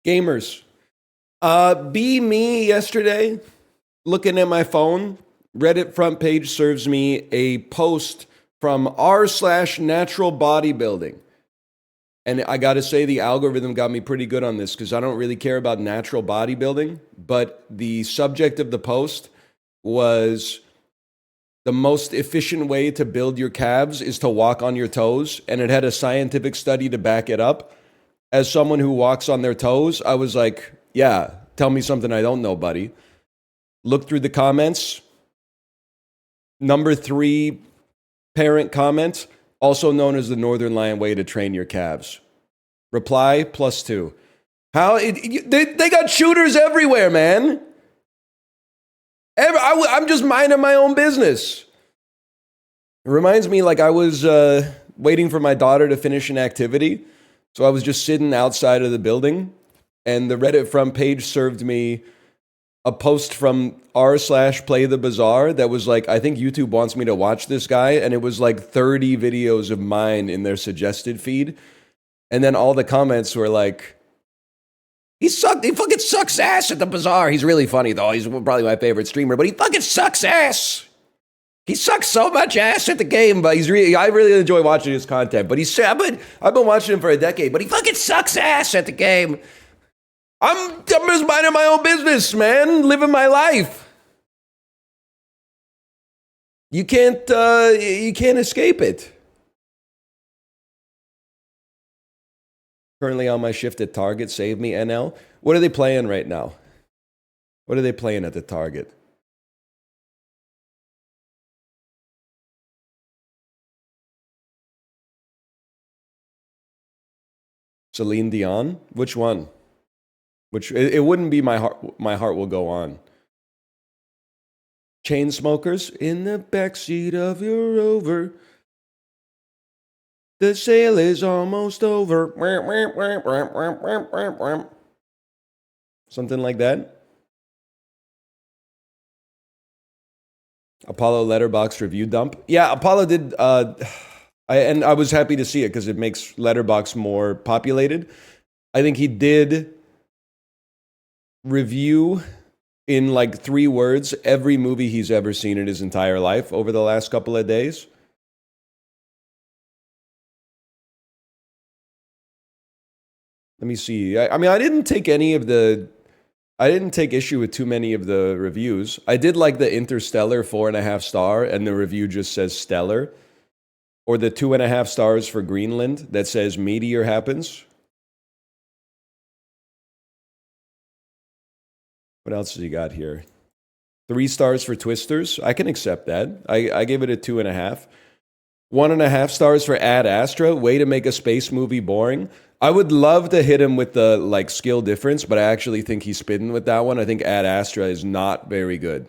Gamers. Be me yesterday, looking at my phone. Reddit front page serves me a post from r/natural bodybuilding. And I got to say, the algorithm got me pretty good on this because I don't really care about natural bodybuilding. But the subject of the post was the most efficient way to build your calves is to walk on your toes. And it had a scientific study to back it up. As someone who walks on their toes, I was like, yeah, tell me something I don't know, buddy. Look through the comments. Number 3 parent comment, also known as the Northernlion way to train your calves. Reply +2. They got shooters everywhere, man. I'm just minding my own business. It reminds me like I was waiting for my daughter to finish an activity. So I was just sitting outside of the building, and the Reddit front page served me a post from r/Play the Bazaar that was like, I think YouTube wants me to watch this guy, and it was like 30 videos of mine in their suggested feed. And then all the comments were like, he fucking sucks ass at the Bazaar. He's really funny though. He's probably my favorite streamer, but he fucking sucks ass. He sucks so much ass at the game, but I really enjoy watching his content. But I've been watching him for a decade, but he fucking sucks ass at the game. I'm just minding my own business, man, living my life. You can't escape it. Currently on my shift at Target, save me NL. What are they playing right now? What are they playing at the Target? Celine Dion? Which one? It wouldn't be My Heart Will Go On. Chainsmokers in the backseat of your Rover. The sale is almost over. Something like that. Apollo Letterboxd review dump. Yeah, Apollo did. And I was happy to see it because it makes Letterboxd more populated. I think he did review in like 3 words every movie he's ever seen in his entire life over the last couple of days. Let me see. I mean, I didn't take issue with too many of the reviews. I did like the Interstellar 4.5 star, and the review just says stellar. Or the 2.5 stars for Greenland that says meteor happens. What else has he got here? 3 stars for Twisters. I can accept that. I gave it a 2.5. 1.5 stars for Ad Astra. Way to make a space movie boring. I would love to hit him with the like skill difference, but I actually think he's spitting with that one. I think Ad Astra is not very good.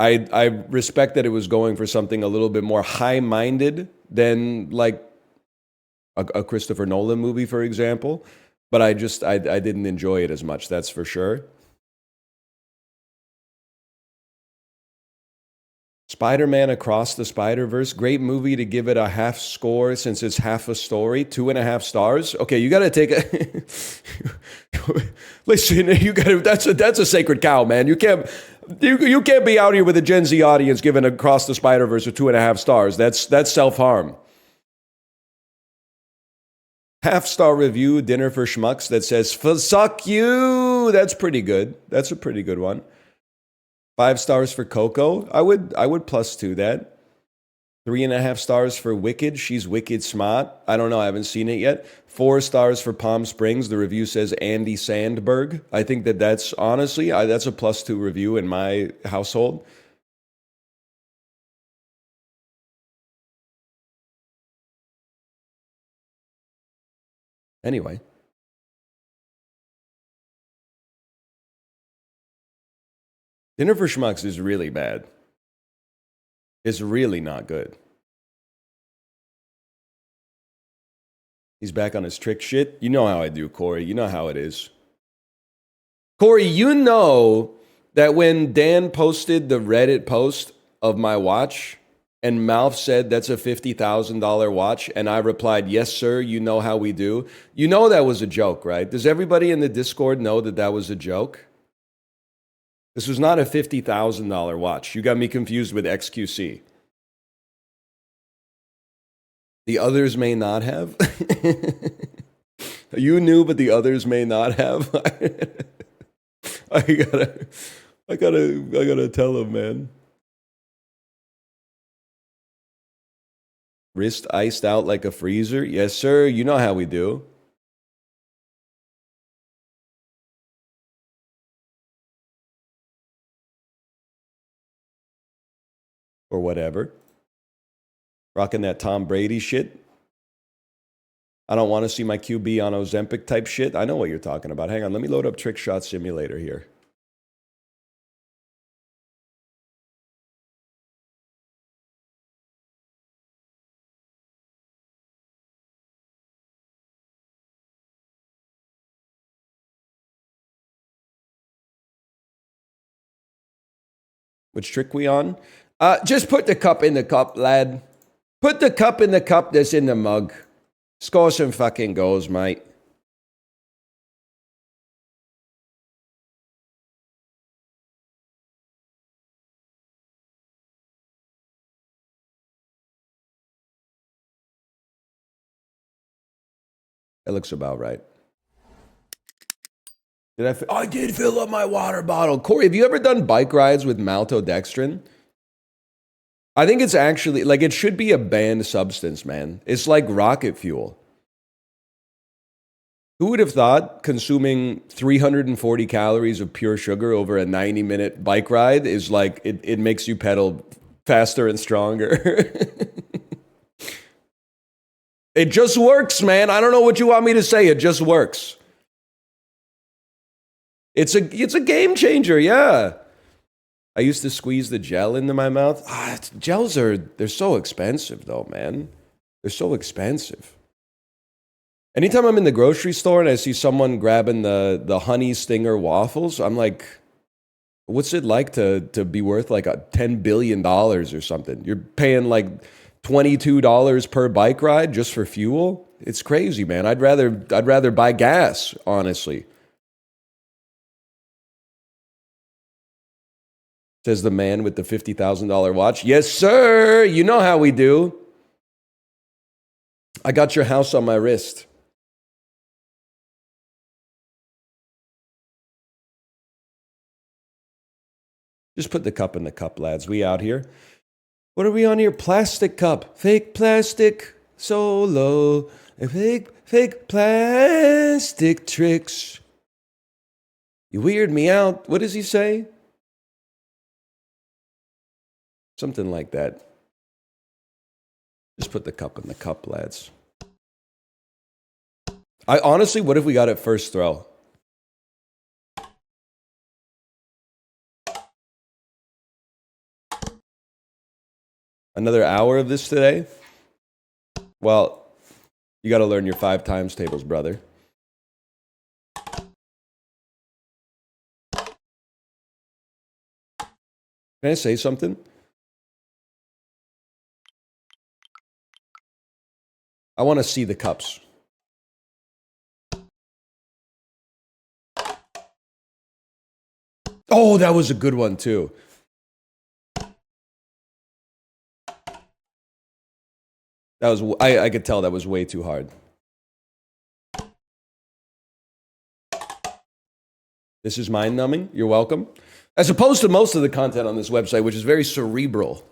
I respect that it was going for something a little bit more high-minded than like a Christopher Nolan movie, for example. But I didn't enjoy it as much, that's for sure. Spider-Man Across the Spider-Verse, great movie to give it a half score since it's half a story. 2.5 stars. Okay, you got to take a. Listen, that's a sacred cow, man. You can't be out here with a Gen Z audience giving Across the Spider-Verse a 2.5 stars. That's self-harm. Half-star review, Dinner for Schmucks, that says "Fuck you." That's pretty good. That's a pretty good one. 5 stars for Coco. I would +2 that. 3.5 stars for Wicked. She's wicked smart. I don't know. I haven't seen it yet. 4 stars for Palm Springs. The review says Andy Sandberg. I think that's honestly, that's a +2 review in my household. Anyway. Dinner for Schmucks is really bad. It's really not good. He's back on his trick shit. You know how I do, Corey. You know how it is. Corey, you know that when Dan posted the Reddit post of my watch, And Malf said that's a $50,000 watch. And I replied, yes, sir, you know how we do. You know that was a joke, right? Does everybody in the Discord know that that was a joke? This was not a $50,000 watch. You got me confused with XQC. The others may not have. You knew, but the others may not have. I gotta tell him, man. Wrist iced out like a freezer? Yes, sir. You know how we do. Or whatever. Rocking that Tom Brady shit. I don't want to see my QB on Ozempic type shit. I know what you're talking about. Hang on, let me load up Trick Shot Simulator here. Which trick we on? Just put the cup in the cup, lad. Put the cup in the cup that's in the mug. Score some fucking goals, mate. It looks about right. I did fill up my water bottle. Corey, have you ever done bike rides with maltodextrin? I think it's actually, like, it should be a banned substance, man. It's like rocket fuel. Who would have thought consuming 340 calories of pure sugar over a 90-minute bike ride is like, it makes you pedal faster and stronger? It just works, man. I don't know what you want me to say. It just works. It's a game changer, yeah. I used to squeeze the gel into my mouth. Gels they're so expensive though, man. They're so expensive. Anytime I'm in the grocery store and I see someone grabbing the honey stinger waffles, I'm like, what's it like to be worth like $10 billion or something? You're paying like $22 per bike ride just for fuel? It's crazy, man. I'd rather buy gas, honestly. Says the man with the $50,000 watch. Yes, sir. You know how we do. I got your house on my wrist. Just put the cup in the cup, lads. We out here. What are we on here? Plastic cup. Fake plastic solo. Fake plastic tricks. You weird me out. What does he say? Something like that. Just put the cup in the cup, lads. I honestly, what if we got it first throw? Another hour of this today? Well, you got to learn your 5 times tables, brother. Can I say something? I want to see the cups. Oh, that was a good one, too. That was I could tell that was way too hard. This is mind numbing. You're welcome. As opposed to most of the content on this website, which is very cerebral.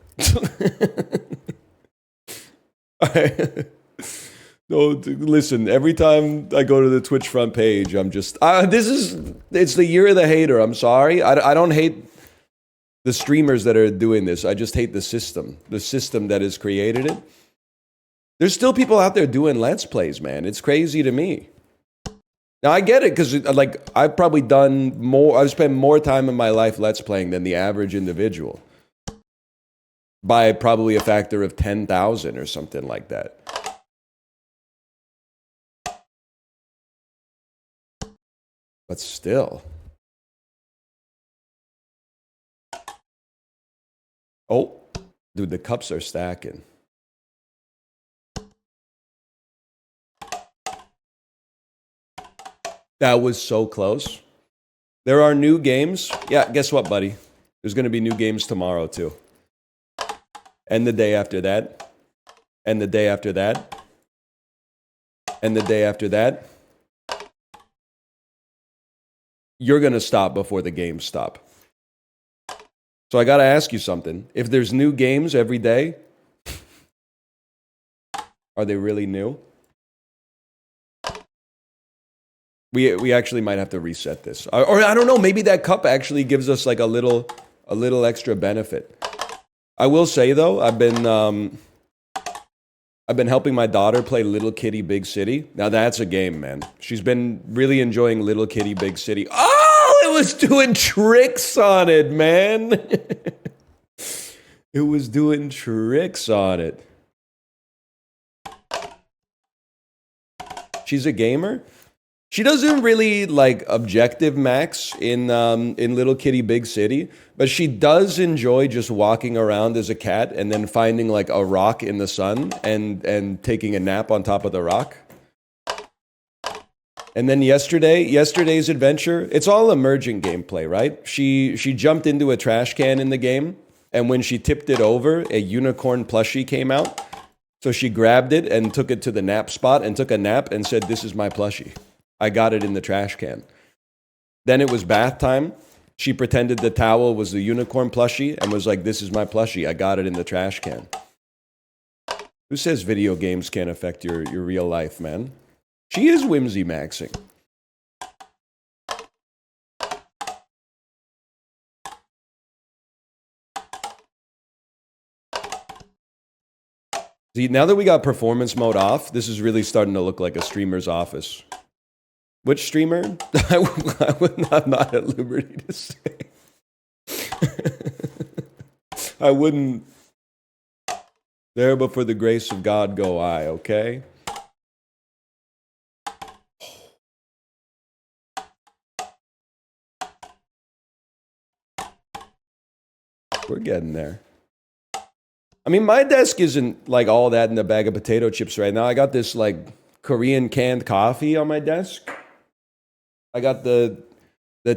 No, listen, every time I go to the Twitch front page, I'm just, it's the year of the hater. I'm sorry. I don't hate the streamers that are doing this. I just hate the system that has created it. There's still people out there doing Let's Plays, man. It's crazy to me. Now, I get it, because like I've spent more time in my life Let's Playing than the average individual. By probably a factor of 10,000 or something like that. But still. Oh, Dude, the cups are stacking. That was so close. There are new games. Yeah, guess what, buddy? There's going to be new games tomorrow, too. And the day after that. And the day after that. And the day after that. You're going to stop before the games stop. So I got to ask you something. If there's new games every day, are they really new? We actually might have to reset this. Or I don't know, maybe that cup actually gives us like a little extra benefit. I will say though, I've been helping my daughter play Little Kitty Big City. Now that's a game, man. She's been really enjoying Little Kitty Big City. Oh, it was doing tricks on it, man. It was doing tricks on it. She's a gamer. She doesn't really like objective max in Little Kitty Big City, but she does enjoy just walking around as a cat and then finding like a rock in the sun and taking a nap on top of the rock. And then yesterday's adventure, it's all emerging gameplay, right? She jumped into a trash can in the game, and when she tipped it over, a unicorn plushie came out. So she grabbed it and took it to the nap spot and took a nap and said, "This is my plushie. I got it in the trash can." Then it was bath time. She pretended the towel was the unicorn plushie and was like, "This is my plushie. I got it in the trash can." Who says video games can't affect your real life, man? She is whimsy maxing. See, now that we got performance mode off, this is really starting to look like a streamer's office. Which streamer? I'm not at liberty to say. I wouldn't. There, but for the grace of God go I, okay? We're getting there. I mean, my desk isn't like all that in a bag of potato chips right now. I got this like Korean canned coffee on my desk. I got the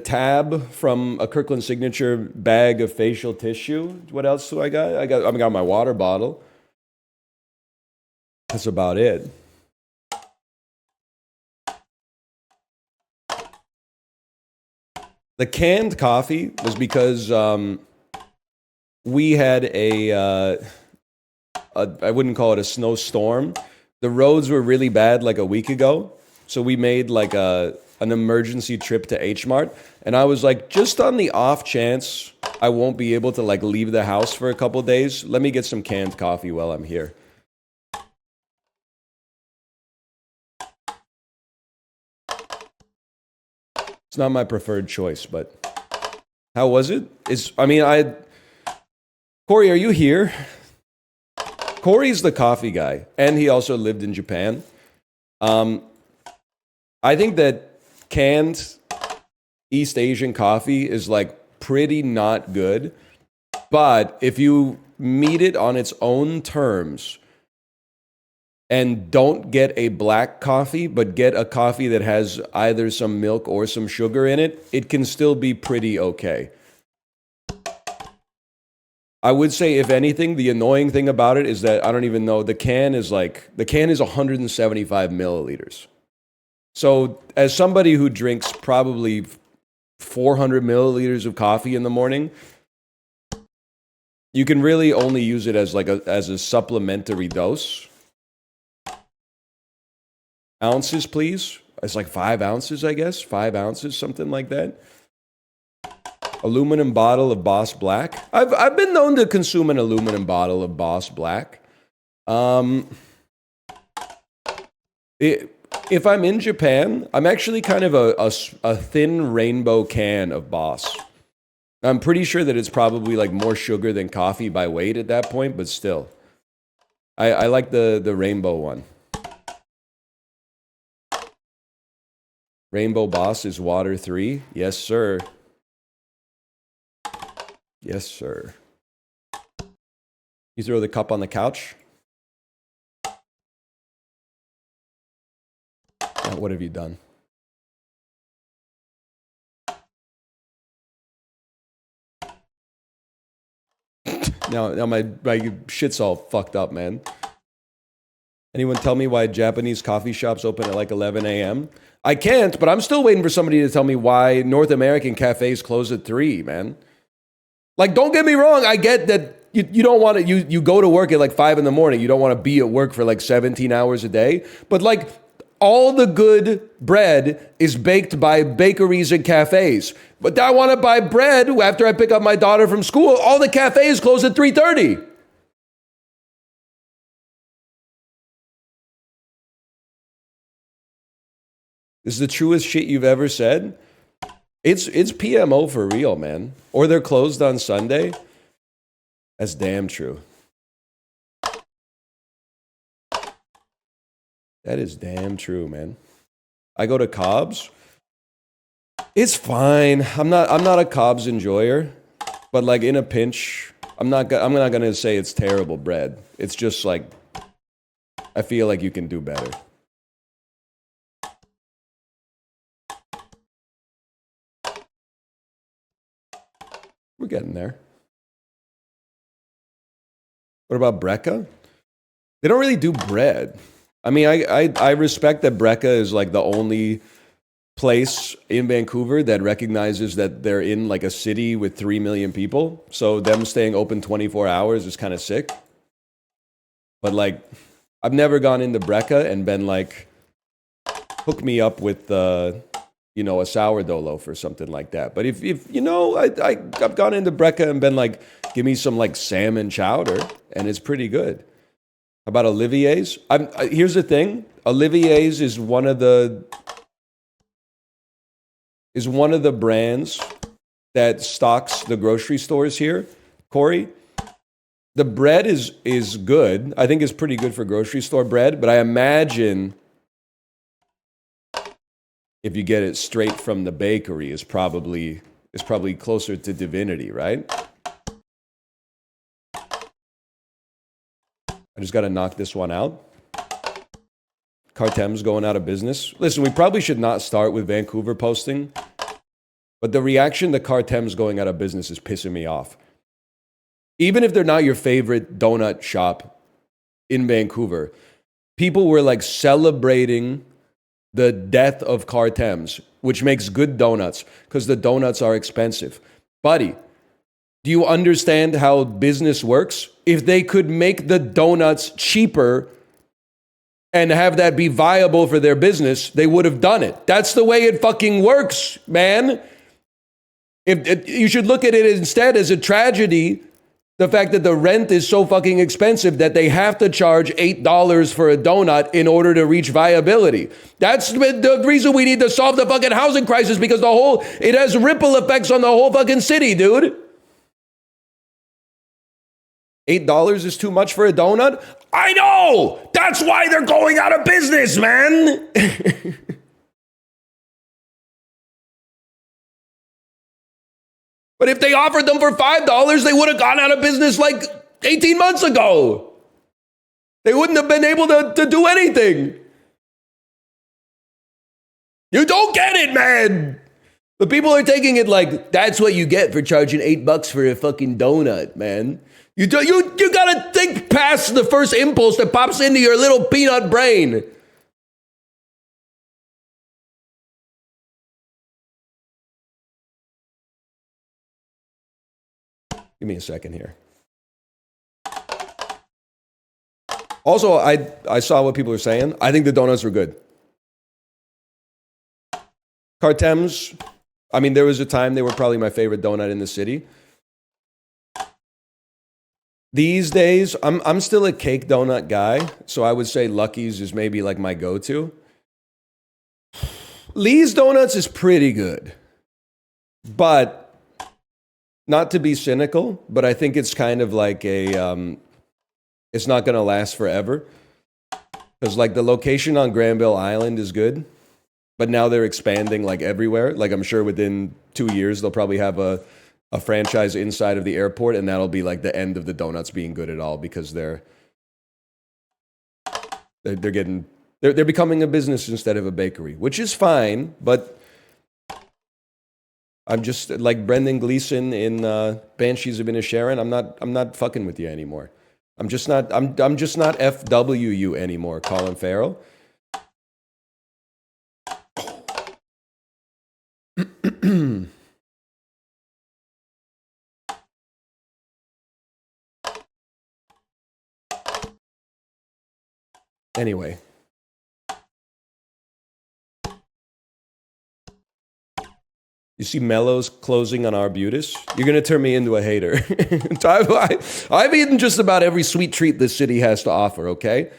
tab from a Kirkland Signature bag of facial tissue. What else do I got? I got my water bottle. That's about it. The canned coffee was because we had I wouldn't call it a snowstorm. The roads were really bad like a week ago. So we made like an emergency trip to H Mart. And I was like, just on the off chance I won't be able to like leave the house for a couple days, let me get some canned coffee while I'm here. It's not my preferred choice, but how was it? Corey, are you here? Corey's the coffee guy, and he also lived in Japan. I think that canned East Asian coffee is like pretty not good, but if you meet it on its own terms and don't get a black coffee, but get a coffee that has either some milk or some sugar in it, it can still be pretty okay. I would say, if anything, the annoying thing about it is that I don't even know, the can is 175 milliliters. So as somebody who drinks probably 400 milliliters of coffee in the morning, you can really only use it as a supplementary dose. Ounces, please. It's like 5 ounces, I guess. 5 ounces, something like that. Aluminum bottle of Boss Black. I've been known to consume an aluminum bottle of Boss Black. If I'm in Japan, I'm actually kind of a thin rainbow can of Boss. I'm pretty sure that it's probably like more sugar than coffee by weight at that point, but still. I like the rainbow one. Rainbow Boss is water 3. Yes, sir. Yes, sir. You throw the cup on the couch. Now, what have you done? Now my shit's all fucked up, man. Anyone tell me why Japanese coffee shops open at like 11 a.m.? I can't, but I'm still waiting for somebody to tell me why North American cafes close at 3, man. Like, don't get me wrong. I get that you don't want to, you go to work at like 5 in the morning. You don't want to be at work for like 17 hours a day. But like, all the good bread is baked by bakeries and cafes. But I want to buy bread after I pick up my daughter from school. All the cafes close at 3:30. This is the truest shit you've ever said. It's PMO for real, man. Or they're closed on Sunday. That's damn true. That is damn true, man. I go to Cobb's. It's fine. I'm not a Cobb's enjoyer, but like in a pinch, I'm not gonna say it's terrible bread. It's just like I feel like you can do better. We're getting there. What about Brecca? They don't really do bread. I mean, I respect that Brecca is like the only place in Vancouver that recognizes that they're in like a city with 3 million people. So them staying open 24 hours is kind of sick. But like, I've never gone into Brecca and been like, hook me up with, you know, a sourdough loaf or something like that. But if you know, I've gone into Brecca and been like, give me some like salmon chowder, and it's pretty good. How about Olivier's? Here's the thing. Olivier's is one of the brands that stocks the grocery stores here, Corey. The bread is good. I think it's pretty good for grocery store bread, but I imagine if you get it straight from the bakery is probably closer to divinity, right? I just got to knock this one out. Cartem's going out of business. Listen, we probably should not start with Vancouver posting, but the reaction to Cartem's going out of business is pissing me off. Even if they're not your favorite donut shop in Vancouver, people were like celebrating the death of Cartem's, which makes good donuts because the donuts are expensive. Buddy, do you understand how business works? If they could make the donuts cheaper and have that be viable for their business, they would have done it. That's the way it fucking works, man. You should look at it instead as a tragedy, the fact that the rent is so fucking expensive that they have to charge $8 for a donut in order to reach viability. That's the reason we need to solve the fucking housing crisis, because it has ripple effects on the whole fucking city, dude. $8 is too much for a donut? I know! That's why they're going out of business, man! But if they offered them for $5, they would have gone out of business like 18 months ago. They wouldn't have been able to do anything. You don't get it, man! The people are taking it like, that's what you get for charging $8 for a fucking donut, man. You gotta think past the first impulse that pops into your little peanut brain. Give me a second here. Also, I saw what people were saying. I think the donuts were good. Cartem's, I mean, there was a time they were probably my favorite donut in the city. These days, I'm still a cake donut guy, so I would say Lucky's is maybe like my go-to. Lee's Donuts is pretty good, but not to be cynical, but I think it's kind of like a, it's not going to last forever. Because like the location on Granville Island is good, but now they're expanding like everywhere. Like I'm sure within 2 years, they'll probably have a a franchise inside of the airport, and that'll be like the end of the donuts being good at all because they're becoming a business instead of a bakery, which is fine. But I'm just like Brendan Gleeson in Banshees of Inisherin. I'm not fucking with you anymore. I'm just not FW you anymore, Colin Farrell. Anyway. You see Mellows closing on Arbutus? You're going to turn me into a hater. I've eaten just about every sweet treat this city has to offer, okay?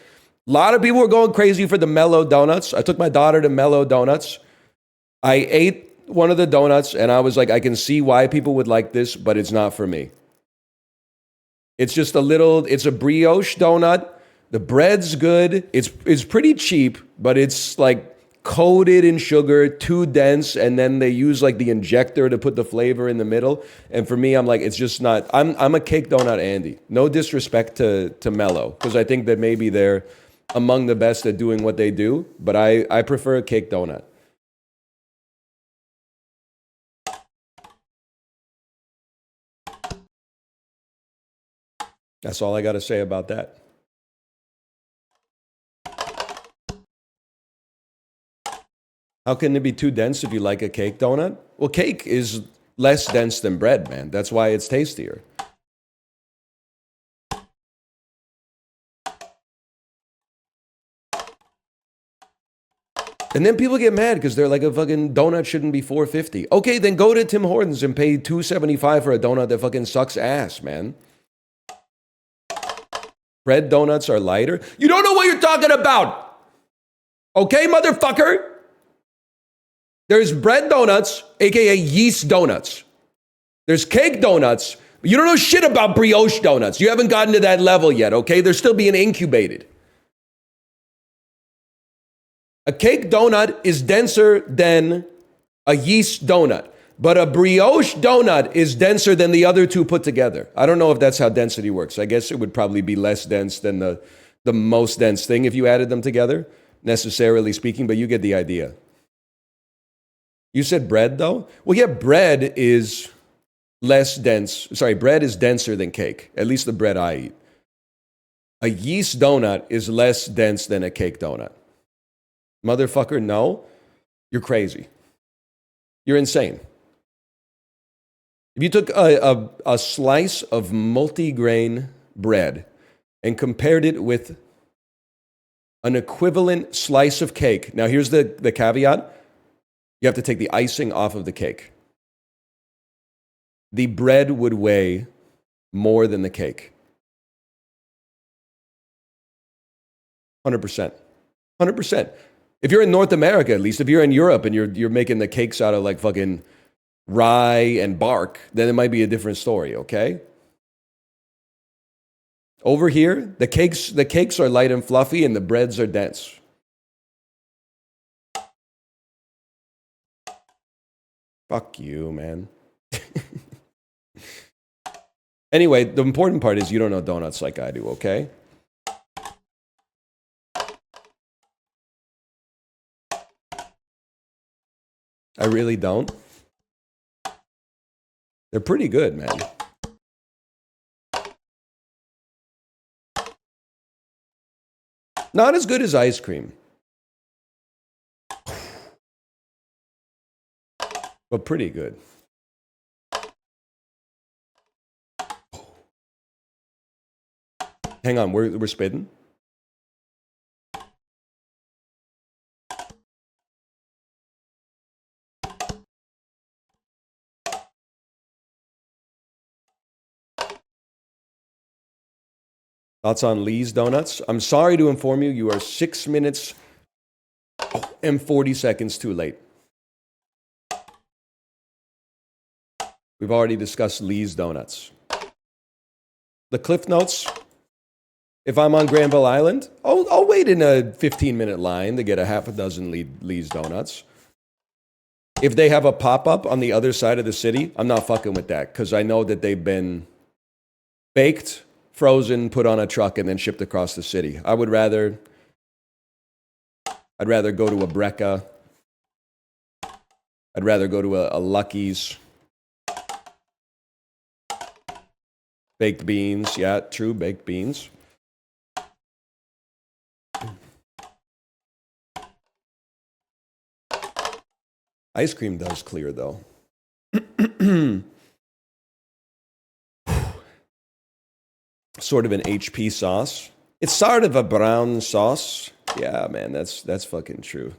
A lot of people were going crazy for the Mellow Donuts. I took my daughter to Mellow Donuts. I ate one of the donuts, and I was like, I can see why people would like this, but it's not for me. It's just it's a brioche donut. The bread's good. It's pretty cheap, but it's like coated in sugar, too dense, and then they use like the injector to put the flavor in the middle. And for me, I'm like, it's just not. I'm a cake donut Andy. No disrespect to Mellow, because I think that maybe they're among the best at doing what they do, but I prefer a cake donut. That's all I got to say about that. How can it be too dense if you like a cake donut? Well, cake is less dense than bread, man. That's why it's tastier. And then people get mad because they're like, a fucking donut shouldn't be $4.50. Okay, then go to Tim Hortons and pay $2.75 for a donut that fucking sucks ass, man. Bread donuts are lighter. You don't know what you're talking about. Okay, motherfucker? There's bread donuts, aka yeast donuts. There's cake donuts. You don't know shit about brioche donuts. You haven't gotten to that level yet, okay? They're still being incubated. A cake donut is denser than a yeast donut, but a brioche donut is denser than the other two put together. I don't know if that's how density works. I guess it would probably be less dense than the most dense thing if you added them together, necessarily speaking, but you get the idea. You said bread, though? Well, yeah, bread is less dense. Sorry, bread is denser than cake, at least the bread I eat. A yeast donut is less dense than a cake donut. Motherfucker, no. You're crazy. You're insane. If you took a slice of multigrain bread and compared it with an equivalent slice of cake, now here's the caveat. You have to take the icing off of the cake. The bread would weigh more than the cake. 100%. 100%. If you're in North America, at least, if you're in Europe and you're making the cakes out of like fucking rye and bark, then it might be a different story, okay? Over here, the cakes are light and fluffy and the breads are dense. Fuck you, man. Anyway, the important part is you don't know donuts like I do, okay? I really don't. They're pretty good, man. Not as good as ice cream. But pretty good. Hang on, we're spitting. Thoughts on Lee's Donuts? I'm sorry to inform you, you are 6 minutes and 40 seconds too late. We've already discussed Lee's Donuts. The Cliff Notes, if I'm on Granville Island, I'll wait in a 15-minute line to get a half a dozen Lee's Donuts. If they have a pop-up on the other side of the city, I'm not fucking with that because I know that they've been baked, frozen, put on a truck, and then shipped across the city. I'd rather go to a Brecca. I'd rather go to a Lucky's. Baked beans, yeah, true, baked beans. Ice cream does clear, though. Sort of an HP sauce. It's sort of a brown sauce. Yeah, man, that's fucking true.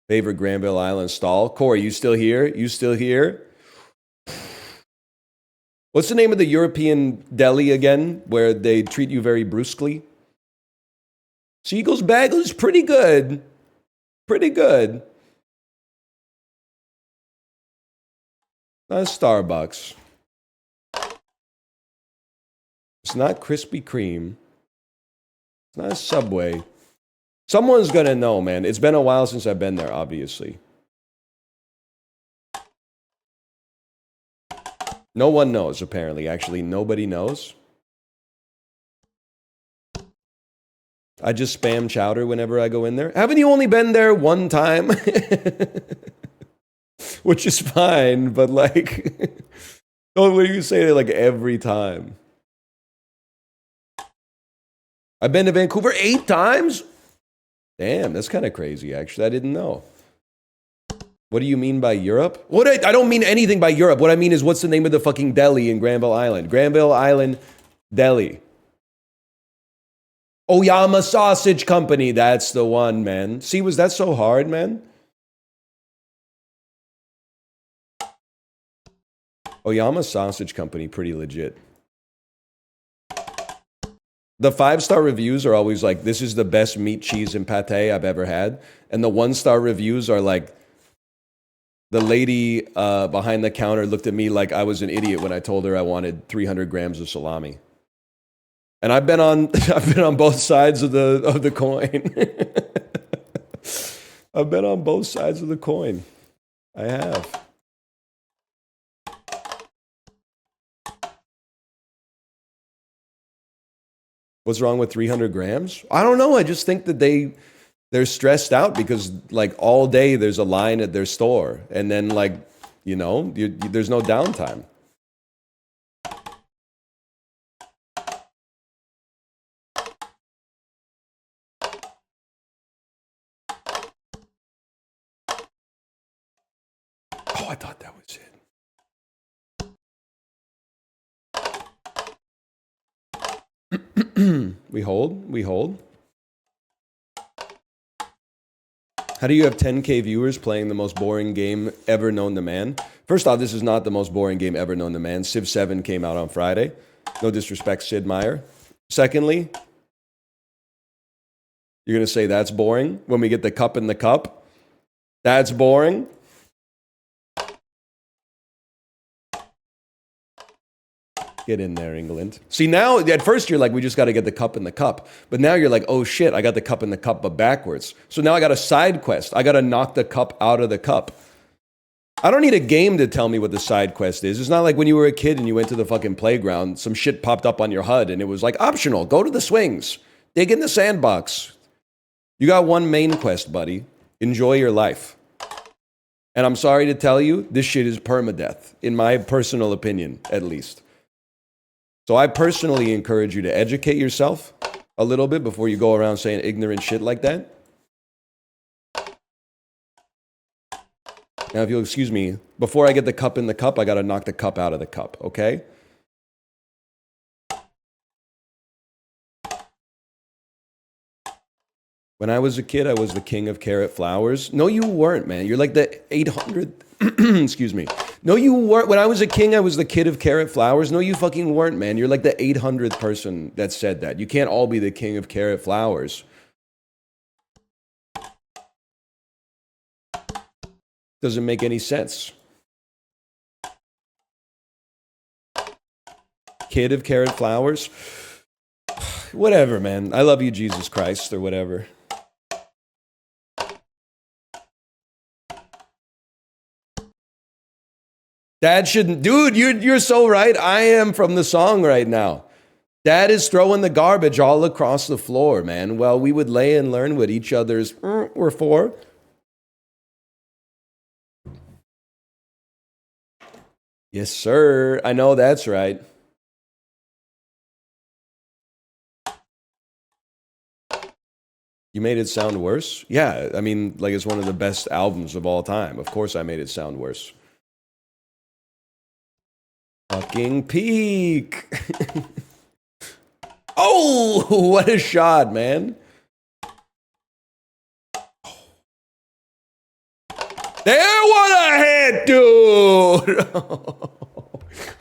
Favorite Granville Island stall. Corey, you still here? You still here? What's the name of the European deli again, where they treat you very brusquely? Siegel's Bagel is pretty good. Pretty good. Not a Starbucks. It's not Krispy Kreme. It's not a Subway. Someone's gonna know, man. It's been a while since I've been there, obviously. No one knows, apparently. Actually, nobody knows. I just spam chowder whenever I go in there. Haven't you only been there one time? Which is fine, but like... oh, what do you say like every time? I've been to Vancouver 8 times? Damn, that's kind of crazy, actually. I didn't know. What do you mean by Europe? I don't mean anything by Europe. What I mean is, what's the name of the fucking deli in Granville Island? Granville Island Deli. Oyama Sausage Company. That's the one, man. See, was that so hard, man? Oyama Sausage Company, pretty legit. The 5-star reviews are always like, this is the best meat, cheese, and pate I've ever had. And the 1-star reviews are like, the lady behind the counter looked at me like I was an idiot when I told her I wanted 300 grams of salami. And I've been on both sides of the coin. I've been on both sides of the coin. I have. What's wrong with 300 grams? I don't know. I just think that they're stressed out because like all day there's a line at their store, and then like, you know, there's no downtime. Oh, I thought that was it. We hold. How do you have 10K viewers playing the most boring game ever known to man? First off, this is not the most boring game ever known to man. Civ 7 came out on Friday. No disrespect, Sid Meier. Secondly, you're going to say that's boring when we get the cup in the cup? That's boring? Get in there, England. See, now, at first you're like, we just got to get the cup in the cup. But now you're like, oh shit, I got the cup in the cup, but backwards. So now I got a side quest. I got to knock the cup out of the cup. I don't need a game to tell me what the side quest is. It's not like when you were a kid and you went to the fucking playground, some shit popped up on your HUD and it was like, optional, go to the swings, dig in the sandbox. You got one main quest, buddy. Enjoy your life. And I'm sorry to tell you, this shit is permadeath, in my personal opinion, at least. So I personally encourage you to educate yourself a little bit before you go around saying ignorant shit like that. Now, if you'll excuse me, before I get the cup in the cup, I got to knock the cup out of the cup, okay? When I was a kid, I was the king of carrot flowers. No, you weren't, man. You're like the 800... excuse me. No, you weren't. When I was a king, I was the kid of carrot flowers. No, you fucking weren't, man. You're like the 800th person that said that. You can't all be the king of carrot flowers. Doesn't make any sense. Kid of carrot flowers? Whatever, man. I love you, Jesus Christ, or whatever. Dad shouldn't. Dude, you're so right. I am from the song right now. Dad is throwing the garbage all across the floor, man. Well, we would lay and learn what each other's were for. Yes, sir. I know that's right. You made it sound worse? Yeah, I mean, like it's one of the best albums of all time. Of course I made it sound worse. Fucking peak. Oh, what a shot, man. There, what a hit, dude.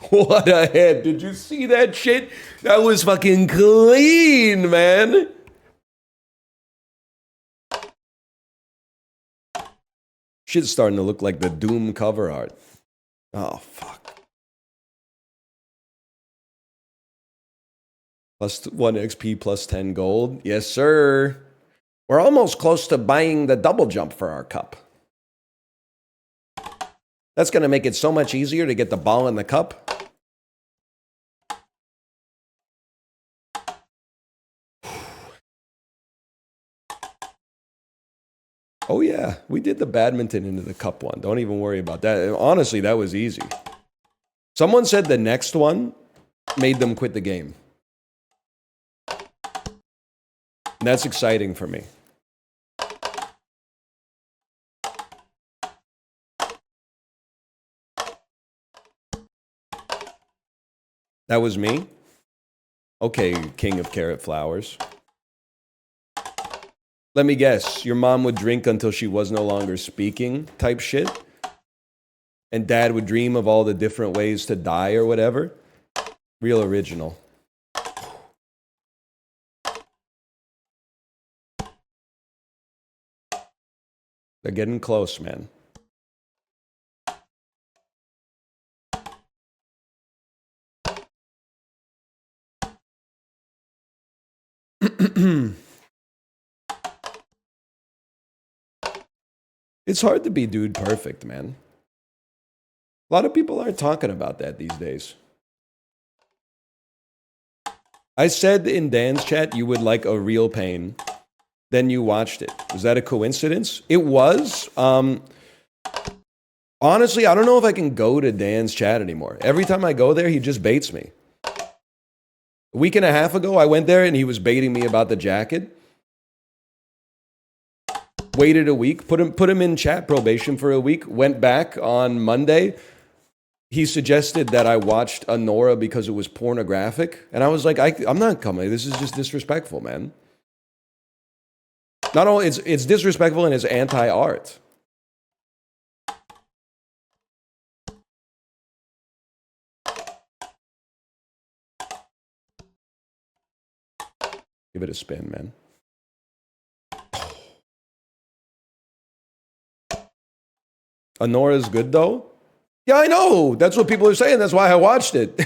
What a hit. Did you see that shit? That was fucking clean, man. Shit's starting to look like the Doom cover art. Oh, fuck. Plus 1 XP, plus 10 gold. Yes, sir. We're almost close to buying the double jump for our cup. That's going to make it so much easier to get the ball in the cup. Oh, yeah. We did the badminton into the cup one. Don't even worry about that. Honestly, that was easy. Someone said the next one made them quit the game. And that's exciting for me. That was me? Okay, king of carrot flowers. Let me guess, your mom would drink until she was no longer speaking type shit? And dad would dream of all the different ways to die or whatever? Real original. They're getting close, man. It's hard to be dude perfect, man. A lot of people aren't talking about that these days. I said in Dan's chat you would like a real pain. Then you watched it. Was that a coincidence? It was. Honestly, I don't know if I can go to Dan's chat anymore. Every time I go there, he just baits me. A week and a half ago, I went there and he was baiting me about the jacket. Waited a week, put him in chat probation for a week, went back on Monday. He suggested that I watched Anora because it was pornographic. And I was like, I'm not coming. This is just disrespectful, man. Not only it's disrespectful and it's anti-art. Give it a spin, man. Anora's good though? Yeah, I know. That's what people are saying. That's why I watched it.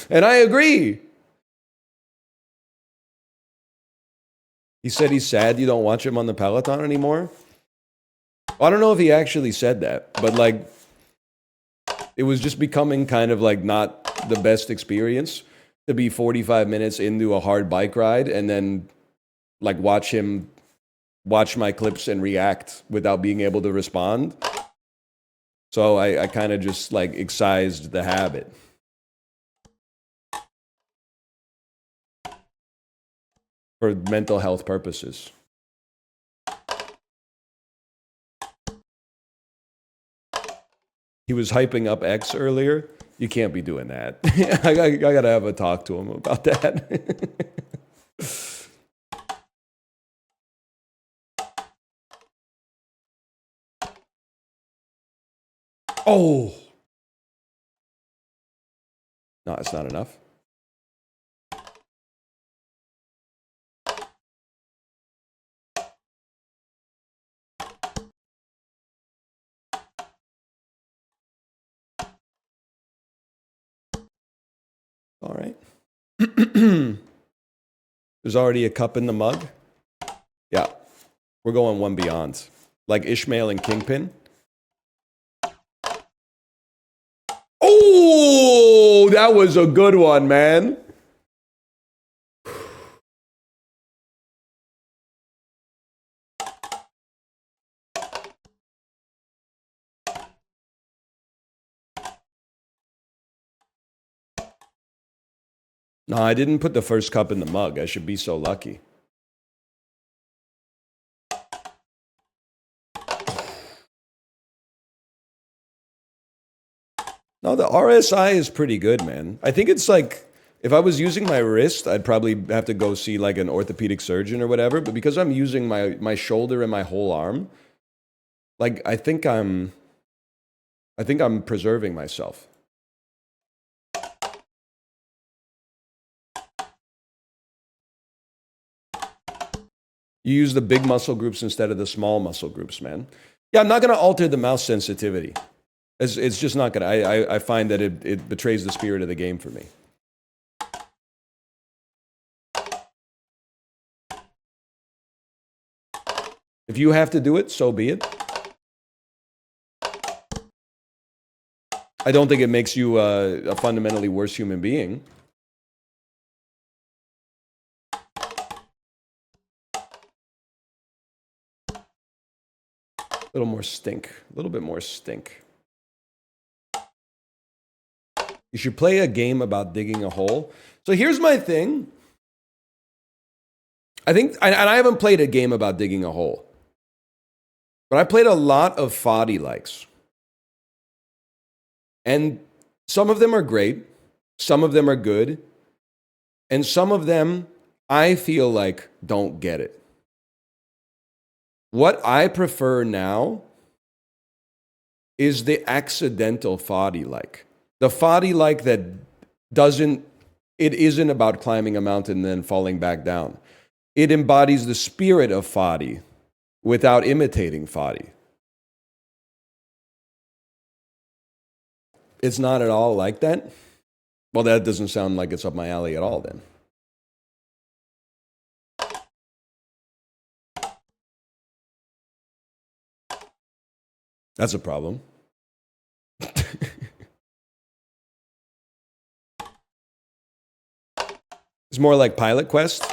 And I agree. He said he's sad you don't watch him on the Peloton anymore. I don't know if he actually said that, but like, it was just becoming kind of like not the best experience to be 45 minutes into a hard bike ride and then like watch my clips and react without being able to respond. So I kind of just like excised the habit. For mental health purposes. He was hyping up X earlier. You can't be doing that. I gotta have a talk to him about that. Oh. No, it's not enough. All right. There's already a cup in the mug. Yeah. We're going one beyond. Like Ishmael and Kingpin. that was a good one, man. No, I didn't put the first cup in the mug. I should be so lucky. No, the RSI is pretty good, man. I think it's like, if I was using my wrist, I'd probably have to go see like an orthopedic surgeon or whatever. But because I'm using my shoulder and my whole arm, like I think I'm preserving myself. You use the big muscle groups instead of the small muscle groups, man. Yeah, I'm not going to alter the mouse sensitivity. It's just not going to. I find that it betrays the spirit of the game for me. If you have to do it, so be it. I don't think it makes you a fundamentally worse human being. A little more stink. A little bit more stink. You should play a game about digging a hole. So here's my thing. I think, and I haven't played a game about digging a hole, but I played a lot of Foddy likes. And some of them are great. Some of them are good. And some of them, I feel like, don't get it. What I prefer now is the accidental Foddy like. The Foddy like that isn't about climbing a mountain and then falling back down. It embodies the spirit of Foddy without imitating Foddy. It's not at all like that? Well, that doesn't sound like it's up my alley at all then. That's a problem. It's more like Pilot Quest.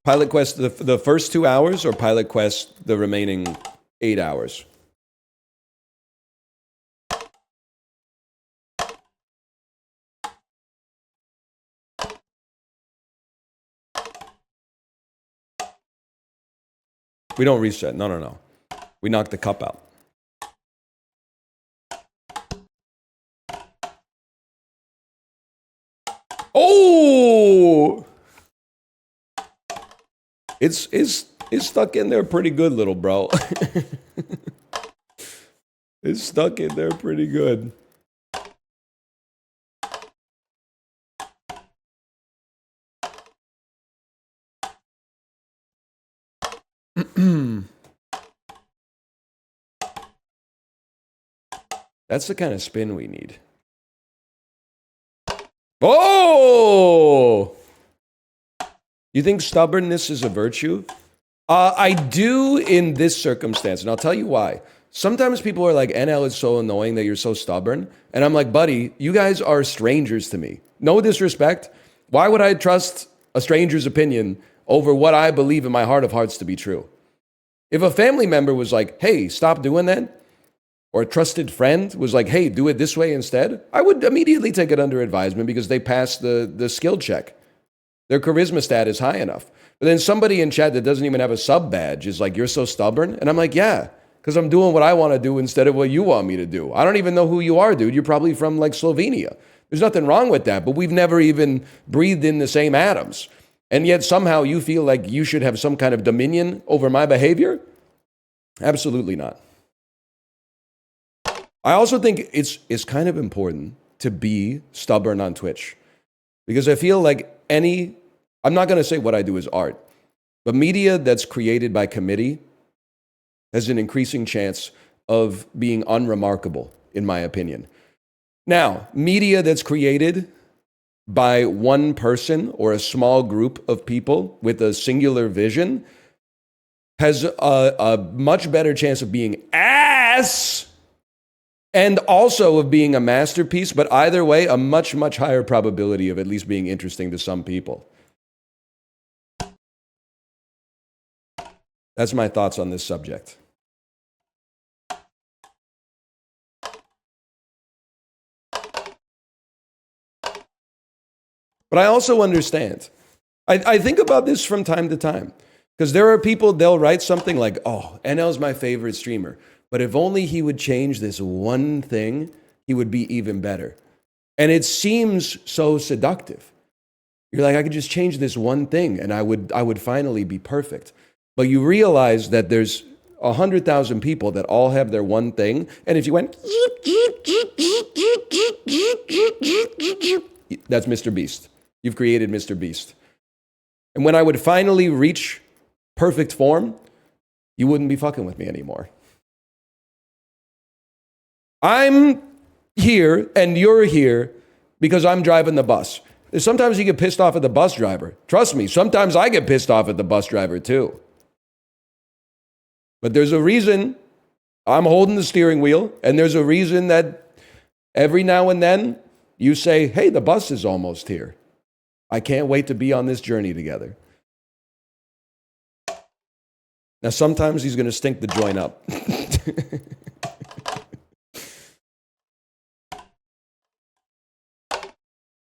Pilot Quest the first 2 hours, or Pilot Quest the remaining 8 hours? We don't reset. No. We knock the cup out. Oh! It's stuck in there pretty good, little bro. It's stuck in there pretty good. That's the kind of spin we need. Oh! You think stubbornness is a virtue? I do in this circumstance, and I'll tell you why. Sometimes people are like, NL is so annoying that you're so stubborn. And I'm like, buddy, you guys are strangers to me. No disrespect. Why would I trust a stranger's opinion over what I believe in my heart of hearts to be true? If a family member was like, hey, stop doing that, or a trusted friend was like, hey, do it this way instead, I would immediately take it under advisement because they passed the skill check. Their charisma stat is high enough. But then somebody in chat that doesn't even have a sub badge is like, you're so stubborn? And I'm like, yeah, because I'm doing what I want to do instead of what you want me to do. I don't even know who you are, dude. You're probably from like Slovenia. There's nothing wrong with that, but we've never even breathed in the same atoms. And yet somehow you feel like you should have some kind of dominion over my behavior? Absolutely not. I also think it's kind of important to be stubborn on Twitch, because I feel like I'm not going to say what I do is art, but media that's created by committee has an increasing chance of being unremarkable, in my opinion. Now, media that's created by one person or a small group of people with a singular vision has a much better chance of being ass and also of being a masterpiece, but either way, a much, much higher probability of at least being interesting to some people. That's my thoughts on this subject. But I also understand. I think about this from time to time. Because there are people, they'll write something like, oh, NL's my favorite streamer, but if only he would change this one thing, he would be even better. And it seems so seductive. You're like, I could just change this one thing and I would finally be perfect. But you realize that there's 100,000 people that all have their one thing. And if you went, that's Mr. Beast. You've created Mr. Beast. And when I would finally reach perfect form, you wouldn't be fucking with me anymore. I'm here and you're here because I'm driving the bus. Sometimes you get pissed off at the bus driver. Trust me, sometimes I get pissed off at the bus driver too. But there's a reason I'm holding the steering wheel, and there's a reason that every now and then you say, hey, the bus is almost here. I can't wait to be on this journey together. Now, sometimes he's going to stink the joint up.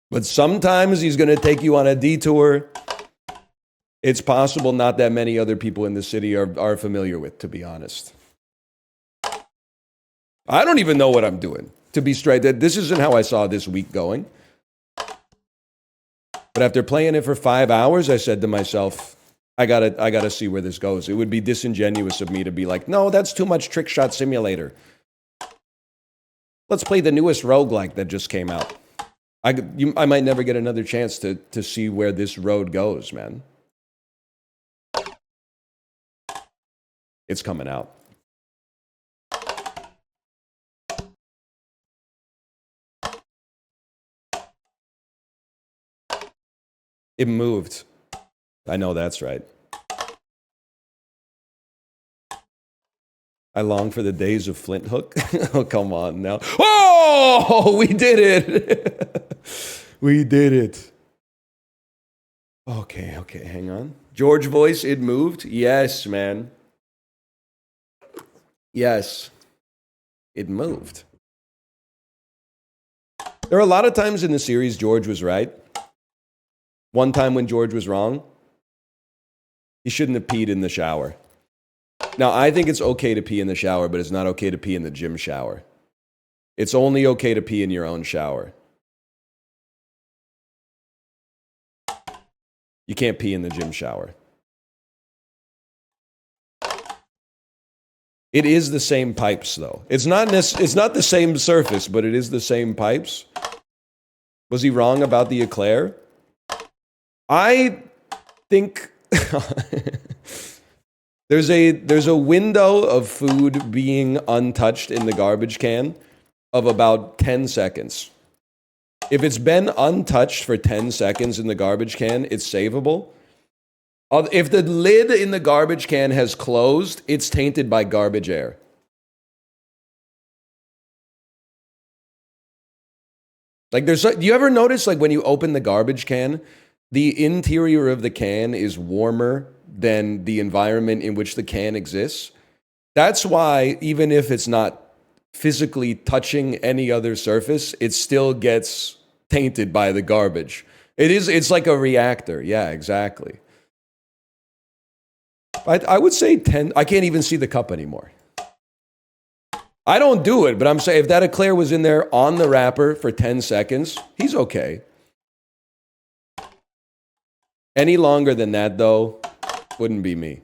But sometimes he's going to take you on a detour. It's possible not that many other people in the city are familiar with, to be honest. I don't even know what I'm doing, to be straight. This isn't how I saw this week going. But after playing it for 5 hours, I said to myself, I gotta see where this goes. It would be disingenuous of me to be like, no, that's too much Trick Shot Simulator. Let's play the newest roguelike that just came out. I might never get another chance to see where this road goes, man. It's coming out. It moved. I know that's right. I long for the days of Flint Hook. Oh, come on now. Oh, we did it. We did it. Okay, hang on. George voice, it moved? Yes, man. Yes, it moved. There are a lot of times in the series George was right. One time when George was wrong, he shouldn't have peed in the shower. Now, I think it's okay to pee in the shower, but it's not okay to pee in the gym shower. It's only okay to pee in your own shower. You can't pee in the gym shower. It is the same pipes, though. It's not the same surface, but it is the same pipes. Was he wrong about the eclair? I think there's a window of food being untouched in the garbage can of about 10 seconds. If it's been untouched for 10 seconds in the garbage can, it's savable. If the lid in the garbage can has closed, it's tainted by garbage air. Like do you ever notice like when you open the garbage can, the interior of the can is warmer than the environment in which the can exists? That's why even if it's not physically touching any other surface, it still gets tainted by the garbage. It's like a reactor. Yeah, exactly. I would say 10. I can't even see the cup anymore. I don't do it, but I'm saying if that eclair was in there on the wrapper for 10 seconds, he's okay. Any longer than that, though, wouldn't be me.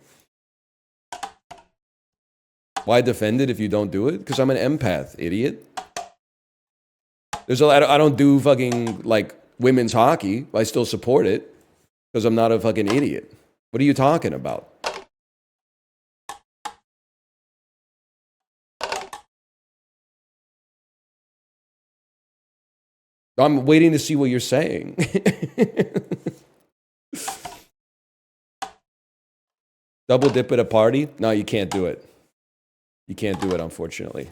Why defend it if you don't do it? Because I'm an empath, idiot. I don't do fucking, like, women's hockey. I still support it because I'm not a fucking idiot. What are you talking about? I'm waiting to see what you're saying. Double dip at a party? No, you can't do it. You can't do it, unfortunately.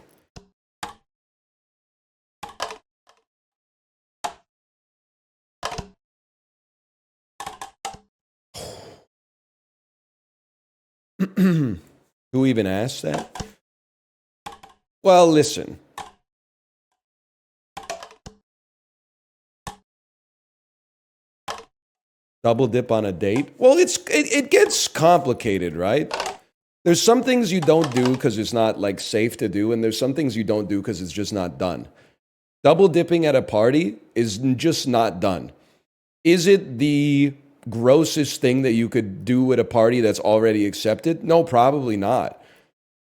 Who even asked that? Well, listen. Double dip on a date? Well, it gets complicated, right? There's some things you don't do because it's not like safe to do, and there's some things you don't do because it's just not done. Double dipping at a party is just not done. Is it the grossest thing that you could do at a party that's already accepted? No, probably not.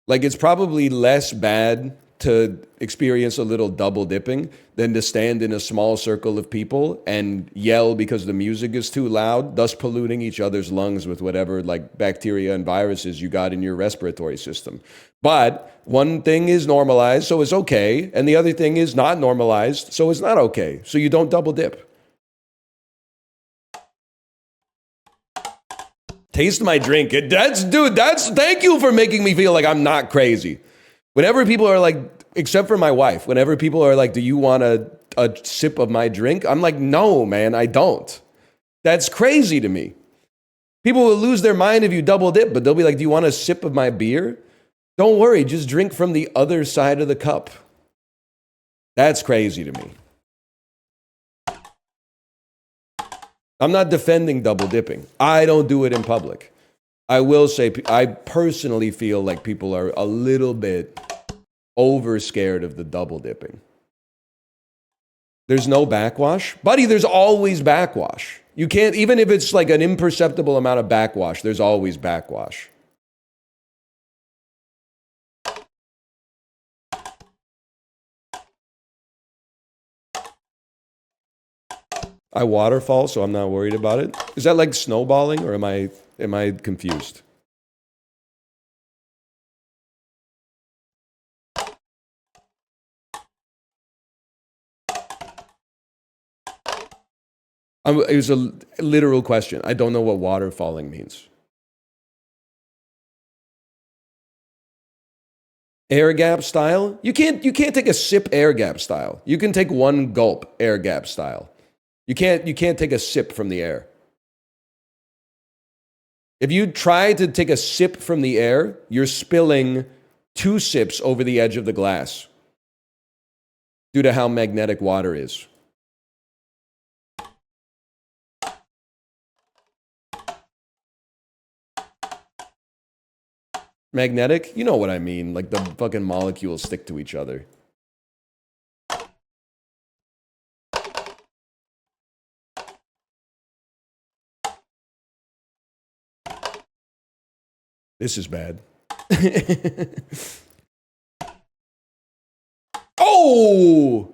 Like, it's probably less bad to experience a little double dipping than to stand in a small circle of people and yell because the music is too loud, thus polluting each other's lungs with whatever like bacteria and viruses you got in your respiratory system. But one thing is normalized, so it's okay, and the other thing is not normalized, so it's not okay. So you don't double dip. Taste my drink. Thank you for making me feel like I'm not crazy. Whenever people are like, except for my wife, whenever people are like, do you want a sip of my drink? I'm like, no, man, I don't. That's crazy to me. People will lose their mind if you double dip, but they'll be like, do you want a sip of my beer? Don't worry, just drink from the other side of the cup. That's crazy to me. I'm not defending double dipping. I don't do it in public. I will say, I personally feel like people are a little bit over scared of the double dipping. There's no backwash? Buddy, there's always backwash. You can't, even if it's like an imperceptible amount of backwash, there's always backwash. I waterfall, so I'm not worried about it. Is that like snowballing, or am I confused? It was a literal question. I don't know what waterfalling means. Air gap style? You can't take a sip air gap style. You can take one gulp air gap style. You can't take a sip from the air. If you try to take a sip from the air, you're spilling 2 sips over the edge of the glass due to how magnetic water is. Magnetic? You know what I mean. Like the fucking molecules stick to each other. This is bad. Oh!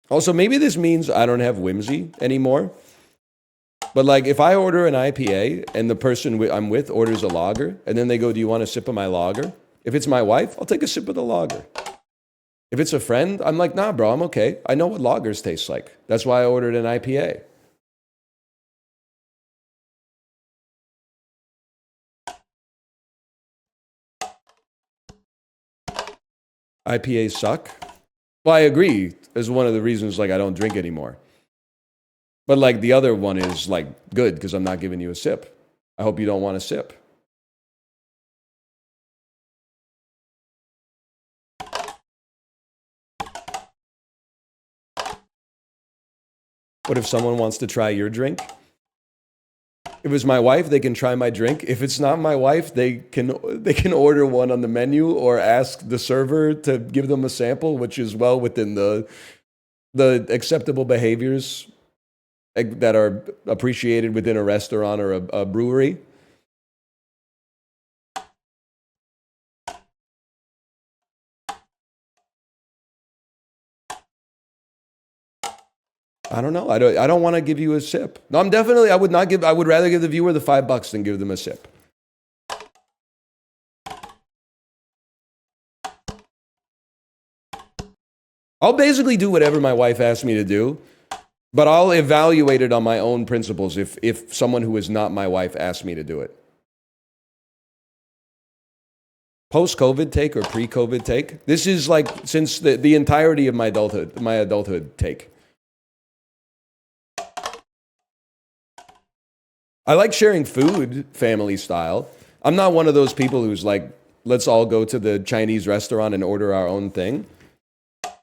Also, maybe this means I don't have whimsy anymore. But like, if I order an IPA and the person I'm with orders a lager, and then they go, do you want a sip of my lager? If it's my wife, I'll take a sip of the lager. If it's a friend, I'm like, nah, bro, I'm okay. I know what lagers taste like. That's why I ordered an IPA. IPAs suck. Well, I agree. Is one of the reasons like I don't drink anymore. But like the other one is like good because I'm not giving you a sip. I hope you don't want a sip. What if someone wants to try your drink? If it's my wife, they can try my drink. If it's not my wife, they can order one on the menu or ask the server to give them a sample, which is well within the acceptable behaviors that are appreciated within a restaurant or a brewery. I don't know. I don't want to give you a sip. No, I would rather give the viewer the $5 than give them a sip. I'll basically do whatever my wife asks me to do, but I'll evaluate it on my own principles if someone who is not my wife asks me to do it. Post-COVID take or pre-COVID take? This is like since the entirety of my adulthood take. I like sharing food, family style. I'm not one of those people who's like, let's all go to the Chinese restaurant and order our own thing.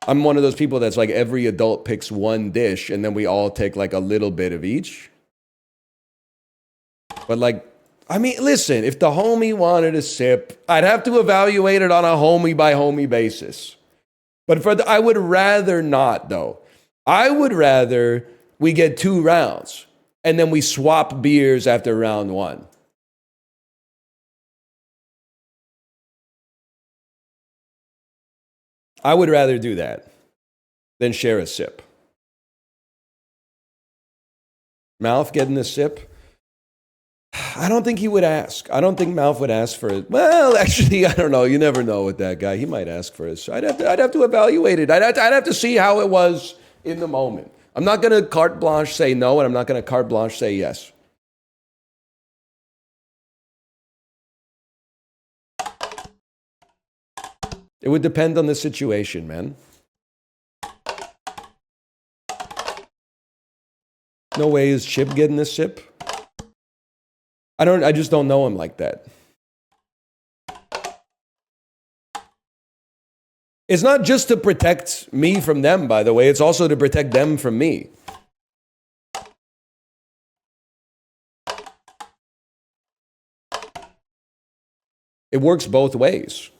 I'm one of those people that's like every adult picks one dish and then we all take like a little bit of each. But like, I mean, listen, if the homie wanted a sip, I'd have to evaluate it on a homie by homie basis. But I would rather not, though. I would rather we get 2 rounds and then we swap beers after round 1. I would rather do that than share a sip. Mouth getting a sip? I don't think he would ask. I don't think Mouth would ask for it. Well, actually, I don't know. You never know with that guy. He might ask for it. I'd have to evaluate it. I'd have to see how it was in the moment. I'm not going to carte blanche say no, and I'm not going to carte blanche say yes. It would depend on the situation, man. No way is Chip getting a sip. I just don't know him like that. It's not just to protect me from them, by the way. It's also to protect them from me. It works both ways.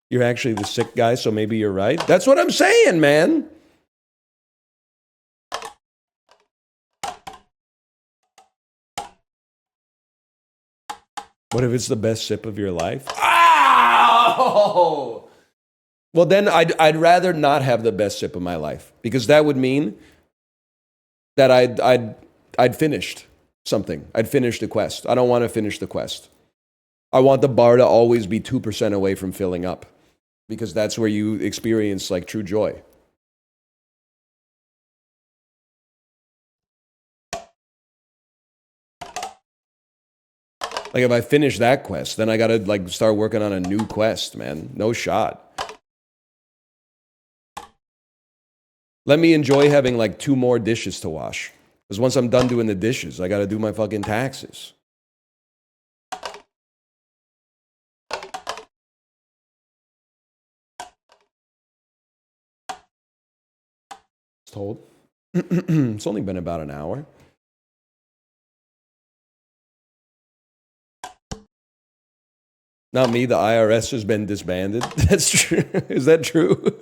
You're actually the sick guy, so maybe you're right. That's what I'm saying, man. What if it's the best sip of your life? Oh! Well, then I'd rather not have the best sip of my life, because that would mean that I'd finished something. I'd finished the quest. I don't want to finish the quest. I want the bar to always be 2% away from filling up, because that's where you experience like true joy. Like if I finish that quest, then I gotta like start working on a new quest, man. No shot. Let me enjoy having like 2 more dishes to wash. Because once I'm done doing the dishes, I gotta do my fucking taxes. It's told. It's only been about an hour. Not me, the IRS has been disbanded. That's true. Is that true?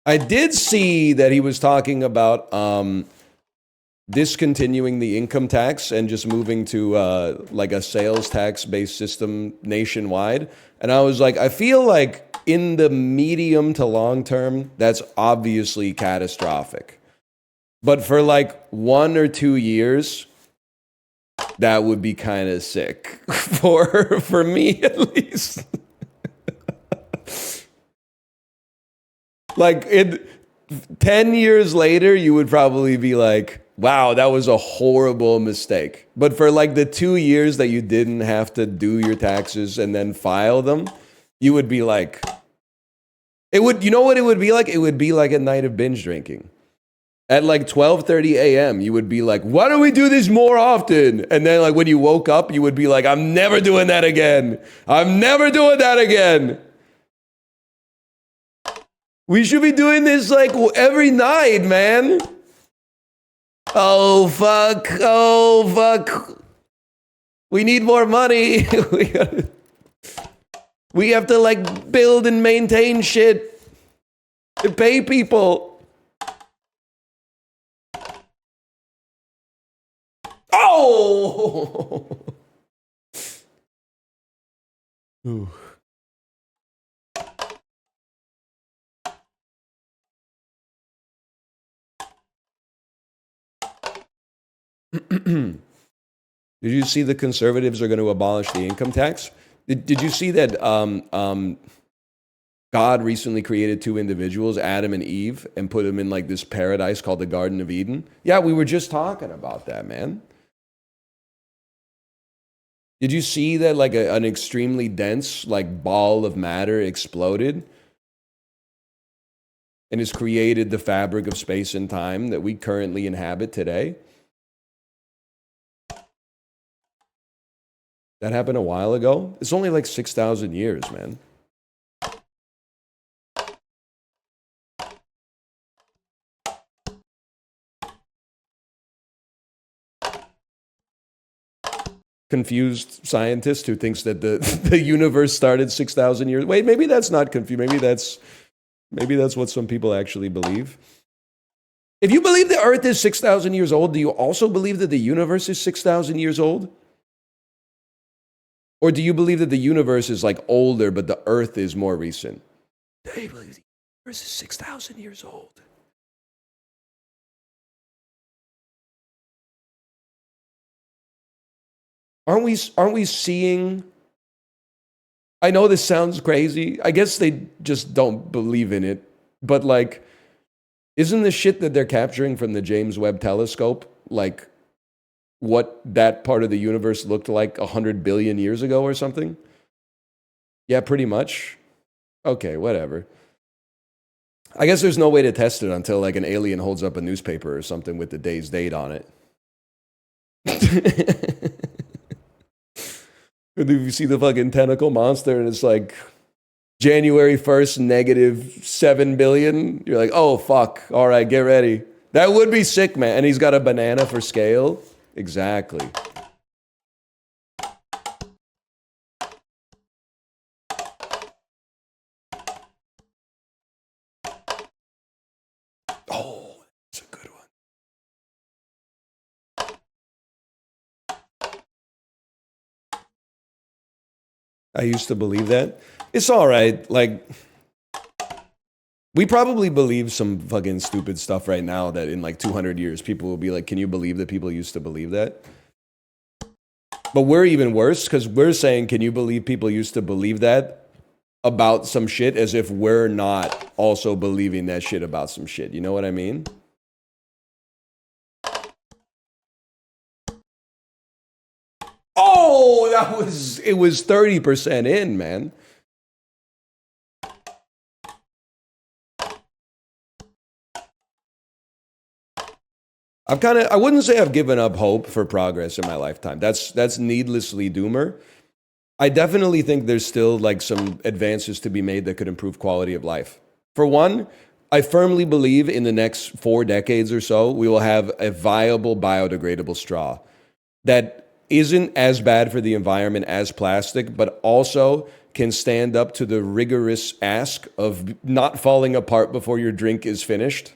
I did see that he was talking about discontinuing the income tax and just moving to like a sales tax based system nationwide. And I was like, I feel like in the medium to long term, that's obviously catastrophic. But for like 1 or 2 years, that would be kind of sick for me at least. Like 10 years later, you would probably be like, wow, that was a horrible mistake. But for like the 2 years that you didn't have to do your taxes and then file them, you would be like, you know what it would be like? It would be like a night of binge drinking. At like 12:30 a.m., you would be like, why don't we do this more often? And then like when you woke up, you would be like, I'm never doing that again. I'm never doing that again. We should be doing this like every night, man. Oh, fuck. Oh, fuck. We need more money. We have to like build and maintain shit to pay people. Oh! Ooh. Did you see the conservatives are going to abolish the income tax? Did you see that God recently created 2 individuals, Adam and Eve, and put them in like this paradise called the Garden of Eden? Yeah, we were just talking about that, man. Did you see that like an extremely dense like ball of matter exploded and has created the fabric of space and time that we currently inhabit today? That happened a while ago. It's only like 6,000 years, man. Confused scientist who thinks that the universe started 6,000 years. Wait, maybe that's not confused. Maybe that's what some people actually believe. If you believe the Earth is 6,000 years old, do you also believe that the universe is 6,000 years old? Or do you believe that the universe is like older, but the Earth is more recent? They believe the universe is 6,000 years old. Aren't we seeing? I know this sounds crazy. I guess they just don't believe in it. But like, isn't the shit that they're capturing from the James Webb Telescope like what that part of the universe looked like 100 billion years ago or something? Yeah, pretty much. Okay, whatever. I guess there's no way to test it until like an alien holds up a newspaper or something with the day's date on it. If you see the fucking tentacle monster and it's like January 1st, -7 billion, you're like, oh, fuck. All right, get ready. That would be sick, man. And he's got a banana for scale. Exactly. Oh, that's a good one. I used to believe that. It's all right. Like, we probably believe some fucking stupid stuff right now that in like 200 years, people will be like, can you believe that people used to believe that? But we're even worse because we're saying, can you believe people used to believe that about some shit as if we're not also believing that shit about some shit? You know what I mean? Oh, it was 30% in, man. I wouldn't say I've given up hope for progress in my lifetime. That's needlessly doomer. I definitely think there's still like some advances to be made that could improve quality of life. For one, I firmly believe in the next 4 decades or so, we will have a viable biodegradable straw that isn't as bad for the environment as plastic, but also can stand up to the rigorous ask of not falling apart before your drink is finished.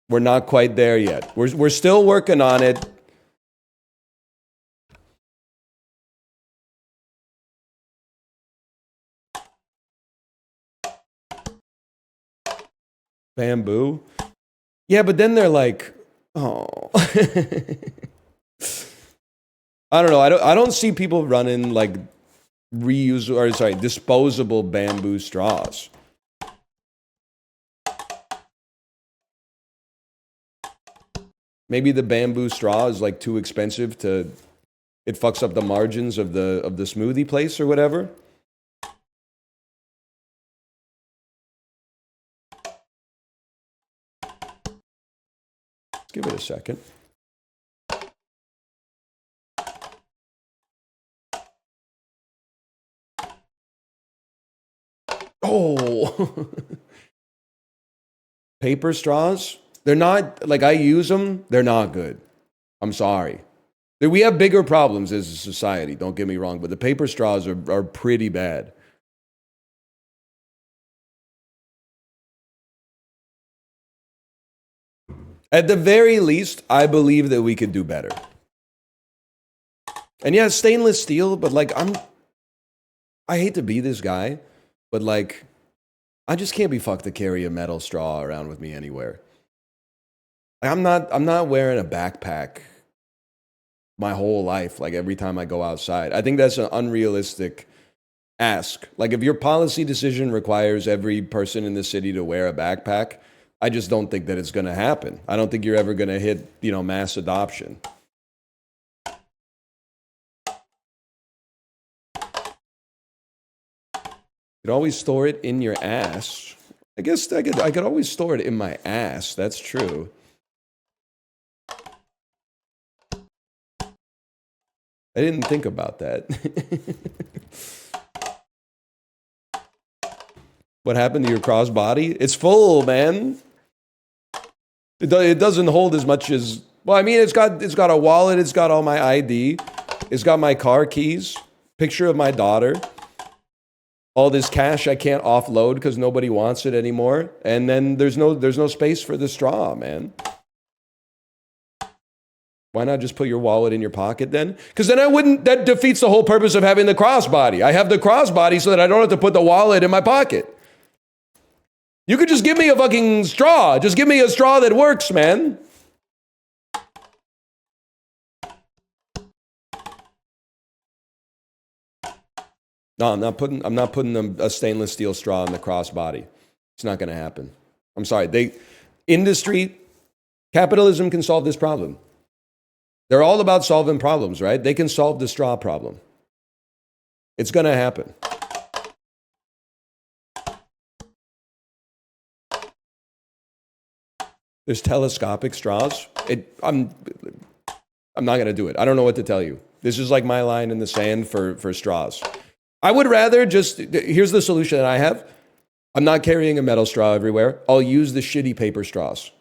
We're not quite there yet. We're still working on it. Bamboo. Yeah, but then they're like, oh. I don't know. I don't see people running like disposable bamboo straws. Maybe the bamboo straw is like too expensive to it fucks up the margins of the smoothie place or whatever. Let's give it a second. Oh. Paper straws? They're not like I use them, they're not good. I'm sorry. We have bigger problems as a society, don't get me wrong, but the paper straws are pretty bad. At the very least, I believe that we could do better. And yeah, stainless steel, but like I hate to be this guy, but like I just can't be fucked to carry a metal straw around with me anywhere. Like, I'm not wearing a backpack my whole life, like every time I go outside. I think that's an unrealistic ask. Like if your policy decision requires every person in the city to wear a backpack, I just don't think that it's going to happen. I don't think you're ever going to hit, mass adoption. You could always store it in your ass. I guess I could always store it in my ass. That's true. I didn't think about that. What happened to your crossbody? It's full, man. It doesn't hold as much as... Well, I mean, it's got a wallet. It's got all my ID. It's got my car keys. Picture of my daughter. All this cash I can't offload because nobody wants it anymore. And then there's no space for the straw, man. Why not just put your wallet in your pocket then? Because then that defeats the whole purpose of having the crossbody. I have the crossbody so that I don't have to put the wallet in my pocket. You could just give me a fucking straw. Just give me a straw that works, man. No, I'm not putting a stainless steel straw in the crossbody. It's not going to happen. I'm sorry. Capitalism can solve this problem. They're all about solving problems, right? They can solve the straw problem. It's going to happen. There's telescopic straws. I'm not going to do it. I don't know what to tell you. This is like my line in the sand for straws. I would rather here's the solution that I have. I'm not carrying a metal straw everywhere. I'll use the shitty paper straws.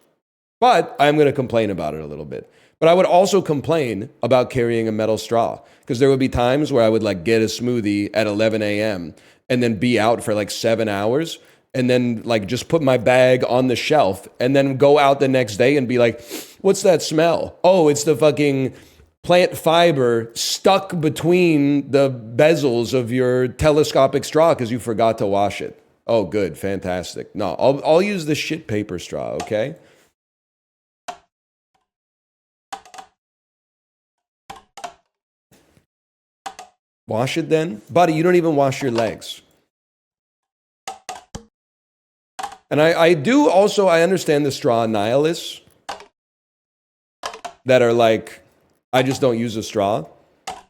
But I'm going to complain about it a little bit. But I would also complain about carrying a metal straw because there would be times where I would like get a smoothie at 11 a.m. and then be out for like 7 hours and then like just put my bag on the shelf and then go out the next day and be like, what's that smell? Oh, it's the fucking plant fiber stuck between the bezels of your telescopic straw because you forgot to wash it. Oh, good. Fantastic. No, I'll use the shit paper straw, okay? Wash it then? Buddy, you don't even wash your legs. And I understand the straw nihilists that are like, I just don't use a straw.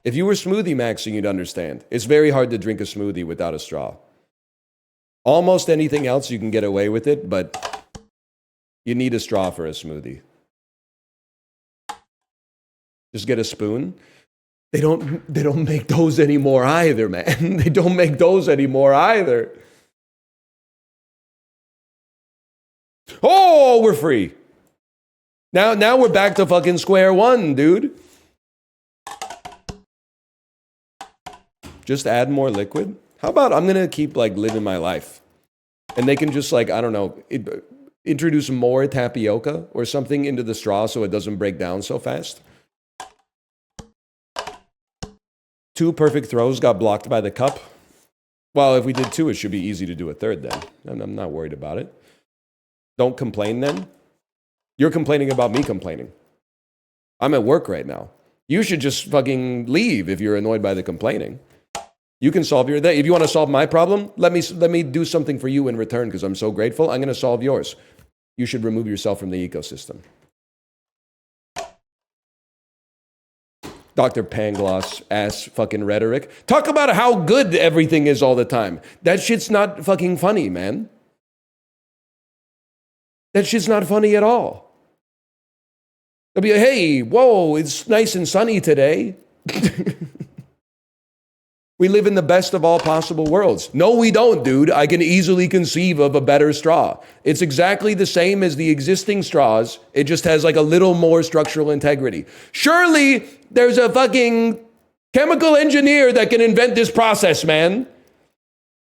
If you were smoothie maxing, you'd understand. It's very hard to drink a smoothie without a straw. Almost anything else you can get away with it, but you need a straw for a smoothie. Just get a spoon. They don't make those anymore either, man. They don't make those anymore either. Oh, we're free. Now we're back to fucking square one, dude. Just add more liquid. How about I'm gonna keep like living my life, and they can just like, I don't know, introduce more tapioca or something into the straw so it doesn't break down so fast. 2 perfect throws got blocked by the cup. Well, if we did 2, it should be easy to do a third then. I'm not worried about it. Don't complain then. You're complaining about me complaining. I'm at work right now. You should just fucking leave if you're annoyed by the complaining. You can solve your day. If you want to solve my problem, let me do something for you in return because I'm so grateful. I'm going to solve yours. You should remove yourself from the ecosystem. Dr. Pangloss ass fucking rhetoric. Talk about how good everything is all the time. That shit's not fucking funny, man. That shit's not funny at all. They'll be like, hey, whoa, it's nice and sunny today. We live in the best of all possible worlds. No, we don't, dude. I can easily conceive of a better straw. It's exactly the same as the existing straws. It just has like a little more structural integrity. Surely there's a fucking chemical engineer that can invent this process, man.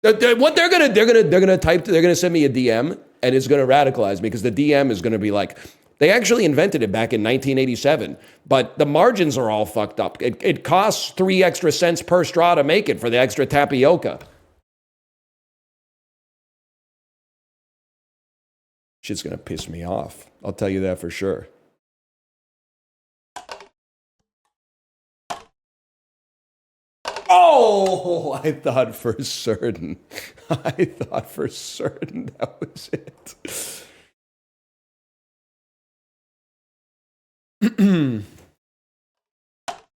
What they're gonna send me a DM and it's gonna radicalize me because the DM is gonna be like, they actually invented it back in 1987, but the margins are all fucked up. It costs 3 extra cents per straw to make it for the extra tapioca. Shit's gonna piss me off. I'll tell you that for sure. Oh, I thought for certain. That was it.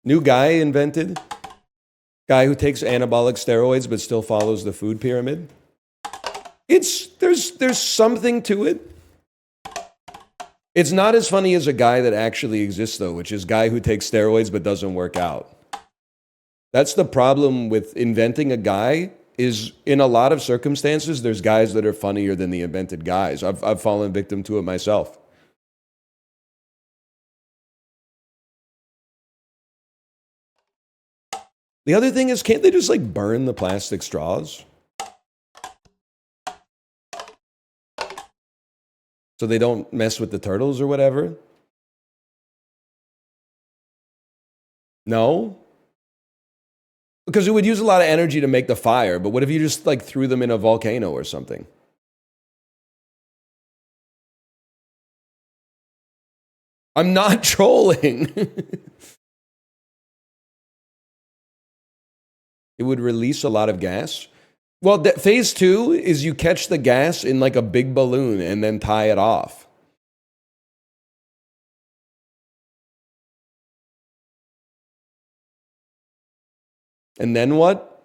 New guy invented. Guy who takes anabolic steroids but still follows the food pyramid. There's something to it. It's not as funny as a guy that actually exists though, which is guy who takes steroids but doesn't work out. That's the problem with inventing a guy, is in a lot of circumstances, there's guys that are funnier than the invented guys. I've fallen victim to it myself. The other thing is, can't they just like burn the plastic straws? So they don't mess with the turtles or whatever? No? Because it would use a lot of energy to make the fire, but what if you just like threw them in a volcano or something? I'm not trolling. It would release a lot of gas. Well, phase 2 is you catch the gas in like a big balloon and then tie it off. And then what?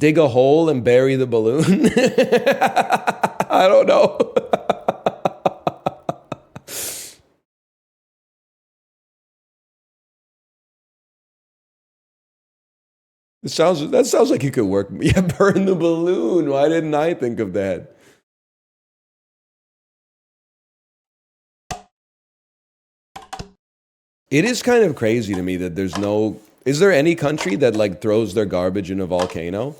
Dig a hole and bury the balloon? I don't know. That sounds like it could work. Yeah, burn the balloon. Why didn't I think of that? It is kind of crazy to me that there's no... Is there any country that like throws their garbage in a volcano?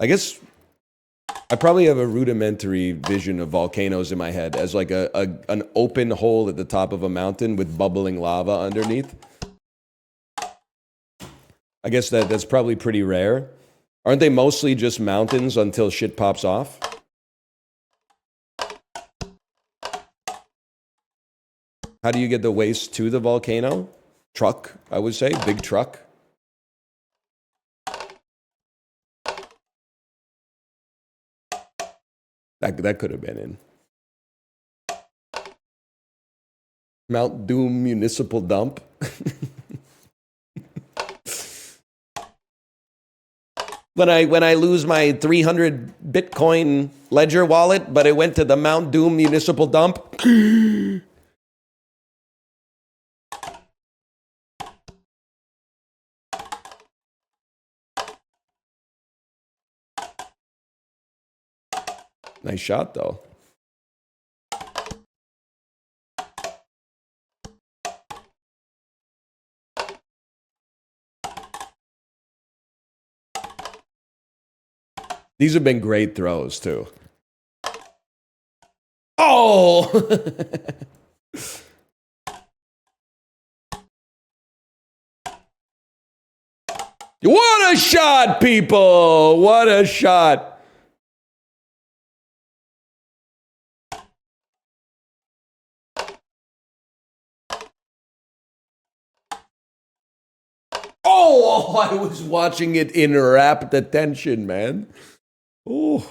I guess I probably have a rudimentary vision of volcanoes in my head as like an open hole at the top of a mountain with bubbling lava underneath. I guess that's probably pretty rare. Aren't they mostly just mountains until shit pops off? How do you get the waste to the volcano? Truck, I would say. Big truck. That could have been in. Mount Doom Municipal Dump. When I lose my 300 Bitcoin ledger wallet, but it went to the Mount Doom Municipal Dump. Nice shot, though. These have been great throws, too. Oh! What a shot, people! What a shot! Oh, I was watching it in rapt attention, man. Oh.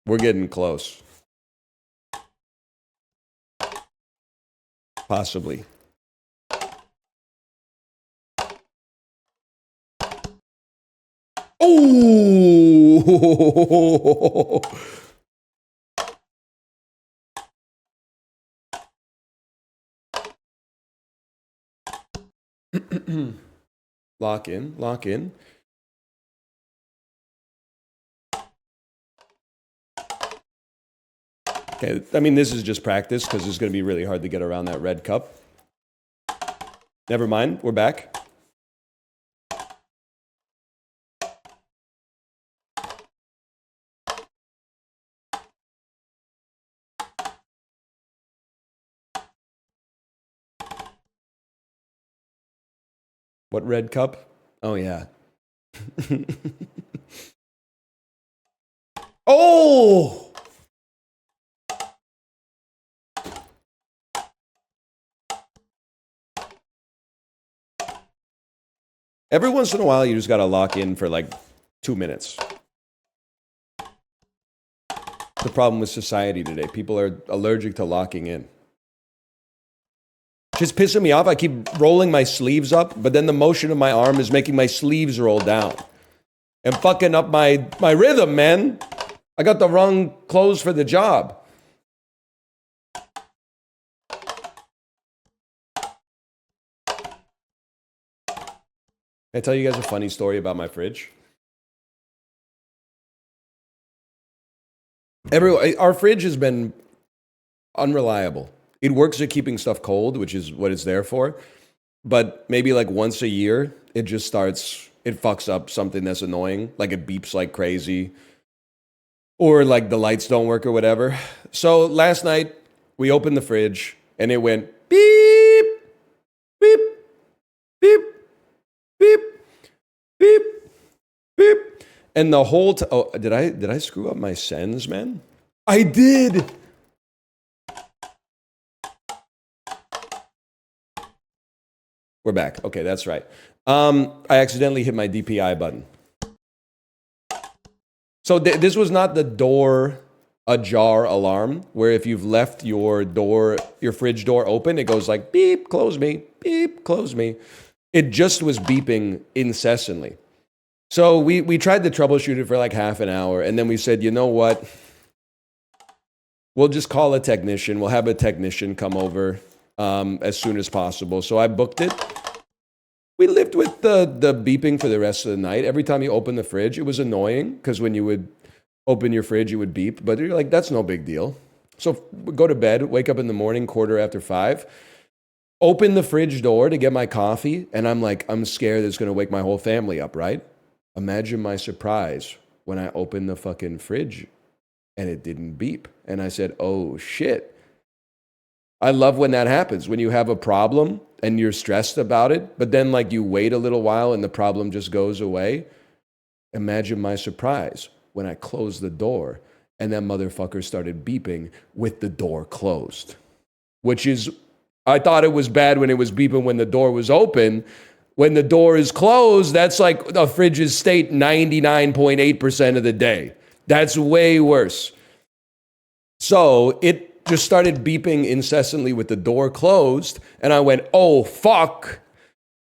We're getting close. Possibly. Oh! Lock in, lock in. Okay, I mean, this is just practice because it's going to be really hard to get around that red cup. Never mind, we're back. What red cup? Oh, yeah. Oh! Every once in a while, you just got to lock in for like 2 minutes. The problem with society today, people are allergic to locking in. Shit's pissing me off. I keep rolling my sleeves up, but then the motion of my arm is making my sleeves roll down. And fucking up my rhythm, man. I got the wrong clothes for the job. Can I tell you guys a funny story about my fridge? Our fridge has been unreliable. It works at keeping stuff cold, which is what it's there for. But maybe like once a year, it just starts, it fucks up something that's annoying. Like it beeps like crazy. Or like the lights don't work or whatever. So last night, we opened the fridge and it went beep, beep, beep, beep, beep, beep. And the whole time, oh, did I screw up my sends, man? I did. We're back. Okay, that's right. I accidentally hit my DPI button. So this was not the door ajar alarm, where if you've left your fridge door open, it goes like, beep, close me, beep, close me. It just was beeping incessantly. So we tried to troubleshoot it for like half an hour, and then we said, you know what? We'll just call a technician. We'll have a technician come over as soon as possible. So I booked it. We lived with the beeping for the rest of the night. Every time you open the fridge, it was annoying because when you would open your fridge, it would beep. But you're like, that's no big deal. So go to bed, wake up in the morning, 5:15. Open the fridge door to get my coffee. And I'm like, I'm scared it's going to wake my whole family up, right? Imagine my surprise when I opened the fucking fridge and it didn't beep. And I said, oh shit. I love when that happens, when you have a problem and you're stressed about it, but then like you wait a little while and the problem just goes away. Imagine my surprise when I closed the door and that motherfucker started beeping with the door closed, which is, I thought it was bad when it was beeping when the door was open. When the door is closed, that's like a fridge's state 99.8% of the day. That's way worse. So it just started beeping incessantly with the door closed, and I went, oh, fuck.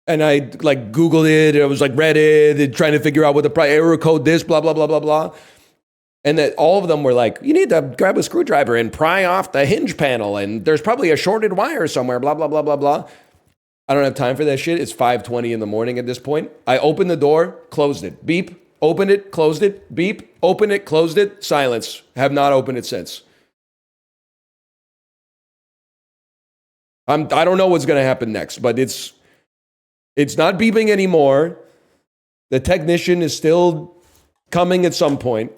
And I like Googled it, it was like Reddit, and trying to figure out what the error code this, blah, blah, blah, blah, blah. And that all of them were like, you need to grab a screwdriver and pry off the hinge panel, and there's probably a shorted wire somewhere, blah, blah, blah, blah, blah. I don't have time for that shit. It's 5:20 in the morning at this point. I opened the door, closed it, beep, opened it, closed it, beep, opened it, closed it, silence. Have not opened it since. I don't know what's going to happen next, but it's not beeping anymore. The technician is still coming at some point.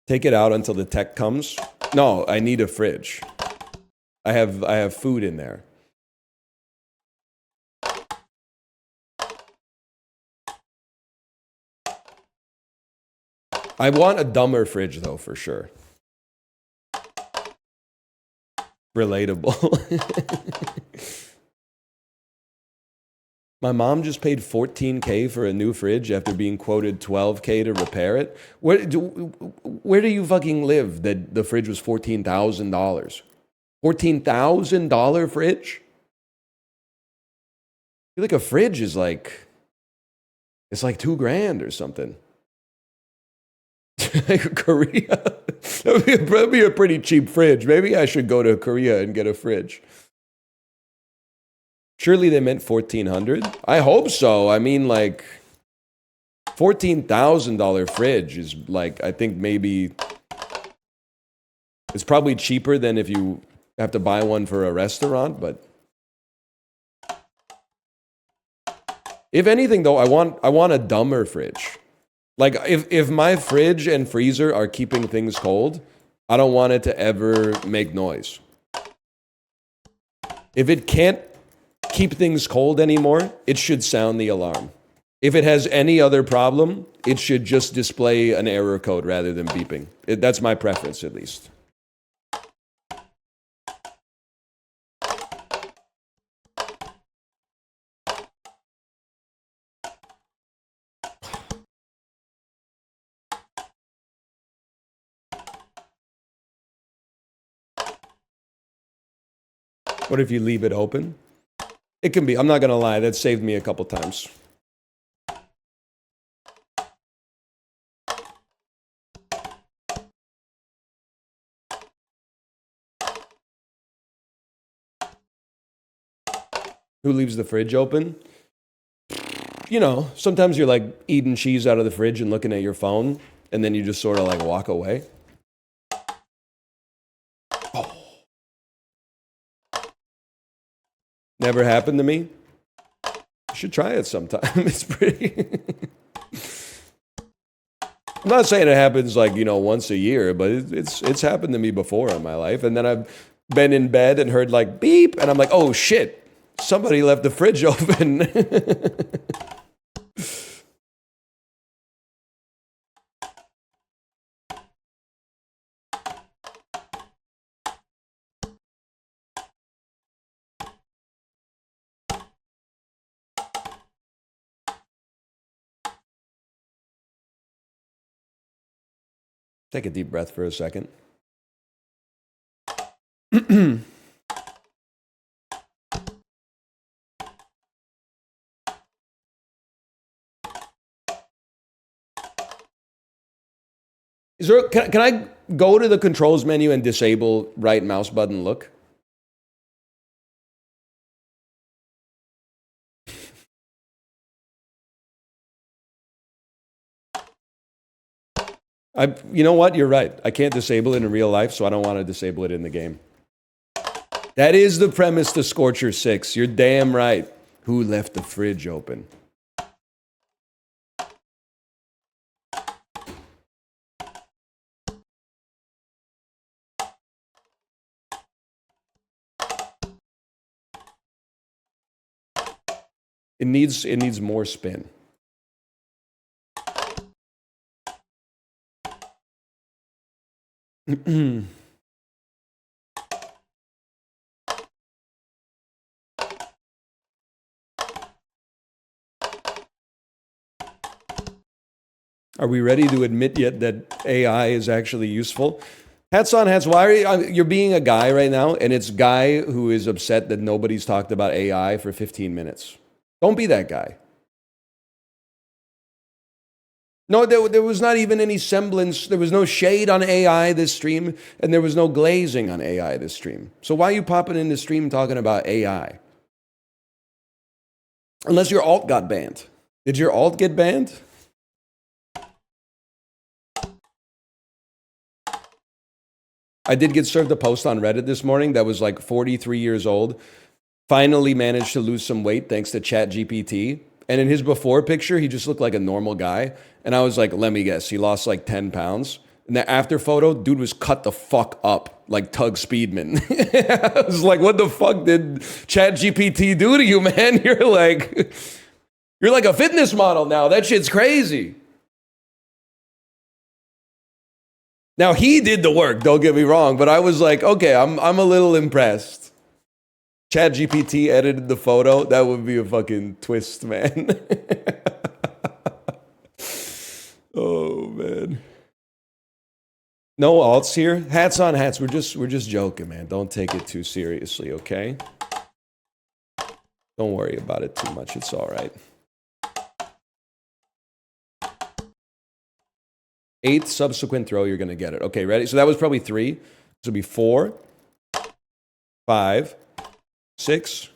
Take it out until the tech comes. No, I need a fridge. I have food in there. I want a dumber fridge, though, for sure. Relatable. My mom just paid $14K for a new fridge after being quoted $12K to repair it. Where do you fucking live that the fridge was $14,000? $14,000 fridge? I feel like a fridge is like, it's like $2,000 or something. Korea? That'd be a pretty cheap fridge. Maybe I should go to Korea and get a fridge. Surely they meant 1,400. I hope so. I mean, like, $14,000 fridge is like, I think maybe it's probably cheaper than if you have to buy one for a restaurant. But if anything, though, I want a dumber fridge. Like, if my fridge and freezer are keeping things cold, I don't want it to ever make noise. If it can't keep things cold anymore, it should sound the alarm. If it has any other problem, it should just display an error code rather than beeping. That's my preference, at least. What if you leave it open? It can be. I'm not going to lie. That saved me a couple times. Who leaves the fridge open? You know, sometimes you're like eating cheese out of the fridge and looking at your phone, and then you just sort of like walk away. Oh. Never happened to me. You should try it sometime. It's pretty... I'm not saying it happens like, you know, once a year, but it's happened to me before in my life. And then I've been in bed and heard like beep, and I'm like, oh shit, somebody left the fridge open. Take a deep breath for a second. Is there, can I go to the controls menu and disable right mouse button look? You know what? You're right. I can't disable it in real life, so I don't want to disable it in the game. That is the premise to Scorcher 6. You're damn right. Who left the fridge open? It needs more spin. Are we ready to admit yet that AI is actually useful? Hats on, hats. Why are you're being a guy right now, and it's guy who is upset that nobody's talked about AI for 15 minutes. Don't be that guy. No, there was not even any semblance. There was no shade on AI this stream, and there was no glazing on AI this stream. So why are you popping in the stream talking about AI? Unless your alt got banned. Did your alt get banned? I did get served a post on Reddit this morning that was like 43 years old. Finally managed to lose some weight thanks to ChatGPT. And in his before picture, he just looked like a normal guy. And I was like, let me guess, he lost like 10 pounds. And the after photo, dude was cut the fuck up like Tug Speedman. I was like, what the fuck did ChatGPT do to you, man? You're like a fitness model now. That shit's crazy. Now, he did the work, don't get me wrong, but I was like, okay, I'm a little impressed. ChatGPT edited the photo. That would be a fucking twist, man. Oh, man. No alts here. Hats on hats. We're just joking, man. Don't take it too seriously, okay? Don't worry about it too much. It's all right. 8th subsequent throw, you're going to get it. Okay, ready? So that was probably 3. This will be 4, 5, 6,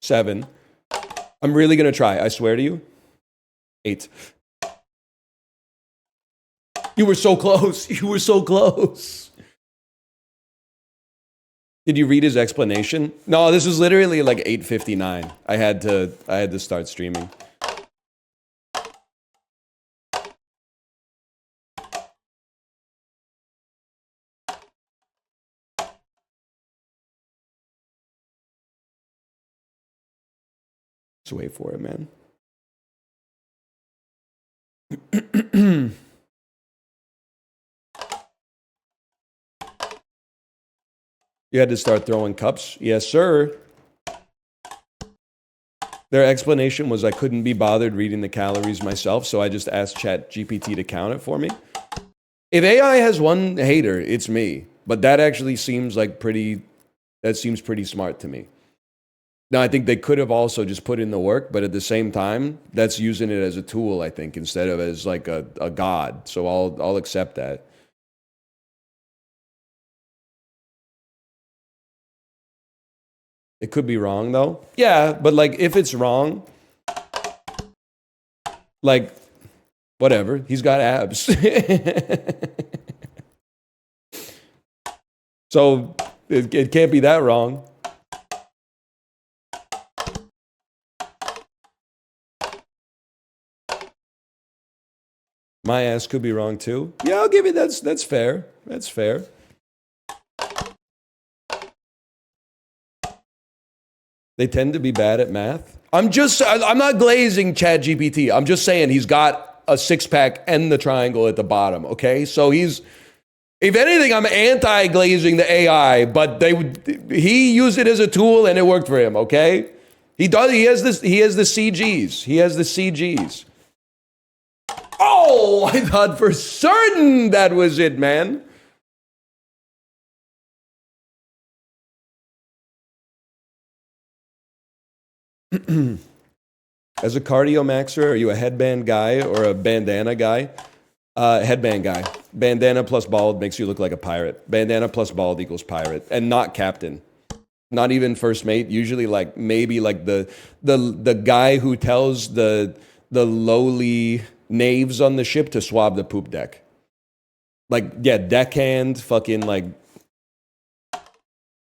7. I'm really going to try. I swear to you. 8. You were so close. You were so close. Did you read his explanation? No, this was literally like 8:59. I had to start streaming. Just wait for it, man. You had to start throwing cups? Yes, sir. Their explanation was I couldn't be bothered reading the calories myself, so I just asked ChatGPT to count it for me. If AI has one hater, it's me. But that actually seems like pretty That seems pretty smart to me. Now, I think they could have also just put in the work, but at the same time, that's using it as a tool, I think, instead of as like a god. So I'll accept that. It could be wrong though. Yeah, but like if it's wrong, like whatever, he's got abs. So it can't be that wrong. My ass could be wrong too. Yeah, I'll give you that's fair. That's fair. They tend to be bad at math. I'm not glazing ChatGPT. I'm just saying he's got a six pack and the triangle at the bottom. Okay, so he's. If anything, I'm anti-glazing the AI, but he used it as a tool and it worked for him. Okay, he does. He has this. He has the CGs. He has the CGs. Oh, I thought for certain that was it, man. As a cardio maxer, are you a headband guy or a bandana guy? Headband guy. Bandana plus bald makes you look like a pirate. Bandana plus bald equals pirate, and not captain. Not even first mate. Usually, like maybe like the guy who tells the lowly knaves on the ship to swab the poop deck. Like yeah, deckhand, fucking like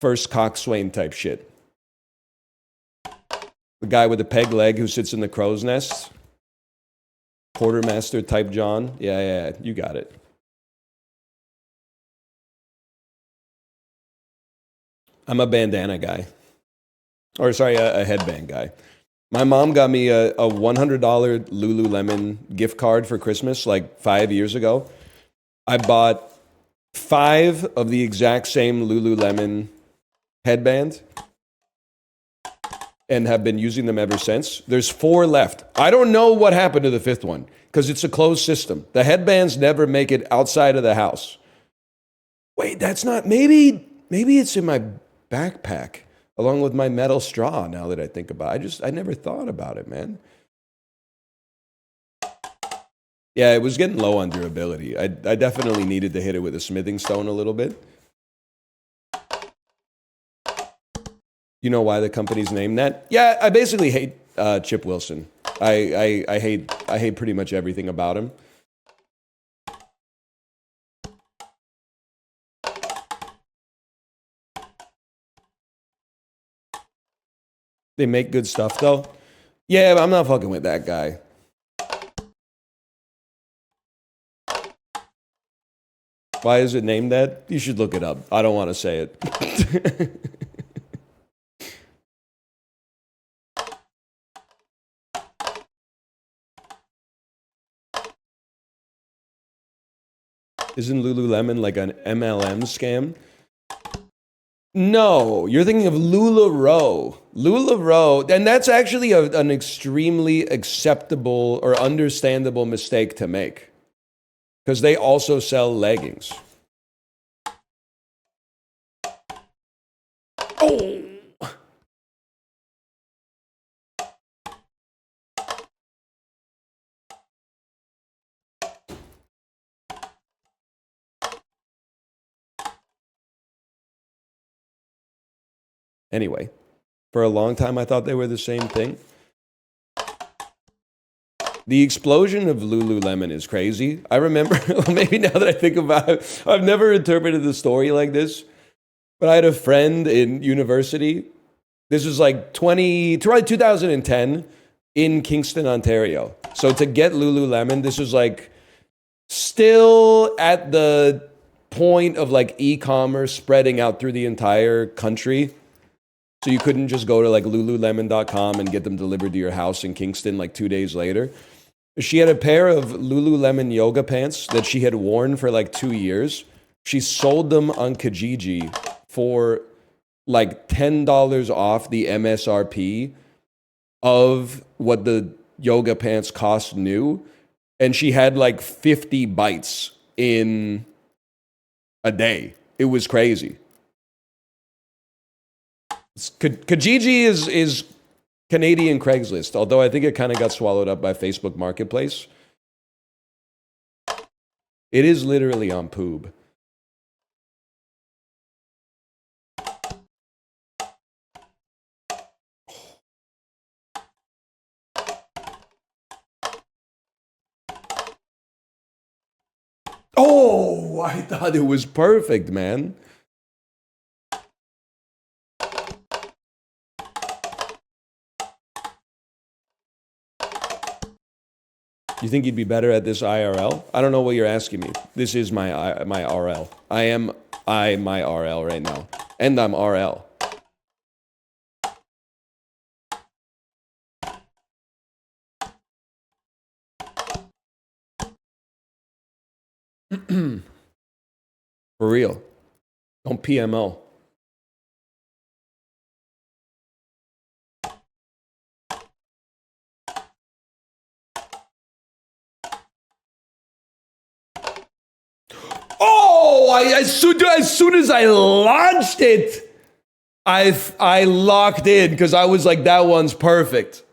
first coxswain type shit. The guy with the peg leg who sits in the crow's nest. Quartermaster type John. Yeah, you got it. I'm a bandana guy. Or sorry, a headband guy. My mom got me a $100 Lululemon gift card for Christmas like 5 years ago. I bought 5 of the exact same Lululemon headbands and have been using them ever since. There's 4 left. I don't know what happened to the 5th one because it's a closed system. The headbands never make it outside of the house. Wait, that's not, maybe it's in my backpack along with my metal straw now that I think about it. I never thought about it, man. Yeah, it was getting low on durability. I definitely needed to hit it with a smithing stone a little bit. You know why the company's named that? Yeah, I basically hate Chip Wilson. I hate pretty much everything about him. They make good stuff though. Yeah, but I'm not fucking with that guy. Why is it named that? You should look it up. I don't want to say it. Isn't Lululemon like an MLM scam? No, you're thinking of LuLaRoe. LuLaRoe, and that's actually an extremely acceptable or understandable mistake to make because they also sell leggings. Oh! Anyway, for a long time, I thought they were the same thing. The explosion of Lululemon is crazy. I remember, maybe now that I think about it, I've never interpreted the story like this, but I had a friend in university. This was like 2010 in Kingston, Ontario. So to get Lululemon, this was like still at the point of like e-commerce spreading out through the entire country. So you couldn't just go to like lululemon.com and get them delivered to your house in Kingston like 2 days later. She had a pair of Lululemon yoga pants that she had worn for like 2 years. She sold them on Kijiji for like $10 off the MSRP of what the yoga pants cost new. And she had like 50 bites in a day. It was crazy. Kijiji is Canadian Craigslist, although I think it kind of got swallowed up by Facebook Marketplace. It is literally on Poob. Oh, I thought it was perfect, man. You think you'd be better at this IRL? I don't know what you're asking me. This is my RL. My RL right now. And I'm RL. For real. Don't PMO. Oh, as soon as I launched it, I locked in because I was like, that one's perfect.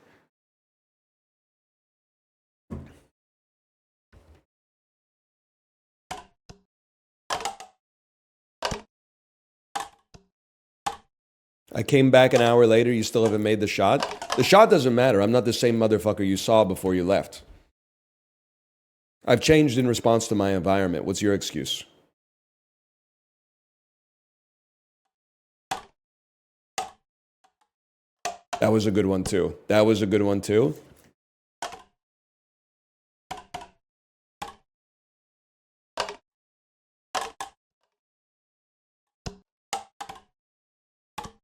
I came back an hour later, you still haven't made the shot? The shot doesn't matter. I'm not the same motherfucker you saw before you left. I've changed in response to my environment. What's your excuse? That was a good one too. That was a good one too.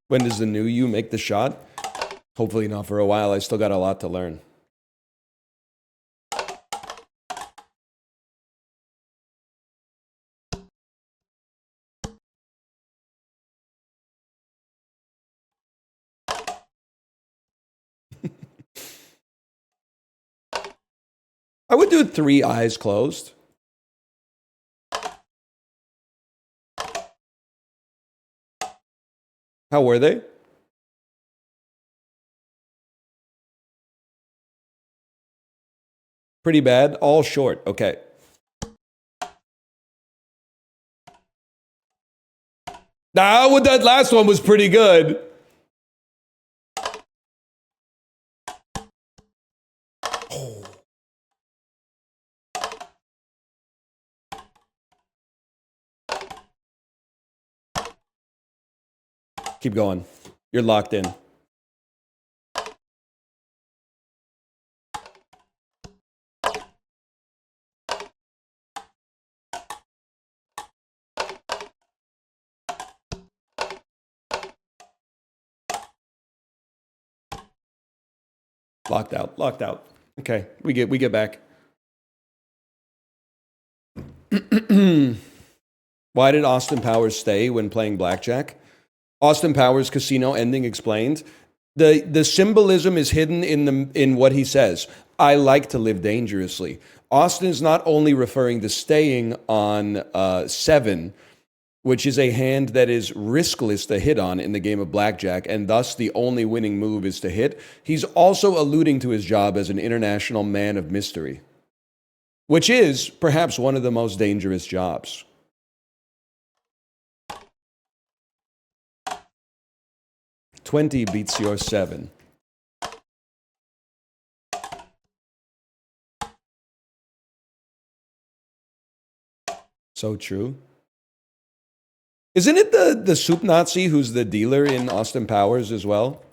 When does the new you make the shot? Hopefully not for a while. I still got a lot to learn. I would do 3 eyes closed. How were they? Pretty bad. All short. Okay. Nah, that last one was pretty good. Oh. Keep going. You're locked in. Locked out. Locked out. Okay, we get back. Why did Austin Powers stay when playing blackjack? Austin Powers casino ending explained. The symbolism is hidden in what he says. I like to live dangerously. Austin is not only referring to staying on 7, which is a hand that is riskless to hit on in the game of blackjack, and thus the only winning move is to hit. He's also alluding to his job as an international man of mystery, which is perhaps one of the most dangerous jobs. $20 beats your 7. So true. Isn't it the soup Nazi who's the dealer in Austin Powers as well?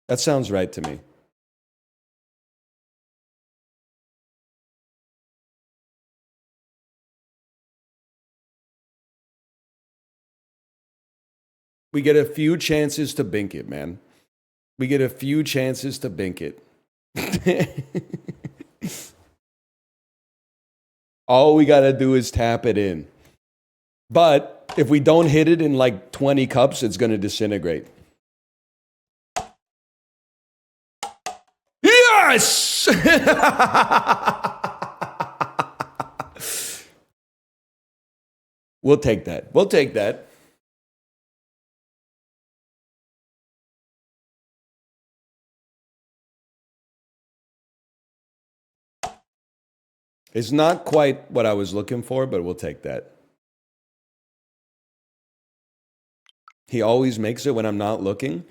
That sounds right to me. We get a few chances to bink it, man. We get a few chances to bink it. All we got to do is tap it in. But if we don't hit it in like 20 cups, it's going to disintegrate. Yes! We'll take that. We'll take that. It's not quite what I was looking for, but we'll take that. He always makes it when I'm not looking.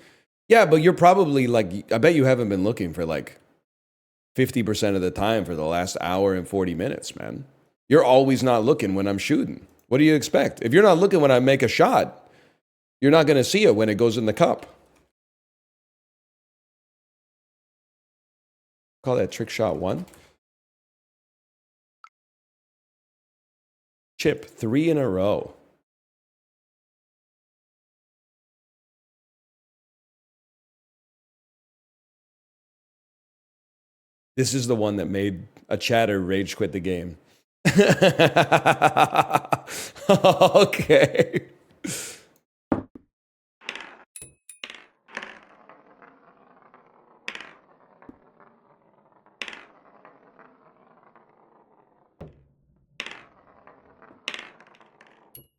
Yeah, but you're probably like, I bet you haven't been looking for like 50% of the time for the last hour and 40 minutes, man. You're always not looking when I'm shooting. What do you expect? If you're not looking when I make a shot, you're not going to see it when it goes in the cup. Call that trick shot 1. Chip 3 in a row. This is the one that made a chatter rage quit the game. Okay.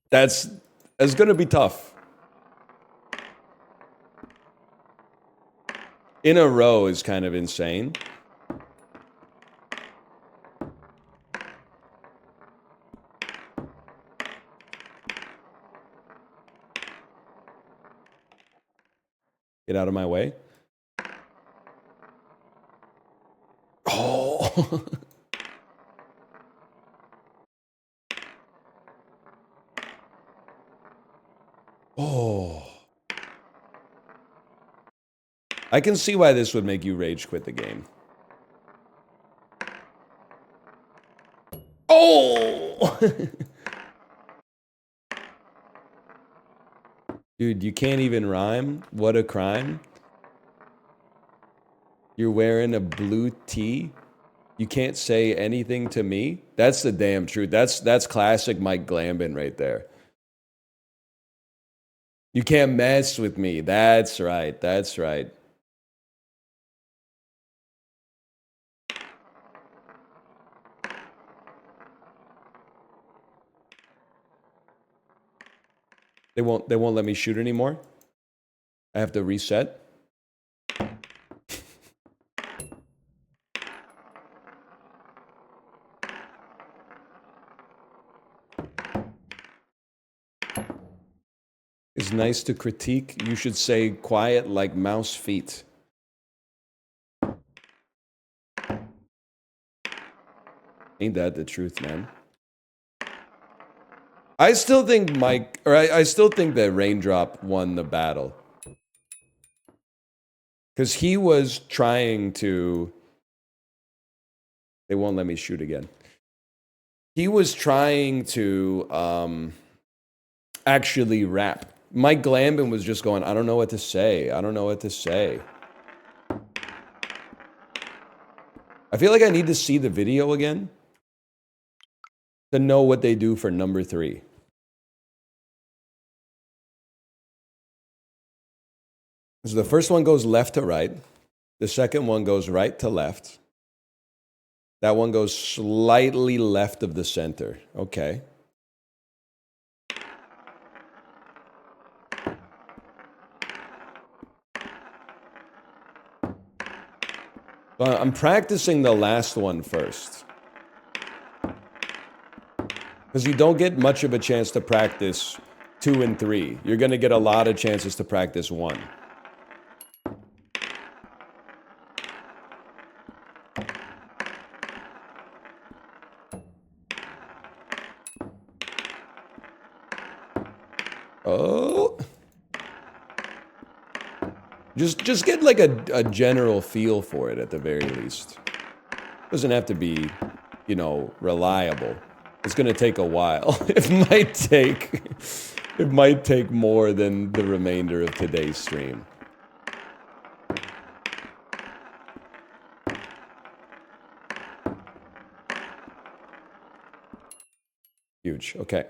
That's going to be tough. In a row is kind of insane. Get out of my way. Oh. Oh. I can see why this would make you rage quit the game. Oh! Dude, you can't even rhyme? What a crime. You're wearing a blue tee? You can't say anything to me? That's the damn truth. That's classic Mike Glambin right there. You can't mess with me. That's right. That's right. They won't let me shoot anymore. I have to reset. It's nice to critique. You should say quiet like mouse feet. Ain't that the truth, man? I still think I still think that Raindrop won the battle. Because he was trying to... They won't let me shoot again. He was trying to actually rap. Mike Glambin was just going, I don't know what to say. I don't know what to say. I feel like I need to see the video again to know what they do for number 3. So the first one goes left to right. The second one goes right to left. That one goes slightly left of the center. Okay. So I'm practicing the last one first. Because you don't get much of a chance to practice 2 and 3. You're going to get a lot of chances to practice 1. Oh. Just get like a general feel for it at the very least. Doesn't have to be, you know, reliable. It's going to take a while. It might take more than the remainder of today's stream. Huge. Okay.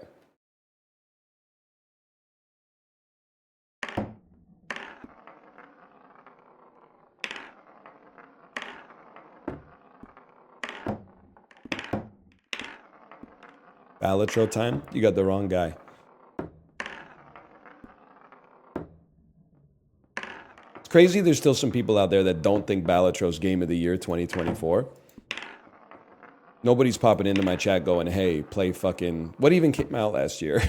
Balatro time? You got the wrong guy. It's crazy there's still some people out there that don't think Balatro's Game of the Year 2024. Nobody's popping into my chat going, hey, play fucking... What even came out last year?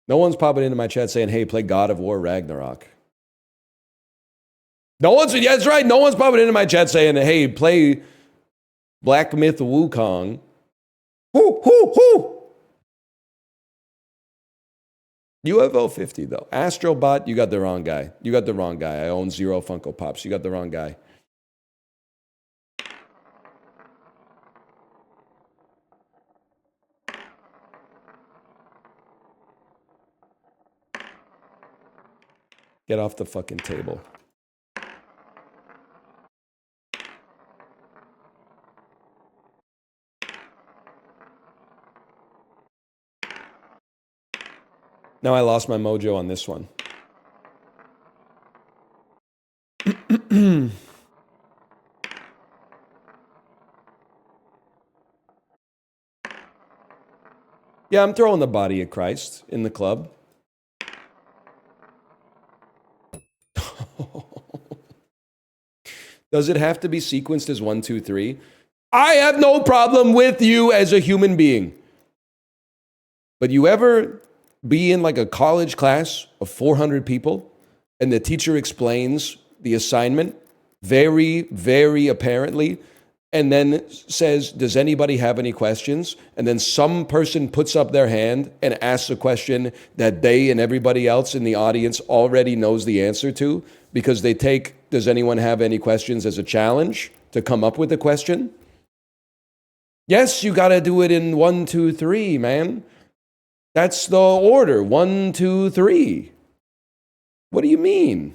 No one's popping into my chat saying, hey, play God of War Ragnarok. No one's... Yeah, that's right. No one's popping into my chat saying, hey, play Black Myth Wukong. Whoo, whoo, whoo! UFO 50, though. Astrobot, you got the wrong guy. You got the wrong guy. I own 0 Funko Pops. You got the wrong guy. Get off the fucking table. Now I lost my mojo on this one. Yeah, I'm throwing the body of Christ in the club. Does it have to be sequenced as 1, 2, 3? I have no problem with you as a human being. But you ever be in like a college class of 400 people and the teacher explains the assignment very, very apparently and then says, does anybody have any questions? And then some person puts up their hand and asks a question that they and everybody else in the audience already knows the answer to because they take, does anyone have any questions as a challenge to come up with a question? Yes, you got to do it in 1, 2, 3, man. That's the order. 1, 2, 3. What do you mean?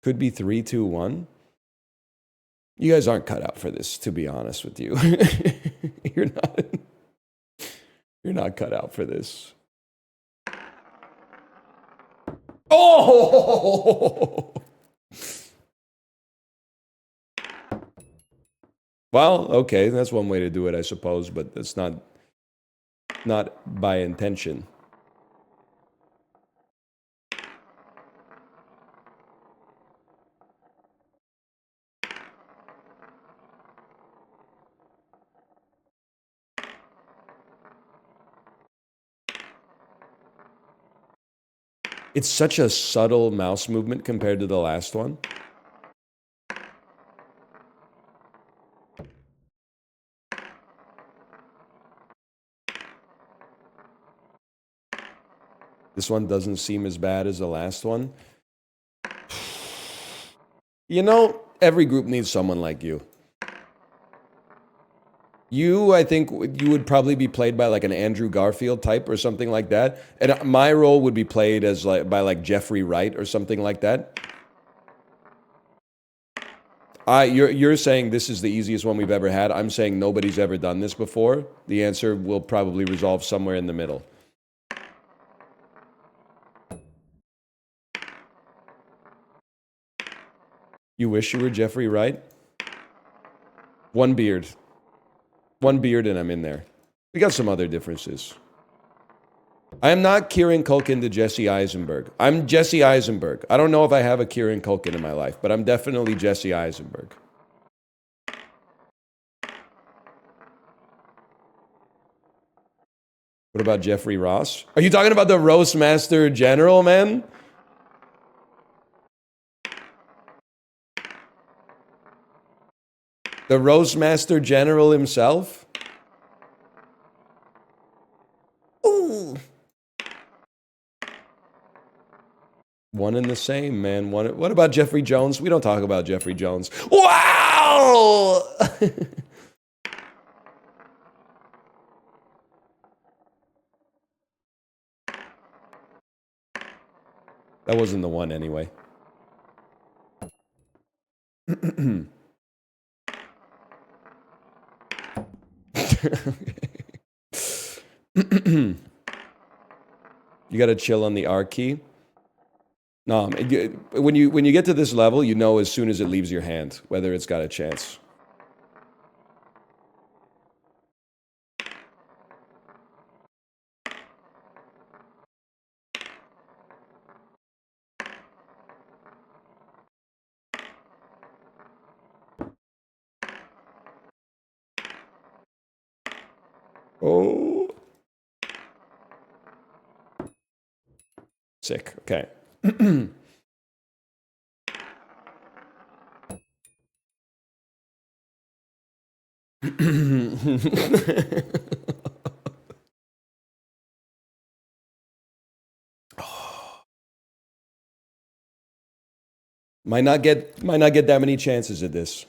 Could be 3, 2, 1. You guys aren't cut out for this, to be honest with you. You're not cut out for this. Oh! Well, okay, that's one way to do it, I suppose, but that's not by intention. It's such a subtle mouse movement compared to the last one. This one doesn't seem as bad as the last one. You know, every group needs someone like you. You, I think, you would probably be played by like an Andrew Garfield type or something like that. And my role would be played as by like Jeffrey Wright or something like that. You're saying this is the easiest one we've ever had. I'm saying nobody's ever done this before. The answer will probably resolve somewhere in the middle. You wish you were Jeffrey Wright? One beard. One beard and I'm in there. We got some other differences. I am not Kieran Culkin to Jesse Eisenberg. I'm Jesse Eisenberg. I don't know if I have a Kieran Culkin in my life, but I'm definitely Jesse Eisenberg. What about Jeffrey Ross? Are you talking about the Roastmaster General, man? The Roastmaster General himself? Ooh. One and the same, man. What about Jeffrey Jones? We don't talk about Jeffrey Jones. Wow! That wasn't the one anyway. You got to chill on the R key. No, when you get to this level, you know as soon as it leaves your hand whether it's got a chance. Oh. Sick. Okay. Might not get that many chances at this.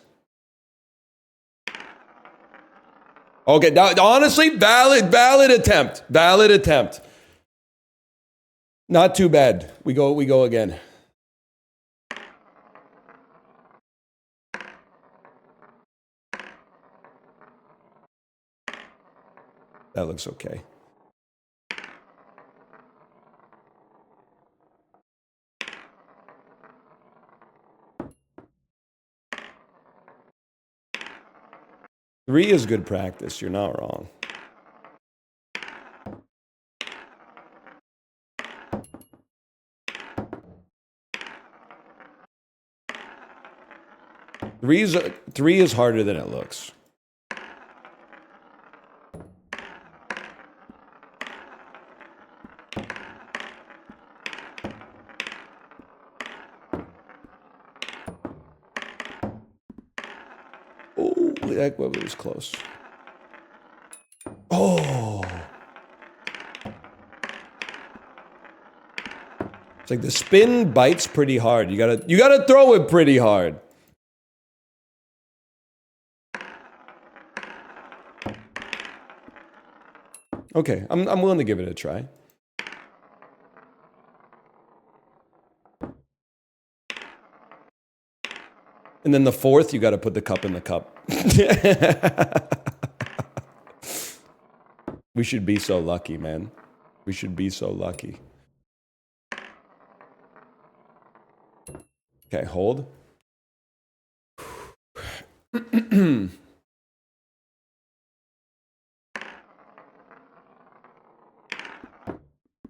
Okay, now, honestly, valid attempt. Valid attempt. Not too bad. We go again. That looks okay. Three is good practice. You're not wrong. Three is harder than it looks. Oh, that was close. Oh. It's like the spin bites pretty hard. You gotta throw it pretty hard. Okay, I'm willing to give it a try. And then the fourth, you got to put the cup in the cup. We should be so lucky, man. We should be so lucky. Okay, hold.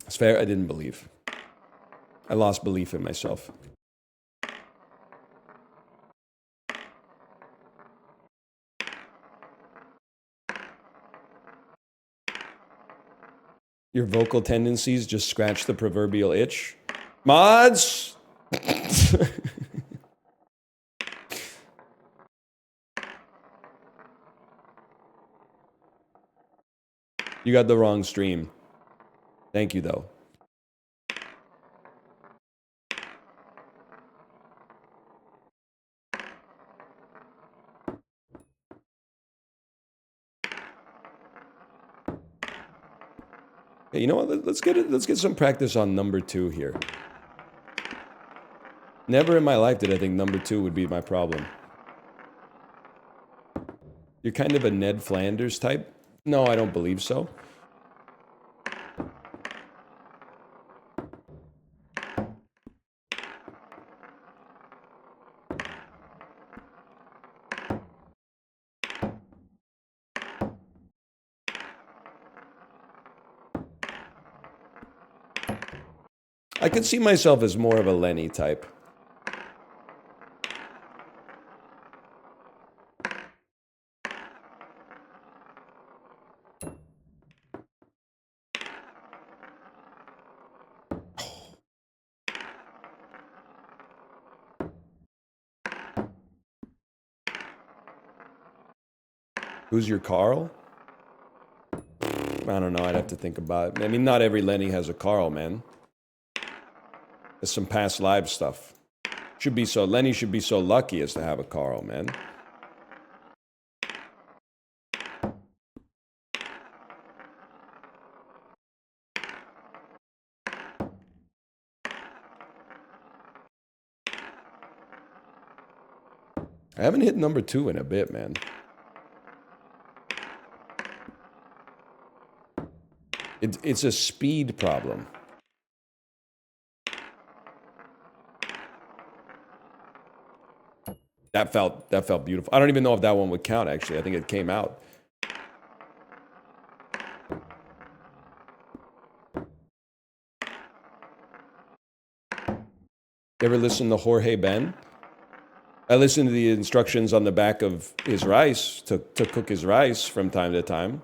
It's fair. I didn't believe. I lost belief in myself. Your vocal tendencies just scratch the proverbial itch. Mods! You got the wrong stream. Thank you, though. Hey, you know what? Let's get some practice on number 2 here. Never in my life did I think number 2 would be my problem. You're kind of a Ned Flanders type? No, I don't believe so. I could see myself as more of a Lenny type. Who's your Carl? I don't know. I'd have to think about it. I mean, not every Lenny has a Carl, man. There's some past live stuff. Lenny should be so lucky as to have a Carl, man. I haven't hit number 2 in a bit, man. It's a speed problem. That felt beautiful. I don't even know if that one would count, actually. I think it came out. You ever listen to Jorge Ben? I listen to the instructions on the back of his rice to cook his rice from time to time.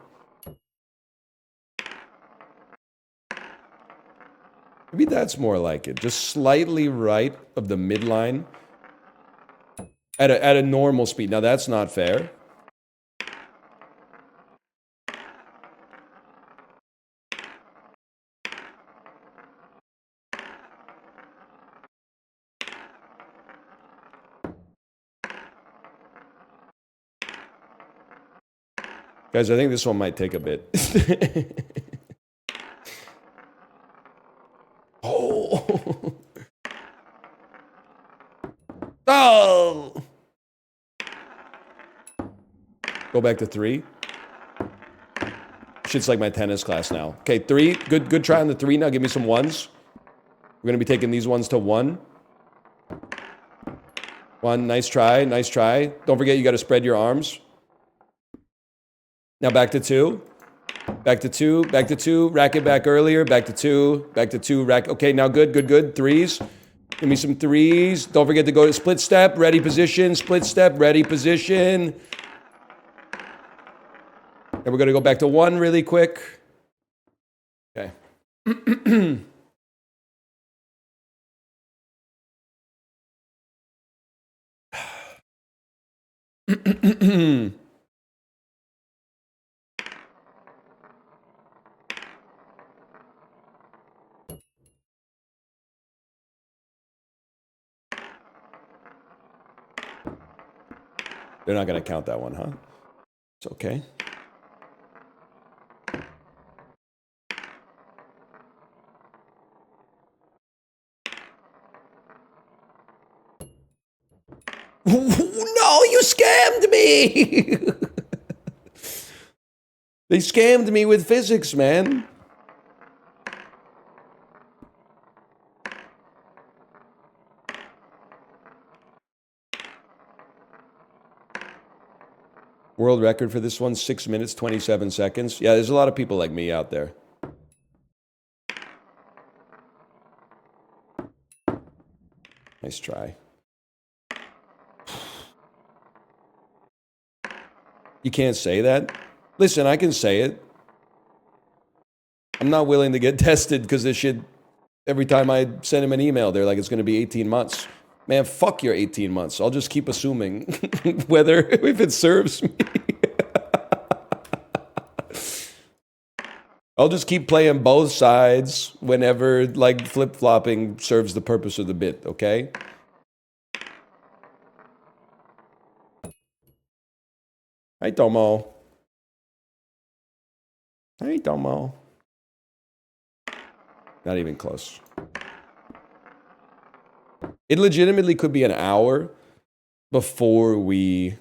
Maybe that's more like it. Just slightly right of the midline at a normal speed. Now that's not fair. Guys, I think this one might take a bit. Oh. Oh. Go back to 3. Shit's like my tennis class now. Okay, 3. Good try on the 3 now. Give me some 1s. We're going to be taking these ones to 1. 1, nice try, nice try. Don't forget you got to spread your arms. Now back to 2. Back to 2, back to 2. Rack it back earlier. Back to 2, back to 2. Rack. Okay, now good. 3s. Give me some 3s. Don't forget to go to split step, ready position, split step, ready position. And we're going to go back to 1 really quick. Okay. They're not going to count that one, huh? It's okay. No, you scammed me! They scammed me with physics, man. World record for this one, 6 minutes, 27 seconds. Yeah, there's a lot of people like me out there. Nice try. You can't say that? Listen, I can say it. I'm not willing to get tested because this shit, every time I send him an email, they're like, it's going to be 18 months. Man, fuck your 18 months. I'll just keep assuming whether, if it serves me. I'll just keep playing both sides whenever, like, flip-flopping serves the purpose of the bit, okay? Hi, Tomo. Hi, Tomo. Not even close. It legitimately could be an hour before we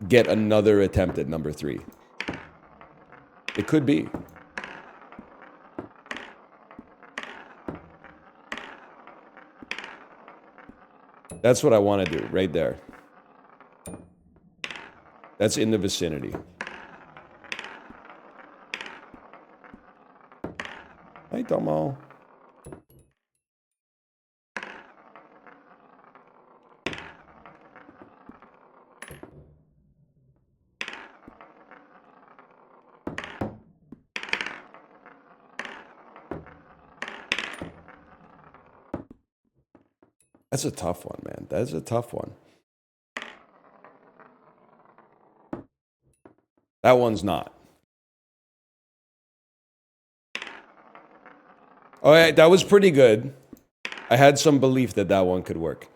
get another attempt at number 3. It could be. That's what I want to do, right there. That's in the vicinity. Hi, Tomo. That's a tough one, man. That is a tough one. That one's not. All right, that was pretty good. I had some belief that that one could work.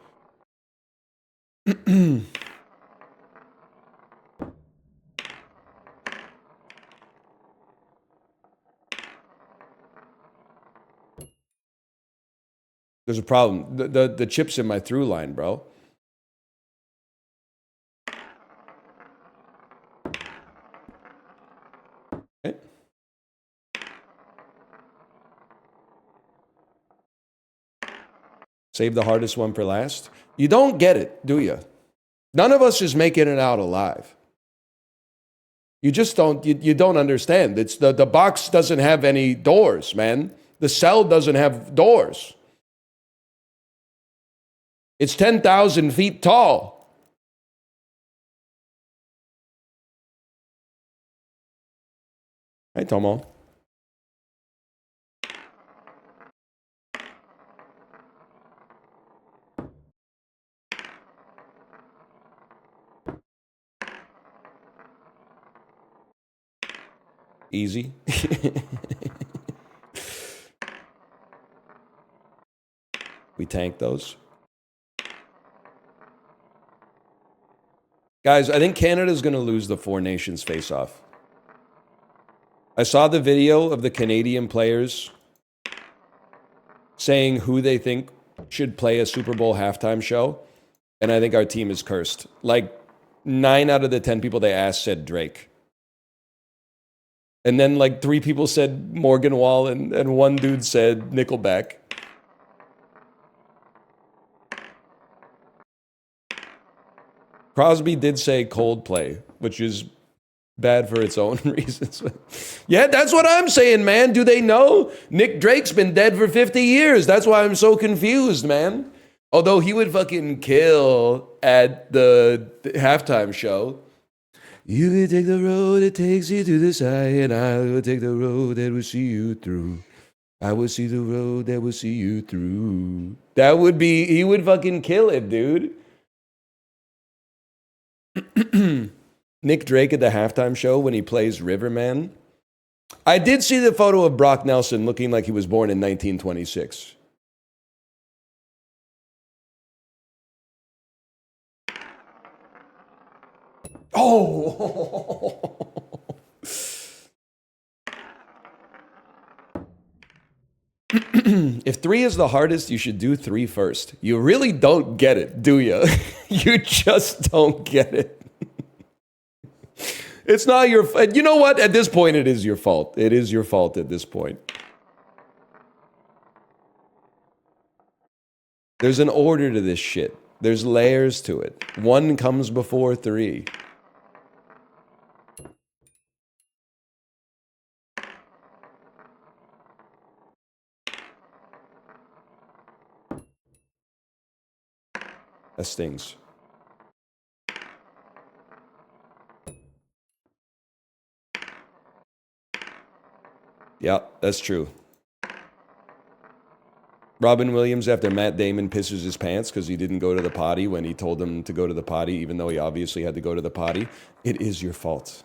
There's a problem. The chip's in my through line, bro. Okay. Save the hardest one for last. You don't get it, do you? None of us is making it out alive. You just don't, you don't understand. It's the box doesn't have any doors, man. The cell doesn't have doors. It's 10,000 feet tall. Hey, Tomo. Easy. We tank those. Guys, I think Canada's going to lose the Four Nations face-off. I saw the video of the Canadian players saying who they think should play a Super Bowl halftime show, and I think our team is cursed. Like, 9 out of the 10 people they asked said Drake. And then, like, 3 people said Morgan Wall, and 1 dude said Nickelback. Crosby did say Coldplay, which is bad for its own reasons. Yeah, that's what I'm saying, man. Do they know? Nick Drake's been dead for 50 years. That's why I'm so confused, man. Although he would fucking kill at the halftime show. You can take the road that takes you to the side, and I will take the road that will see you through. I will see the road that will see you through. That would be, he would fucking kill it, dude. Nick Drake at the halftime show when he plays Riverman. I did see the photo of Brock Nelson looking like he was born in 1926. Oh! If 3 is the hardest, you should do 3 first. You really don't get it, do you? You just don't get it. It's not your fault. You know what? At this point, it is your fault. It is your fault at this point. There's an order to this shit. There's layers to it. 1 comes before 3. That stings. Yeah, that's true. Robin Williams after Matt Damon pisses his pants because he didn't go to the potty when he told him to go to the potty, even though he obviously had to go to the potty. It is your fault.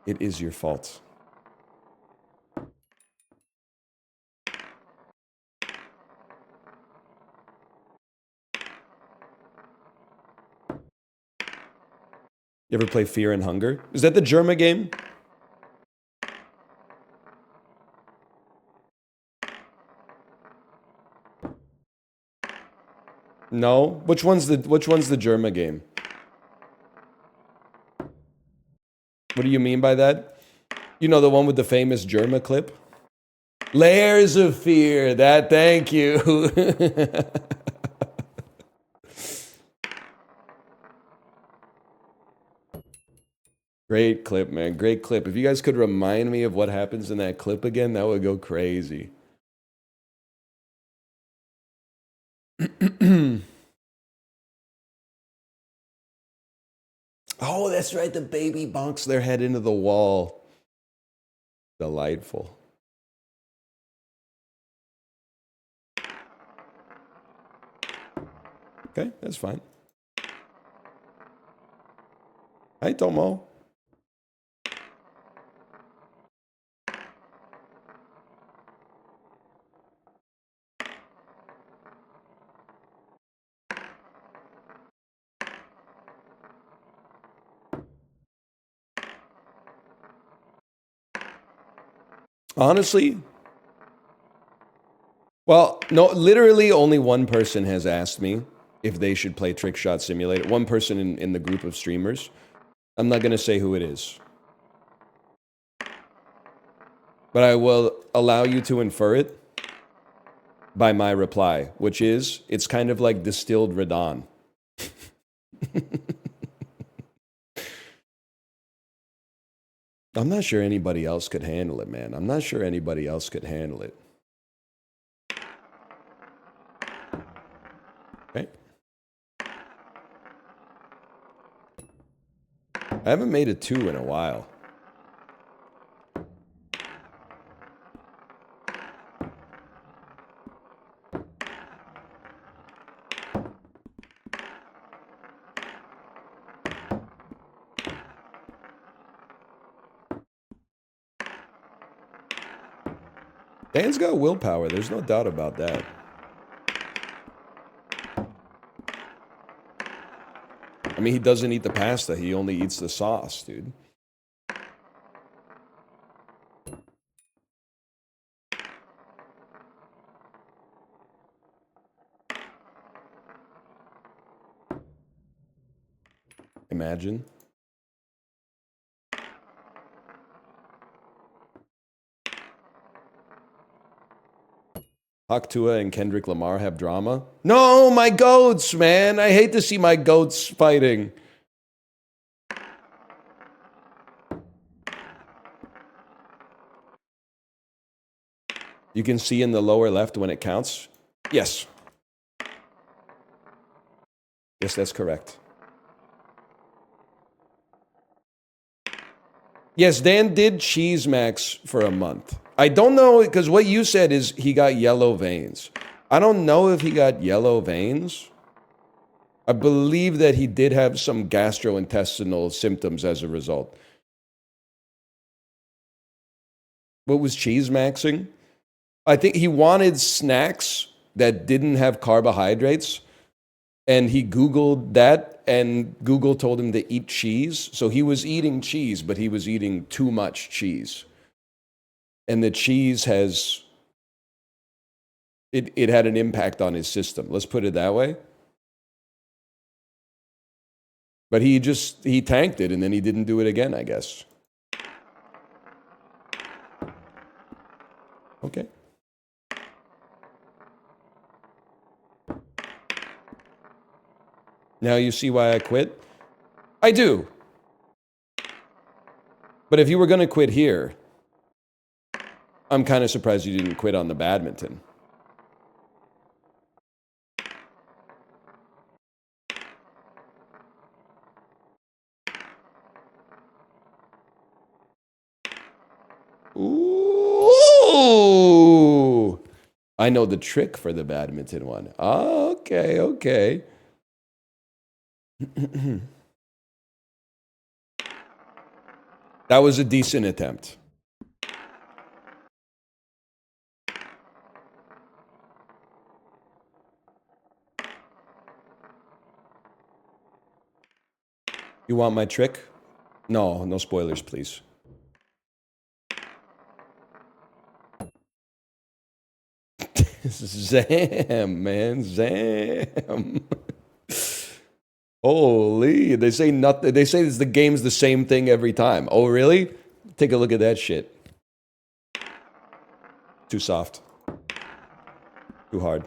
It is your fault. You ever play Fear and Hunger? Is that the Germa game? No? Which one's the Germa game? What do you mean by that? You know, the one with the famous Germa clip? Layers of Fear. That, thank you. Great clip, man. Great clip. If you guys could remind me of what happens in that clip again, that would go crazy. Oh, that's right. The baby bonks their head into the wall. Delightful. Okay, that's fine. Hi, Tomo. Honestly, well, no, literally only one person has asked me if they should play Trick Shot Simulator. One person in the group of streamers. I'm not going to say who it is. But I will allow you to infer it. by my reply, which is, it's kind of like distilled Radon. I'm not sure anybody else could handle it, man. I'm not sure anybody else could handle it. Okay. I haven't made a 2 in a while. Dan's got willpower. There's no doubt about that. I mean, he doesn't eat the pasta. He only eats the sauce, dude. Imagine. Haktua and Kendrick Lamar have drama. No, my goats, man. I hate to see my goats fighting. You can see in the lower left when it counts. Yes. Yes, that's correct. Yes, Dan did cheese max for a month. I don't know, because what you said is he got yellow veins. I don't know if he got yellow veins. I believe that he did have some gastrointestinal symptoms as a result. What was cheese maxing? I think he wanted snacks that didn't have carbohydrates. And he Googled that, and Google told him to eat cheese. So he was eating cheese, but he was eating too much cheese. And the cheese has, it had an impact on his system. Let's put it that way. But he tanked it, and then he didn't do it again, I guess. Okay. Now you see why I quit? I do. But if you were going to quit here, I'm kind of surprised you didn't quit on the badminton. Ooh! I know the trick for the badminton one. Oh, okay, okay. That was a decent attempt. You want my trick? No, no spoilers, please. Zam, man, Zam. Holy, they say nothing. They say the game's the same thing every time. Oh, really? Take a look at that shit. Too soft. Too hard.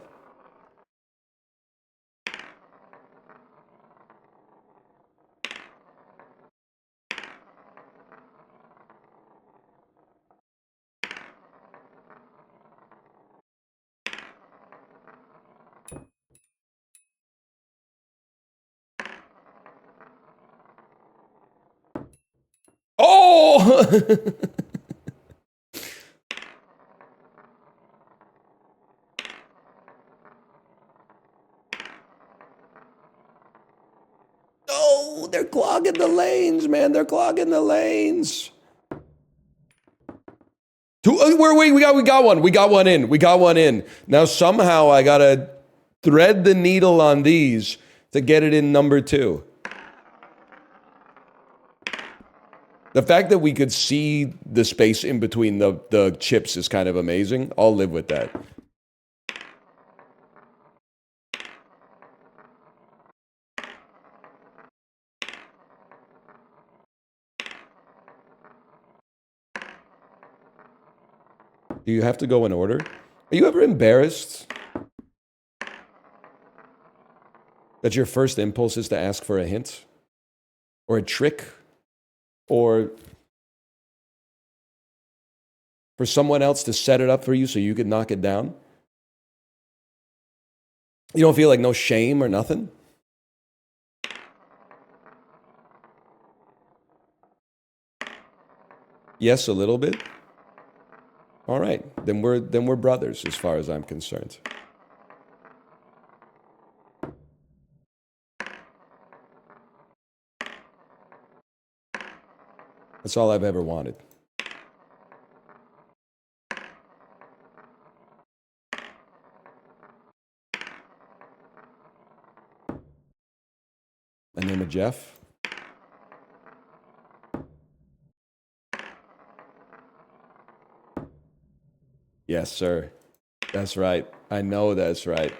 Oh! Oh, they're clogging the lanes, man. They're clogging the lanes. Wait, we got one. We got one in. We got one in. Now somehow I gotta thread the needle on these to get it in number 2. The fact that we could see the space in between the chips is kind of amazing. I'll live with that. Do you have to go in order? Are you ever embarrassed That your first impulse is to ask for a hint or a trick or for someone else to set it up for you so you could knock it down? You don't feel like no shame or nothing? Yes, a little bit. All right, then we're brothers as far as I'm concerned. That's all I've ever wanted. My name is Jeff. Yes, sir. That's right. I know that's right.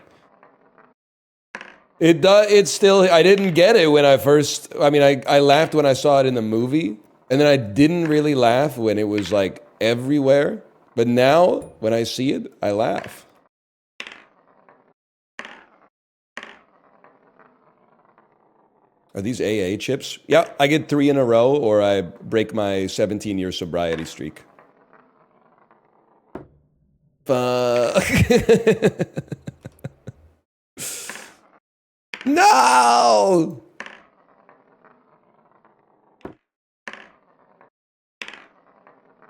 It does. It's still. I didn't get it when I first. I mean, I laughed when I saw it in the movie, and then I didn't really laugh when it was like everywhere. But now, when I see it, I laugh. Are these AA chips? Yeah, I get 3 in a row, or I break my 17-year sobriety streak. Fuck. No!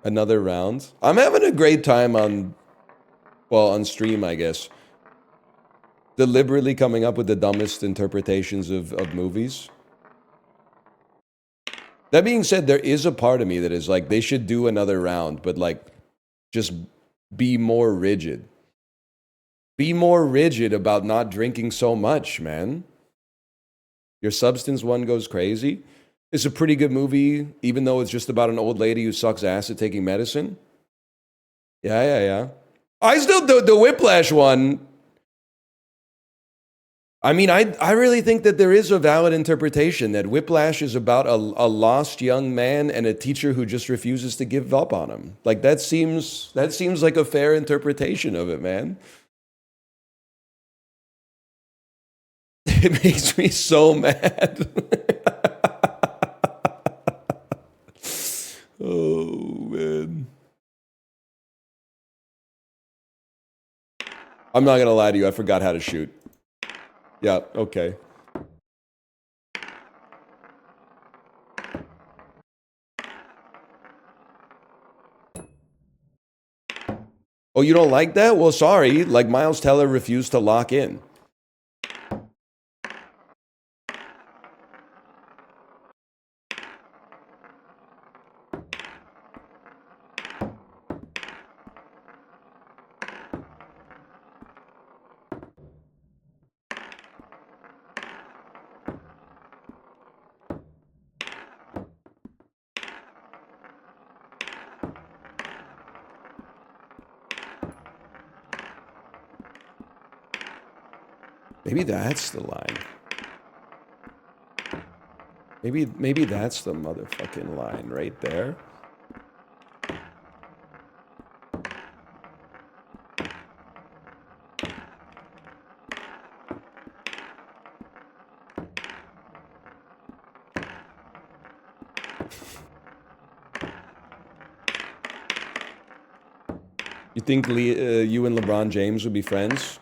Another round. I'm having a great time on stream, I guess. Deliberately coming up with the dumbest interpretations of movies. That being said, there is a part of me that is like, they should do another round, but like, just be more rigid. Be more rigid about not drinking so much, man. Your substance one goes crazy. It's a pretty good movie, even though it's just about an old lady who sucks ass at taking medicine. Yeah. I still do the Whiplash one. I mean, I really think that there is a valid interpretation that Whiplash is about a lost young man and a teacher who just refuses to give up on him. Like that seems like a fair interpretation of it, man. It makes me so mad. Oh man. I'm not gonna lie to you, I forgot how to shoot. Yeah, okay. Oh, you don't like that? Well, sorry. Like Miles Teller refused to lock in. Maybe that's the line. Maybe that's the motherfucking line right there. You think you and LeBron James would be friends?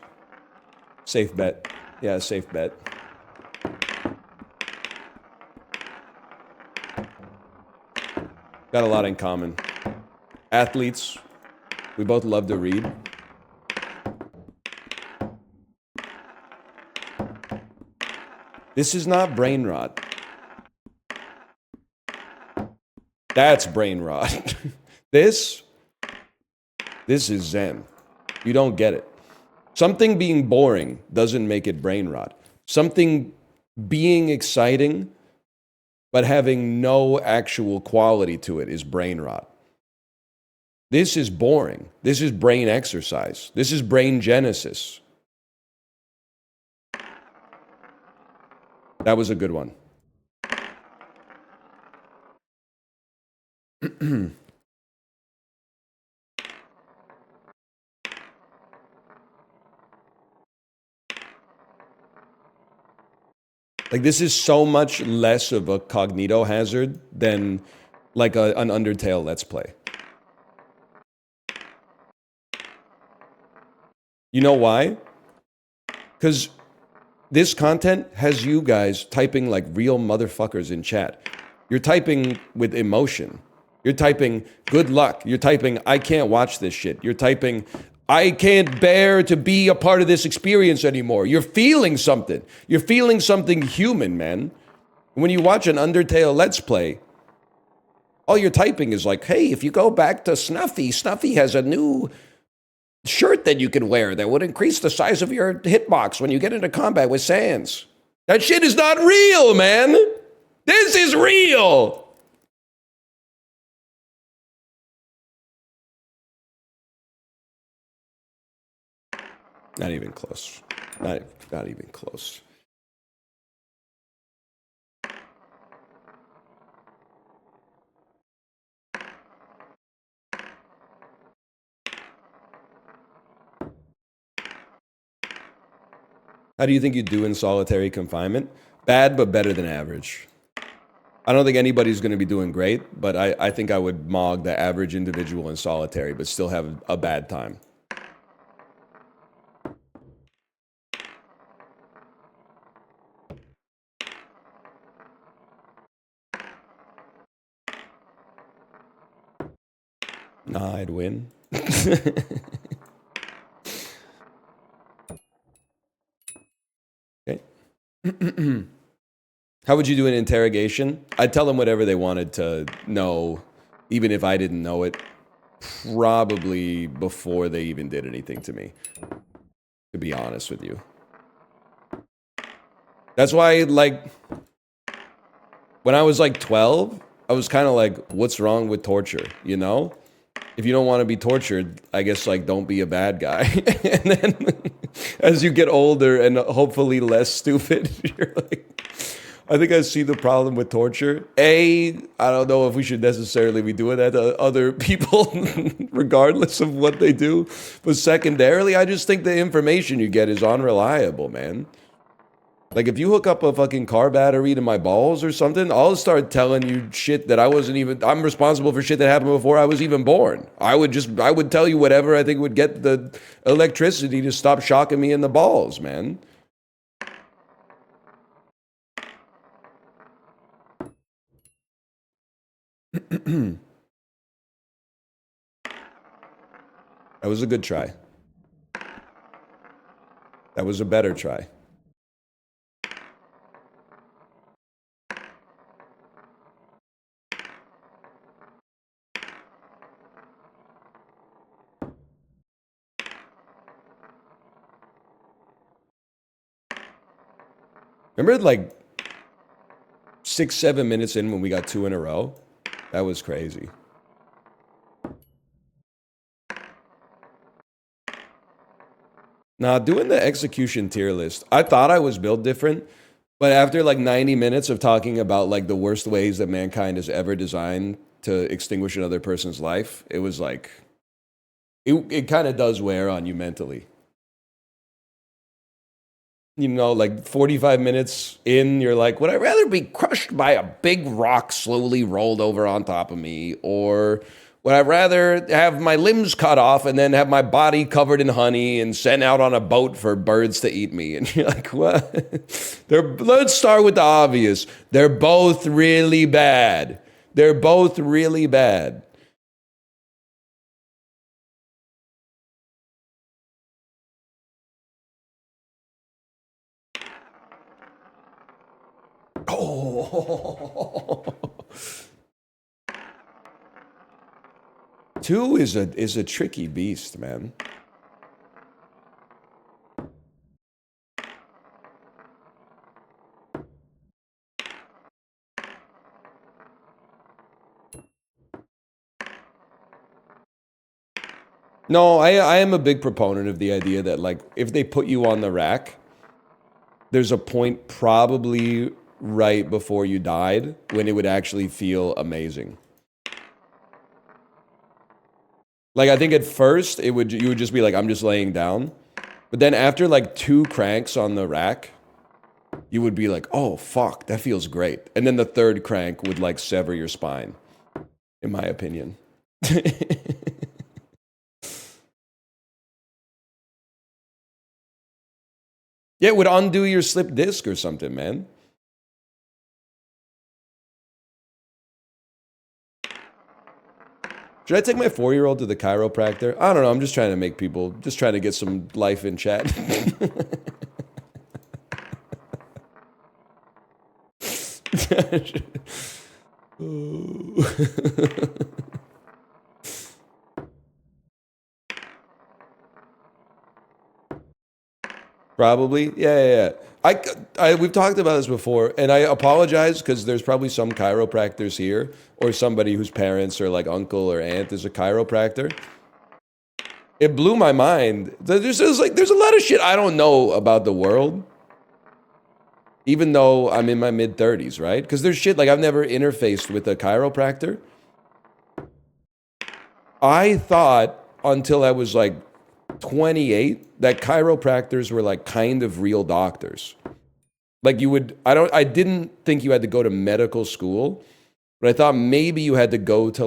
Safe bet. Yeah, safe bet. Got a lot in common. Athletes. We both love to read. This is not brain rot. That's brain rot. This is Zen. You don't get it. Something being boring doesn't make it brain rot. Something being exciting but having no actual quality to it is brain rot. This is boring. This is brain exercise. This is brain genesis. That was a good one. Like, this is so much less of a cognito hazard than like an Undertale Let's Play. You know why? Because this content has you guys typing like real motherfuckers in chat. You're typing with emotion. You're typing, good luck. You're typing, I can't watch this shit. You're typing, I can't bear to be a part of this experience anymore. You're feeling something. You're feeling something human, man. When you watch an Undertale Let's Play, all you're typing is like, hey, if you go back to Snuffy, Snuffy has a new shirt that you can wear that would increase the size of your hitbox when you get into combat with Sans. That shit is not real, man. This is real. Not even close. Not even close. How do you think you do in solitary confinement? Bad, but better than average. I don't think anybody's going to be doing great, but I think I would mog the average individual in solitary, but still have a bad time. Nah, I'd win. Okay. How would you do an interrogation? I'd tell them whatever they wanted to know, even if I didn't know it, probably before they even did anything to me, to be honest with you. That's why, like, when I was like 12, I was kind of like, what's wrong with torture, you know? If you don't want to be tortured, I guess, like, don't be a bad guy. And then as you get older and hopefully less stupid, you're like, I think I see the problem with torture. I don't know if we should necessarily be doing that to other people, regardless of what they do. But secondarily, I just think the information you get is unreliable, man. Like, if you hook up a fucking car battery to my balls or something, I'll start telling you shit that I'm responsible for shit that happened before I was even born. I would tell you whatever I think would get the electricity to stop shocking me in the balls, man. That was a good try. That was a better try. Remember, like, 6-7 minutes in when we got 2 in a row? That was crazy. Nah, doing the execution tier list, I thought I was built different, but after like 90 minutes of talking about like the worst ways that mankind has ever designed to extinguish another person's life, it was like, it kind of does wear on you mentally. You know, like 45 minutes in, you're like, would I rather be crushed by a big rock slowly rolled over on top of me, or would I rather have my limbs cut off and then have my body covered in honey and sent out on a boat for birds to eat me? And you're like, what? Let's start with the obvious. They're both really bad. They're both really bad. Oh. 2 is a tricky beast, man. No, I am a big proponent of the idea that, like, if they put you on the rack, there's a point probably right before you died when it would actually feel amazing. Like, I think at first you would just be like, I'm just laying down. But then after like 2 cranks on the rack, you would be like, oh, fuck, that feels great. And then the third crank would like sever your spine, in my opinion. Yeah, it would undo your slip disc or something, man. Should I take my 4-year-old to the chiropractor? I don't know. I'm just trying to make people, just trying to get some life in chat. Probably. Yeah. We've talked about this before, and I apologize because there's probably some chiropractors here or somebody whose parents or like uncle or aunt is a chiropractor. It blew my mind. There's a lot of shit I don't know about the world, even though I'm in my mid-30s, right? Because there's shit like I've never interfaced with a chiropractor. I thought until I was like 28 that chiropractors were like kind of real doctors. Like I didn't think you had to go to medical school, but I thought maybe you had to go to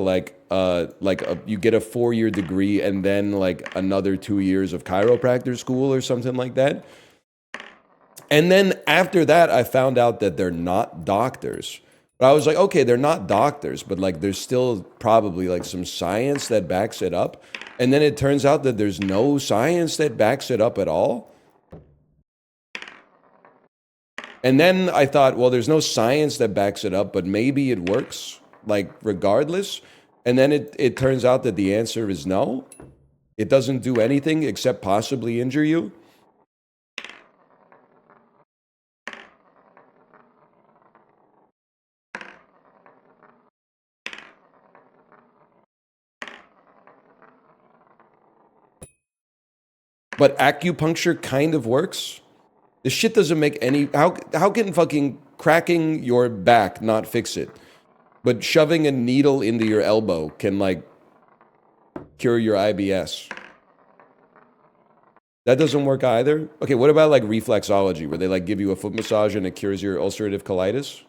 you get a 4-year degree and then like another 2 years of chiropractor school or something like that. And then after that, I found out that they're not doctors. But I was like, okay, they're not doctors, but like there's still probably like some science that backs it up. And then it turns out that there's no science that backs it up at all. And then I thought, well, there's no science that backs it up, but maybe it works, like regardless. And then it turns out that the answer is no. It doesn't do anything except possibly injure you. But acupuncture kind of works. This shit doesn't make any... How can fucking cracking your back not fix it? But shoving a needle into your elbow can, like, cure your IBS. That doesn't work either? Okay, what about, like, reflexology, where they, like, give you a foot massage and it cures your ulcerative colitis?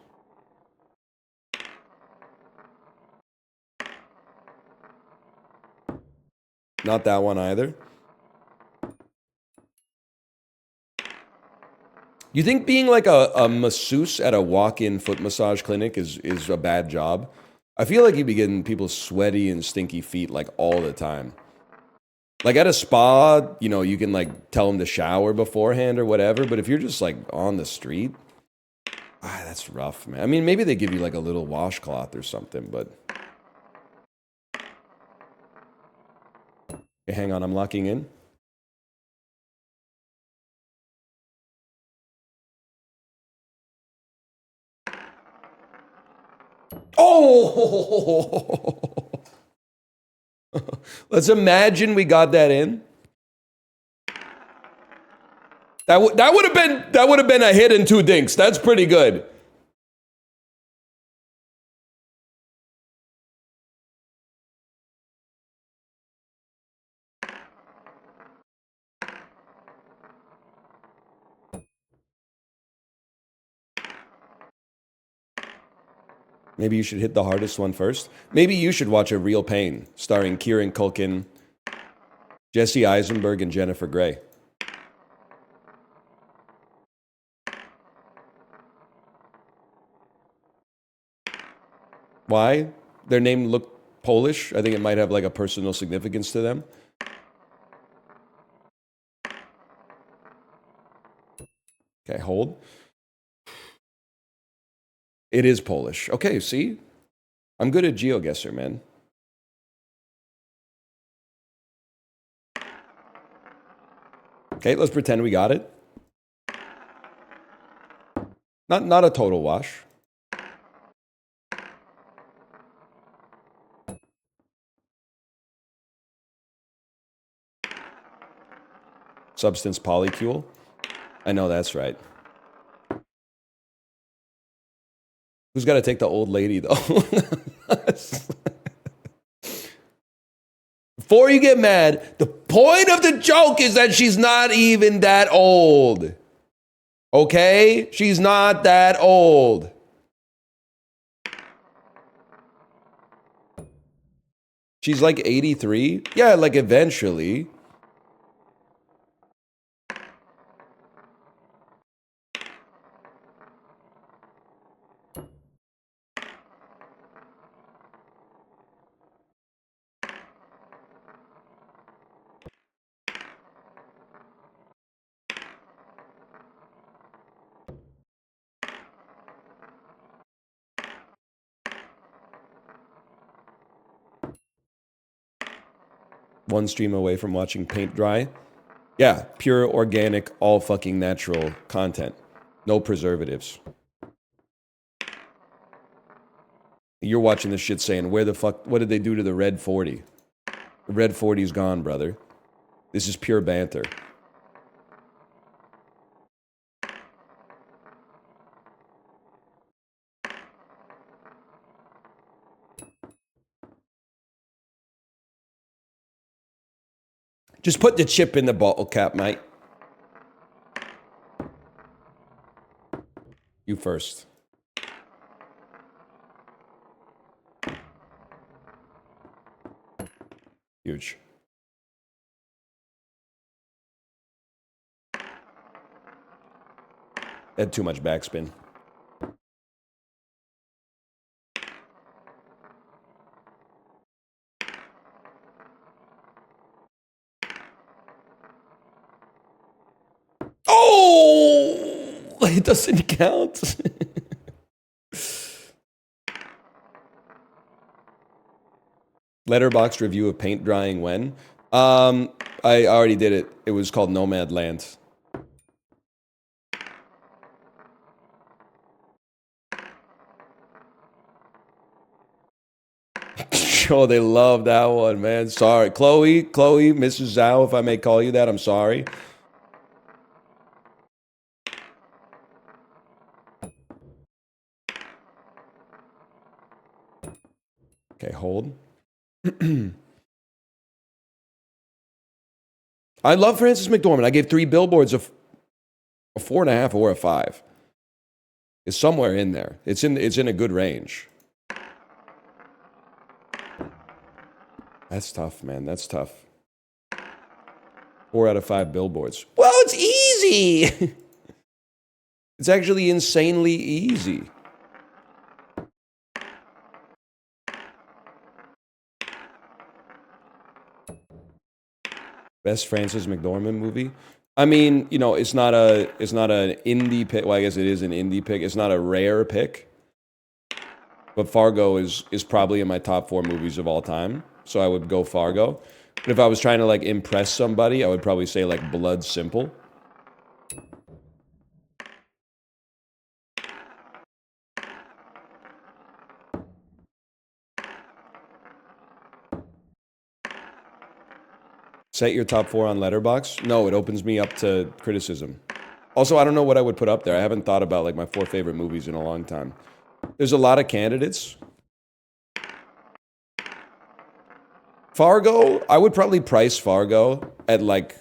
Not that one either. You think being like a masseuse at a walk-in foot massage clinic is a bad job? I feel like you'd be getting people sweaty and stinky feet like all the time. Like at a spa, you know, you can like tell them to shower beforehand or whatever, but if you're just like on the street, that's rough, man. I mean, maybe they give you like a little washcloth or something, but... Okay, hang on, I'm locking in. Oh! Let's imagine we got that in. That would have been a hit and 2 dinks. That's pretty good. Maybe you should hit the hardest one first. Maybe you should watch A Real Pain, starring Kieran Culkin, Jesse Eisenberg, and Jennifer Grey. Why? Their name looked Polish. I think it might have like a personal significance to them. Okay, hold. It is Polish. Okay, see? I'm good at GeoGuessr, man. Okay, let's pretend we got it. Not a total wash. Substance polycule. I know that's right. Who's got to take the old lady, though? Before you get mad, the point of the joke is that she's not even that old. Okay? She's not that old. She's like 83? Yeah, like eventually. One stream away from watching paint dry. Yeah, pure organic, all fucking natural content. No preservatives. You're watching this shit saying, where the fuck, what did they do to the red 40? The red 40's gone, brother. This is pure banter. Just put the chip in the bottle cap, mate. You first. Huge. Had too much backspin. Oh! It doesn't count. Letterboxd review of paint drying when? I already did it. It was called Nomadland. Oh, they love that one, man. Sorry. Chloe, Mrs. Zhao, if I may call you that, I'm sorry. Okay, hold. I love Frances McDormand. I gave 3 billboards a 4.5 or a 5. It's somewhere in there. It's in a good range. That's tough, man. That's tough. 4 out of 5 billboards. Well, it's easy. It's actually insanely easy. Best Frances McDormand movie? I mean, you know, it's not an indie pick. Well, I guess it is an indie pick. It's not a rare pick. But Fargo is probably in my top 4 movies of all time. So I would go Fargo. But if I was trying to like impress somebody, I would probably say like Blood Simple. Set your top 4 on Letterboxd? No, it opens me up to criticism. Also, I don't know what I would put up there. I haven't thought about like my 4 favorite movies in a long time. There's a lot of candidates. Fargo, I would probably price Fargo at like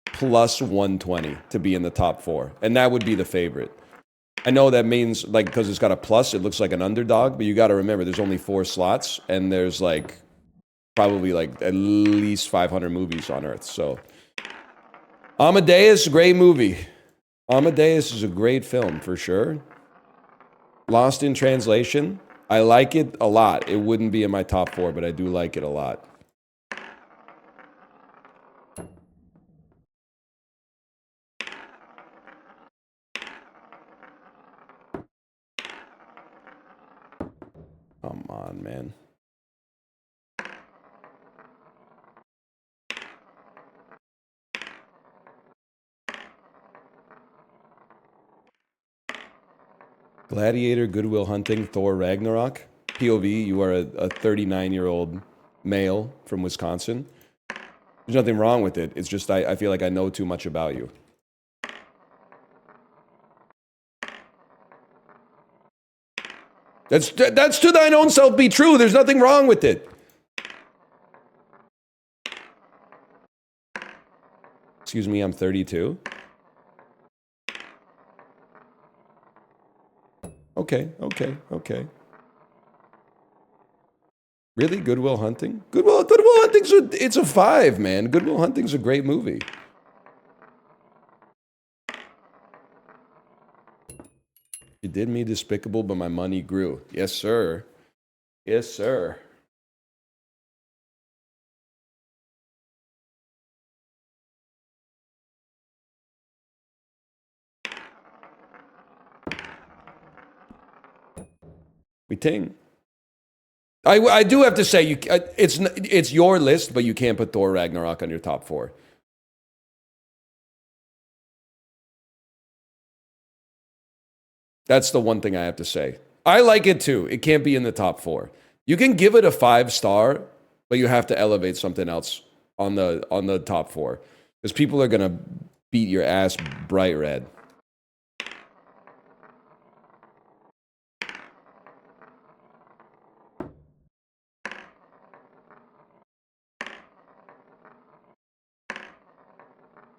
plus 120 to be in the top 4. And that would be the favorite. I know that means like because it's got a plus, it looks like an underdog, but you got to remember there's only 4 slots and there's like probably like at least 500 movies on Earth. So Amadeus, great movie. Amadeus is a great film for sure. Lost in Translation, I like it a lot. It wouldn't be in my top 4, but I do like it a lot. Come on, man. Gladiator, Good Will Hunting, Thor Ragnarok. POV, you are a 39-year-old male from Wisconsin. There's nothing wrong with it. It's just I feel like I know too much about you. That's to thine own self be true. There's nothing wrong with it. Excuse me, I'm 32. Okay. Really? Good Will Hunting? Good Will Hunting's it's a 5, man. Good Will Hunting's a great movie. You did me despicable, but my money grew. Yes, sir. Yes, sir. We ting. I do have to say it's your list, but you can't put Thor Ragnarok on your top 4. That's the one thing I have to say. I like it too. It can't be in the top 4. You can give it a 5-star, but you have to elevate something else on the top 4 because people are gonna beat your ass bright red.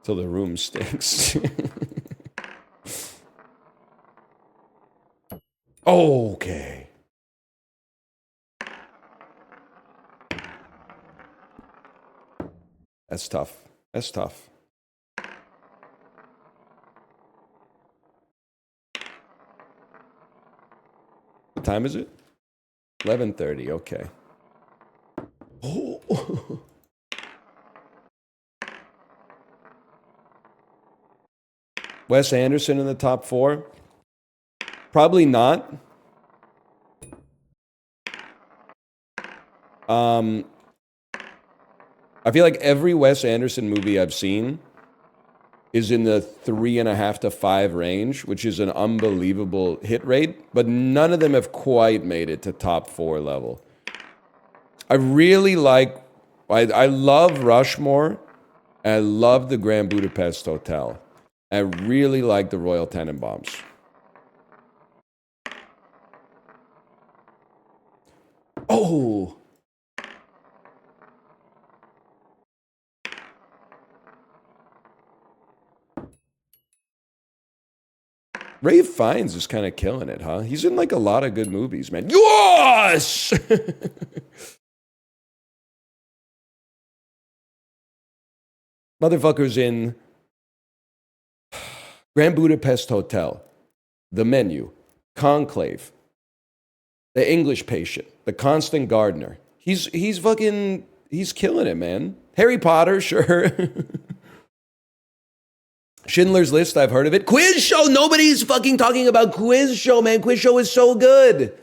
So the room stinks. Okay. That's tough. That's tough. What time is it? 11:30. Okay. Oh. Wes Anderson in the top 4? Probably not. I feel like every Wes Anderson movie I've seen is in the 3.5 to 5 range, which is an unbelievable hit rate, but none of them have quite made it to top 4 level. I really like, I love Rushmore, and I love the Grand Budapest Hotel. I really like the Royal Tenenbaums. Oh! Ralph Fiennes is kind of killing it, huh? He's in like a lot of good movies, man. Yes! Motherfucker's in Grand Budapest Hotel, The Menu, Conclave, The English Patient, The Constant Gardener. He's killing it, man. Harry Potter, sure. Schindler's List, I've heard of it. Quiz Show, nobody's fucking talking about Quiz Show, man. Quiz Show is so good.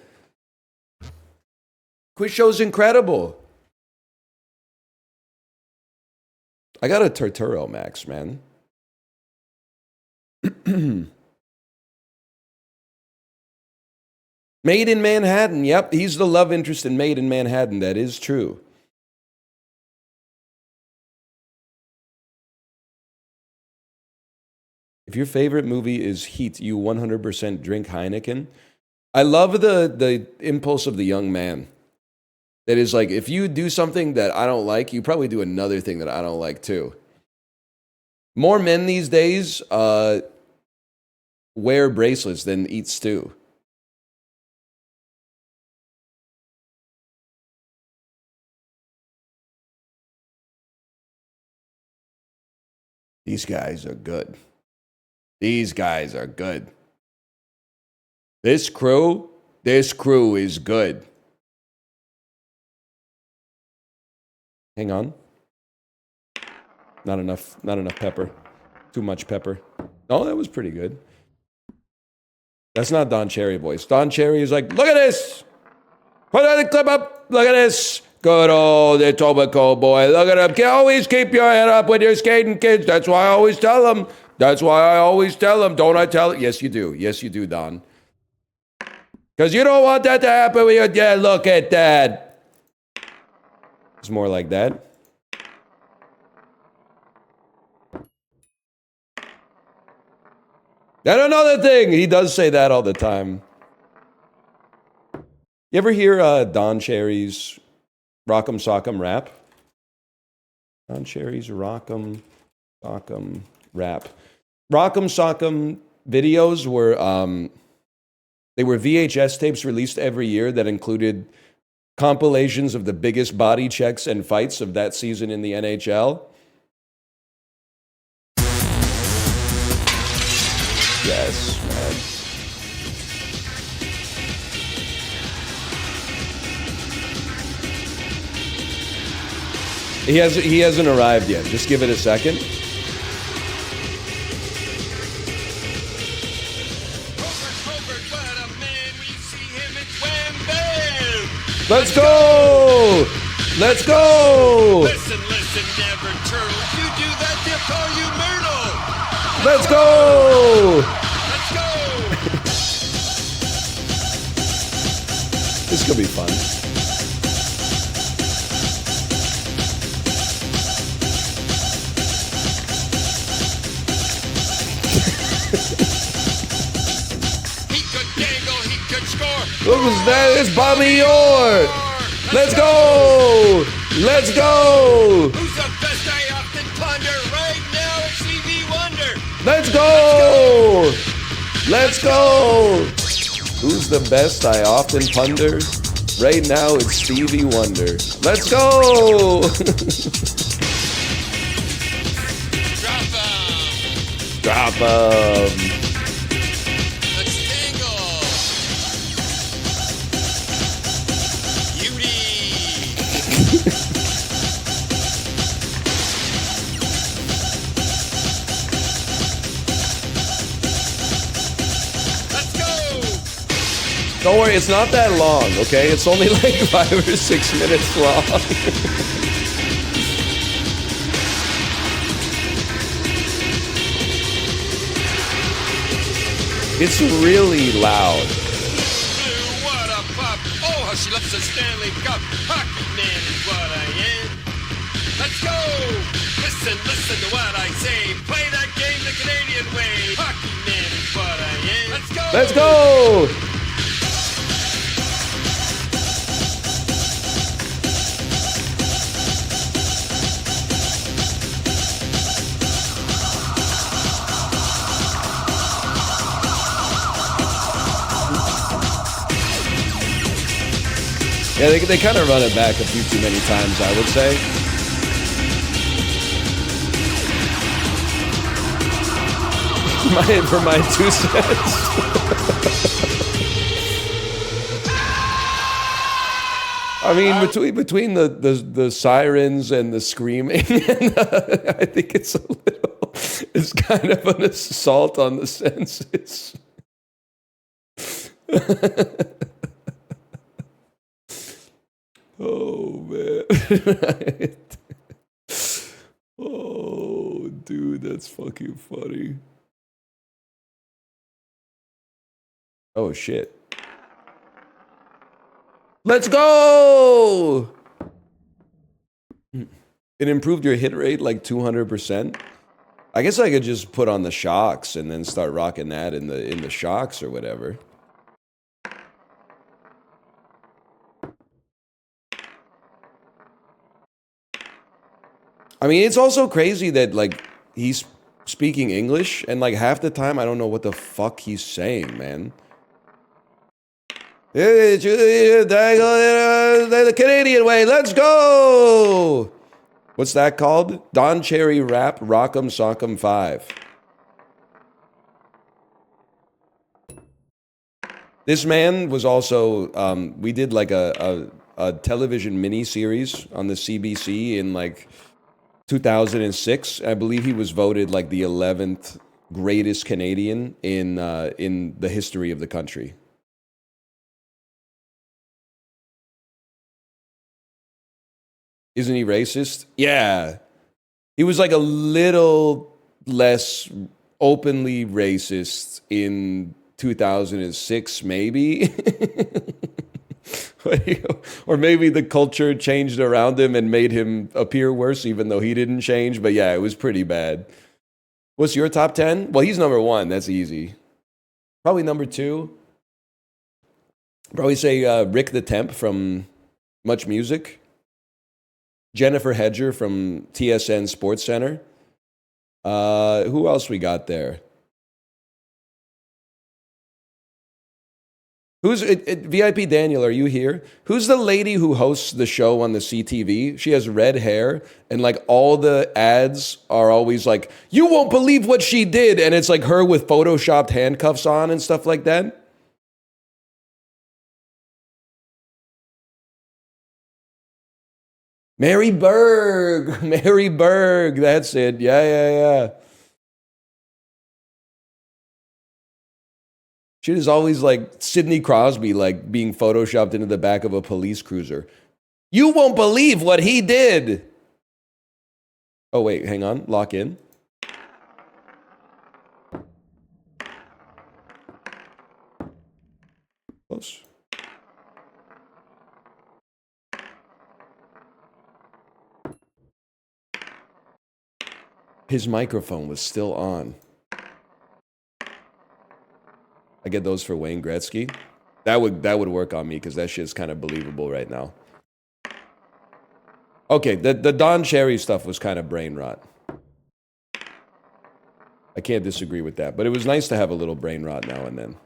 Quiz Show's incredible. I got a Turturro Max, man. Made in Manhattan. Yep, he's the love interest in Made in Manhattan. That is true. If your favorite movie is Heat, you 100% drink Heineken. I love the impulse of the young man. That is like, if you do something that I don't like, you probably do another thing that I don't like too. More men these days wear bracelets than eat stew. These guys are good. These guys are good. This crew is good. Hang on. Not enough pepper. Too much pepper. Oh, that was pretty good. That's not Don Cherry voice. Don Cherry is like, look at this. Put the clip up. Look at this. Good old Etobicoke boy. Look at him. Always keep your head up when you're skating, kids. That's why I always tell them. Don't I tell it? Yes, you do. Yes, you do, Don. Because you don't want that to happen when you're, yeah, look at that. It's more like that. And another thing, he does say that all the time. You ever hear Don Cherry's Rock'em Sock'em rap? Don Cherry's Rock'em Sock'em rap. Rock'em Sock'em videos were They were VHS tapes released every year that included compilations of the biggest body checks and fights of that season in the NHL. Yes, man. He hasn't arrived yet. Just give it a second. Let's go! Let's go! Listen, never turtle. If you do that, they'll call you Myrtle. Let's go! Let's go! This could be fun. He could dangle, he could score. What was that? It's Bobby Orr! Let's go! Let's go! Who's the best I often ponder right now? It's Stevie Wonder. Let's go! Let's go! Who's the best I often ponder? Right now it's Stevie Wonder. Let's go! Drop 'em. Drop 'em. Let's dangle. Beauty. Let's go. Don't worry, it's not that long, okay? It's only like 5 or 6 minutes long. It's really loud. Blue, what a pop. Oh, how she loves the Stanley Cup. Hockey man is what I am. Let's go. Listen to what I say. Play that game the Canadian way. Hockey man is what I am. Let's go. Let's go! Yeah, they kind of run it back a few too many times, I would say. For my 2 cents. I mean, between the sirens and the screaming, and I think it's kind of an assault on the senses. Oh man. Oh dude, that's fucking funny. Oh shit. Let's go! It improved your hit rate like 200%. I guess I could just put on the shocks and then start rocking that in the shocks or whatever. I mean, it's also crazy that, like, he's speaking English, and, like, half the time I don't know what the fuck he's saying, man. The Canadian way, let's go! What's that called? Don Cherry Rap, Rock'em Sock'em 5. This man was also, we did, like, a television mini-series on the CBC in, like, 2006, I believe he was voted like the 11th greatest Canadian in the history of the country. Isn't he racist? Yeah. He was like a little less openly racist in 2006, maybe. Or maybe the culture changed around him and made him appear worse, even though he didn't change. But yeah, it was pretty bad. What's your top 10? Well, he's number 1. That's easy. Probably number 2. Probably say Rick the Temp from Much Music. Jennifer Hedger from TSN Sports Center. Who else we got there? Who's VIP Daniel? Are you here? Who's the lady who hosts the show on the CTV? She has red hair, and like all the ads are always like, "You won't believe what she did," and it's like her with photoshopped handcuffs on and stuff like that. Mary Berg, Mary Berg. That's it. Yeah, yeah, yeah. She is always like Sidney Crosby, like being photoshopped into the back of a police cruiser. You won't believe what he did. Oh, wait, hang on. Lock in. Close. His microphone was still on. I get those for Wayne Gretzky. That would work on me because that shit's kind of believable right now. Okay, the Don Cherry stuff was kind of brain rot. I can't disagree with that, but it was nice to have a little brain rot now and then.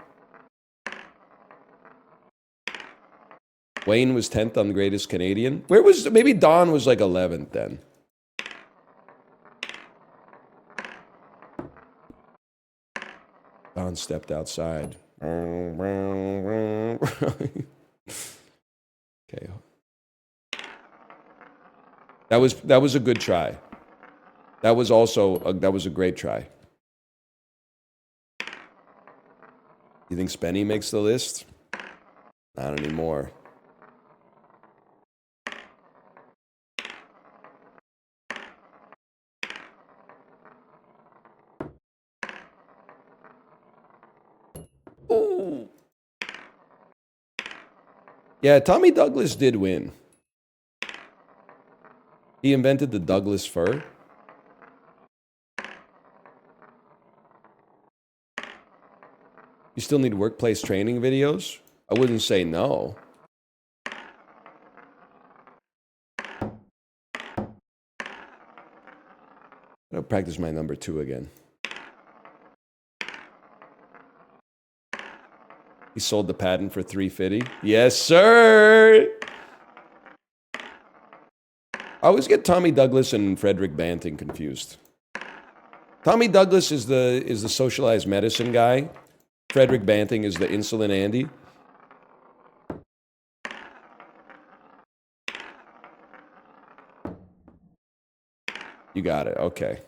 Wayne was 10th on the Greatest Canadian. Where was, maybe Don was like 11th then. Don stepped outside. Okay. That was a good try. That was also that was a great try. You think Spenny makes the list? Not anymore. Ooh. Yeah, Tommy Douglas did win. He invented the Douglas fir. You still need workplace training videos? I wouldn't say no. I'll practice my number 2 again. He sold the patent for $350. Yes, sir. I always get Tommy Douglas and Frederick Banting confused. Tommy Douglas is the socialized medicine guy. Frederick Banting is the insulin Andy. You got it. Okay.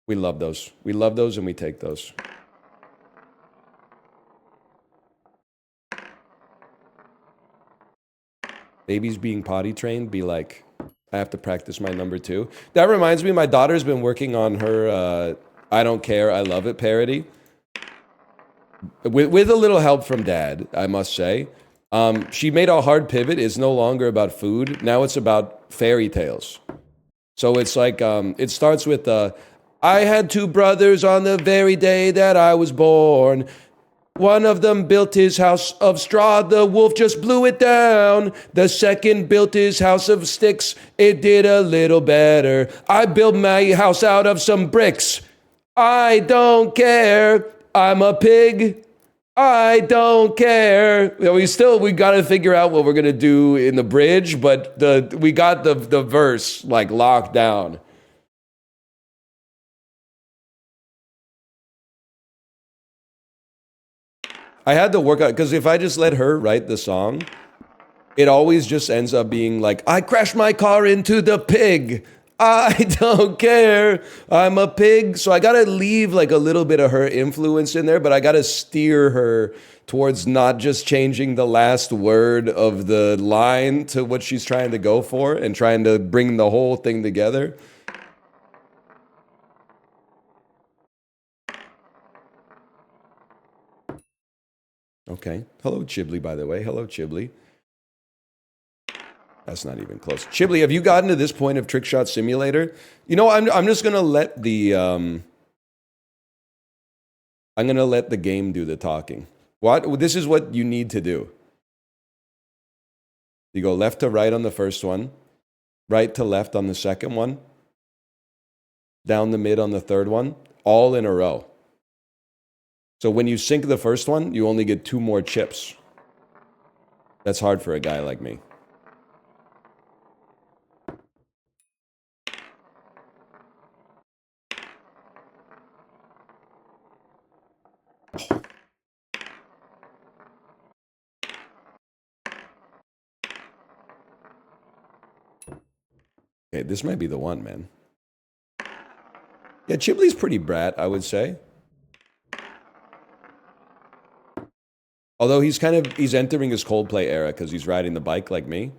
We love those. We love those and we take those. Babies being potty trained, be like, I have to practice my number 2. That reminds me, my daughter's been working on her I Don't Care, I Love It parody. With a little help from Dad, I must say. She made a hard pivot. It's no longer about food. Now it's about fairy tales. So it's like, it starts with, I had 2 brothers on the very day that I was born. One of them built his house of straw, the wolf just blew it down. The second built his house of sticks, it did a little better. I built my house out of some bricks. I don't care, I'm a pig. I don't care. We got to figure out what we're going to do in the bridge, but we got the verse like locked down. I had to work out, because if I just let her write the song, it always just ends up being like, I crashed my car into the pig. I don't care. I'm a pig. So I got to leave like a little bit of her influence in there, but I got to steer her towards not just changing the last word of the line to what she's trying to go for and trying to bring the whole thing together. Okay. Hello, Chiblee, by the way. Hello, Chiblee. That's not even close. Chiblee, have you gotten to this point of Trick Shot Simulator? You know, I'm just gonna let the game do the talking. This is what you need to do. You go left to right on the first one, right to left on the second one. down the mid on the third one, all in a row. So when you sink the first one, you only get 2 more chips. That's hard for a guy like me. Okay, this might be the one, man. Yeah, Chibley's pretty brat, I would say. Although he's entering his Coldplay era because he's riding the bike like me.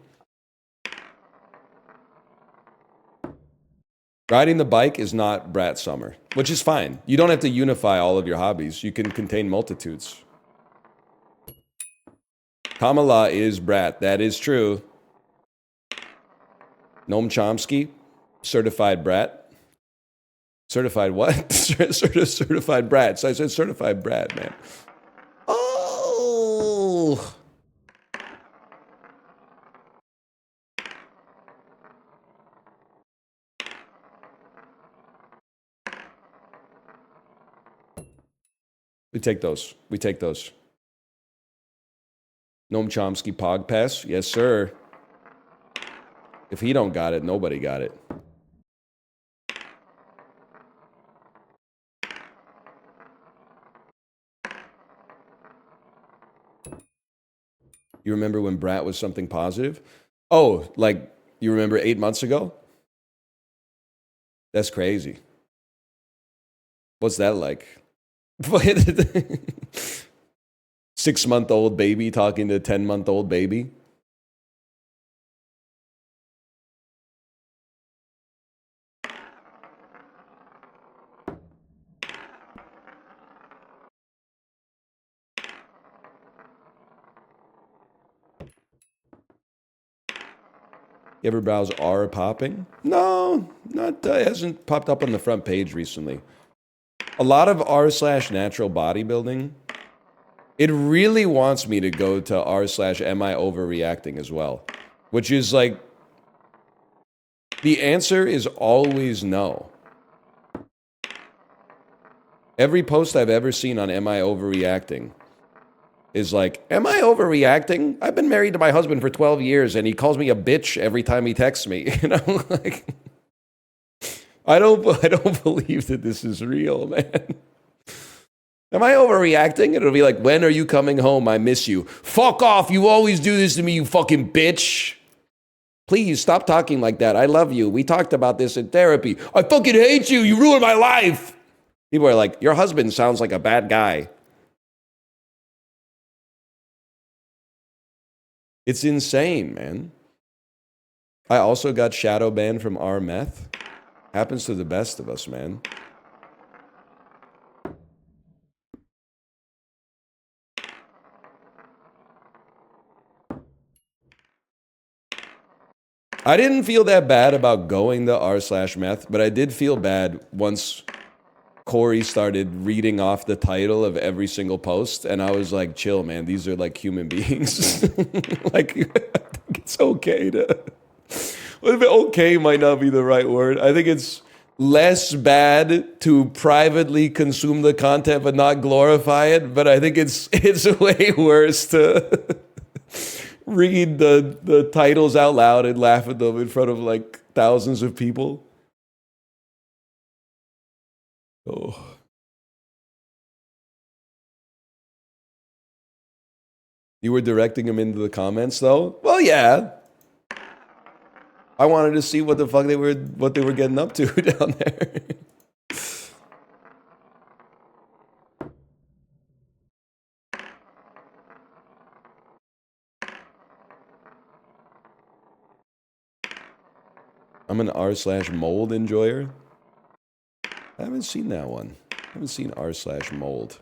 Riding the bike is not brat summer, which is fine. You don't have to unify all of your hobbies. You can contain multitudes. Kamala is brat. That is true. Noam Chomsky, certified brat. Certified what? Certified brat. So I said certified brat, man. Oh. We take those. We take those. Noam Chomsky Pog Pass. Yes, sir. If he don't got it, nobody got it. You remember when brat was something positive? Oh, like you remember 8 months ago? That's crazy. What's that like? 6-month-old baby talking to 10-month-old baby? You ever browse R popping? No, not. It hasn't popped up on the front page recently. A lot of r/natural bodybuilding. It really wants me to go to r/am I overreacting as well, which is like the answer is always no. Every post I've ever seen on am I overreacting is like, am I overreacting? I've been married to my husband for 12 years and he calls me a bitch every time he texts me. You know, like, I don't believe that this is real, man. Am I overreacting? It'll be like, when are you coming home? I miss you. Fuck off. You always do this to me, you fucking bitch. Please stop talking like that. I love you. We talked about this in therapy. I fucking hate you. You ruined my life. People are like, your husband sounds like a bad guy. It's insane, man. I also got shadow banned from R meth. Happens to the best of us, man. I didn't feel that bad about going to r/meth, but I did feel bad once Corey started reading off the title of every single post, and I was like, chill, man, these are like human beings. Like, I think it's okay to... Okay might not be the right word. I think it's less bad to privately consume the content but not glorify it, but I think it's way worse to read the titles out loud and laugh at them in front of like thousands of people. Oh. You were directing him into the comments though? Well, yeah. I wanted to see what the fuck they were getting up to down there. I'm an r/mold enjoyer. I haven't seen that one. I haven't seen r/mold.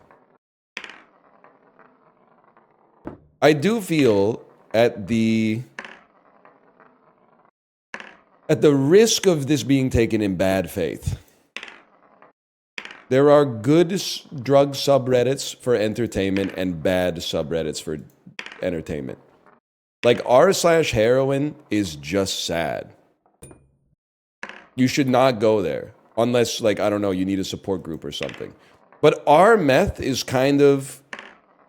I do feel at the risk of this being taken in bad faith, there are good drug subreddits for entertainment and bad subreddits for entertainment. Like r/heroin is just sad. You should not go there. Unless, like, I don't know, you need a support group or something. But our meth is kind of,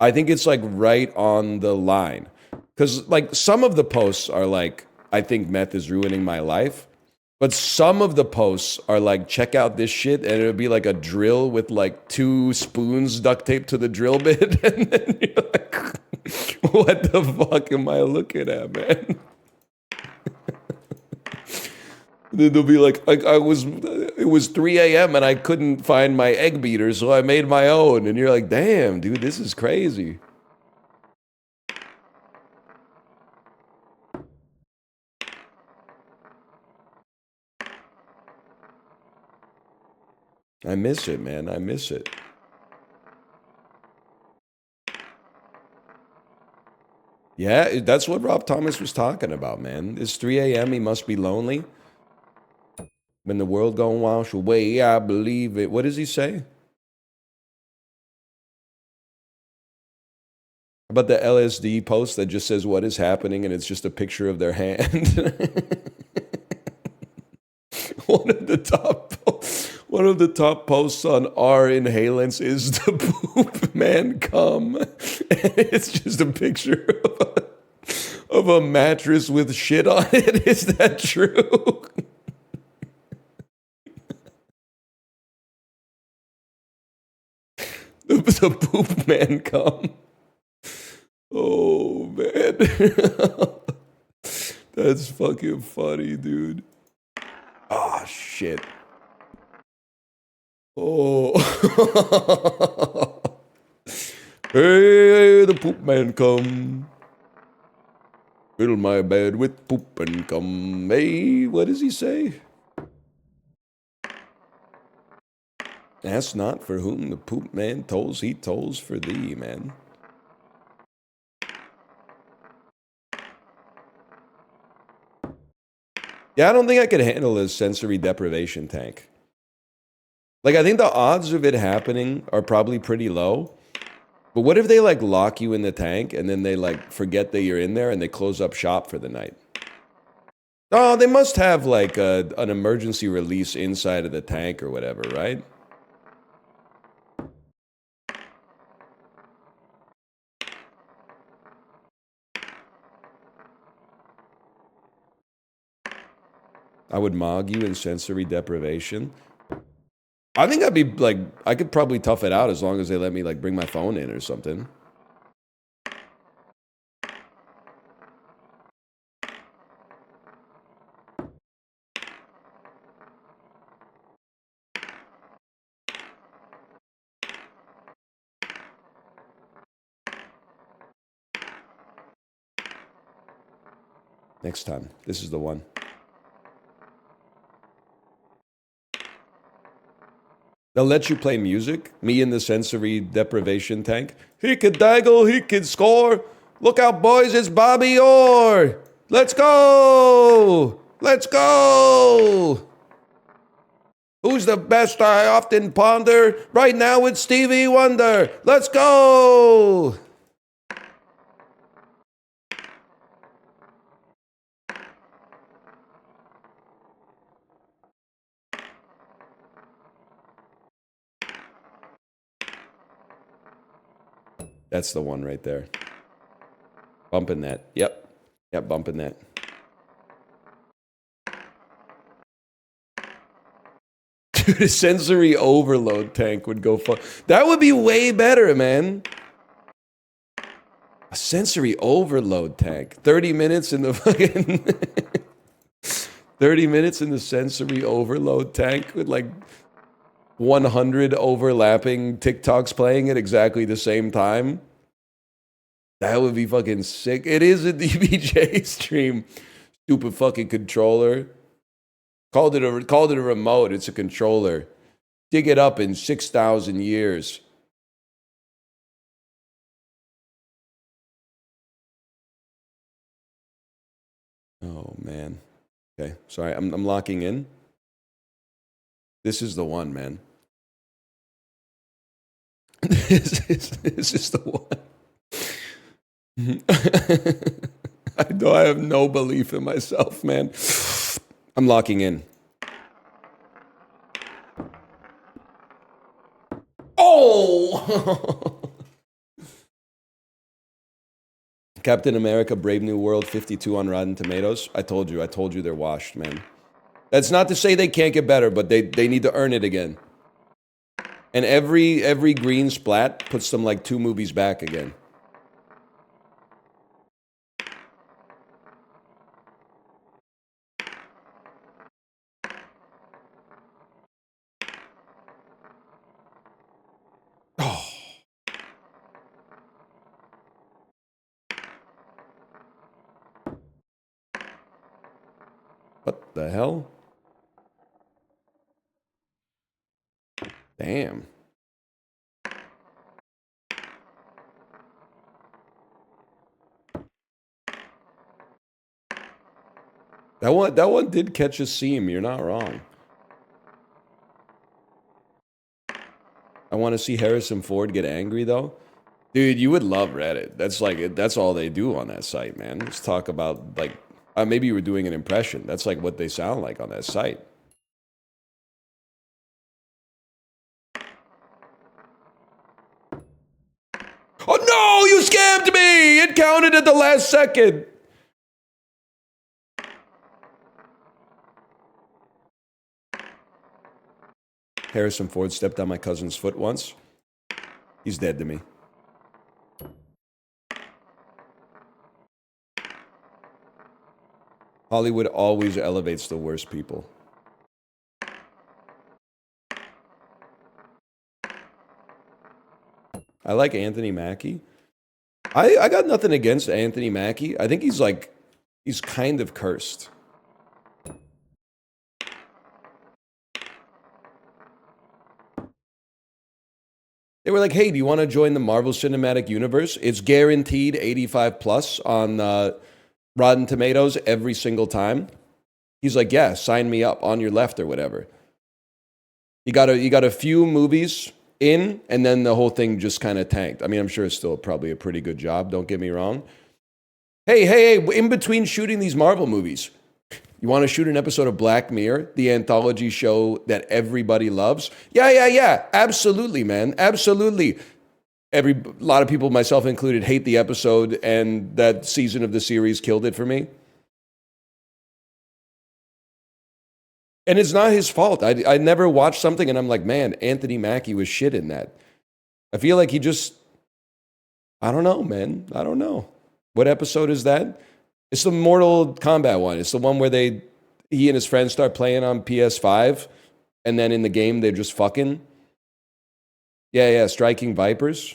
I think it's like right on the line. Because, like, some of the posts are like, I think meth is ruining my life. But some of the posts are like, check out this shit, and it'll be like a drill with like 2 spoons duct taped to the drill bit. And then you're like, what the fuck am I looking at, man? Then they'll be like, it was 3 a.m. and I couldn't find my egg beater, so I made my own. And you're like, damn, dude, this is crazy. I miss it, man. I miss it. Yeah, that's what Rob Thomas was talking about, man. It's 3 a.m. He must be lonely. When the world gonna wash away, I believe it. What does he say? About the LSD post that just says what is happening and it's just a picture of their hand. One of the top posts on our inhalants is the poop man come. And it's just a picture of a mattress with shit on it. Is that true? The poop man come. Oh, man. That's fucking funny, dude. Oh, shit. Oh. Hey, the poop man come. Fill my bed with poop and come. Hey, what does he say? Ask not for whom the poop man tolls, he tolls for thee, man. Yeah, I don't think I could handle a sensory deprivation tank. Like, I think the odds of it happening are probably pretty low. But what if they, like, lock you in the tank and then they, like, forget that you're in there and they close up shop for the night? Oh, they must have, like, an emergency release inside of the tank or whatever, right? I would mog you in sensory deprivation. I think I'd be, like, I could probably tough it out as long as they let me, like, bring my phone in or something. Next time. This is the one. They'll let you play music. Me in the sensory deprivation tank. He could daggle, he could score. Look out, boys, it's Bobby Orr. Let's go! Let's go! Who's the best I often ponder? Right now it's Stevie Wonder. Let's go! That's the one right there. Bumping that. Yep. Yep, bumping that. Dude, a sensory overload tank would go far. That would be way better, man. A sensory overload tank. 30 minutes in the fucking... 30 minutes in the sensory overload tank with like 100 overlapping TikToks playing at exactly the same time. That would be fucking sick. It is a DBJ stream. Stupid fucking controller. Called it a remote. It's a controller. Dig it up in 6,000 years. Oh man. Okay, sorry. I'm locking in. This is the one, man. This is the one. I know I have no belief in myself, man. I'm locking in. Oh! Captain America Brave New World 52 on Rotten Tomatoes. I told you they're washed, man. That's not to say they can't get better, but they need to earn it again. And every green splat puts them like 2 movies back again. Oh. What the hell? Damn. That one did catch a seam. You're not wrong. I want to see Harrison Ford get angry though. Dude, you would love Reddit. That's all they do on that site, man. Let's talk about like maybe you were doing an impression. That's like what they sound like on that site. Oh no, you scammed me! It counted at the last second. Harrison Ford stepped on my cousin's foot once. He's dead to me. Hollywood always elevates the worst people. I like Anthony Mackie. I got nothing against Anthony Mackie. I think he's kind of cursed. They were like, hey, do you want to join the Marvel Cinematic Universe? It's guaranteed 85 plus on Rotten Tomatoes every single time. He's like, yeah, sign me up on your left or whatever. You got a few movies in, and then the whole thing just kind of tanked. I mean, I'm sure it's still probably a pretty good job, don't get me wrong. Hey, in between shooting these Marvel movies, you want to shoot an episode of Black Mirror, the anthology show that everybody loves? Yeah. Absolutely, man. Absolutely. A lot of people, myself included, hate the episode, and that season of the series killed it for me. And it's not his fault. I never watched something and I'm like, man, Anthony Mackie was shit in that. I feel like he just, I don't know, man. I don't know. What episode is that? It's the Mortal Kombat one. It's the one where he and his friends start playing on PS5, and then in the game they're just fucking. Yeah, Striking Vipers.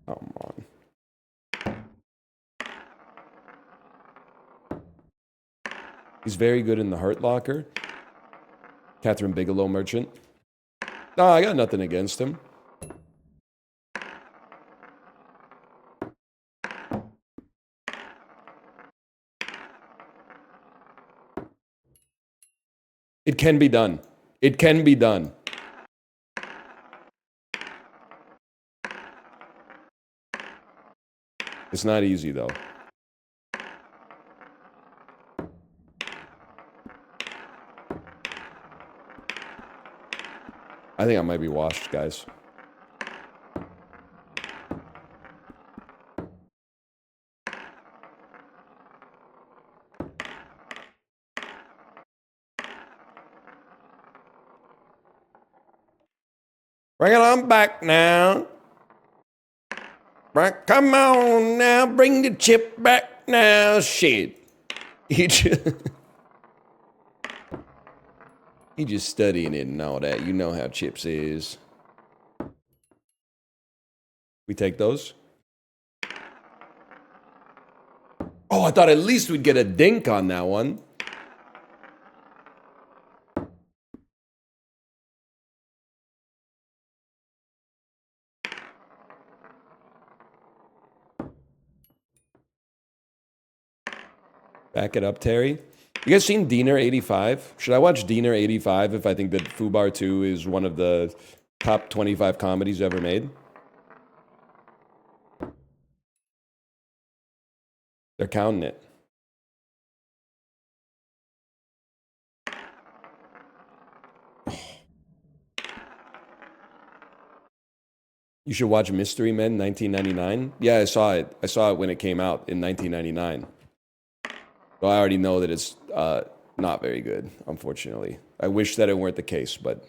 Come on. He's very good in The Hurt Locker. Catherine Bigelow Merchant. No, I got nothing against him. It can be done. It can be done. It's not easy, though. I think I might be washed, guys. Bring it on back now. Come on now, bring the chip back now. Shit. He just studying it and all that. You know how Chips is. We take those? Oh, I thought at least we'd get a dink on that one. Back it up, Terry. You guys seen Diener 85? Should I watch Diener 85 if I think that Fubar 2 is one of the top 25 comedies ever made? They're counting it. You should watch Mystery Men 1999. Yeah, I saw it. I saw it when it came out in 1999. So I already know that it's not very good, unfortunately. I wish that it weren't the case, but...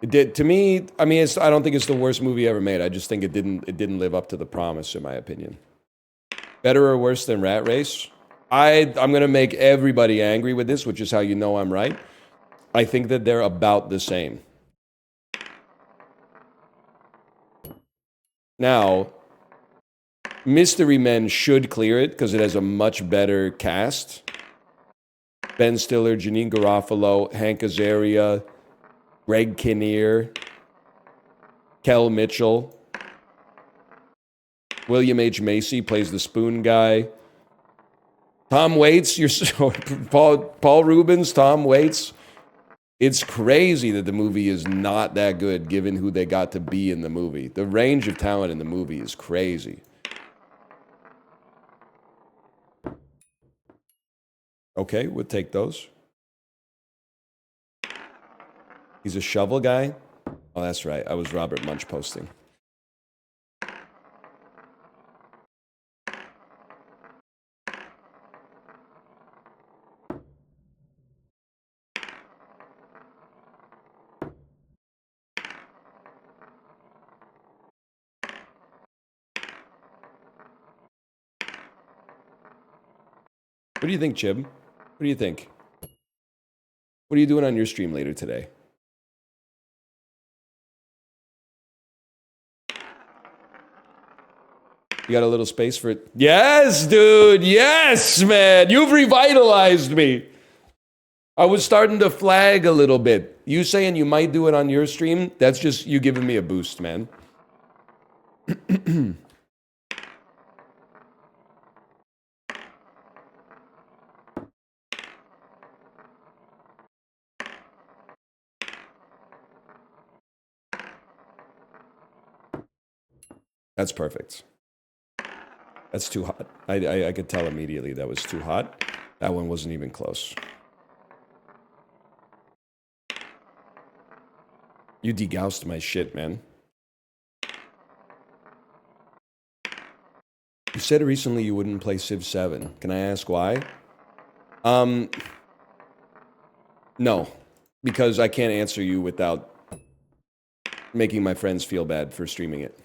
It did, to me, I mean, I don't think it's the worst movie ever made. I just think it didn't live up to the promise, in my opinion. Better or worse than Rat Race? I'm going to make everybody angry with this, which is how you know I'm right. I think that they're about the same. Now, Mystery Men should clear it because it has a much better cast. Ben Stiller, Janine Garofalo, Hank Azaria, Greg Kinnear, Kel Mitchell. William H. Macy plays the spoon guy. Tom Waits, Paul Rubens, Tom Waits. It's crazy that the movie is not that good given who they got to be in the movie. The range of talent in the movie is crazy. Okay, we'll take those. He's a shovel guy? Oh, that's right. I was Robert Munch posting. What do you think, Chib? What do you think? What are you doing on your stream later today? You got a little space for it? Yes, dude. Yes, man. You've revitalized me. I was starting to flag a little bit. You saying you might do it on your stream, that's just you giving me a boost, man. That's perfect. That's too hot. I could tell immediately that was too hot. That one wasn't even close. You degoused my shit, man. You said recently you wouldn't play Civ 7. Can I ask why? No. Because I can't answer you without making my friends feel bad for streaming it.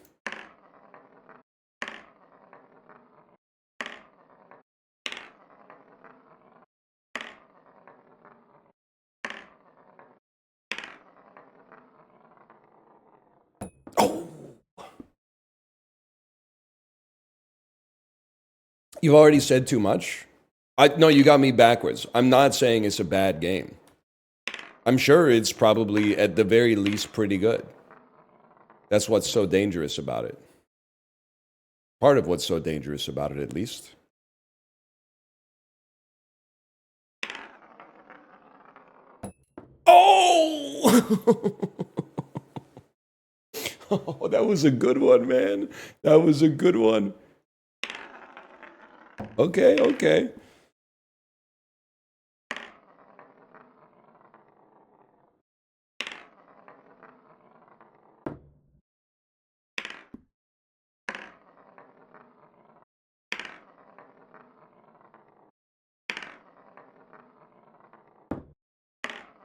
Oh! You've already said too much? No, you got me backwards. I'm not saying it's a bad game. I'm sure it's probably, at the very least, pretty good. That's what's so dangerous about it. Part of what's so dangerous about it, at least. Oh! Oh, that was a good one, man. That was a good one. Okay, okay.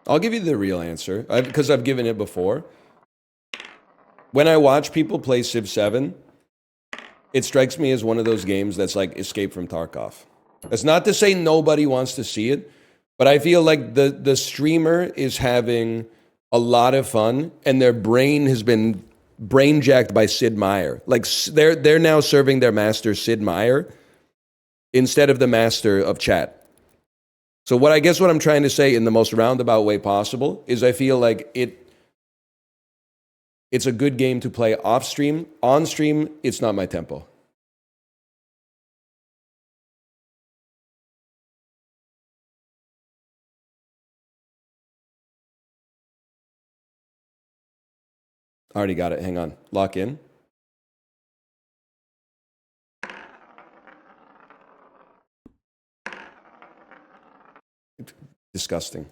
I'll give you the real answer, because I've given it before. When I watch people play Civ 7, it strikes me as one of those games that's like Escape from Tarkov. That's not to say nobody wants to see it, but I feel like the streamer is having a lot of fun, and their brain has been brain jacked by Sid Meier. Like they're now serving their master Sid Meier instead of the master of chat. So what I'm trying to say in the most roundabout way possible is I feel like it's a good game to play off stream. On stream, it's not my tempo. Already got it. Hang on. Lock in. Disgusting.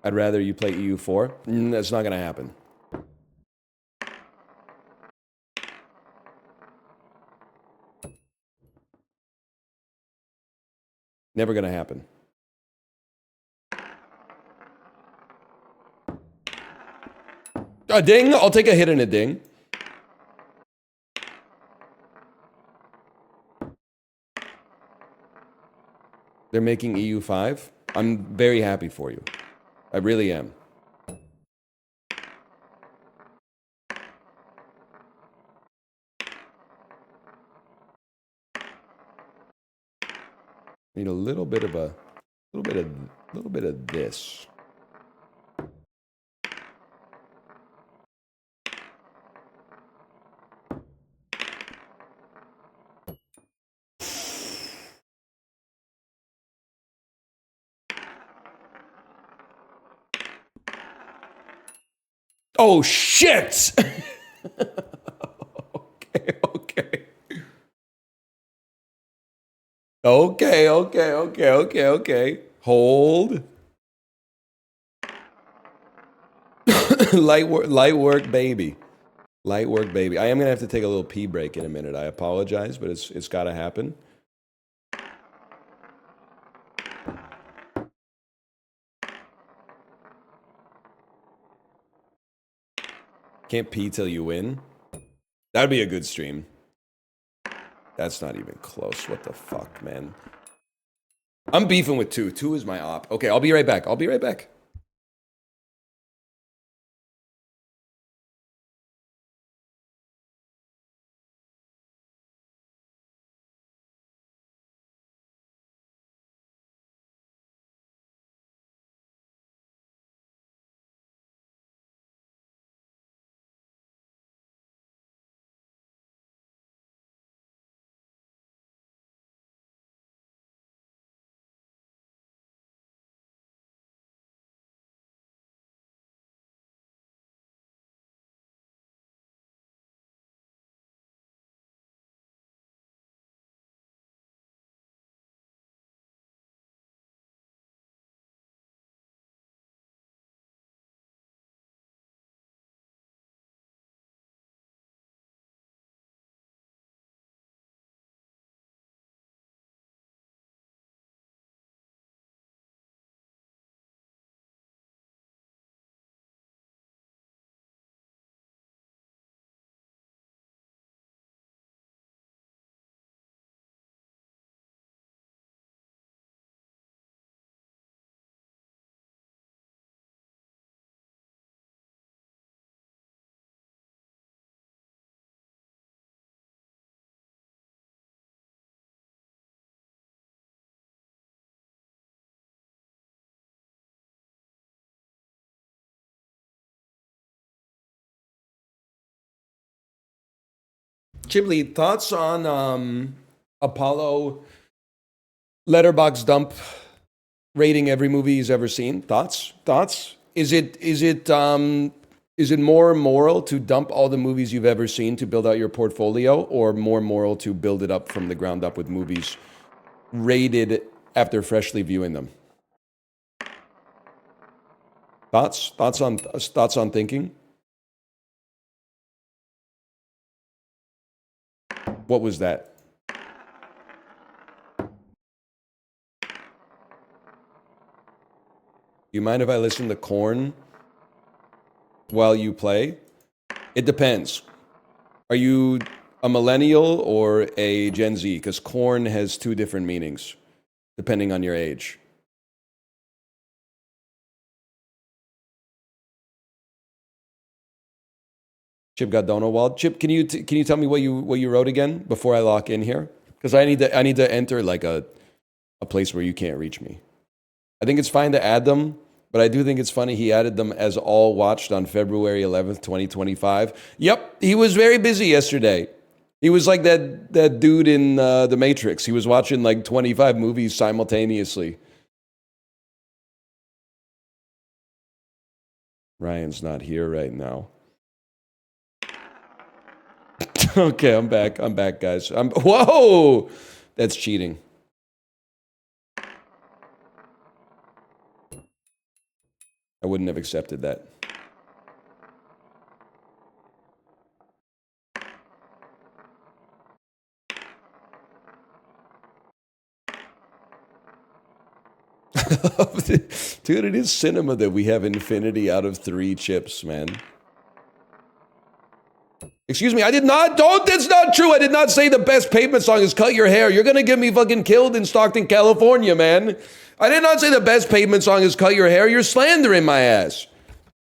I'd rather you play EU4. That's not going to happen. Never going to happen. A ding? I'll take a hit and a ding. They're making EU5. I'm very happy for you. I really am. Need a little bit of this. Oh shit! Okay. Hold. Light work, baby. Light work, baby. I am gonna have to take a little pee break in a minute. I apologize, but it's gotta happen. Can't pee till you win. That'd be a good stream. That's not even close. What the fuck, man? I'm beefing with 2. 2 is my op. Okay, I'll be right back. Chiblee, thoughts on Apollo letterbox dump rating every movie he's ever seen? Thoughts? Is it more moral to dump all the movies you've ever seen to build out your portfolio, or more moral to build it up from the ground up with movies rated after freshly viewing them? Thoughts on thinking? What was that? You mind if I listen to Korn while you play? It depends. Are you a millennial or a Gen Z? Because Korn has 2 different meanings, depending on your age. Chip got Donowald. Chip, can you tell me what you wrote again before I lock in here? Because I need to enter like a place where you can't reach me. I think it's fine to add them, but I do think it's funny he added them as all watched on February 11th, 2025. Yep, he was very busy yesterday. He was like that dude in The Matrix. He was watching like 25 movies simultaneously. Ryan's not here right now. Okay, I'm back. I'm back, guys. Whoa! That's cheating. I wouldn't have accepted that. Dude, it is cinema that we have infinity out of 3 chips, man. Excuse me, I did not, that's not true. I did not say the best pavement song is Cut Your Hair. You're gonna get me fucking killed in Stockton, California, man. I did not say the best pavement song is Cut Your Hair. You're slandering my ass.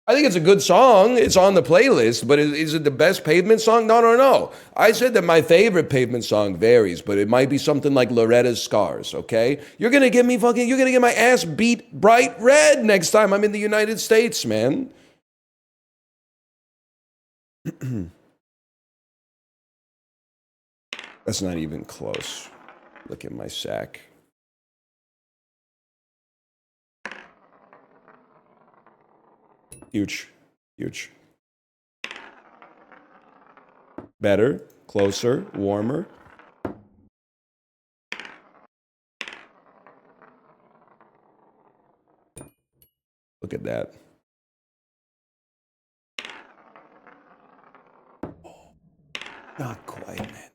I think it's a good song. It's on the playlist, but is it the best pavement song? No. I said that my favorite pavement song varies, but it might be something like Loretta's Scars, okay? You're gonna get my ass beat bright red next time I'm in the United States, man. That's not even close. Look at my sack. Huge. Better, closer, warmer. Look at that. Not quite, man.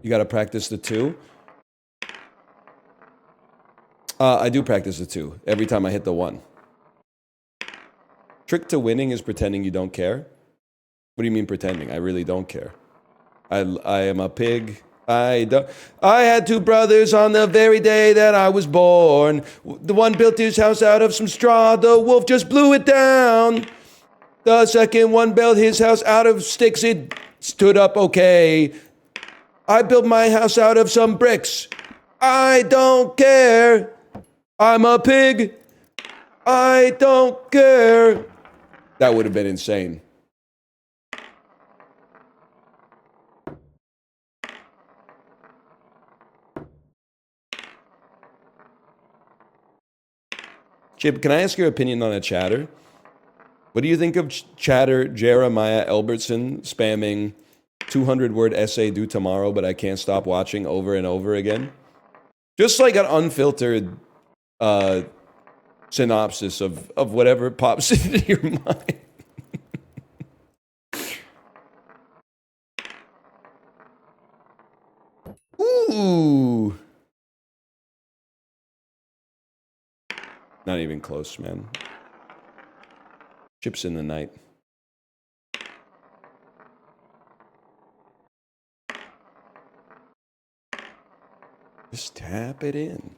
You got to practice the 2. I do practice the 2 every time I hit the 1. Trick to winning is pretending you don't care. What do you mean pretending? I really don't care. I am a pig. I had 2 brothers on the very day that I was born. The one built his house out of some straw. The wolf just blew it down. The second one built his house out of sticks. It stood up okay. I built my house out of some bricks. I don't care. I'm a pig. I don't care. That would have been insane. Chip, can I ask your opinion on a chatter? What do you think of chatter Jeremiah Albertson spamming 200-word essay due tomorrow, but I can't stop watching over and over again? Just like an unfiltered synopsis of whatever pops into your mind. Ooh. Not even close, man. Chips in the night. Just tap it in.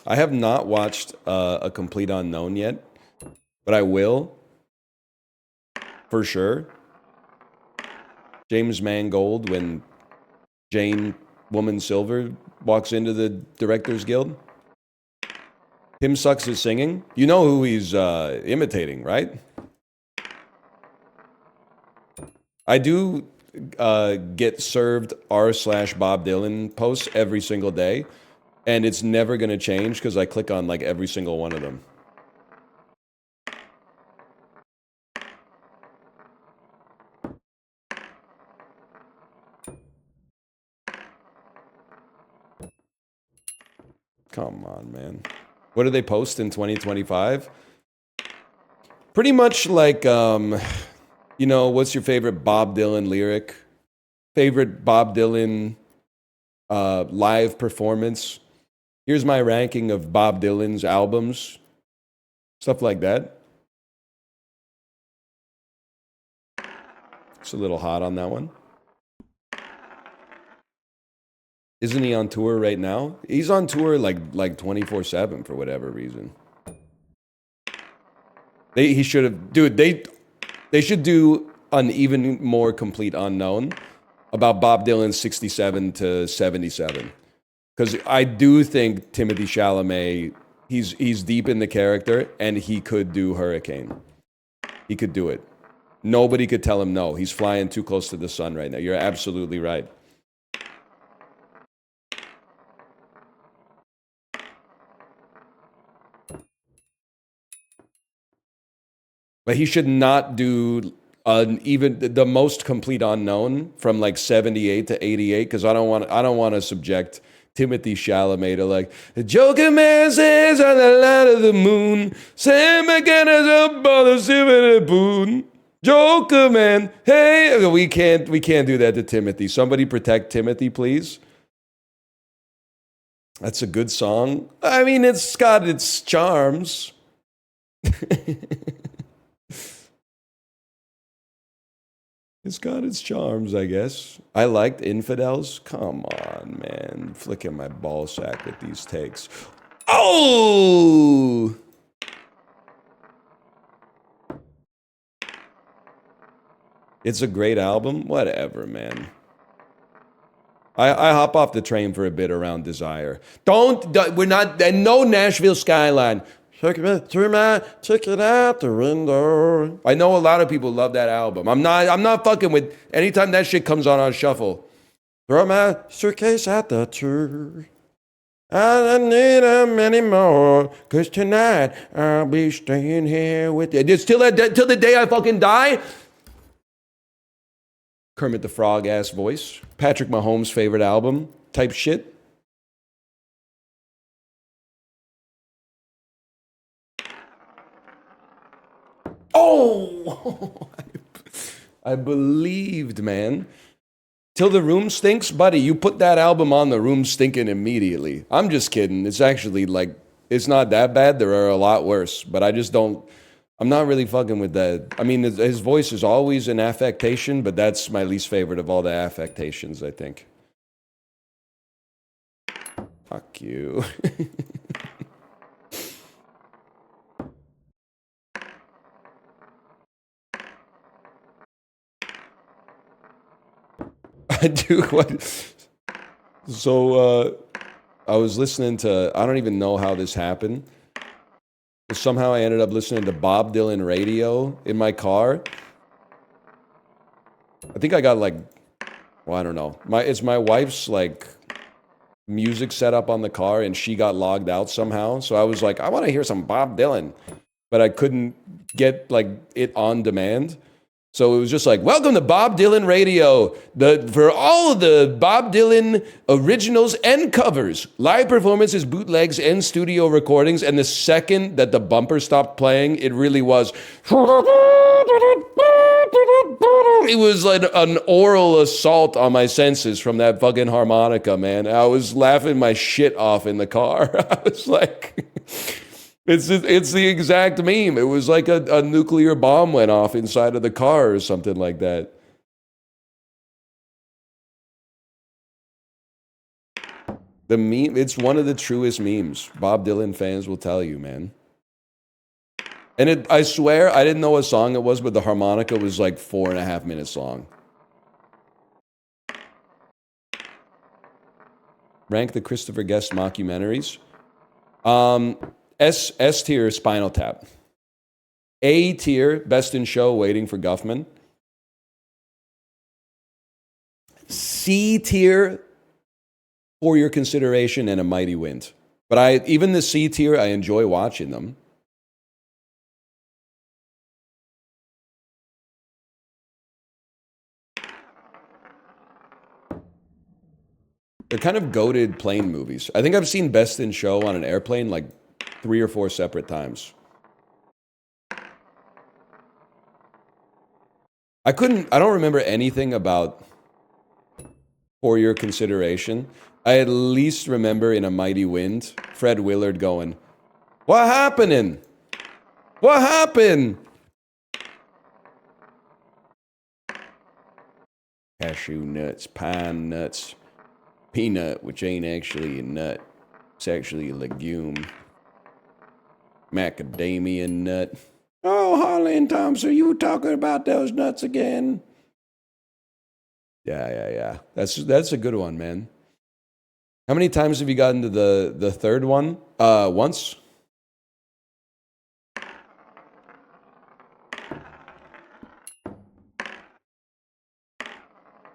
I have not watched A Complete Unknown yet, but I will. For sure. James Mangold, when Jane Woman Silver walks into the Directors Guild. Him sucks at singing. You know who he's imitating, right? I do get served r/Bob Dylan posts every single day, and it's never going to change because I click on like every single one of them. Come on, man. What do they post in 2025? Pretty much like, you know, what's your favorite Bob Dylan lyric? Favorite Bob Dylan live performance? Here's my ranking of Bob Dylan's albums. Stuff like that. It's a little hot on that one. Isn't he on tour right now? He's on tour like 24/7 for whatever reason. He should have, dude. They should do an even more complete unknown about Bob Dylan's 67 to 77, because I do think Timothy Chalamet He's deep in the character, and he could do Hurricane. He could do it. Nobody could tell him no. He's flying too close to the sun right now. You're absolutely right. But he should not do even the most complete unknown from like 78 to 88 because I don't want to subject Timothy Chalamet to like the Joker Man says on the light of the moon, Sam again is a bother Simon Boone. Joker Man, hey, we can't do that to Timothy. Somebody protect Timothy, please. That's a good song. I mean, it's got its charms. It's got its charms, I guess. I liked Infidels. Come on, man. Flicking my ball sack with these takes. Oh! It's a great album. Whatever, man. I hop off the train for a bit around Desire. We're not, no Nashville Skyline. Check it out the window. I know a lot of people love that album. I'm not fucking with, anytime that shit comes on shuffle. Throw my suitcase at the door. I don't need them anymore, cause tonight I'll be staying here with you. Just till the day I fucking die. Kermit the Frog ass voice. Patrick Mahomes' favorite album type shit. Oh! I believed, man. Till the Room Stinks? Buddy, you put that album on, the room stinking immediately. I'm just kidding. It's actually like, it's not that bad. There are a lot worse, but I just don't, I'm not really fucking with that. I mean, his voice is always an affectation, but that's my least favorite of all the affectations, I think. Fuck you. I do what? So, I was listening to, I don't even know how this happened. But somehow I ended up listening to Bob Dylan radio in my car. I think I got like, well, I don't know. It's my wife's like music setup on the car, and she got logged out somehow. So I was like, I want to hear some Bob Dylan, but I couldn't get like it on demand. So it was just like, welcome to Bob Dylan Radio. For all of the Bob Dylan originals and covers, live performances, bootlegs, and studio recordings. And the second that the bumper stopped playing, it really was. It was like an oral assault on my senses from that fucking harmonica, man. I was laughing my shit off in the car. I was like... It's the exact meme. It was like a nuclear bomb went off inside of the car or something like that. The meme, it's one of the truest memes. Bob Dylan fans will tell you, man. And I swear, I didn't know what song it was, but the harmonica was like 4.5 minutes long. Rank the Christopher Guest mockumentaries. S tier, Spinal Tap. A tier, Best in Show, Waiting for Guffman. C tier, For Your Consideration and A Mighty Wind. But even the C tier, I enjoy watching them. They're kind of goated plane movies. I think I've seen Best in Show on an airplane like 3 or 4 separate times. I don't remember anything about For Your Consideration. I at least remember in A Mighty Wind, Fred Willard going, "What happening? What happened?" Cashew nuts, pine nuts, peanut, which ain't actually a nut. It's actually a legume. Macadamia nut. Oh, Harley and Thompson, are you talking about those nuts again? Yeah. That's a good one, man. How many times have you gotten to the third one? Once?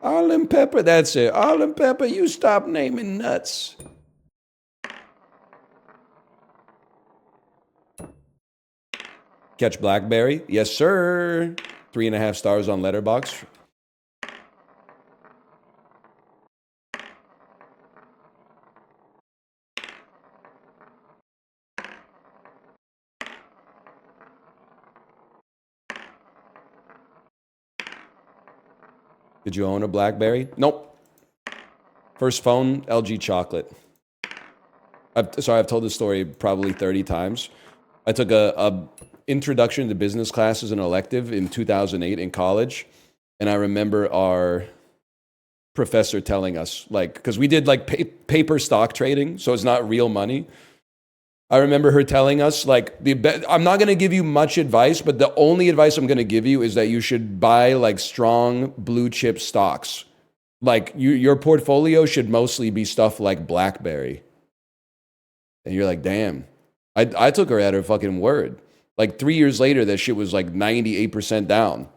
Arlen Pepper, that's it. Arlen Pepper, you stop naming nuts. Catch Blackberry? Yes, sir. 3.5 stars on Letterboxd. Did you own a Blackberry? Nope. First phone, LG Chocolate. I've told this story probably 30 times. I took a introduction to business class as an elective in 2008 in college. And I remember our professor telling us, like, because we did like paper stock trading, so it's not real money. I remember her telling us, like, I'm not going to give you much advice, but the only advice I'm going to give you is that you should buy like strong blue chip stocks. Like your portfolio should mostly be stuff like BlackBerry. And you're like, damn. I took her at her fucking word. Like 3 years later, that shit was like 98% down.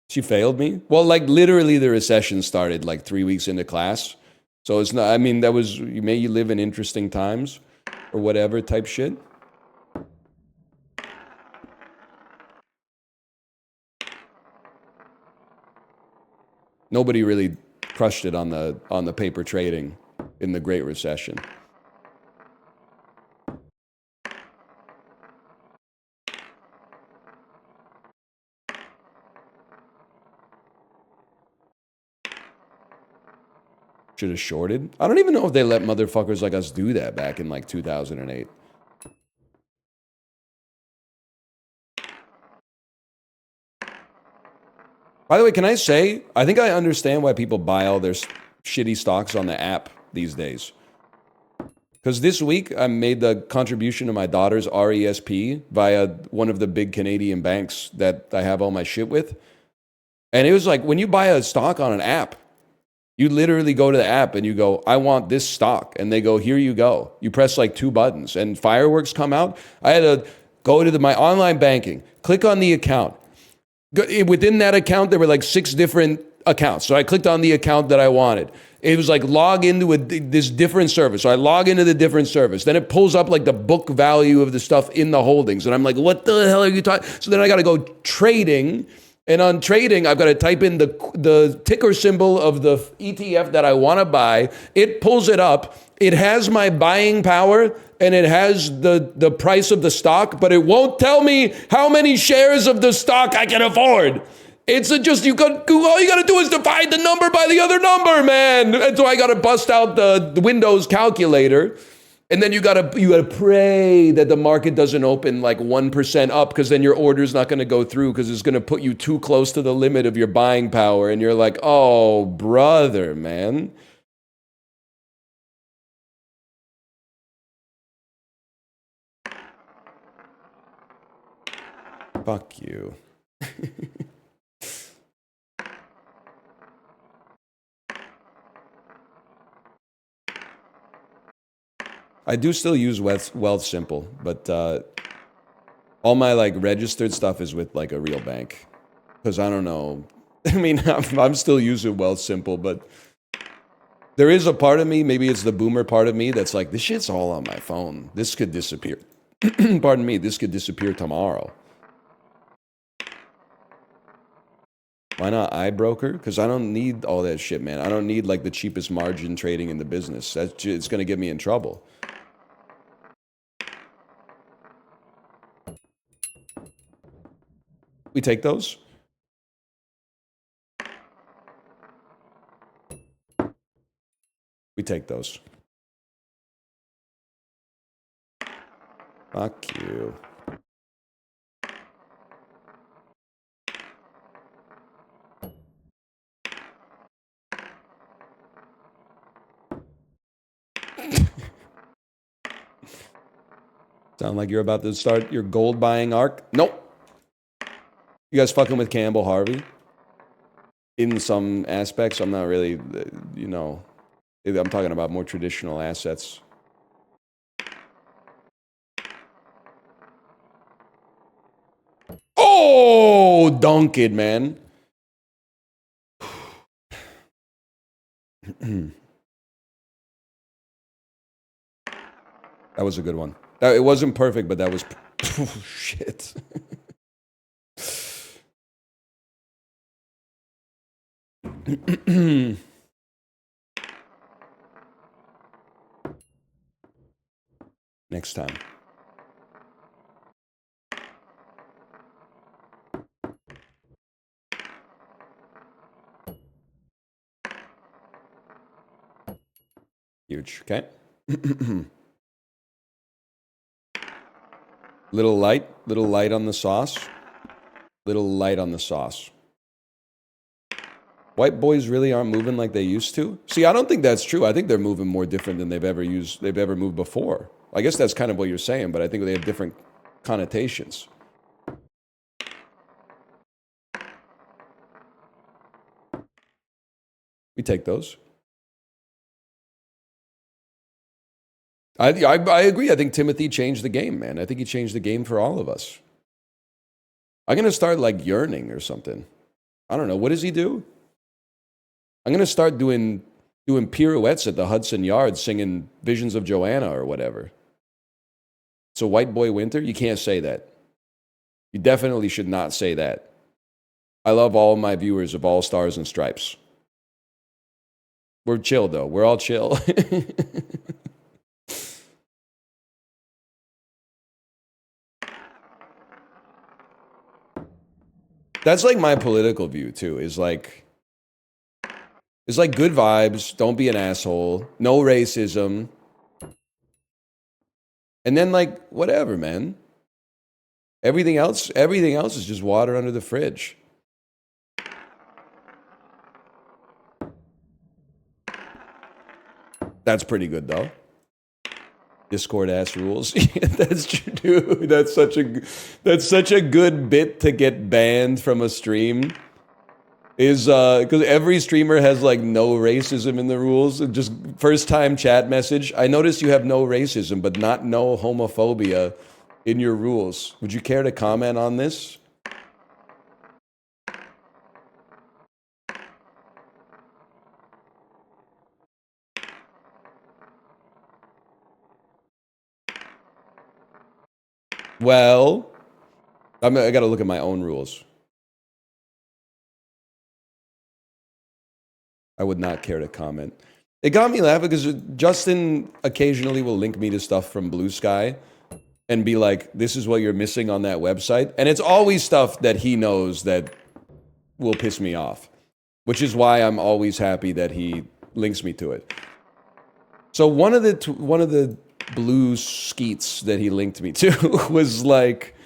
She failed me? Well, like literally the recession started like 3 weeks into class. So it's not, I mean, that was, may you live in interesting times or whatever type shit. Nobody really crushed it on the paper trading in the Great Recession. Should have shorted. I don't even know if they let motherfuckers like us do that back in like 2008. By the way, can I say, I think I understand why people buy all their shitty stocks on the app these days. Because this week, I made the contribution to my daughter's RESP via one of the big Canadian banks that I have all my shit with. And it was like, when you buy a stock on an app, you literally go to the app and you go, I want this stock. And they go, here you go. You press like 2 buttons and fireworks come out. I had to go to my online banking, click on the account. Within that account, there were like 6 different accounts. So I clicked on the account that I wanted. It was like log into this different service. So I log into the different service. Then it pulls up like the book value of the stuff in the holdings. And I'm like, what the hell are you talking? So then I got to go trading. And on trading, I've got to type in the ticker symbol of the ETF that I want to buy. It pulls it up. It has my buying power and it has the price of the stock, but it won't tell me how many shares of the stock I can afford. It's all you got to do is divide the number by the other number, man. And so I got to bust out the Windows calculator. And then you gotta pray that the market doesn't open like 1% up, because then your order's not gonna go through because it's gonna put you too close to the limit of your buying power. And you're like, oh, brother, man. Fuck you. I do still use Wealthsimple, but all my like registered stuff is with like a real bank. Because I don't know. I mean, I'm still using Wealthsimple, but there is a part of me, maybe it's the boomer part of me, that's like, this shit's all on my phone. This could disappear. Pardon me, this could disappear tomorrow. Why not iBroker? Because I don't need all that shit, man. I don't need like the cheapest margin trading in the business. It's going to get me in trouble. We take those? We take those. Fuck you. Sound like you're about to start your gold buying arc? Nope. You guys fucking with Campbell Harvey? In some aspects, I'm not really, you know, I'm talking about more traditional assets. Oh! dunk it, man. That was a good one. It wasn't perfect, but that was... Oh, shit. Next time. Huge, okay? Little light on the sauce. Little light on the sauce. White boys really aren't moving like they used to? See, I don't think that's true. I think they're moving more different than they've ever moved before. I guess that's kind of what you're saying, but I think they have different connotations. We take those. I agree. I think Timothy changed the game, man. I think he changed the game for all of us. I'm going to start like yearning or something. I don't know. What does he do? I'm going to start doing pirouettes at the Hudson Yard singing Visions of Joanna or whatever. It's a white boy winter? You can't say that. You definitely should not say that. I love all my viewers of all stars and stripes. We're chill, though. We're all chill. That's like my political view, too, is like good vibes, don't be an asshole, no racism. And then like, whatever, man. Everything else is just water under the fridge. That's pretty good, though. Discord ass rules. That's true, dude. That's such a good bit to get banned from a stream. Is because every streamer has like no racism in the rules. Just first time chat message. I noticed you have no racism, but not no homophobia in your rules. Would you care to comment on this? Well, I got to look at my own rules. I would not care to comment. It got me laughing because Justin occasionally will link me to stuff from Blue Sky and be like, this is what you're missing on that website. And it's always stuff that he knows that will piss me off, which is why I'm always happy that he links me to it. So one of the blue skeets that he linked me to was like,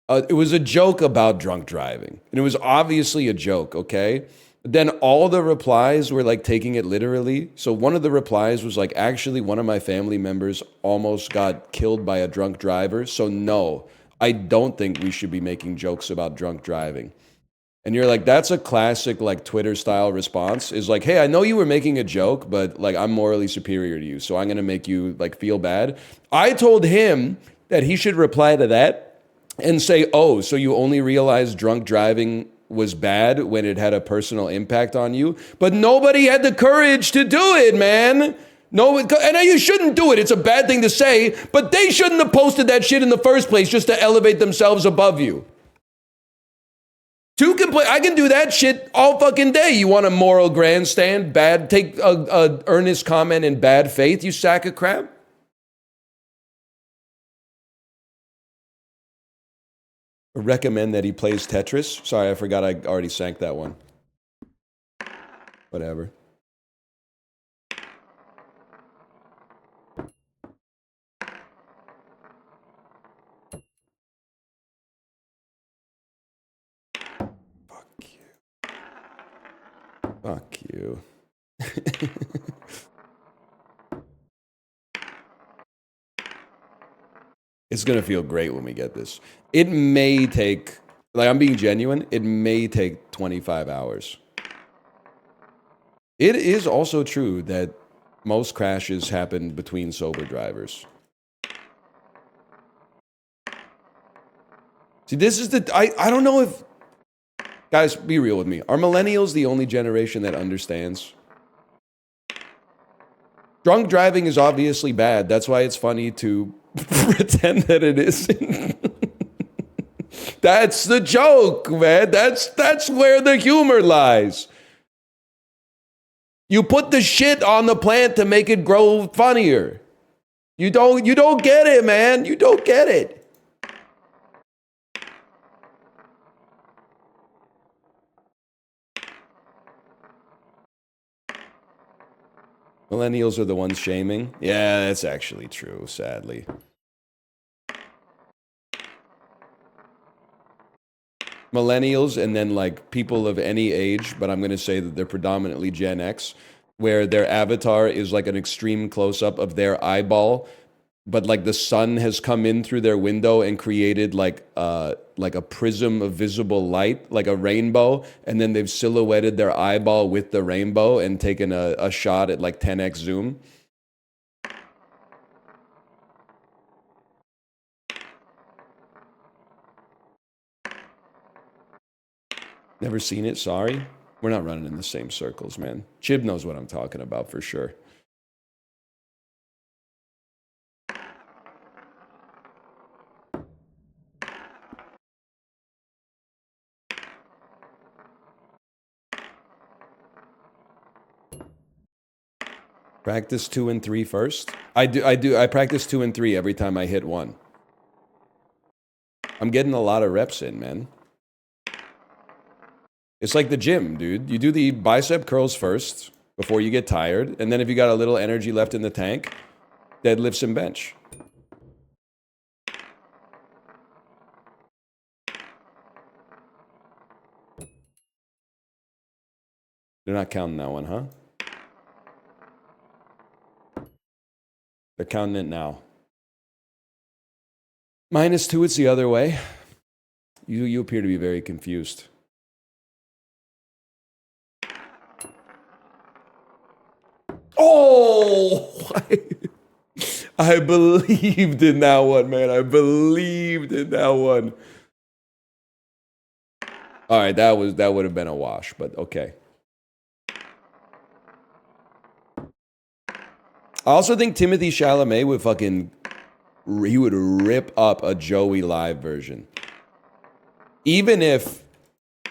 it was a joke about drunk driving. And it was obviously a joke, okay? But then all the replies were like taking it literally. So one of the replies was like, actually, one of my family members almost got killed by a drunk driver. So no, I don't think we should be making jokes about drunk driving. And you're like, that's a classic like Twitter style response is like, hey, I know you were making a joke, but like I'm morally superior to you. So I'm going to make you like feel bad. I told him that he should reply to that and say, oh, so you only realized drunk driving was bad when it had a personal impact on you, but nobody had the courage to do it, man. No, and you shouldn't do it. It's a bad thing to say, but they shouldn't have posted that shit in the first place just to elevate themselves above you. I can do that shit all fucking day. You want a moral grandstand? Take a earnest comment in bad faith, you sack of crap? Recommend that he plays Tetris. Sorry, I forgot I already sank that one. Whatever. Fuck you. Fuck you. It's going to feel great when we get this. It may take, like I'm being genuine, it may take 25 hours. It is also true that most crashes happen between sober drivers. See, this is the I don't know if guys, be real with me. Are millennials the only generation that understands? Drunk driving is obviously bad. That's why it's funny to pretend that it isn't. That's the joke, man. That's where the humor lies. You put the shit on the plant to make it grow funnier. You don't get it, man. You don't get it. Millennials are the ones shaming. Yeah, that's actually true, sadly. Millennials and then like people of any age, but I'm going to say that they're predominantly Gen X, where their avatar is like an extreme close-up of their eyeball, but like the sun has come in through their window and created like a prism of visible light, like a rainbow, and then they've silhouetted their eyeball with the rainbow and taken a shot at like 10x zoom. Never seen it, sorry. We're not running in the same circles, man. Chib knows what I'm talking about for sure. Practice 2 and 3 first. I practice 2 and 3 every time I hit 1. I'm getting a lot of reps in, man. It's like the gym, dude. You do the bicep curls first before you get tired, and then if you got a little energy left in the tank, deadlifts and bench. They're not counting that one, huh? They're counting it now. -2, it's the other way. You appear to be very confused. Oh! I believed in that one, man. I believed in that one. All right, that would have been a wash, but okay. I also think Timothy Chalamet would he would rip up a Joey live version. Even if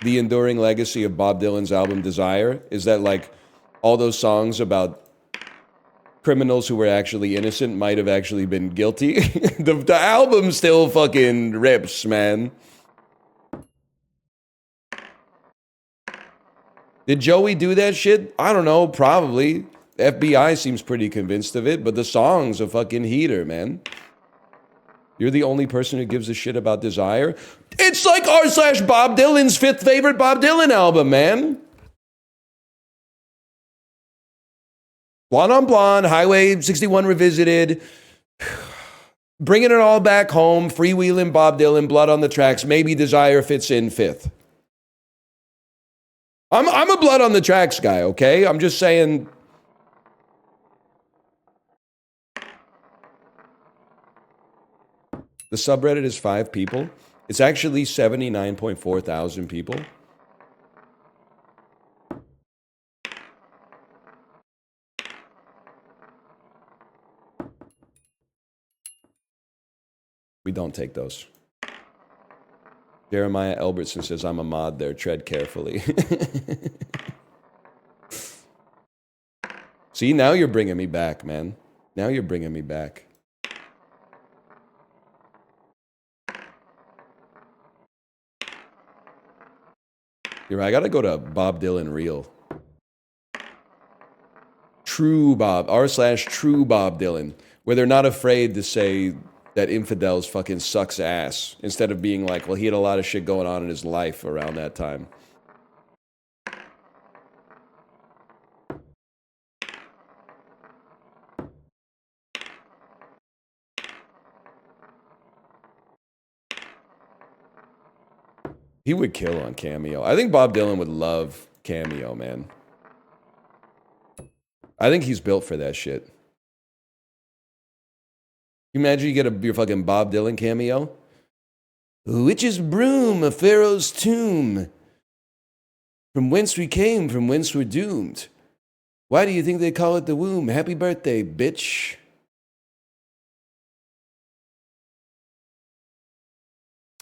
the enduring legacy of Bob Dylan's album Desire is that like all those songs about criminals who were actually innocent might have actually been guilty. The album still fucking rips, man. Did Joey do that shit? I don't know, probably. The FBI seems pretty convinced of it, but the song's a fucking heater, man. You're the only person who gives a shit about Desire? It's like r/Bob Dylan's 5th favorite Bob Dylan album, man. Blonde on Blonde, Highway 61 Revisited, Bringing It All Back Home, Freewheeling Bob Dylan, Blood on the Tracks. Maybe Desire fits in 5th. I'm a Blood on the Tracks guy, okay? I'm just saying. The subreddit is 5 people. It's actually 79.4 thousand people. We don't take those. Jeremiah Albertson says, I'm a mod there. Tread carefully. See, now you're bringing me back, man. Now you're bringing me back. You're right, I gotta go to Bob Dylan Real. True Bob, r/True Bob Dylan, where they're not afraid to say that Infidels fucking sucks ass, instead of being like, well, he had a lot of shit going on in his life around that time. He would kill on Cameo. I think Bob Dylan would love Cameo, man. I think he's built for that shit. You imagine you get your fucking Bob Dylan cameo? A witch's broom, a pharaoh's tomb. From whence we came, from whence we're doomed. Why do you think they call it the womb? Happy birthday, bitch.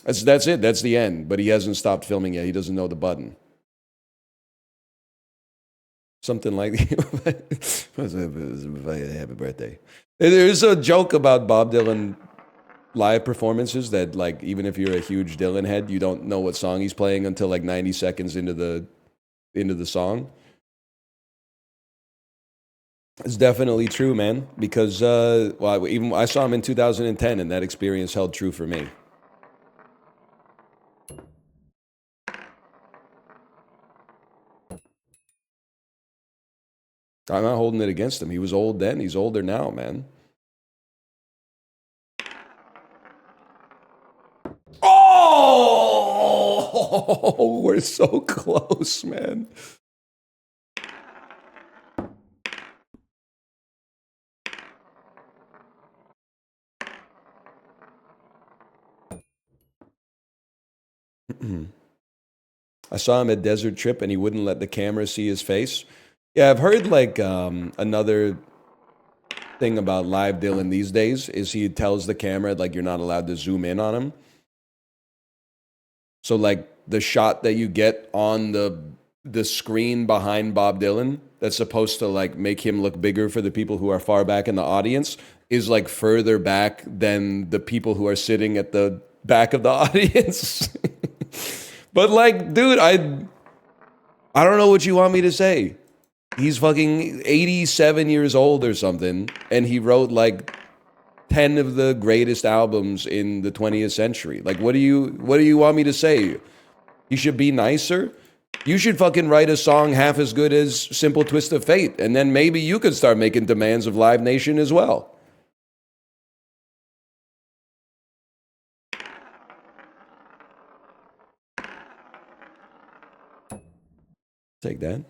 That's it. That's the end. But he hasn't stopped filming yet. He doesn't know the button. Something like happy birthday. There's a joke about Bob Dylan live performances that, like, even if you're a huge Dylan head, you don't know what song he's playing until like 90 seconds into the song. It's definitely true, man. Because even I saw him in 2010, and that experience held true for me. I'm not holding it against him. He was old then. He's older now, man. Oh, we're so close, man. I saw him at Desert Trip, and he wouldn't let the camera see his face. Yeah, I've heard like another thing about live Dylan these days is he tells the camera like you're not allowed to zoom in on him. So like the shot that you get on the screen behind Bob Dylan that's supposed to like make him look bigger for the people who are far back in the audience is like further back than the people who are sitting at the back of the audience. But like, dude, I don't know what you want me to say. He's fucking 87 years old or something, and he wrote like 10 of the greatest albums in the 20th century. Like, what do you want me to say? He should be nicer? You should fucking write a song half as good as Simple Twist of Fate, and then maybe you could start making demands of Live Nation as well. Take that.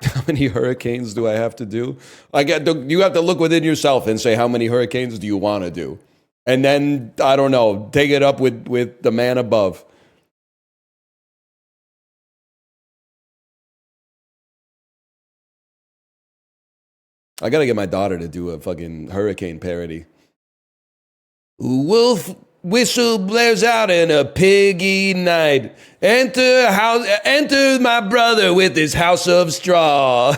How many hurricanes do I have to do? You have to look within yourself and say, how many hurricanes do you want to do? And then, I don't know, take it up with the man above. I gotta get my daughter to do a fucking hurricane parody. Wolf whistle blares out in a piggy night. Enter my brother with his house of straw.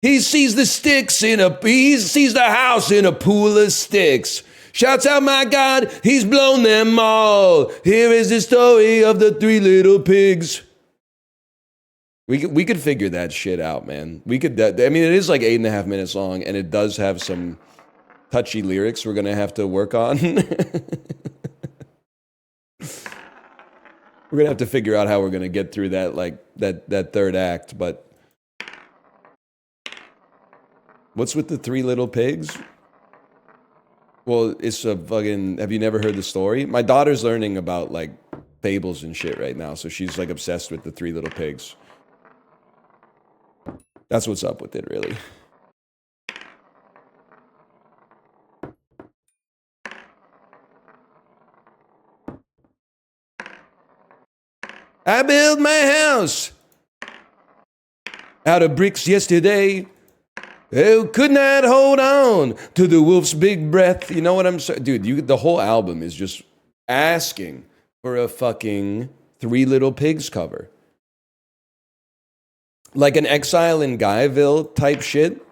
He sees the house in a pool of sticks. Shouts out, my God, he's blown them all. Here is the story of the three little pigs. We could figure that shit out, man. I mean, it is like 8.5 minutes long, and it does have some touchy lyrics we're gonna have to work on. We're gonna have to figure out how we're gonna get through that, like that third act. But what's with the three little pigs? Well, it's a fucking. Have you never heard the story? My daughter's learning about like fables and shit right now, so she's like obsessed with the three little pigs. That's what's up with it, really. I built my house out of bricks yesterday. Oh, could not hold on to the wolf's big breath. You know what I'm saying? Dude, the whole album is just asking for a fucking Three Little Pigs cover. Like an Exile in Guyville type shit,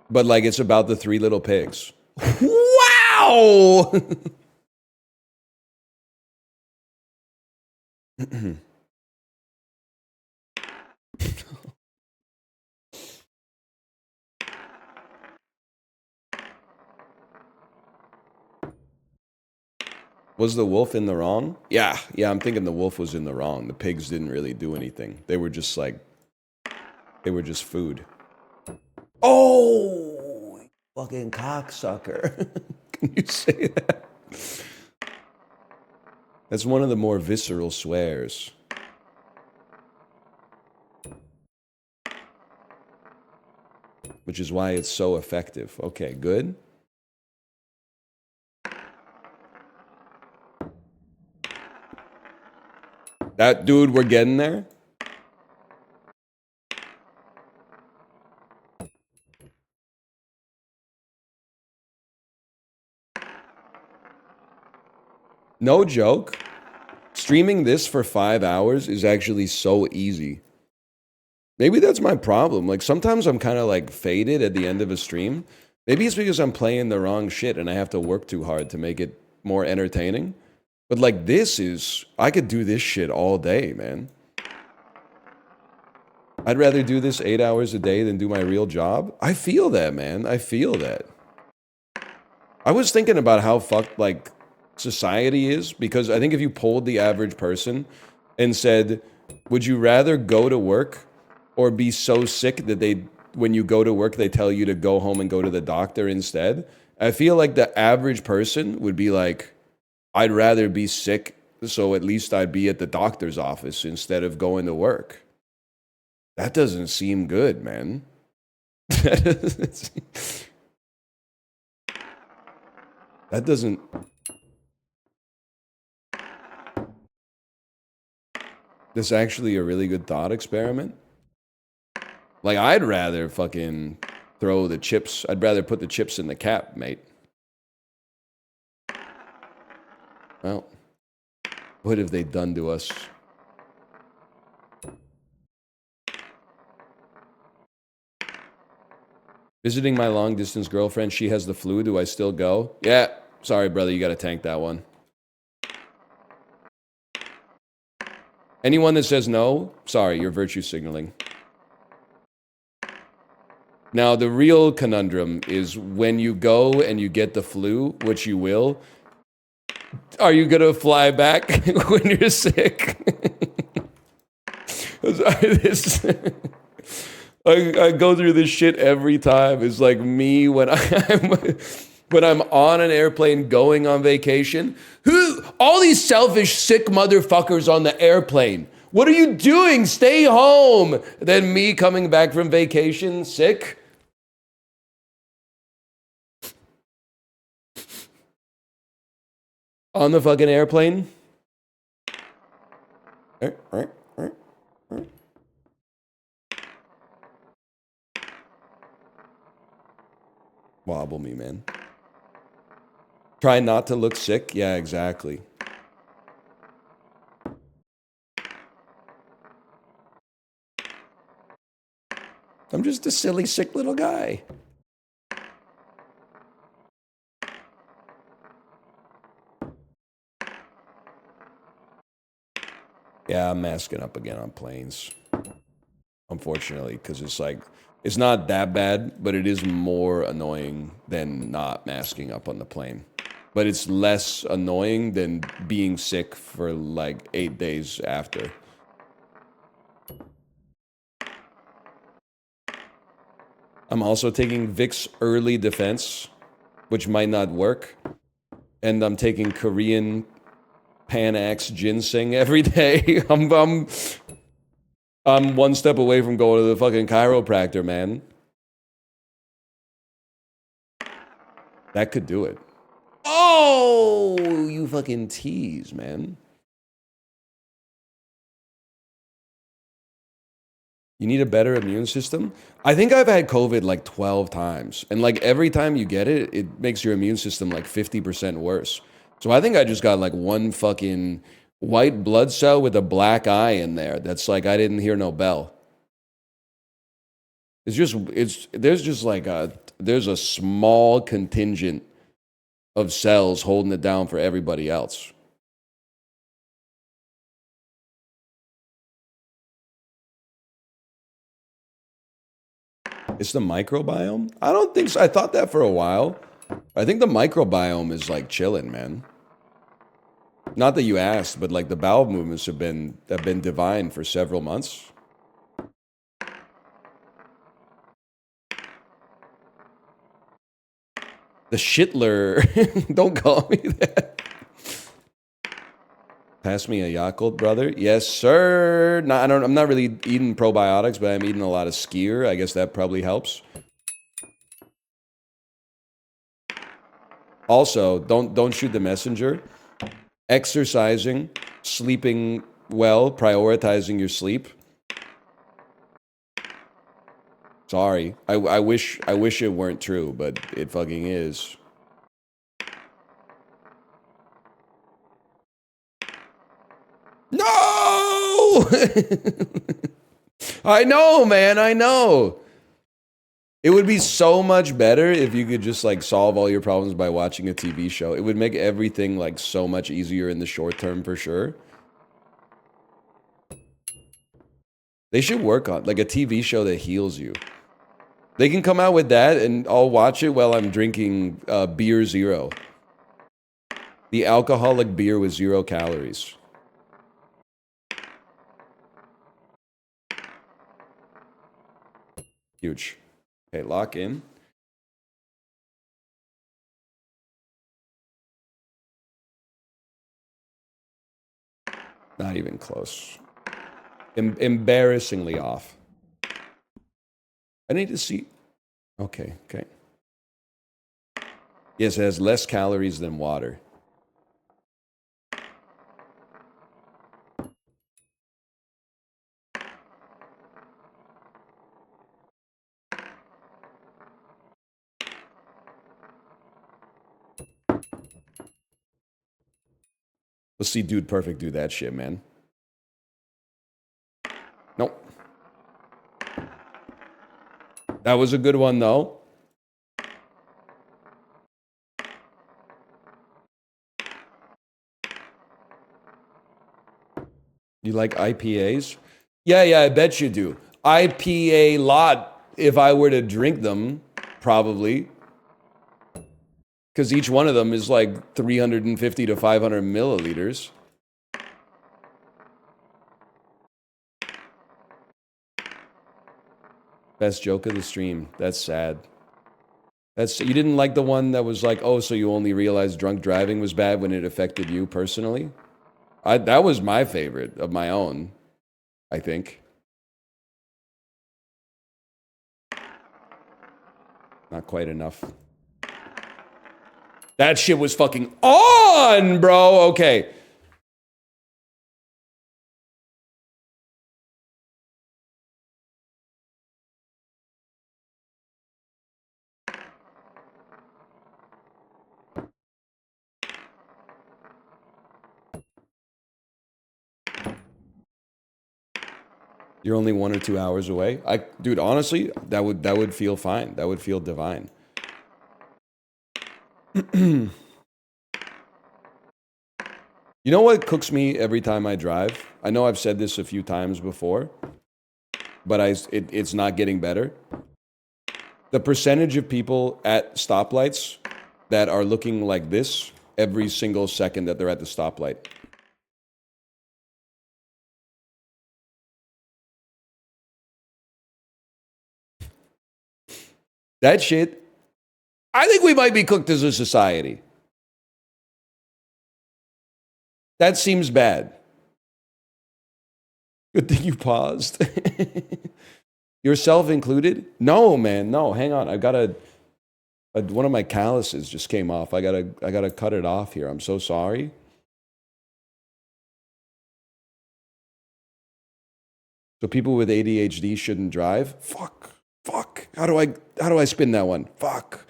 but like it's about the Three Little Pigs. Wow! Was the wolf in the wrong? Yeah, I'm thinking the wolf was in the wrong. The pigs didn't really do anything. They were just food. Oh, fucking cocksucker. Can you say that? That's one of the more visceral swears. which is why it's so effective. Okay, good. That dude, we're getting there. No joke. Streaming this for 5 hours is actually so easy. Maybe that's my problem. Like sometimes I'm kind of like faded at the end of a stream. Maybe it's because I'm playing the wrong shit and I have to work too hard to make it more entertaining. But like this is, I could do this shit all day, man. I'd rather do this 8 hours a day than do my real job. I feel that, man. I feel that. I was thinking about how fucked like society is, because I think if you polled the average person and said, would you rather go to work or be so sick that when you go to work, they tell you to go home and go to the doctor instead? I feel like the average person would be like, I'd rather be sick, so at least I'd be at the doctor's office instead of going to work. That doesn't seem good, man. That doesn't... This is actually a really good thought experiment. Like, I'd rather fucking throw the chips. I'd rather put the chips in the cap, mate. Well, what have they done to us? Visiting my long-distance girlfriend. She has the flu. Do I still go? Yeah. Sorry, brother. You got to tank that one. Anyone that says no, sorry, you're virtue signaling. Now, the real conundrum is when you go and you get the flu, which you will, are you going to fly back when you're sick? I go through this shit every time. It's like me when I'm on an airplane going on vacation. All these selfish, sick motherfuckers on the airplane. What are you doing? Stay home. Then me coming back from vacation sick. On the fucking airplane. Wobble me, man. Try not to look sick? Yeah, exactly. I'm just a silly, sick little guy. Yeah, I'm masking up again on planes. Unfortunately, because it's like, it's not that bad, but it is more annoying than not masking up on the plane. But it's less annoying than being sick for like 8 days after. I'm also taking Vicks Early Defense, which might not work. And I'm taking Korean Panax ginseng every day. I'm one step away from going to the fucking chiropractor, man. That could do it. Oh, you fucking tease, man. You need a better immune system? I think I've had COVID like 12 times. And like every time you get it, it makes your immune system like 50% worse. So I think I just got like one fucking white blood cell with a black eye in there. That's like, I didn't hear no bell. There's a small contingent of cells holding it down for everybody else. It's the microbiome? I don't think so. I thought that for a while. I think the microbiome is like chilling, man. Not that you asked, but like the bowel movements have been divine for several months. The Shitler. Don't call me that. Pass me a Yakult, brother. Yes, sir. I'm not really eating probiotics, but I'm eating a lot of skyr. I guess that probably helps. Also, don't shoot the messenger. Exercising, sleeping well, prioritizing your sleep. Sorry. I wish it weren't true, but it fucking is. No! I know, man, I know. It would be so much better if you could just like solve all your problems by watching a TV show. It would make everything like so much easier in the short term for sure. They should work on like a TV show that heals you. They can come out with that and I'll watch it while I'm drinking beer zero. The alcoholic beer with 0 calories. Huge. Okay, lock in. Not even close. Embarrassingly off. I need to see. Okay, okay. Yes, it has less calories than water. Let's see Dude Perfect do that shit, man. Nope. That was a good one, though. You like IPAs? Yeah, I bet you do. IPA lot, if I were to drink them, probably. Because each one of them is like 350 to 500 milliliters. Best joke of the stream. That's sad. You didn't like the one that was like, oh, so you only realized drunk driving was bad when it affected you personally? That was my favorite of my own, I think. Not quite enough. That shit was fucking on, bro. Okay. You're only 1 or 2 hours away. Dude, honestly, that would feel fine. That would feel divine. You know what cooks me every time I drive? I know I've said this a few times before, but it's not getting better. The percentage of people at stoplights that are looking like this every single second that they're at the stoplight. That shit, I think we might be cooked as a society. That seems bad. Good thing you paused. Yourself included? No, man, no. Hang on, I gotta. One of my calluses just came off. I gotta cut it off here. I'm so sorry. So people with ADHD shouldn't drive? Fuck. How do I spin that one? Fuck.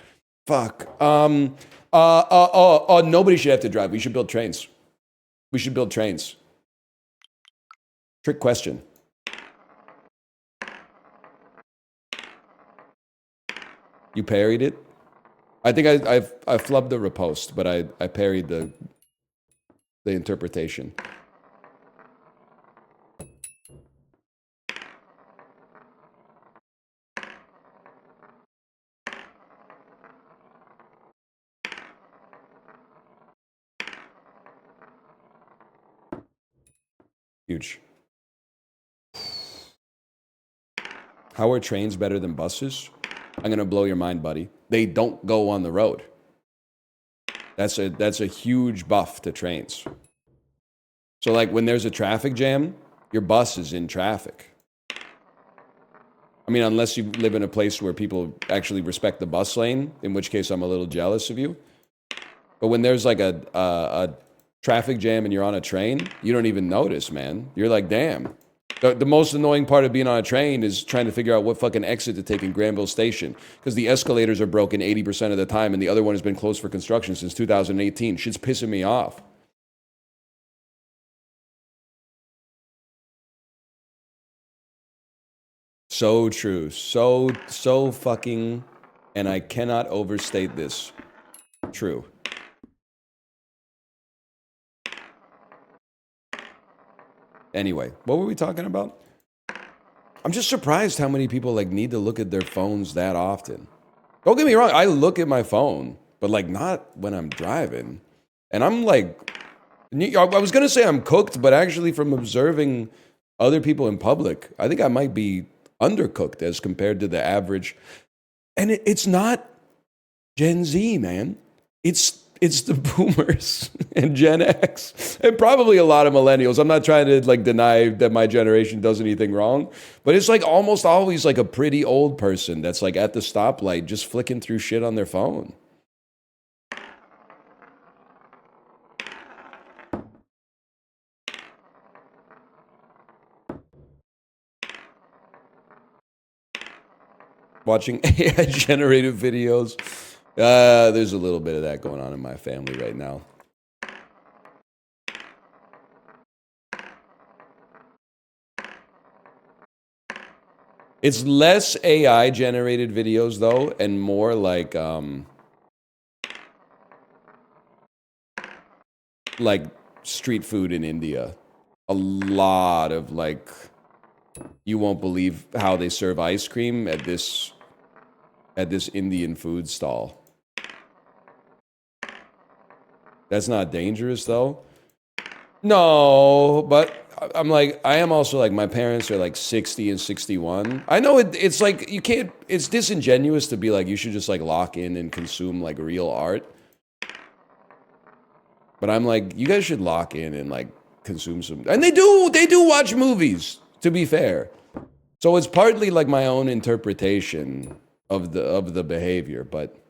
Nobody should have to drive. We should build trains. Trick question. You parried it? I think I flubbed the repost, but I parried the interpretation. Huge. How are trains better than buses? I'm gonna blow your mind, buddy. They don't go on the road. That's a huge buff to trains. So like when there's a traffic jam, your bus is in traffic. I mean, unless you live in a place where people actually respect the bus lane, in which case I'm a little jealous of you. But when there's like a traffic jam and you're on a train, you don't even notice, man. You're like, damn. The most annoying part of being on a train is trying to figure out what fucking exit to take in Granville Station because the escalators are broken 80% of the time and the other one has been closed for construction since 2018. Shit's pissing me off. So true. So fucking, and I cannot overstate this. True. Anyway, what were we talking about? I'm just surprised how many people like need to look at their phones that often. Don't get me wrong, I look at my phone, but like not when I'm driving. And I'm like, I was gonna say I'm cooked, but actually from observing other people in public, I think I might be undercooked as compared to the average. And it's not Gen Z, man. It's the boomers and Gen X and probably a lot of millennials. I'm not trying to like deny that my generation does anything wrong, but it's like almost always like a pretty old person that's like at the stoplight just flicking through shit on their phone. Watching AI generated videos. There's a little bit of that going on in my family right now. It's less AI generated videos though, and more like street food in India. A lot of like, you won't believe how they serve ice cream at this Indian food stall. That's not dangerous though. No, but I'm like, I am also like, my parents are like 60 and 61. I know it's like, you can't, it's disingenuous to be like, you should just like lock in and consume like real art. But I'm like, you guys should lock in and like consume some, and they do watch movies, to be fair. So it's partly like my own interpretation of the behavior, but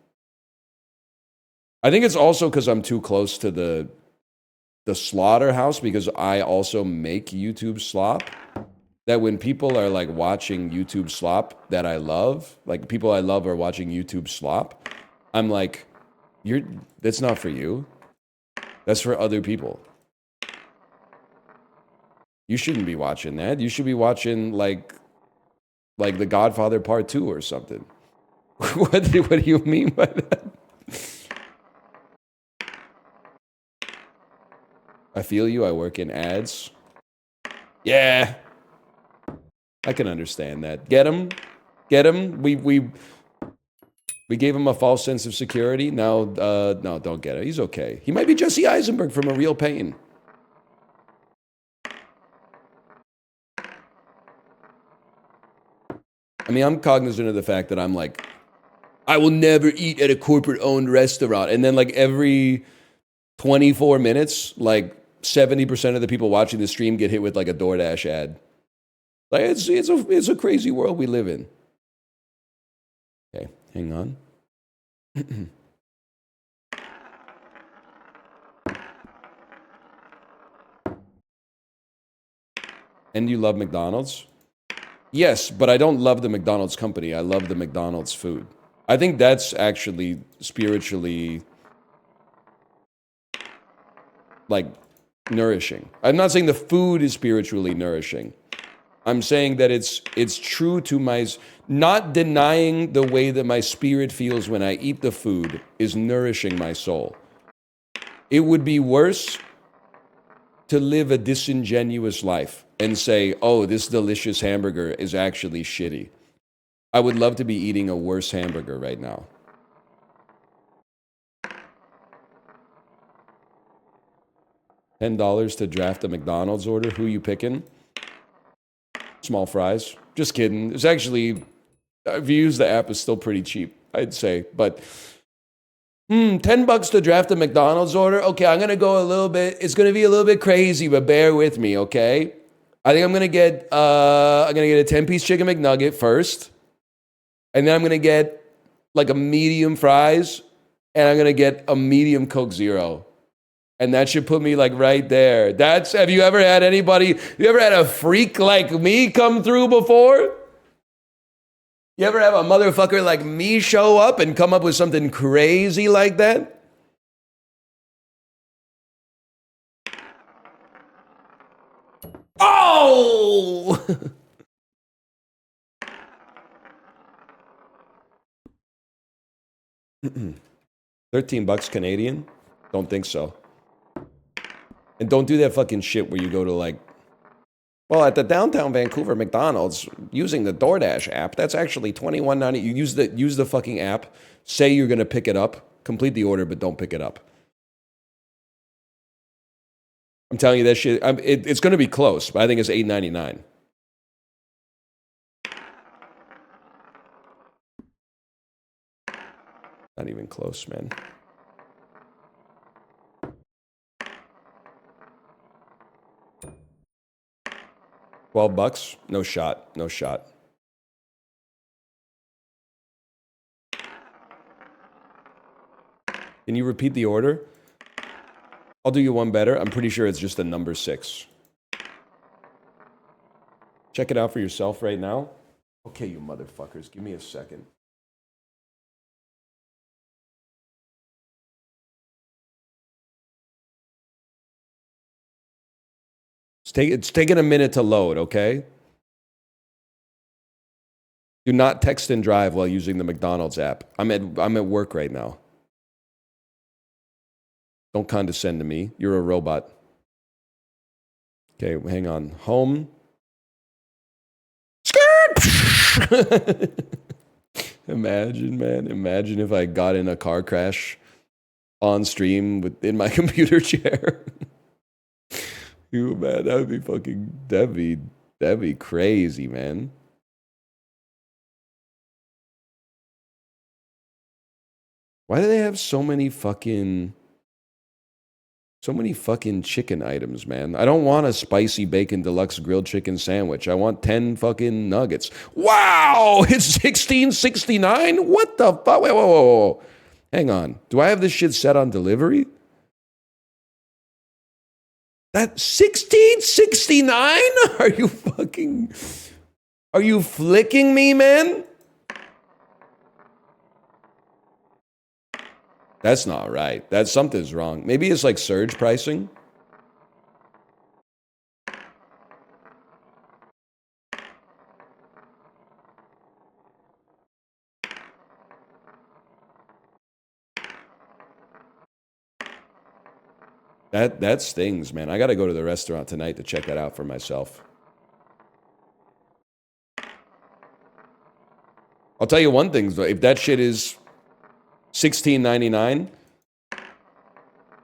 I think it's also because I'm too close to the slaughterhouse because I also make YouTube slop. That when people are like watching YouTube slop that I love, like people I love are watching YouTube slop, I'm like, that's not for you. That's for other people. You shouldn't be watching that. You should be watching like The Godfather Part 2 or something. What do you mean by that? I feel you. I work in ads. Yeah. I can understand that. Get him. Get him. We gave him a false sense of security. Now, no, don't get it. He's okay. He might be Jesse Eisenberg from A Real Pain. I mean, I'm cognizant of the fact that I'm like, I will never eat at a corporate-owned restaurant. And then like every 24 minutes, like 70% of the people watching the stream get hit with like a DoorDash ad. Like it's a crazy world we live in. Okay, hang on. And you love McDonald's? Yes, but I don't love the McDonald's company. I love the McDonald's food. I think that's actually spiritually like nourishing. I'm not saying the food is spiritually nourishing. I'm saying that it's true to my, not denying the way that my spirit feels when I eat the food is nourishing my soul. It would be worse to live a disingenuous life and say, oh, this delicious hamburger is actually shitty. I would love to be eating a worse hamburger right now. $10 to draft a McDonald's order. Who you picking? Small fries. Just kidding. It's actually, if you use the app, it's still pretty cheap, I'd say. But $10 to draft a McDonald's order. Okay, I'm gonna go a little bit. It's gonna be a little bit crazy, but bear with me, okay? I think I'm gonna get a 10-piece chicken McNugget first, and then I'm gonna get like a medium fries and I'm gonna get a medium Coke Zero. And that should put me like right there. Have you ever had a freak like me come through before? You ever have a motherfucker like me show up and come up with something crazy like that? Oh! 13 bucks Canadian? Don't think so. And don't do that fucking shit where you go to like, well, at the downtown Vancouver McDonald's using the DoorDash app, that's actually $21.90. You use the fucking app, say you're gonna pick it up, complete the order, but don't pick it up. I'm telling you that shit. It's gonna be close, but I think it's $8.99. Not even close, man. $12? No shot. No shot. Can you repeat the order? I'll do you one better. I'm pretty sure it's just the number 6. Check it out for yourself right now. Okay, you motherfuckers. Give me a second. It's taking a minute to load, okay? Do not text and drive while using the McDonald's app. I'm at work right now. Don't condescend to me. You're a robot. Okay, hang on. Home. Skirt! Imagine, man. Imagine if I got in a car crash on stream in my computer chair. You, man, that'd be crazy, man. Why do they have so many fucking chicken items, man? I don't want a spicy bacon deluxe grilled chicken sandwich. I want 10 fucking nuggets. Wow, it's $16.69? What the fuck? Wait, whoa. Hang on. Do I have this shit set on delivery? That $16.69? Are you flicking me, man? That's not right. Something's wrong. Maybe it's like surge pricing. That stings, man. I got to go to the restaurant tonight to check that out for myself. I'll tell you one thing, though. If that shit is $16.99,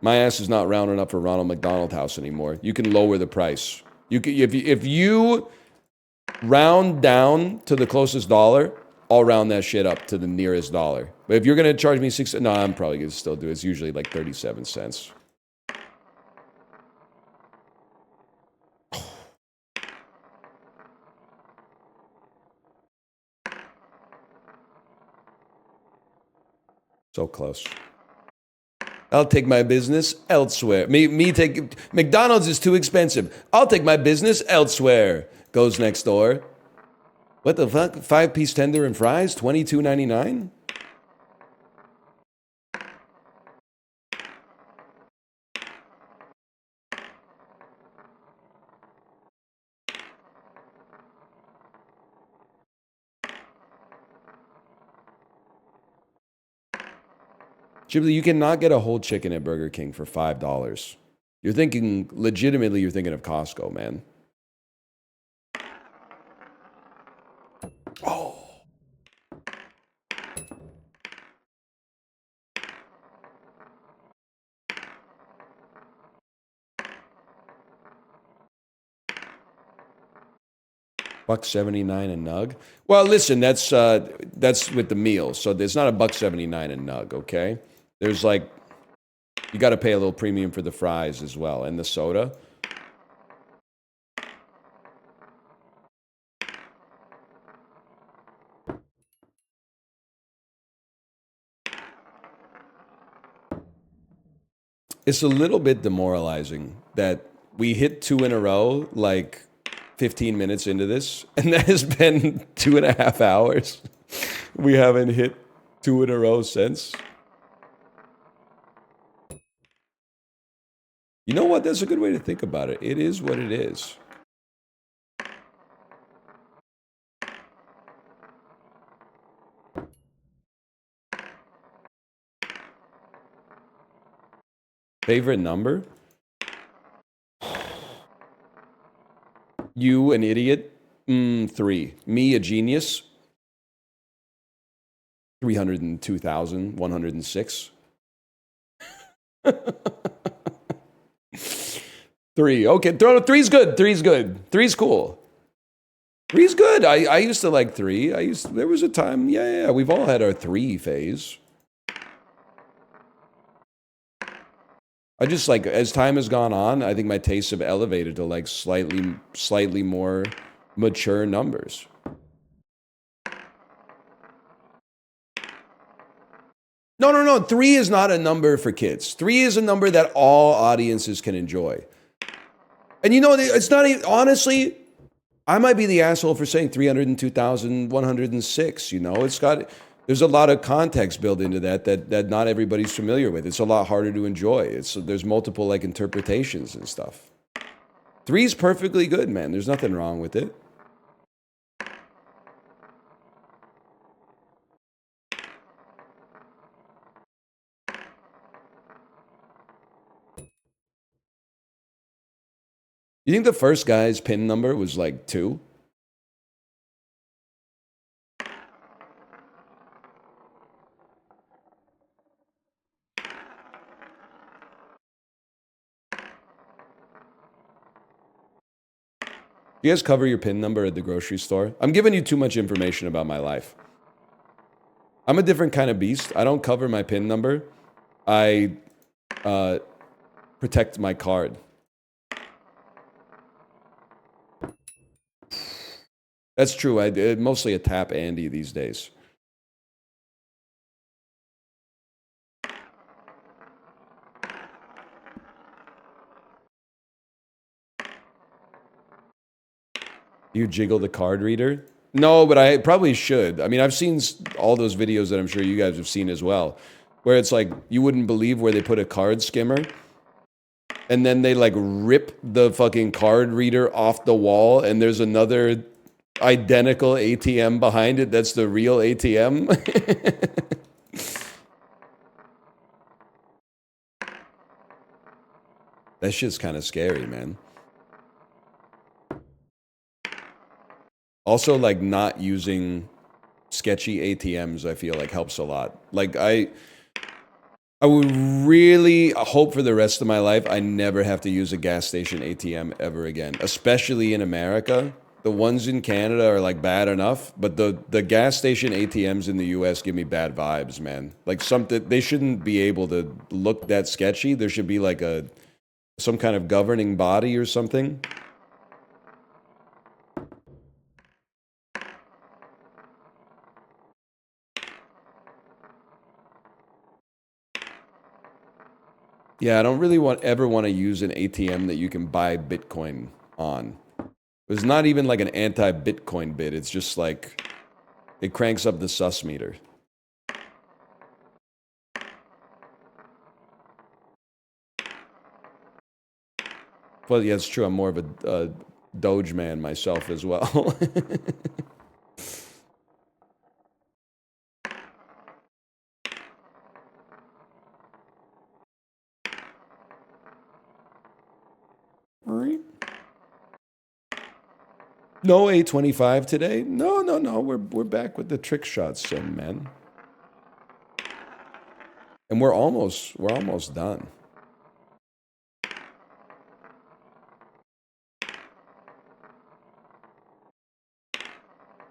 my ass is not rounding up for Ronald McDonald House anymore. You can lower the price. If you round down to the closest dollar, I'll round that shit up to the nearest dollar. But if you're gonna charge me no, I'm probably gonna still do it. It's usually like 37 cents. So close. I'll take my business elsewhere. McDonald's is too expensive. I'll take my business elsewhere. Goes next door. What the fuck? 5-piece tender and fries, $22.99? Ghibli, you cannot get a whole chicken at Burger King for $5. You're thinking of Costco, man. Oh. $1.79 a nug. Well, listen, that's with the meal, so there's not a $1.79 a nug. Okay, there's like you got to pay a little premium for the fries as well and the soda. It's a little bit demoralizing that we hit 2 in a row, like 15 minutes into this, and that has been 2.5 hours. We haven't hit 2 in a row since. You know what? That's a good way to think about it. It is what it is. Favorite number? You, an idiot? 3. Me, a genius? 302,106. 3. Okay, three's good. Three's good. Three's cool. Three's good. I used to like 3. There was a time, yeah, we've all had our 3 phase. I just like, as time has gone on, I think my tastes have elevated to like slightly more mature numbers. No. 3 is not a number for kids. 3 is a number that all audiences can enjoy. And you know, it's not even, honestly, I might be the asshole for saying 302,106, you know? There's a lot of context built into that not everybody's familiar with. It's a lot harder to enjoy. There's multiple like interpretations and stuff. 3 is perfectly good, man. There's nothing wrong with it. You think the first guy's pin number was like 2? Do you guys cover your PIN number at the grocery store? I'm giving you too much information about my life. I'm a different kind of beast. I don't cover my PIN number. I protect my card. That's true. I mostly a tap Andy these days. You jiggle the card reader? No, but I probably should. I mean, I've seen all those videos that I'm sure you guys have seen as well, where it's like, you wouldn't believe where they put a card skimmer, and then they like rip the fucking card reader off the wall, and there's another identical ATM behind it that's the real ATM. That shit's kind of scary, man. Also, like, not using sketchy ATMs, I feel like helps a lot. Like, I would really hope for the rest of my life I never have to use a gas station ATM ever again, especially in America. The ones in Canada are like bad enough, but the gas station ATMs in the US give me bad vibes, man. Like, they shouldn't be able to look that sketchy. There should be like some kind of governing body or something. Yeah, I don't really ever want to use an ATM that you can buy Bitcoin on. It's not even like an anti-Bitcoin bit. It's just like, it cranks up the sus meter. Well, yeah, it's true. I'm more of a Doge man myself as well. No A25 today? No. We're back with the trick shot sim, man. And we're almost done.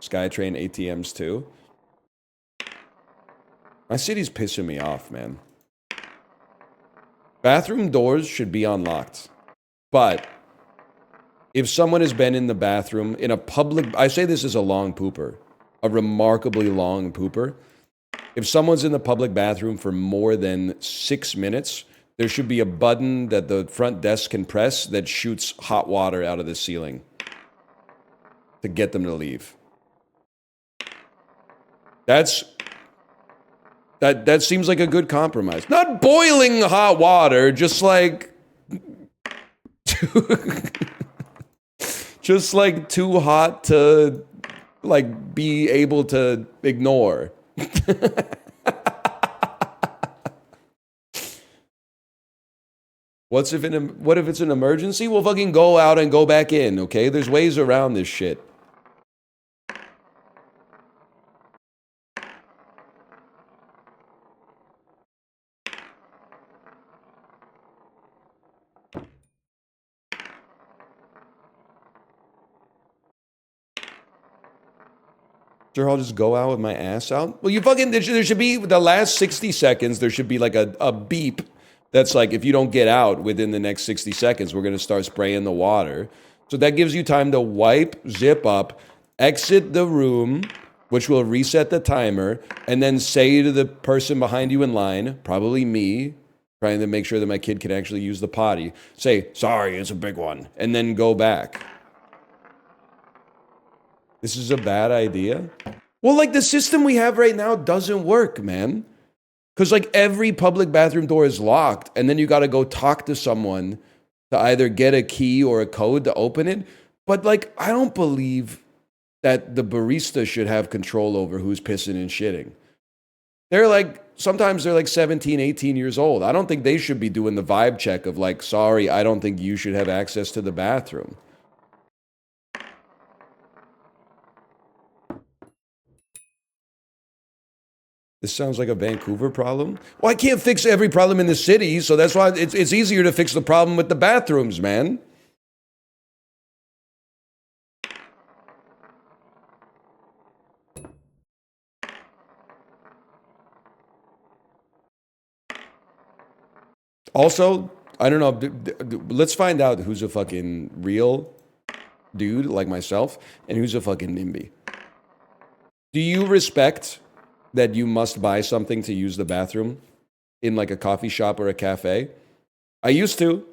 Skytrain ATMs too. My city's pissing me off, man. Bathroom doors should be unlocked. But if someone has been in the bathroom in a public, I say this is a long pooper, a remarkably long pooper. If someone's in the public bathroom for more than 6 minutes, there should be a button that the front desk can press that shoots hot water out of the ceiling to get them to leave. That seems like a good compromise. Not boiling hot water, just like just like too hot to like be able to ignore. What if it's an emergency? We'll fucking go out and go back in, okay? There's ways around this shit. Sure, I'll just go out with my ass out? Well, you fucking, there should be, the last 60 seconds, there should be like a beep that's like, if you don't get out within the next 60 seconds, we're going to start spraying the water. So that gives you time to wipe, zip up, exit the room, which will reset the timer, and then say to the person behind you in line, probably me, trying to make sure that my kid can actually use the potty, say, sorry, it's a big one, and then go back. This is a bad idea? Well, like, the system we have right now doesn't work, man. Because, like, every public bathroom door is locked, and then you got to go talk to someone to either get a key or a code to open it. But, like, I don't believe that the barista should have control over who's pissing and shitting. They're, like, sometimes they're, like, 17, 18 years old. I don't think they should be doing the vibe check of, like, sorry, I don't think you should have access to the bathroom. This sounds like a Vancouver problem. Well, I can't fix every problem in the city, so that's why it's easier to fix the problem with the bathrooms, man. Also, I don't know, let's find out who's a fucking real dude like myself and who's a fucking NIMBY. Do you respect that you must buy something to use the bathroom in like a coffee shop or a cafe? I used to.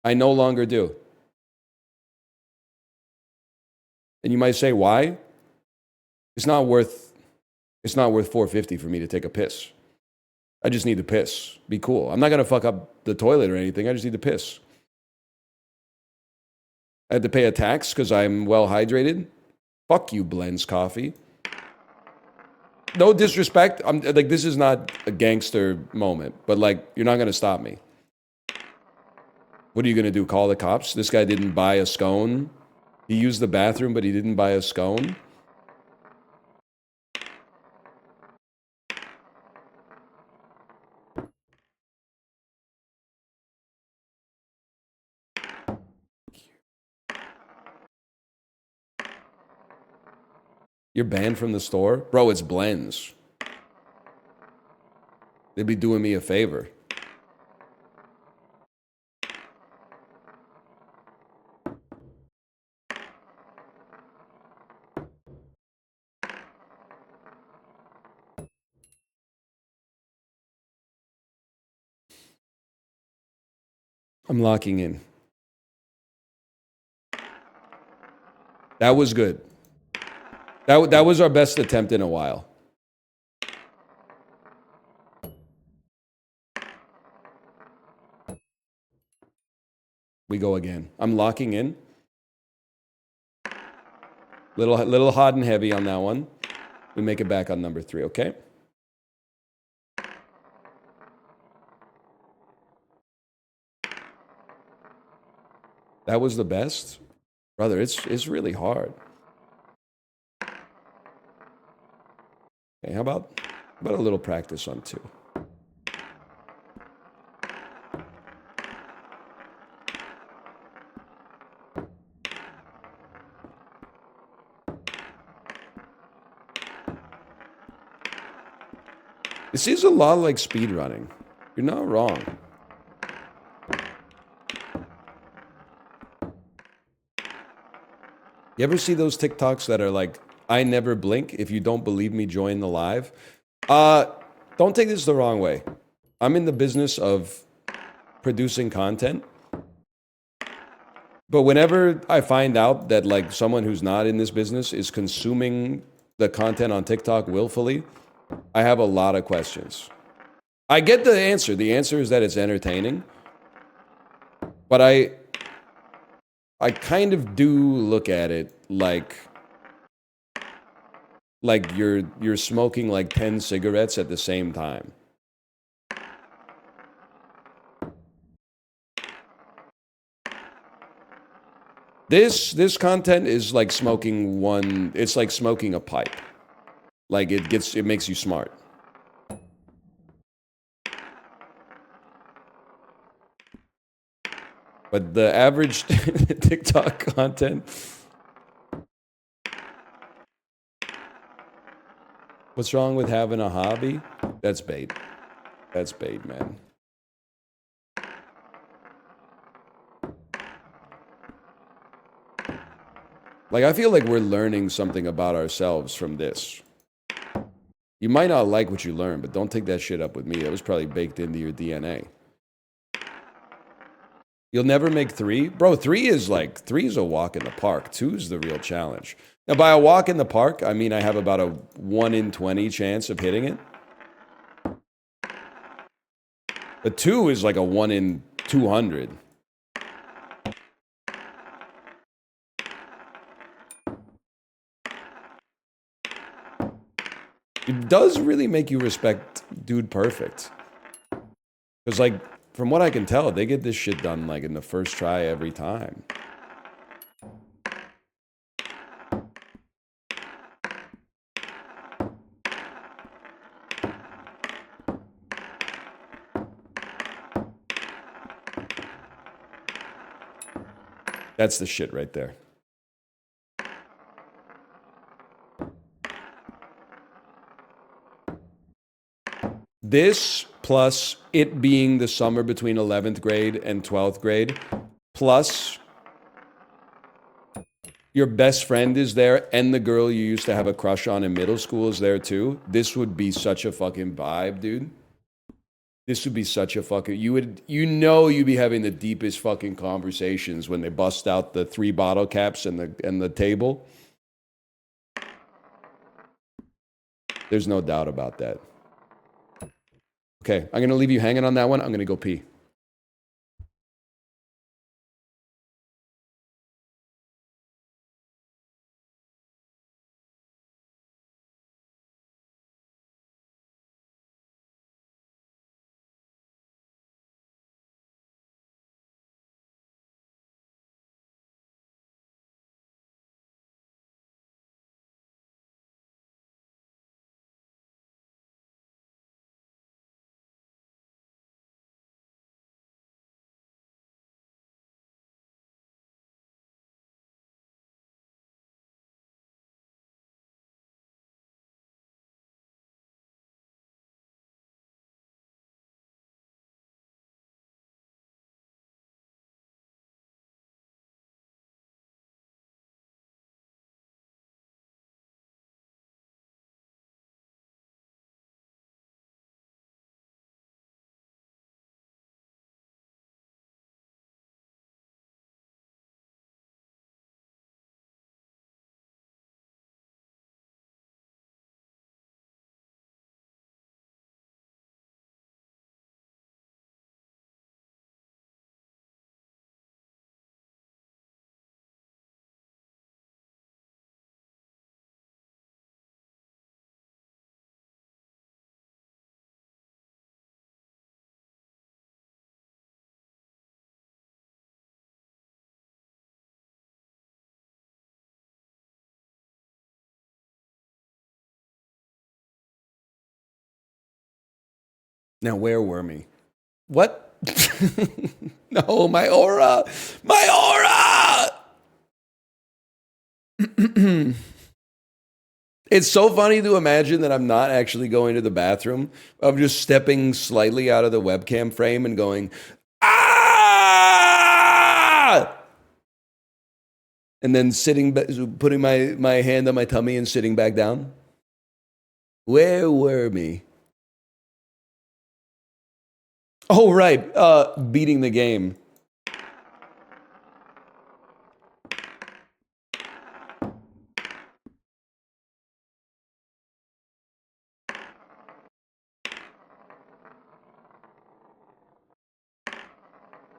I no longer do. And you might say, why? It's not worth $4.50 for me to take a piss. I just need to piss. Be cool. I'm not going to fuck up the toilet or anything. I just need to piss. I had to pay a tax because I'm well hydrated. Fuck you, Blends Coffee. No disrespect. I'm like, this is not a gangster moment, but like, you're not going to stop me. What are you going to do? Call the cops? This guy didn't buy a scone. He used the bathroom, but he didn't buy a scone. You're banned from the store? Bro, it's Blends. They'd be doing me a favor. I'm locking in. That was good. That was our best attempt in a while. We go again. I'm locking in. Little hot and heavy on that one. We make it back on number 3, okay? That was the best? Brother, it's really hard. Okay, how about a little practice on 2? It seems a lot like speed running. You're not wrong. You ever see those TikToks that are like, I never blink. If you don't believe me, join the live. Don't take this the wrong way. I'm in the business of producing content. But whenever I find out that like someone who's not in this business is consuming the content on TikTok willfully, I have a lot of questions. I get the answer. The answer is that it's entertaining. But I kind of do look at it like you're smoking like 10 cigarettes at the same time. This content is like smoking one, it's like smoking a pipe. Like it makes you smart. But the average TikTok content, what's wrong with having a hobby? That's bait. That's bait, man. Like, I feel like we're learning something about ourselves from this. You might not like what you learn, but don't take that shit up with me. That was probably baked into your DNA. You'll never make 3? Bro, 3 is a walk in the park. 2 is the real challenge. Now, by a walk in the park, I mean I have about a 1 in 20 chance of hitting it. But 2 is like a 1 in 200. It does really make you respect Dude Perfect. Because, like, from what I can tell, they get this shit done, like, in the first try every time. That's the shit right there. This plus it being the summer between 11th grade and 12th grade, plus your best friend is there and the girl you used to have a crush on in middle school is there too. This would be such a fucking vibe, dude. This would be such a fucking, you'd be having the deepest fucking conversations when they bust out the 3 bottle caps and the table. There's no doubt about that. Okay, I'm going to leave you hanging on that one. I'm going to go pee. Now, where were me? What? No, my aura! My aura! It's so funny to imagine that I'm not actually going to the bathroom. I'm just stepping slightly out of the webcam frame and going, ah! And then putting my hand on my tummy and sitting back down. Where were me? Oh, right. Beating the game.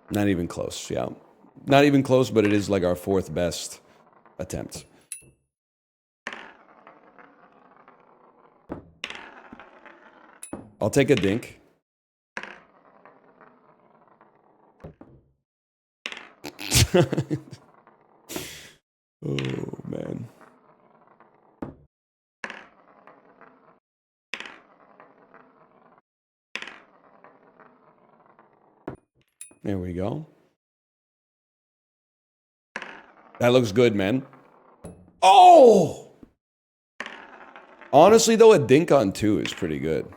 Not even close, yeah. Not even close, but it is like our fourth best attempt. I'll take a dink. Oh, man. There we go. That looks good, man. Oh! Honestly, though, a dink on 2 is pretty good.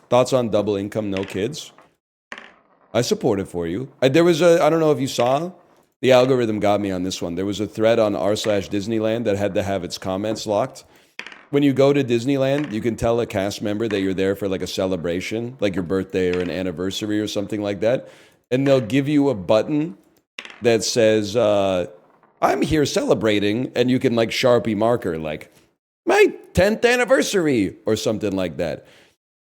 Thoughts on double income, no kids? I support it for you. I don't know if you saw, the algorithm got me on this one. There was a thread on r/Disneyland that had to have its comments locked. When you go to Disneyland, you can tell a cast member that you're there for like a celebration, like your birthday or an anniversary or something like that. And they'll give you a button that says, I'm here celebrating. And you can like Sharpie marker, like, my 10th anniversary or something like that.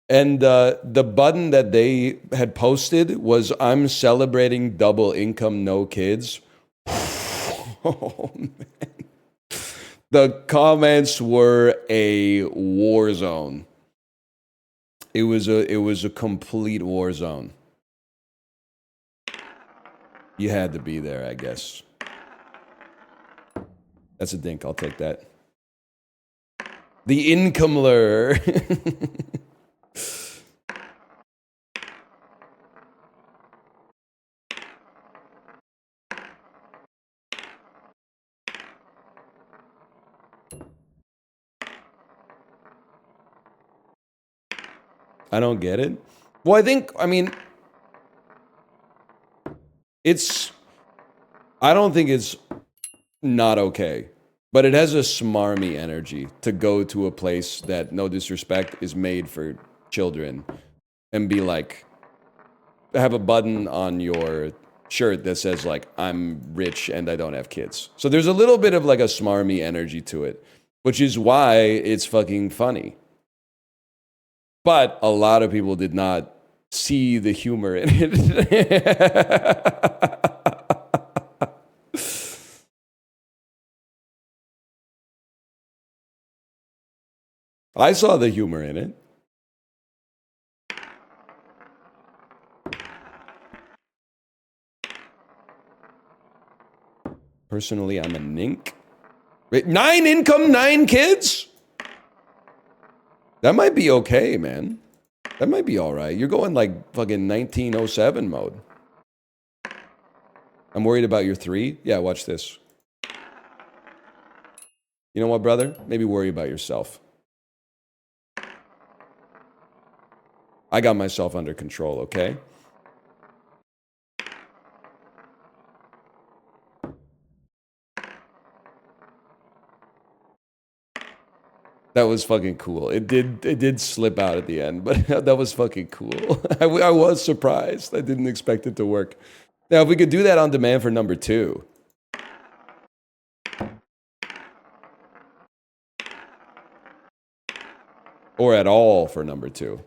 And the button that they had posted was, I'm celebrating double income, no kids. Oh, man. The comments were a war zone. It was a complete war zone. You had to be there, I guess. That's a dink. I'll take that. The incomeler. I don't get it. Well, I mean, I don't think it's not okay, but it has a smarmy energy to go to a place that, no disrespect, is made for children and be like, have a button on your shirt that says like, I'm rich and I don't have kids. So there's a little bit of like a smarmy energy to it, which is why it's fucking funny. But a lot of people did not see the humor in it. I saw the humor in it. Personally, I'm a nink. Wait, 9 income, 9 kids? That might be okay, man. That might be all right. You're going like fucking 1907 mode. I'm worried about your 3. Yeah, watch this. You know what, brother? Maybe worry about yourself. I got myself under control, okay? That was fucking cool. It did slip out at the end, but that was fucking cool. I was surprised. I didn't expect it to work. Now, if we could do that on demand for number 2. Or at all for number 2.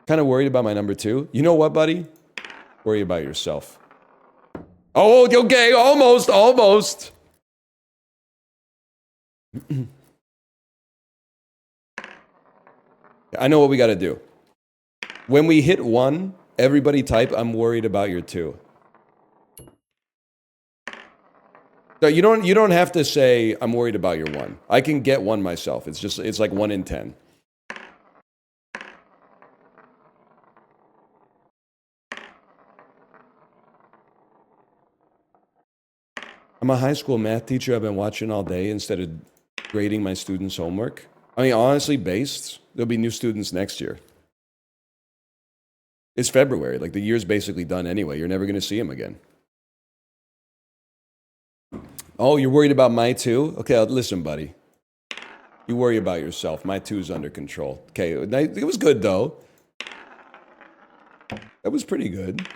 Kind of worried about my number 2. You know what, buddy? Worry about yourself. Oh, okay, almost. I know what we got to do. When we hit 1, everybody type, I'm worried about your 2. So you don't have to say, I'm worried about your 1. I can get 1 myself. It's like 1 in 10. I'm a high school math teacher. I've been watching all day instead of grading my students' homework. I mean, honestly, based, there'll be new students next year. It's February. Like, the year's basically done anyway. You're never going to see them again. Oh, you're worried about my two? Okay, listen, buddy. You worry about yourself. My two's under control. Okay, it was good, though. That was pretty good.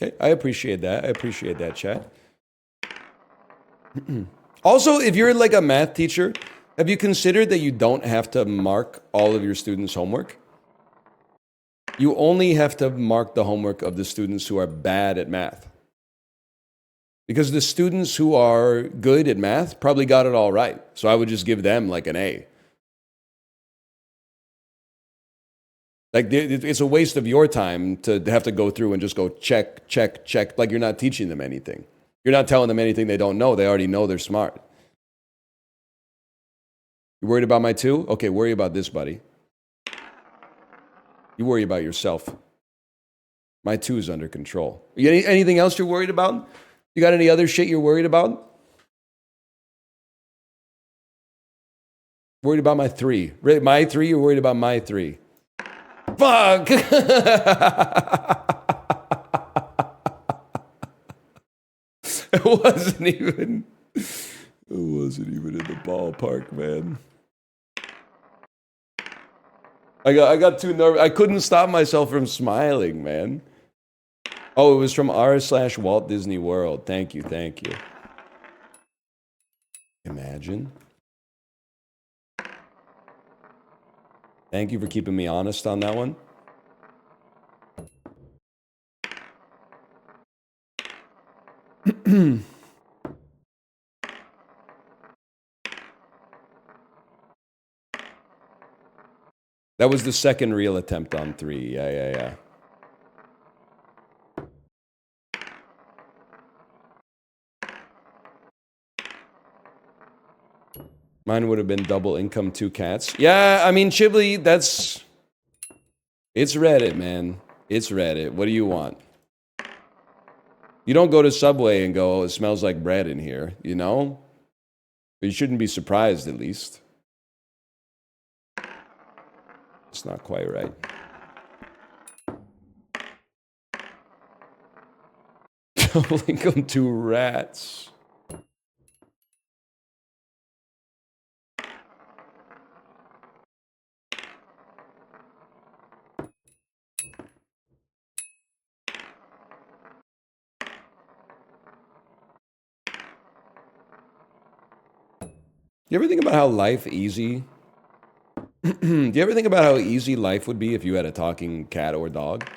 Okay, I appreciate that. I appreciate that, chat. Also, if you're like a math teacher, have you considered that you don't have to mark all of your students' homework? You only have to mark the homework of the students who are bad at math. Because the students who are good at math probably got it all right. So I would just give them like an A. Like, it's a waste of your time to have to go through and just go check, check, check. Like, you're not teaching them anything. You're not telling them anything they don't know. They already know they're smart. You worried about my two? Okay, worry about this, buddy. You worry about yourself. My two is under control. Anything else you're worried about? You got any other shit you're worried about? Worried about my three. My three, you're worried about my three. Fuck! It wasn't even in the ballpark, man. I got too nervous. I couldn't stop myself from smiling, man. Oh, it was from r/Walt Disney World. Thank you, thank you. Imagine. Thank you for keeping me honest on that one. That was the second real attempt on three. Yeah. Mine would have been double income, 2 cats. Yeah, I mean, Chibli, it's Reddit, man. It's Reddit. What do you want? You don't go to Subway and go, oh, it smells like bread in here, you know? You shouldn't be surprised, at least. It's not quite right. Double income, 2 rats. You ever think about how life easy? Do you ever think about how easy life would be if you had a talking cat or dog?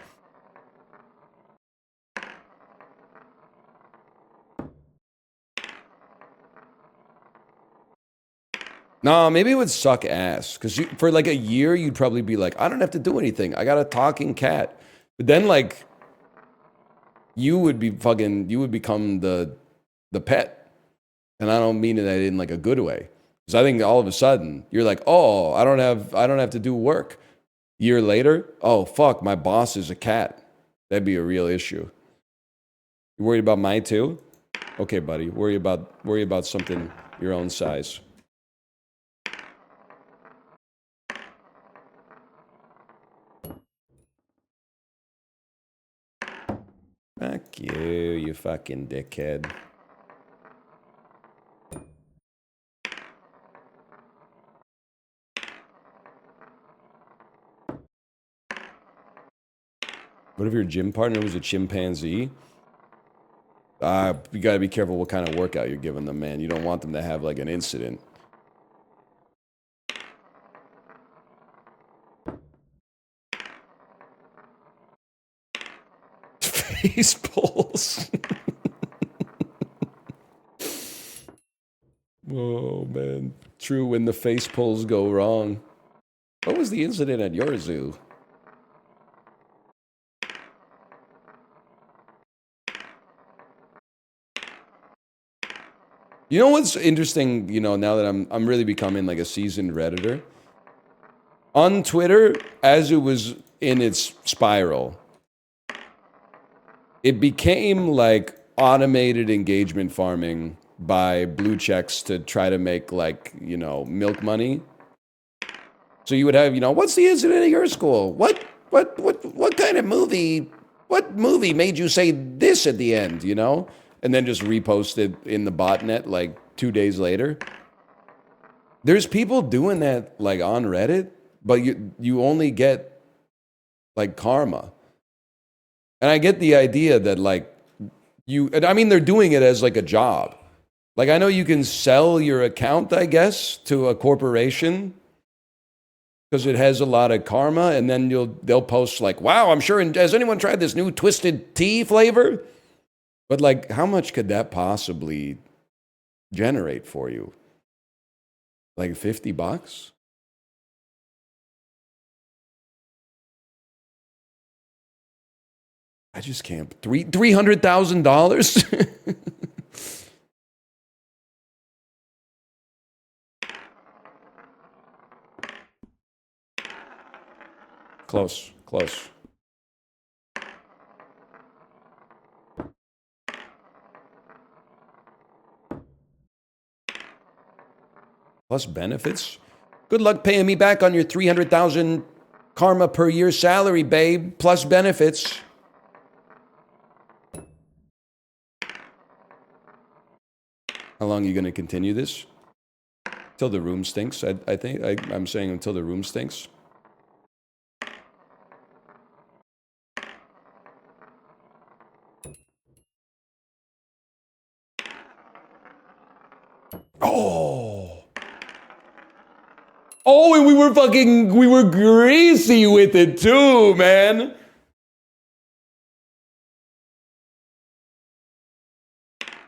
No, maybe it would suck ass. Because for like a year, you'd probably be like, I don't have to do anything. I got a talking cat. But then, like, you would become the pet. And I don't mean that in like a good way. Because I think all of a sudden, you're like, oh, I don't have to do work. Year later, oh, fuck, my boss is a cat. That'd be a real issue. You worried about mine too? Okay, buddy. Worry about something your own size. Fuck you fucking dickhead. What if your gym partner was a chimpanzee? You gotta be careful what kind of workout you're giving them, man. You don't want them to have like an incident. Face pulls. Oh, man. True when the face pulls go wrong. What was the incident at your zoo? You know what's interesting, you know, now that I'm really becoming like a seasoned Redditor? On Twitter, as it was in its spiral, it became like automated engagement farming buy blue checks to try to make, like, you know, milk money. So you would have, you know, what's the incident at your school? What kind of movie? What movie made you say this at the end, you know? And then just repost it in the botnet like 2 days later. There's people doing that like on Reddit, but you only get like karma. And I get the idea that like I mean, they're doing it as like a job. Like, I know you can sell your account, I guess, to a corporation because it has a lot of karma, and then they'll post like, wow, I'm sure, has anyone tried this new twisted tea flavor? But like, how much could that possibly generate for you? Like $50? I just can't. $300,000? Close. Plus benefits. Good luck paying me back on your 300,000 karma per year salary, babe. Plus benefits. How long are you going to continue this? Till the room stinks. I think I'm saying until the room stinks. Oh, and we were greasy with it too, man.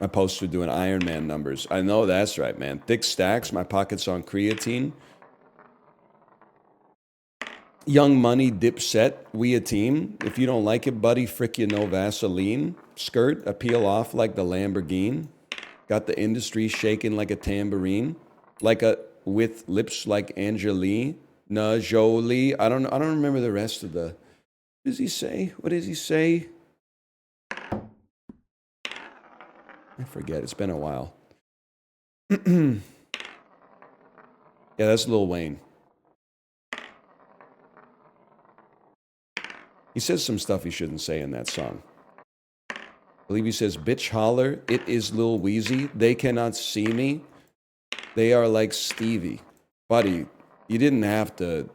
My posts are doing Iron Man numbers. I know that's right, man. Thick stacks, my pockets on creatine. Young Money, Dipset, we a team. If you don't like it, buddy, frick you, no Vaseline. Skirt, I peel off like the Lamborghini. Got the industry shaking like a tambourine. With lips like Angelina Jolie. I don't remember the rest of the... What does he say? I forget. It's been a while. Yeah, that's Lil Wayne. He says some stuff he shouldn't say in that song. I believe he says, bitch holler, it is Lil Weezy. They cannot see me. They are like Stevie. Buddy, you didn't have to...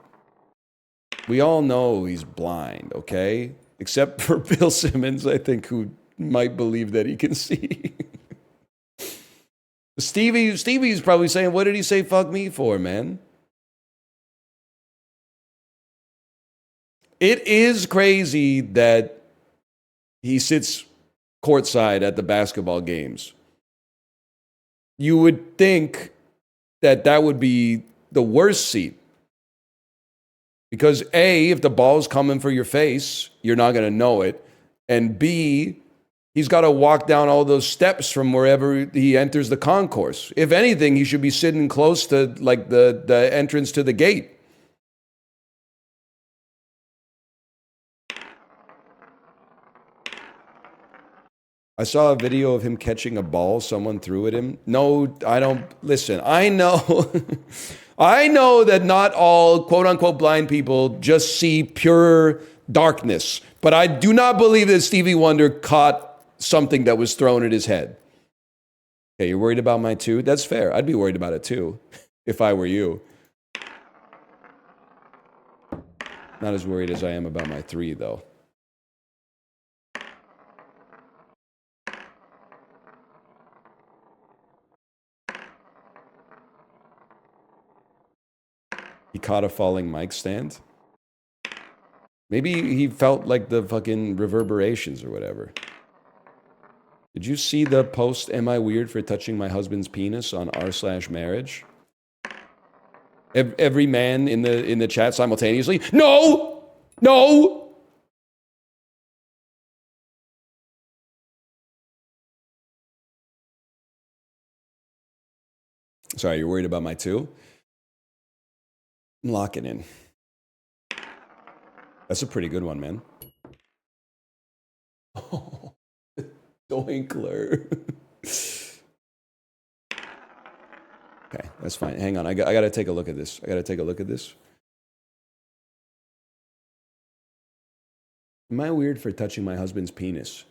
We all know he's blind, okay? Except for Bill Simmons, I think, who might believe that he can see. Stevie's probably saying, what did he say fuck me for, man? It is crazy that he sits courtside at the basketball games. You would think that would be the worst seat. Because A, if the ball's coming for your face, you're not going to know it. And B, he's got to walk down all those steps from wherever he enters the concourse. If anything, he should be sitting close to like the entrance to the gate. I saw a video of him catching a ball someone threw at him. No, I don't. Listen, I know. I know that not all quote unquote blind people just see pure darkness. But I do not believe that Stevie Wonder caught something that was thrown at his head. Okay, you're worried about my 2? That's fair. I'd be worried about it too, if I were you. Not as worried as I am about my 3, though. He caught a falling mic stand. Maybe he felt like the fucking reverberations or whatever. Did you see the post, am I weird for touching my husband's penis on r/marriage? Every man in the chat simultaneously, no! Sorry, you're worried about my 2? I'm locking in. That's a pretty good one, man. Oh, Doinkler. Okay, that's fine. Hang on. I got to take a look at this. I got to take a look at this. Am I weird for touching my husband's penis?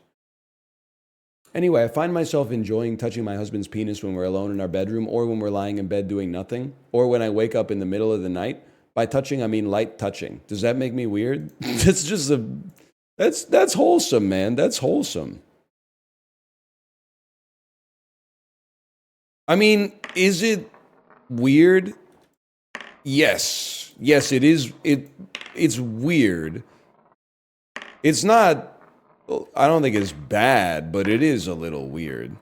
Anyway, I find myself enjoying touching my husband's penis when we're alone in our bedroom or when we're lying in bed doing nothing or when I wake up in the middle of the night. By touching, I mean light touching. Does that make me weird? That's just that's wholesome, man. That's wholesome. I mean, is it weird? Yes. Yes, it is. It's weird. It's not, I don't think it's bad, but it is a little weird.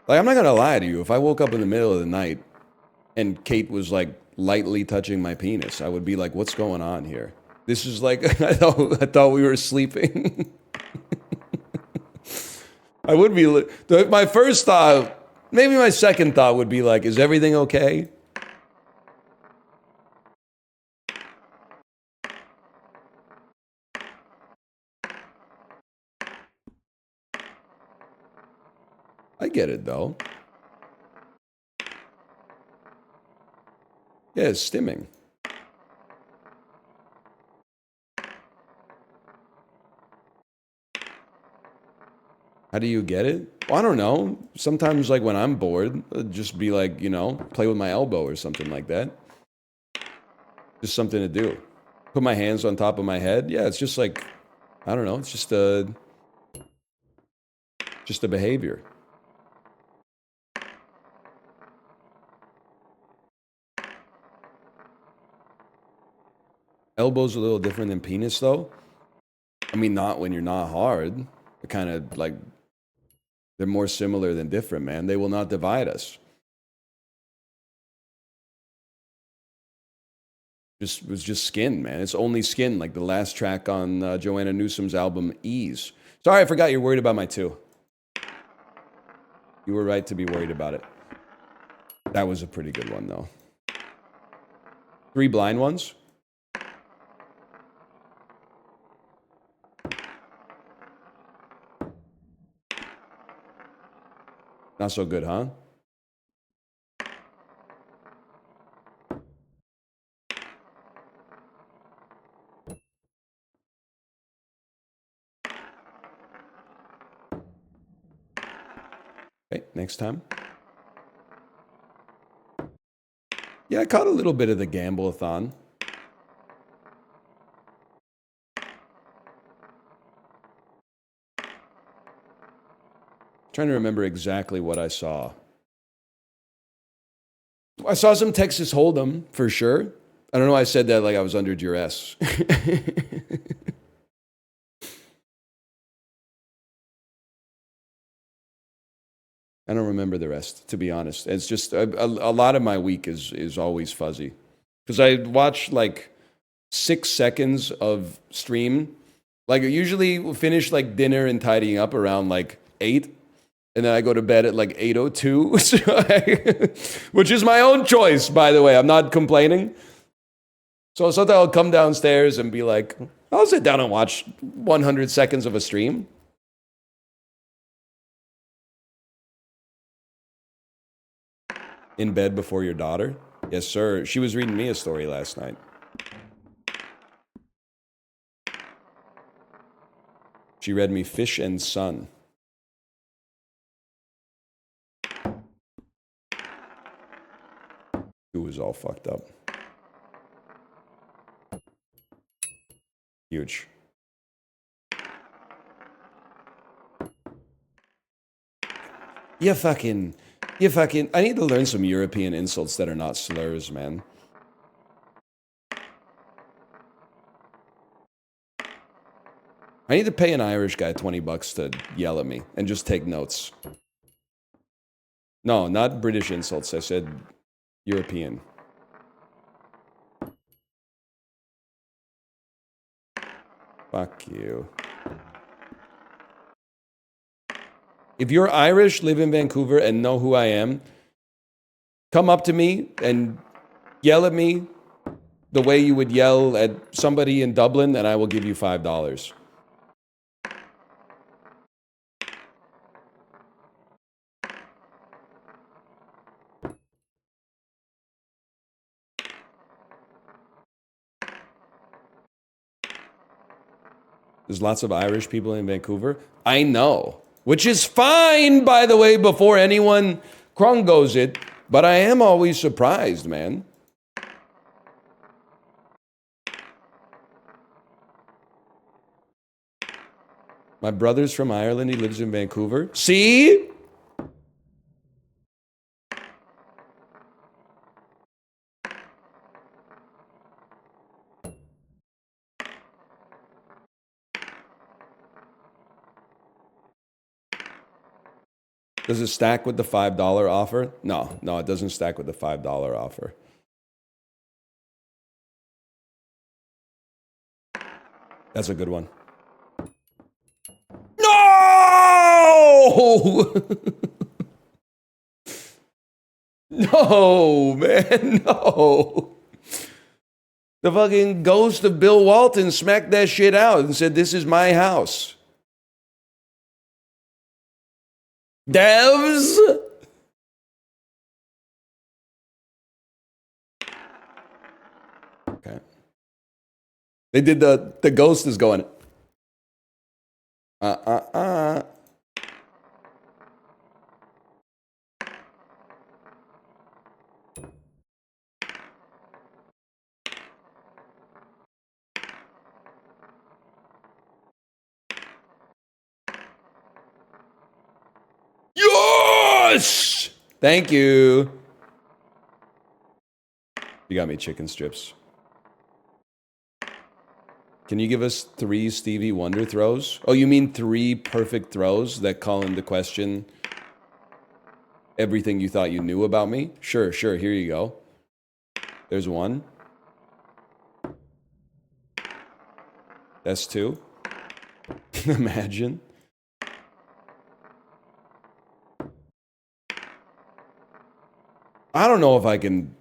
Like, I'm not gonna lie to you. If I woke up in the middle of the night and Kate was like lightly touching my penis, I would be like, what's going on here? This is like, I thought we were sleeping. I would be, my first thought, maybe my second thought would be like, is everything okay? I get it though. Yeah, it's stimming. How do you get it? Well, I don't know. Sometimes, like, when I'm bored, I'll just be like, you know, play with my elbow or something like that. Just something to do. Put my hands on top of my head. Yeah, it's just like, I don't know. It's just a behavior. Elbow's a little different than penis, though. I mean, not when you're not hard. They're kind of like, they're more similar than different, man. They will not divide us. It was just skin, man. It's only skin, like the last track on Joanna Newsom's album, Ease. Sorry, I forgot you're worried about my two. You were right to be worried about it. That was a pretty good one, though. 3 blind ones? Not so good, huh? Okay, next time. Yeah, I caught a little bit of the gamble-a-thon. Trying to remember exactly what I saw. I saw some Texas Hold'em, for sure. I don't know why I said that like I was under duress. I don't remember the rest, to be honest. It's just a lot of my week is always fuzzy. Because I watch like 6 seconds of stream. Like I usually finish like dinner and tidying up around like 8. And then I go to bed at like 8:02, which is my own choice, by the way. I'm not complaining. So sometimes I'll come downstairs and be like, I'll sit down and watch 100 seconds of a stream. In bed before your daughter? Yes, sir. She was reading me a story last night. She read me Fish and Sun. It was all fucked up. Huge. You fucking, I need to learn some European insults that are not slurs, man. I need to pay an Irish guy $20 to yell at me and just take notes. No, not British insults. I said European. Fuck you. If you're Irish, live in Vancouver, and know who I am, come up to me and yell at me the way you would yell at somebody in Dublin, and I will give you $5. There's lots of Irish people in Vancouver. I know. Which is fine, by the way, before anyone krongos it. But I am always surprised, man. My brother's from Ireland. He lives in Vancouver. See? Does it stack with the $5 offer? No, it doesn't stack with the $5 offer. That's a good one. No! No, man, no. The fucking ghost of Bill Walton smacked that shit out and said, "This is my house." Devs? Okay. They did the ghost is going. Yes! Thank you. You got me chicken strips. Can you give us 3 Stevie Wonder throws? Oh, you mean 3 perfect throws that call into question everything you thought you knew about me? Sure, here you go. There's 1. That's 2. Imagine. I don't know if I can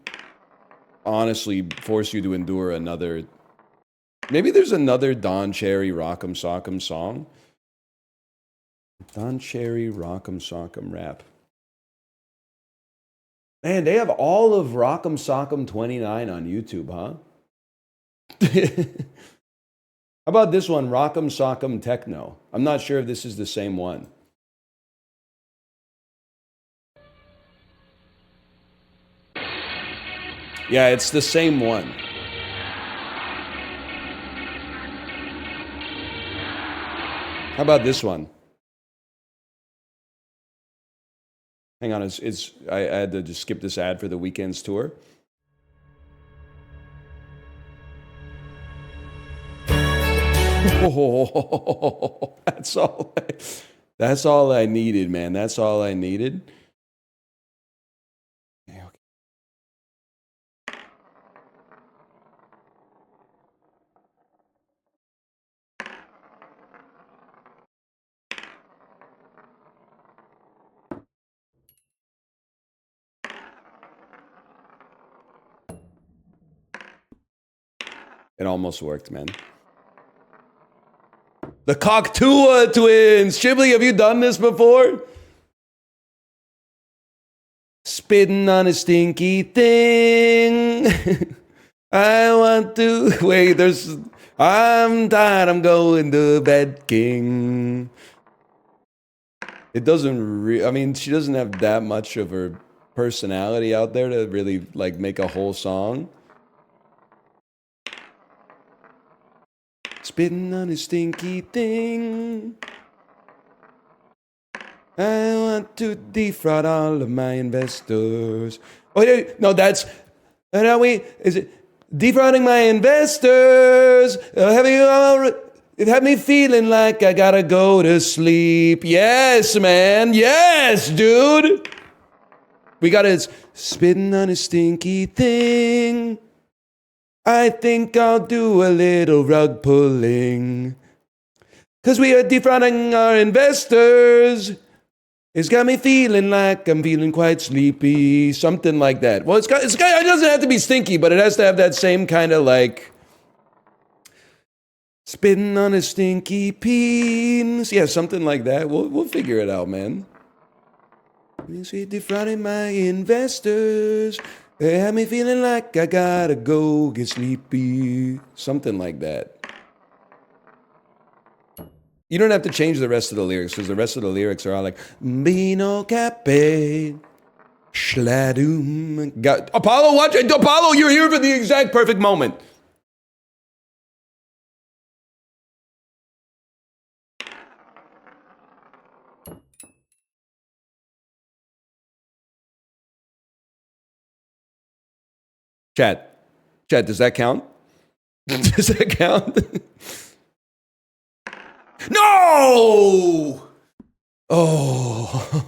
honestly force you to endure another. Maybe there's another Don Cherry Rock'em Sock'em song. Don Cherry Rock'em Sock'em rap. Man, they have all of Rock'em Sock'em 29 on YouTube, huh? How about this one, Rock'em Sock'em Techno? I'm not sure if this is the same one. Yeah, it's the same one. How about this one? Hang on, I had to just skip this ad for the weekend's tour. Oh, that's all I needed, man. That's all I needed. Okay. It almost worked, man. The Coctua twins. Chibli, have you done this before? Spitting on a stinky thing. I want to. Wait, I'm tired. I'm going to bed, king. It doesn't. I mean, she doesn't have that much of her personality out there to really like make a whole song. Spitting on a stinky thing. I want to defraud all of my investors. Oh, yeah, no, that's. Is it defrauding my investors? It had me feeling like I gotta go to sleep. Yes, man. Yes, dude. We got it. Spitting on a stinky thing. I think I'll do a little rug pulling. 'Cause we are defrauding our investors. It's got me feeling like I'm feeling quite sleepy. Something like that. Well, it doesn't have to be stinky, but it has to have that same kind of like spitting on a stinky penis. Yeah, something like that. We'll figure it out, man. You see, defrauding my investors. They have me feeling like I gotta go get sleepy. Something like that. You don't have to change the rest of the lyrics because the rest of the lyrics are all like Bino Cape Shladum. Apollo, watch it. Apollo, you're here for the exact perfect moment. Chat, does that count? Does that count? No! Oh.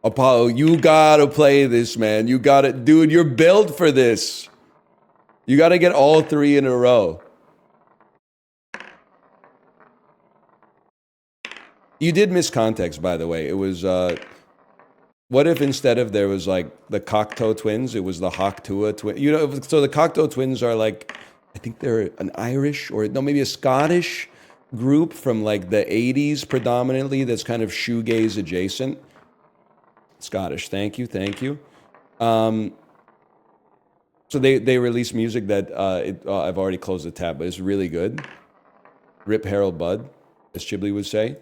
Apollo, you gotta play this, man. You gotta, dude, you're built for this. You gotta get all 3 in a row. You did miss context, by the way. It was, what if instead of there was like the Cocteau twins, it was the Hawktua twins? You know, so the Cocteau twins are like, I think they're an Irish or no, maybe a Scottish group from like the 80s predominantly that's kind of shoegaze adjacent. Scottish, thank you. So they release music that I've already closed the tab, but it's really good. Rip Harold Budd, as Chibley would say.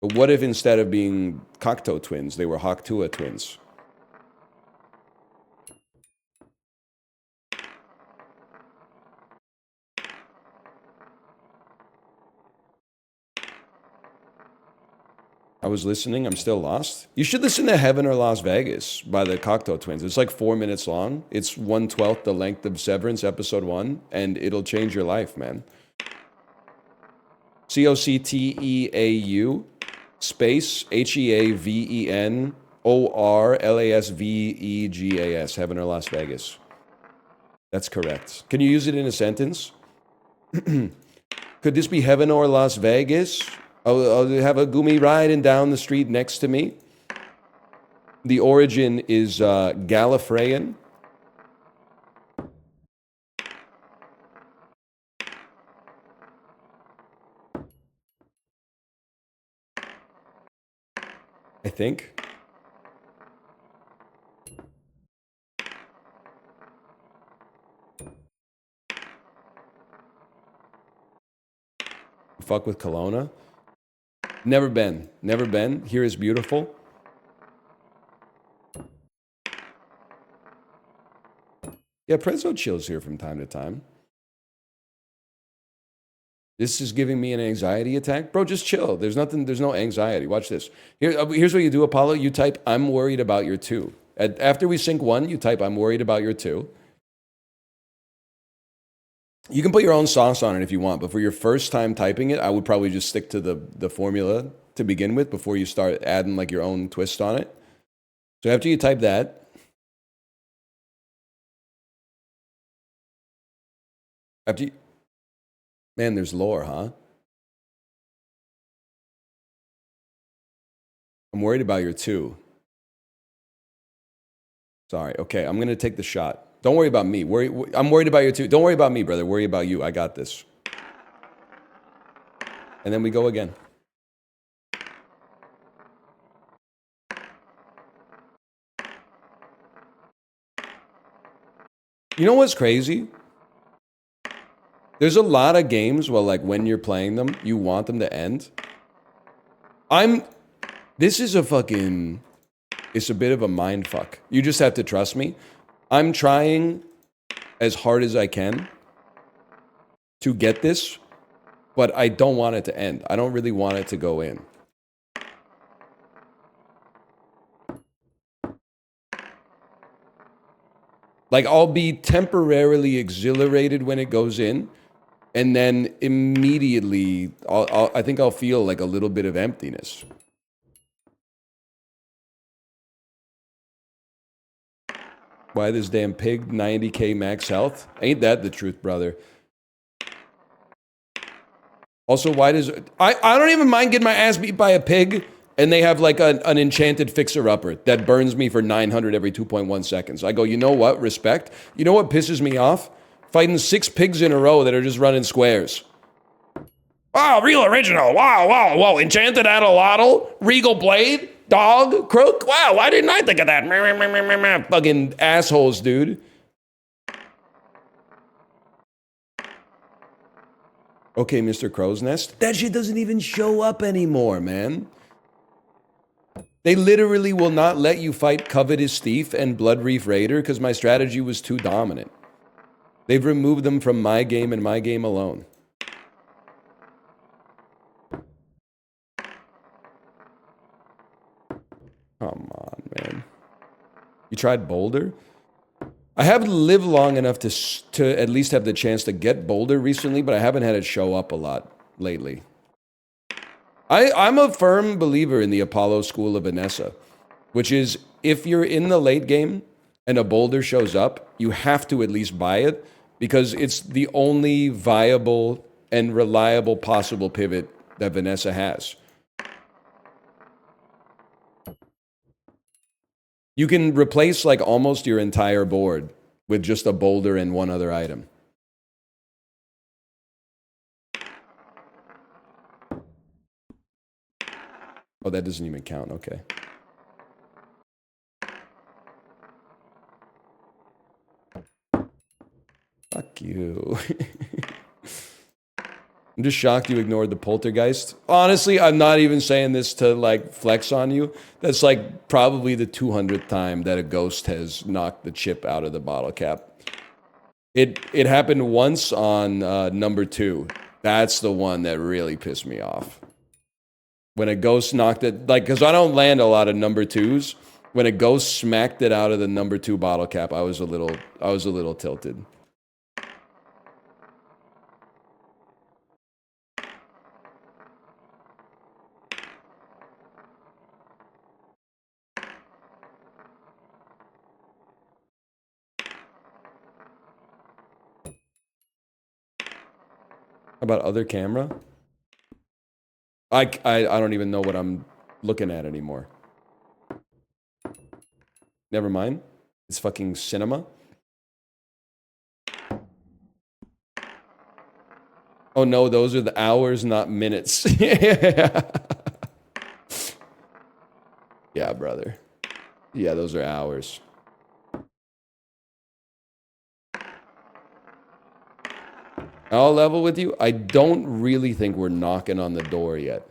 But what if instead of being Cocteau twins, they were Hawktua twins? I was listening. I'm still lost. You should listen to Heaven or Las Vegas by the Cocteau Twins. It's like 4 minutes long. It's 1/12 the length of Severance, episode 1, and it'll change your life, man. COCTEAU space HEAVENORLASVEGAS. Heaven or Las Vegas. That's correct. Can you use it in a sentence? Could this be Heaven or Las Vegas? I'll have a gumi riding down the street next to me. The origin is Gallifreyan. I think. Fuck with Kelowna. Never been. Here is beautiful. Yeah, Prezzo chills here from time to time. This is giving me an anxiety attack. Bro, just chill. There's no anxiety. Watch this. Here's what you do, Apollo. You type, I'm worried about your 2. After we sync 1, you type, I'm worried about your 2. You can put your own sauce on it if you want, but for your first time typing it, I would probably just stick to the formula to begin with before you start adding like your own twist on it. So after you type that, man, there's lore, huh? I'm worried about your 2. Sorry. Okay, I'm going to take the shot. Don't worry about me. I'm worried about your 2. Don't worry about me, brother. Worry about you. I got this. And then we go again. You know what's crazy? There's a lot of games where, like, when you're playing them, you want them to end. This is it's a bit of a mind fuck. You just have to trust me. I'm trying as hard as I can to get this, but I don't want it to end. I don't really want it to go in. Like, I'll be temporarily exhilarated when it goes in, and then immediately, I think I'll feel like a little bit of emptiness. Why this damn pig 90k max health? Ain't that the truth, brother? Also, why does... I don't even mind getting my ass beat by a pig, and they have like an enchanted fixer-upper that burns me for 900 every 2.1 seconds. I go, you know what? Respect. You know what pisses me off? Fighting 6 pigs in a row that are just running squares. Wow, real original. Wow. Enchanted Adelotl, Regal Blade. Dog? Croak? Wow, why didn't I think of that? Fucking assholes, dude. Okay, Mr. Crow's Nest. That shit doesn't even show up anymore, man. They literally will not let you fight Covetous Thief and Blood Reef Raider because my strategy was too dominant. They've removed them from my game and my game alone. Come on, man. You tried Boulder? I haven't lived long enough to at least have the chance to get Boulder recently, but I haven't had it show up a lot lately. I'm a firm believer in the Apollo School of Vanessa, which is if you're in the late game and a Boulder shows up, you have to at least buy it because it's the only viable and reliable possible pivot that Vanessa has. You can replace like almost your entire board with just a Boulder and one other item. Oh, that doesn't even count. Okay. Fuck you. I'm just shocked you ignored the poltergeist. Honestly, I'm not even saying this to like flex on you. That's like probably the 200th time that a ghost has knocked the chip out of the bottle cap. It happened once on number 2. That's the one that really pissed me off. When a ghost knocked it, like, because I don't land a lot of number 2s. When a ghost smacked it out of the number 2 bottle cap, I was a little tilted. How about other camera? I don't even know what I'm looking at anymore. Never mind. It's fucking cinema. Oh no, those are the hours, not minutes. Yeah, brother. Yeah, those are hours. I'll level with you. I don't really think we're knocking on the door yet.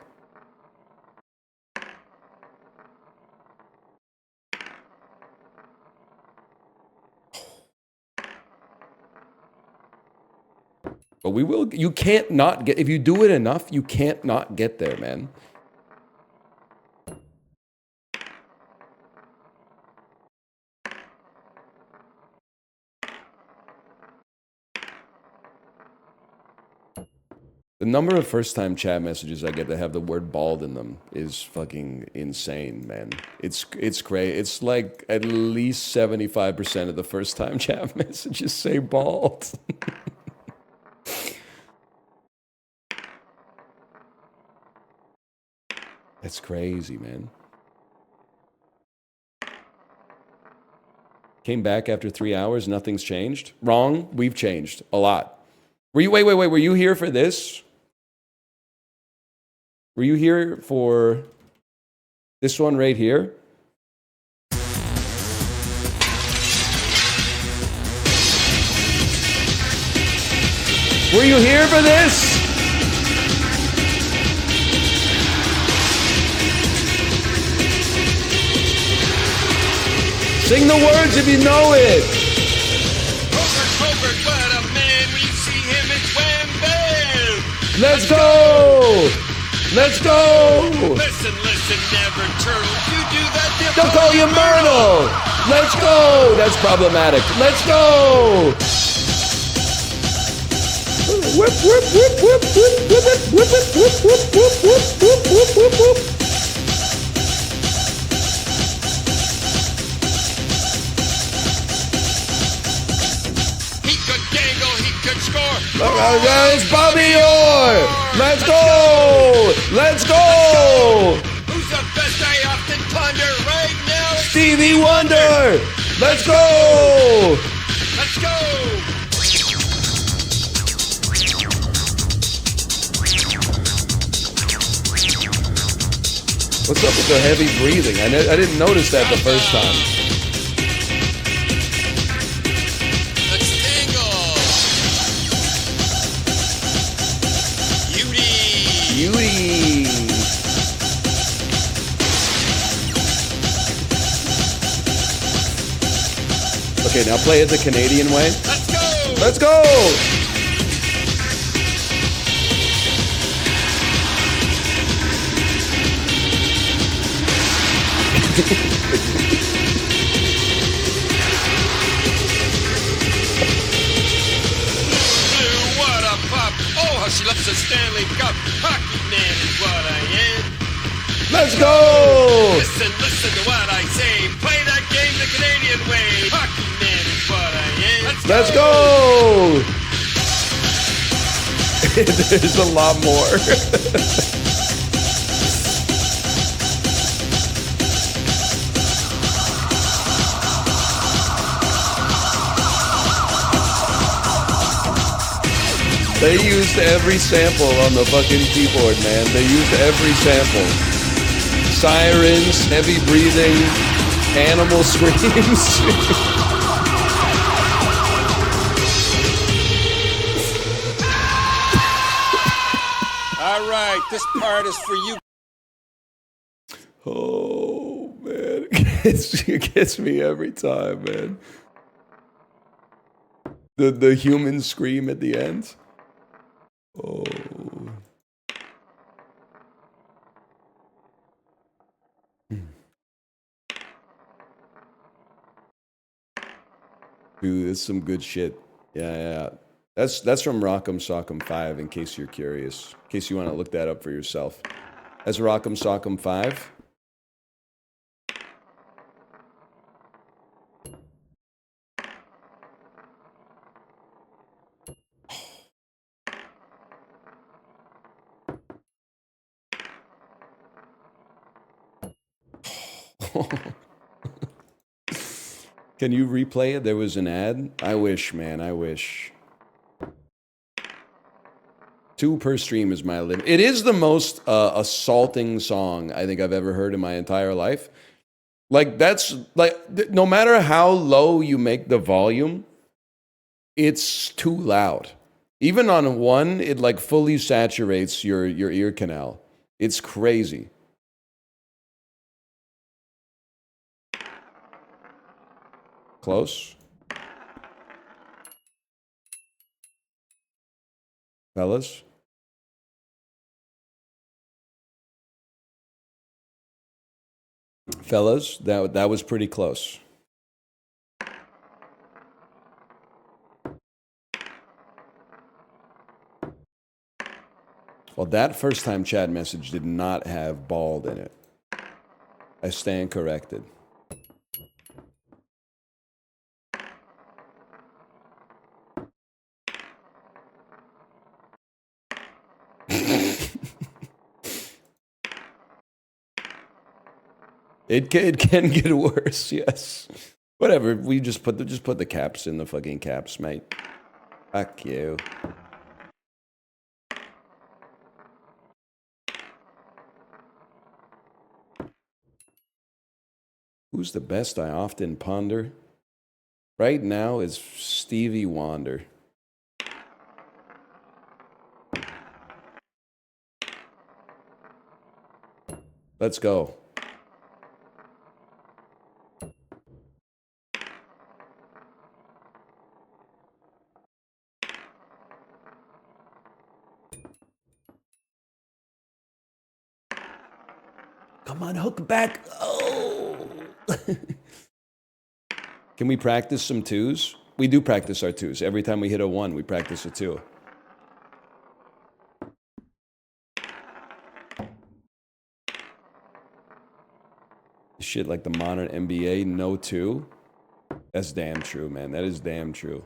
But we will. You can't not get. If you do it enough, you can't not get there, man. The number of first-time chat messages I get that have the word bald in them is fucking insane, man. It's crazy. It's like at least 75% of the first-time chat messages say bald. That's crazy, man. Came back after 3 hours, nothing's changed. Wrong, we've changed a lot. Were you, wait, were you here for this? Were you here for this one right here? Were you here for this? Sing the words if you know it. Covert, what a man. We see him in Wham Bam. Let's go. Let's go! Listen, never turtle. You do that, don't call you Myrtle! Let's go! That's problematic. Let's go! Whip, whip, whip, whip, whip, whip, whip, whip, whip, whip, whip, whip, whip, whip, whip, whip. He could dangle, he could score. It's Bobby Orr! Let's go! Let's go! Who's the best I often ponder right now? Stevie Wonder! Let's go! Let's go! What's up with the heavy breathing? I didn't notice that the first time. Let's tangle. Beauty. Beauty. Okay, now play it the Canadian way. Let's go. Let's go! Blue, what a pop. Oh, how she loves the Stanley Cup. Hockey man is what I am. Let's go! Listen, listen to what I say. Play that game the Canadian way. Hockey man is what I am. Let's go! There's a lot more. They used every sample on the fucking keyboard, man. They used every sample. Sirens, heavy breathing, animal screams. All right, this part is for you. Oh, man. It gets me every time, man. The human scream at the end. Oh. Dude, that's some good shit. Yeah. That's from Rock'em Sock'em 5, in case you're curious. In case you want to look that up for yourself. That's Rock'em Sock'em 5. Can you replay it? There was an ad. I wish, man. I wish. 2 per stream is my limit. It is the most assaulting song I think I've ever heard in my entire life. Like, that's like, no matter how low you make the volume, it's too loud. Even on 1, it like fully saturates your ear canal. It's crazy. Close. Fellas. Fellas, that was pretty close. Well, that first time chat message did not have bald in it. I stand corrected. It can get worse, yes. Whatever, we just put the caps in the fucking caps, mate. Fuck you. Who's the best? I often ponder. Right now is Stevie Wonder. Let's go. Come on, hook back. Oh. Can we practice some 2s? We do practice our 2s. Every time we hit a 1, we practice a 2. Shit like the modern NBA, no 2. That's damn true, man. That is damn true.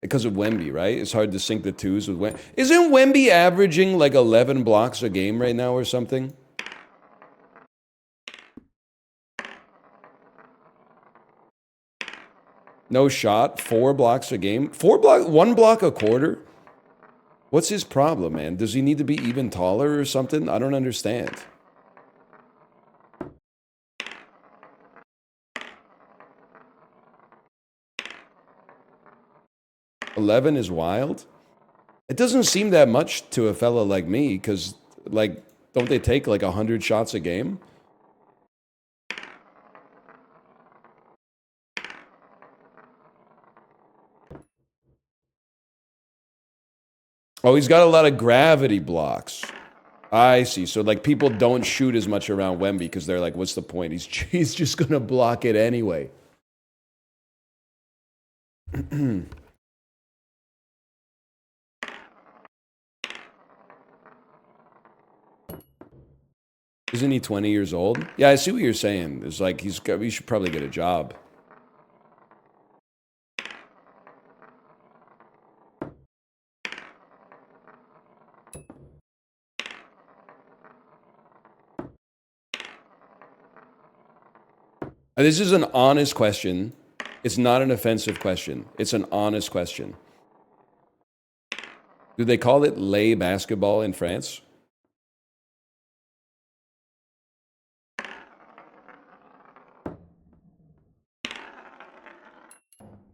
Because of Wemby, right? It's hard to sync the 2s with Wemby. Isn't Wemby averaging like 11 blocks a game right now or something? No shot, 4 blocks a game. 1 block a quarter? What's his problem, man? Does he need to be even taller or something? I don't understand. 11 is wild. It doesn't seem that much to a fella like me, because, like, don't they take like 100 shots a game? Oh, he's got a lot of gravity blocks. I see. So, like, people don't shoot as much around Wemby because they're like, what's the point? He's just going to block it anyway. Isn't he 20 years old? Yeah, I see what you're saying. It's like he should probably get a job. This is an honest question. It's not an offensive question. It's an honest question. Do they call it lay basketball in France?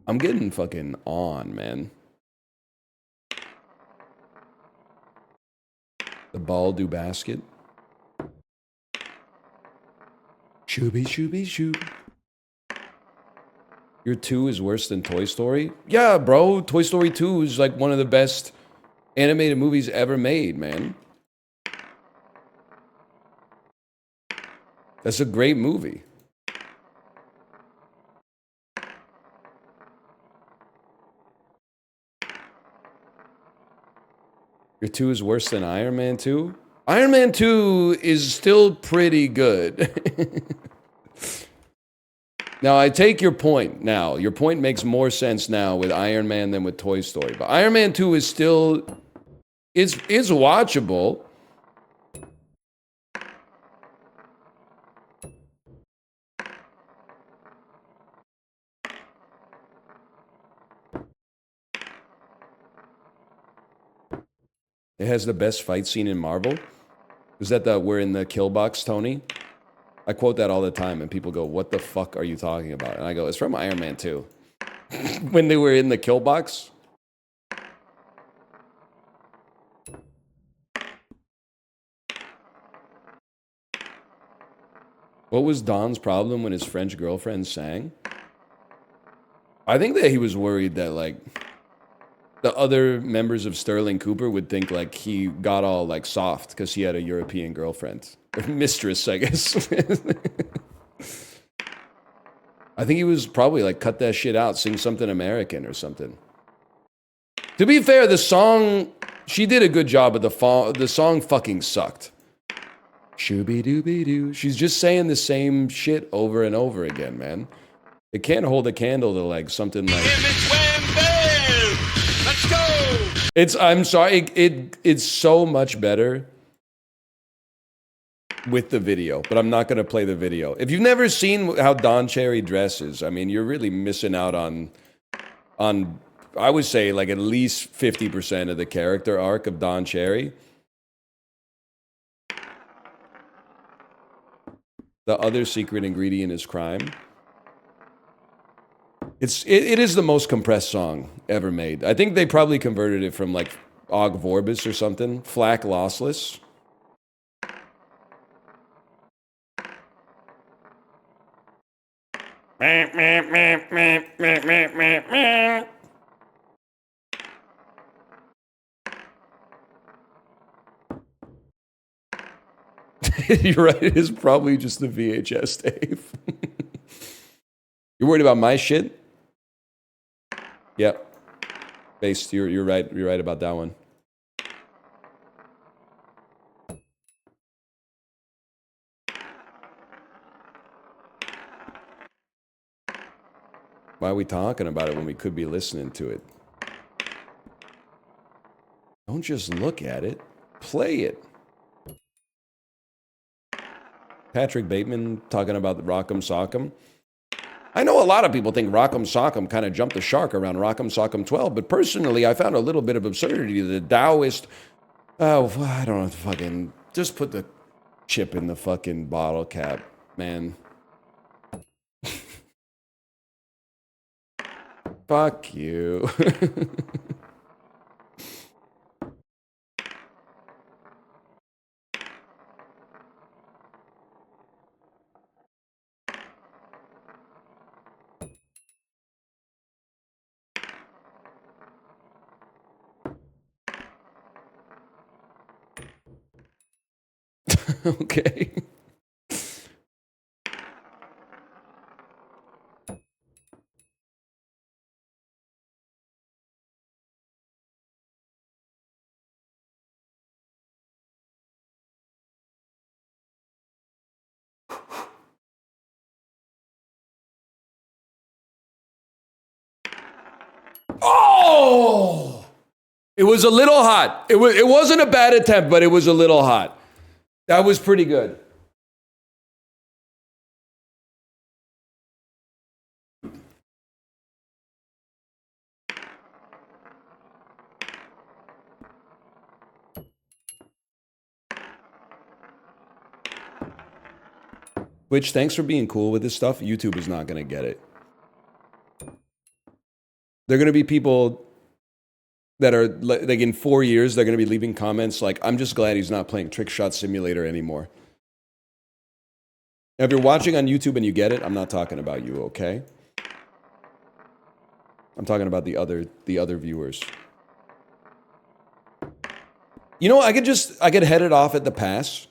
I'm getting fucking on, man. The ball do basket. Shooby, shooby, shoot. Your 2 is worse than Toy Story? Yeah, bro. Toy Story 2 is like one of the best animated movies ever made, man. That's a great movie. Your 2 is worse than Iron Man 2? Iron Man 2 is still pretty good. Now, I take your point now. Your point makes more sense now with Iron Man than with Toy Story. But Iron Man 2 is still... is watchable. It has the best fight scene in Marvel. Is that the we're in the kill box, Tony? I quote that all the time, and people go, what the fuck are you talking about? And I go, it's from Iron Man 2. When they were in the kill box. What was Don's problem when his French girlfriend sang? I think that he was worried that, like, the other members of Sterling Cooper would think, like, he got all, like, soft because he had a European girlfriend. Or mistress, I guess. I think he was probably like, cut that shit out, sing something American or something. To be fair, the song, she did a good job, but the song fucking sucked. Shooby-dooby-doo. She's just saying the same shit over and over again, man. It can't hold a candle to, like, something like... Let's go! I'm sorry, it's so much better with the video, but I'm not going to play the video. If you've never seen how Don Cherry dresses, I mean, you're really missing out on I would say, like, at least 50% of the character arc of Don Cherry. The other secret ingredient is crime. It is the most compressed song ever made. I think they probably converted it from, like, Og Vorbis or something. Flak Lossless. You're right, it is probably just the VHS tape. You're worried about my shit? Yep. Based, you're right. You're right about that one. Why are we talking about it when we could be listening to it? Don't just look at it. Play it. Patrick Bateman talking about the Rock'em Sock'em. I know a lot of people think Rock'em Sock'em kind of jumped the shark around Rock'em Sock'em 12, but personally, I found a little bit of absurdity. The Taoist... Oh, I don't know. Fucking... Just put the chip in the fucking bottle cap, man. If Fuck you. Okay. Oh! It was a little hot. It wasn't a bad attempt, but it was a little hot. That was pretty good. Which, thanks for being cool with this stuff. YouTube is not going to get it. They're going to be people that are, like, in 4 years, they're going to be leaving comments like, I'm just glad he's not playing Trick Shot Simulator anymore. Now, if you're watching on YouTube and you get it, I'm not talking about you, okay? I'm talking about the other viewers. You know, I could head it off at the pass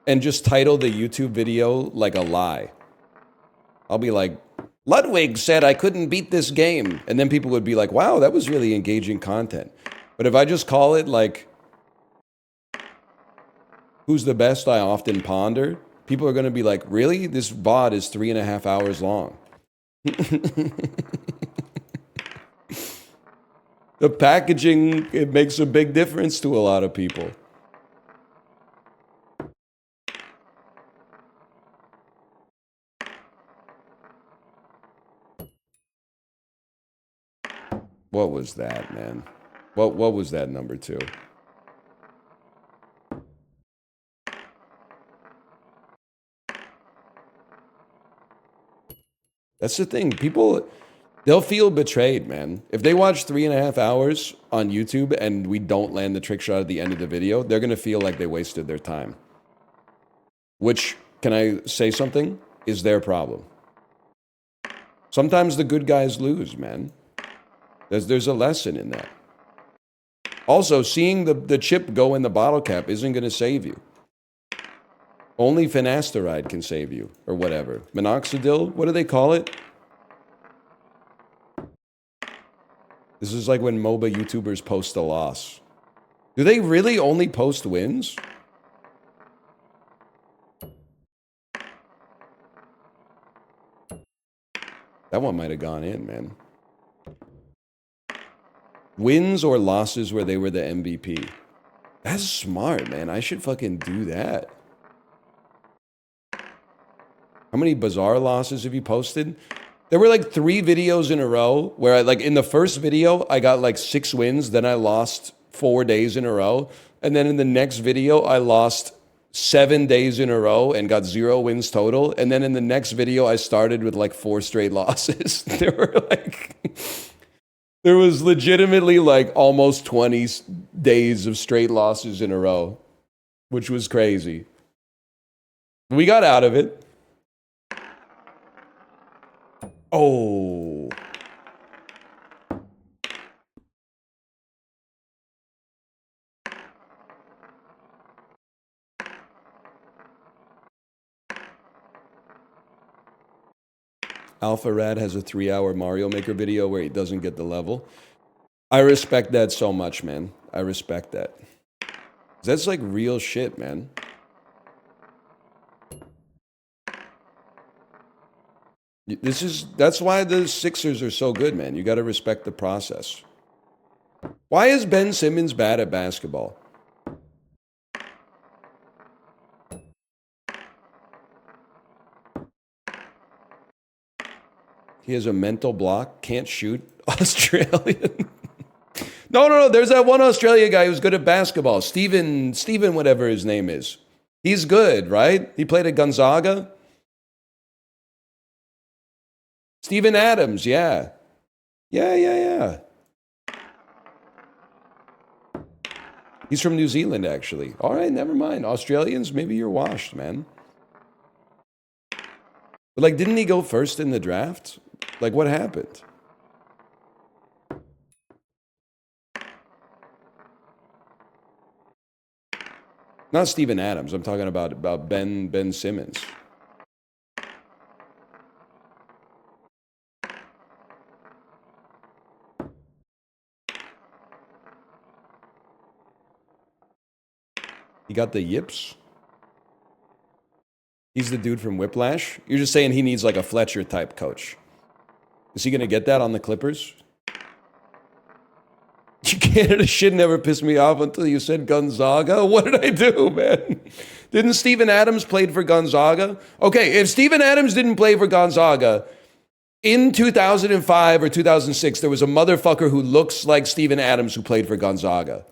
and just title the YouTube video like a lie. I'll be like, Ludwig said I couldn't beat this game. And then people would be like, wow, that was really engaging content. But if I just call it like, who's the best I often ponder, people are going to be like, really? This VOD is 3.5 hours long. The packaging, it makes a big difference to a lot of people. What was that, man? What was that number 2? That's the thing. People, they'll feel betrayed, man. If they watch 3.5 hours on YouTube and we don't land the trick shot at the end of the video, they're going to feel like they wasted their time. Which, can I say something, is their problem. Sometimes the good guys lose, man. There's a lesson in that. Also, seeing the chip go in the bottle cap isn't going to save you. Only finasteride can save you, or whatever. Minoxidil, what do they call it? This is like when MOBA YouTubers post a loss. Do they really only post wins? That one might have gone in, man. Wins or losses where they were the MVP. That's smart, man. I should fucking do that. How many bizarre losses have you posted? There were like 3 videos in a row where I, like, in the first video, I got like 6 wins. Then I lost 4 days in a row. And then in the next video, I lost 7 days in a row and got 0 wins total. And then in the next video, I started with like 4 straight losses. There was legitimately like almost 20 days of straight losses in a row, which was crazy. We got out of it. Oh. Alpha Rad has a 3-hour Mario Maker video where he doesn't get the level. I respect that so much, man. I respect that. That's like real shit, man. That's why the Sixers are so good, man. You got to respect the process. Why is Ben Simmons bad at basketball? He has a mental block, can't shoot. Australian. No. There's that one Australia guy who's good at basketball. Steven, whatever his name is. He's good, right? He played at Gonzaga. Steven Adams, yeah. Yeah. He's from New Zealand, actually. All right, never mind. Australians, maybe you're washed, man. But, like, didn't he go first in the draft? Like, what happened? Not Steven Adams. I'm talking about Ben Simmons. He got the yips. He's the dude from Whiplash. You're just saying he needs like a Fletcher type coach. Is he gonna get that on the Clippers? Canada shit never pissed me off until you said Gonzaga. What did I do, man? Didn't Steven Adams played for Gonzaga? Okay, if Steven Adams didn't play for Gonzaga, in 2005 or 2006, there was a motherfucker who looks like Steven Adams who played for Gonzaga.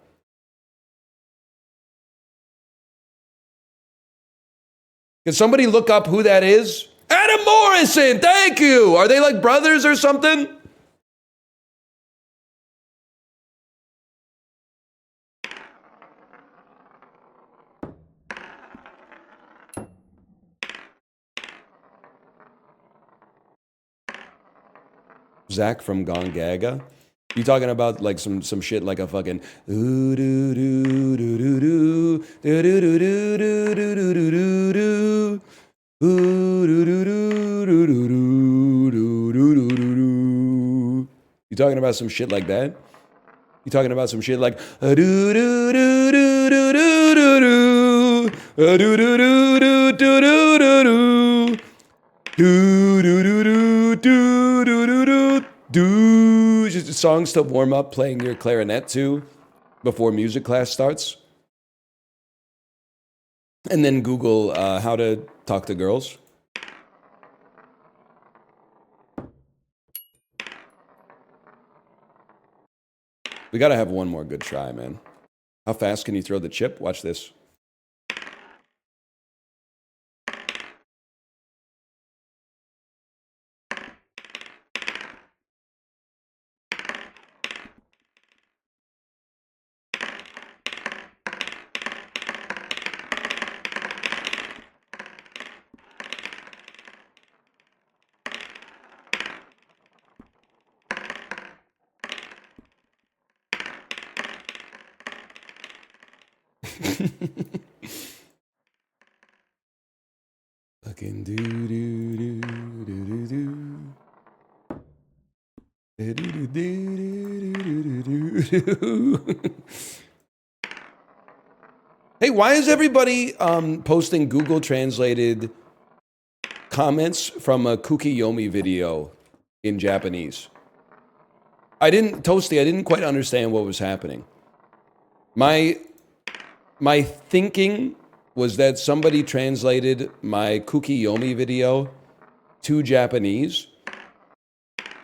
Can somebody look up who that is? Adam Morrison, thank you. Are they like brothers or something? Zach from Gongaga. You talking about like some shit like a fucking ooh doo doo doo doo doo doo doo doo doo doo doo doo doo doo ooh doo doo doo doo doo doo doo doo doo doo. You talking about some shit like that? You talking about some shit like doo doo doo doo doo doo doo doo doo doo doo doo doo doo doo do do do do do do do do do. Just songs to warm up, playing your clarinet to before music class starts, and then Google how to talk to girls. We gotta have one more good try, man. How fast can you throw the chip? Watch this. Fucking do do do do do do. Do do do do do do do. Hey, why is everybody posting Google translated comments from a Kukiyomi video in Japanese? I didn't quite understand what was happening. My thinking was that somebody translated my Kukiyomi video to Japanese,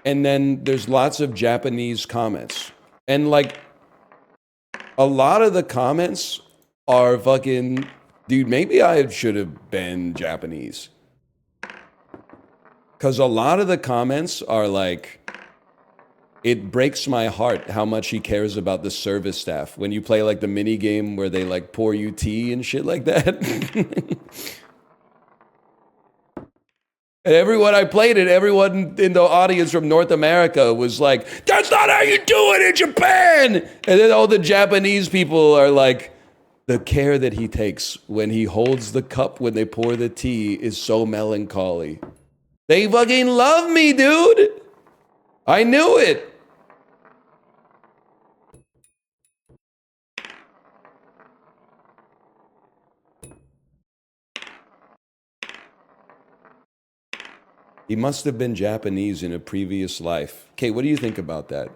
and then there's lots of Japanese comments. And like a lot of the comments are fucking, dude, maybe I should have been Japanese. Because a lot of the comments are like, it breaks my heart how much he cares about the service staff when you play like the mini game where they like pour you tea and shit like that. And I played it, everyone in the audience from North America was like, that's not how you do it in Japan. And then all the Japanese people are like, the care that he takes when he holds the cup when they pour the tea is so melancholy. They fucking love me, dude. I knew it. He must have been Japanese in a previous life. Kate, what do you think about that?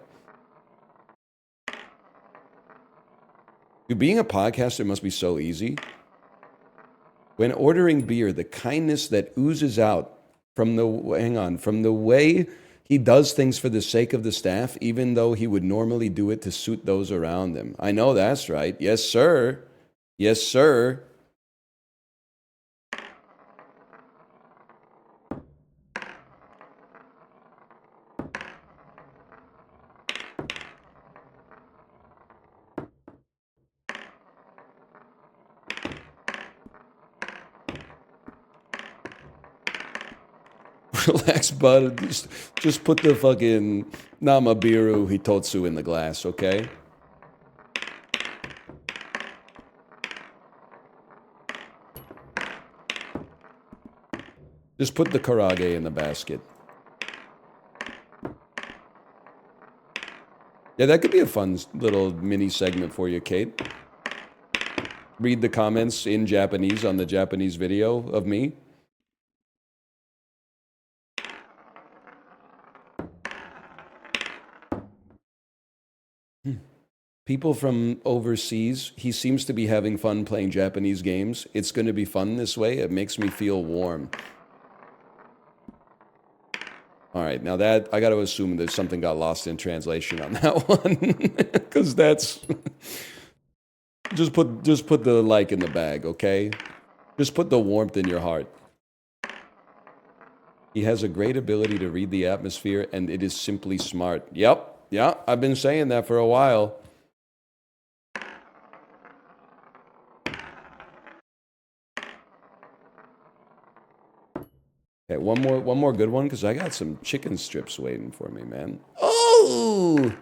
Dude, being a podcaster must be so easy. When ordering beer, the kindness that oozes out from the way he does things for the sake of the staff, even though he would normally do it to suit those around him. I know that's right. Yes, sir. Yes, sir. Relax, bud. Just put the fucking Namabiru Hitotsu in the glass, okay? Just put the karage in the basket. Yeah, that could be a fun little mini segment for you, Kate. Read the comments in Japanese on the Japanese video of me. People from overseas, he seems to be having fun playing Japanese games. It's going to be fun this way. It makes me feel warm. All right, now that, I got to assume that something got lost in translation on that one. Because that's... Just put the like in the bag, okay? Just put the warmth in your heart. He has a great ability to read the atmosphere, and it is simply smart. Yep, yeah, I've been saying that for a while. Okay, one more good one, because I got some chicken strips waiting for me, man. Oh!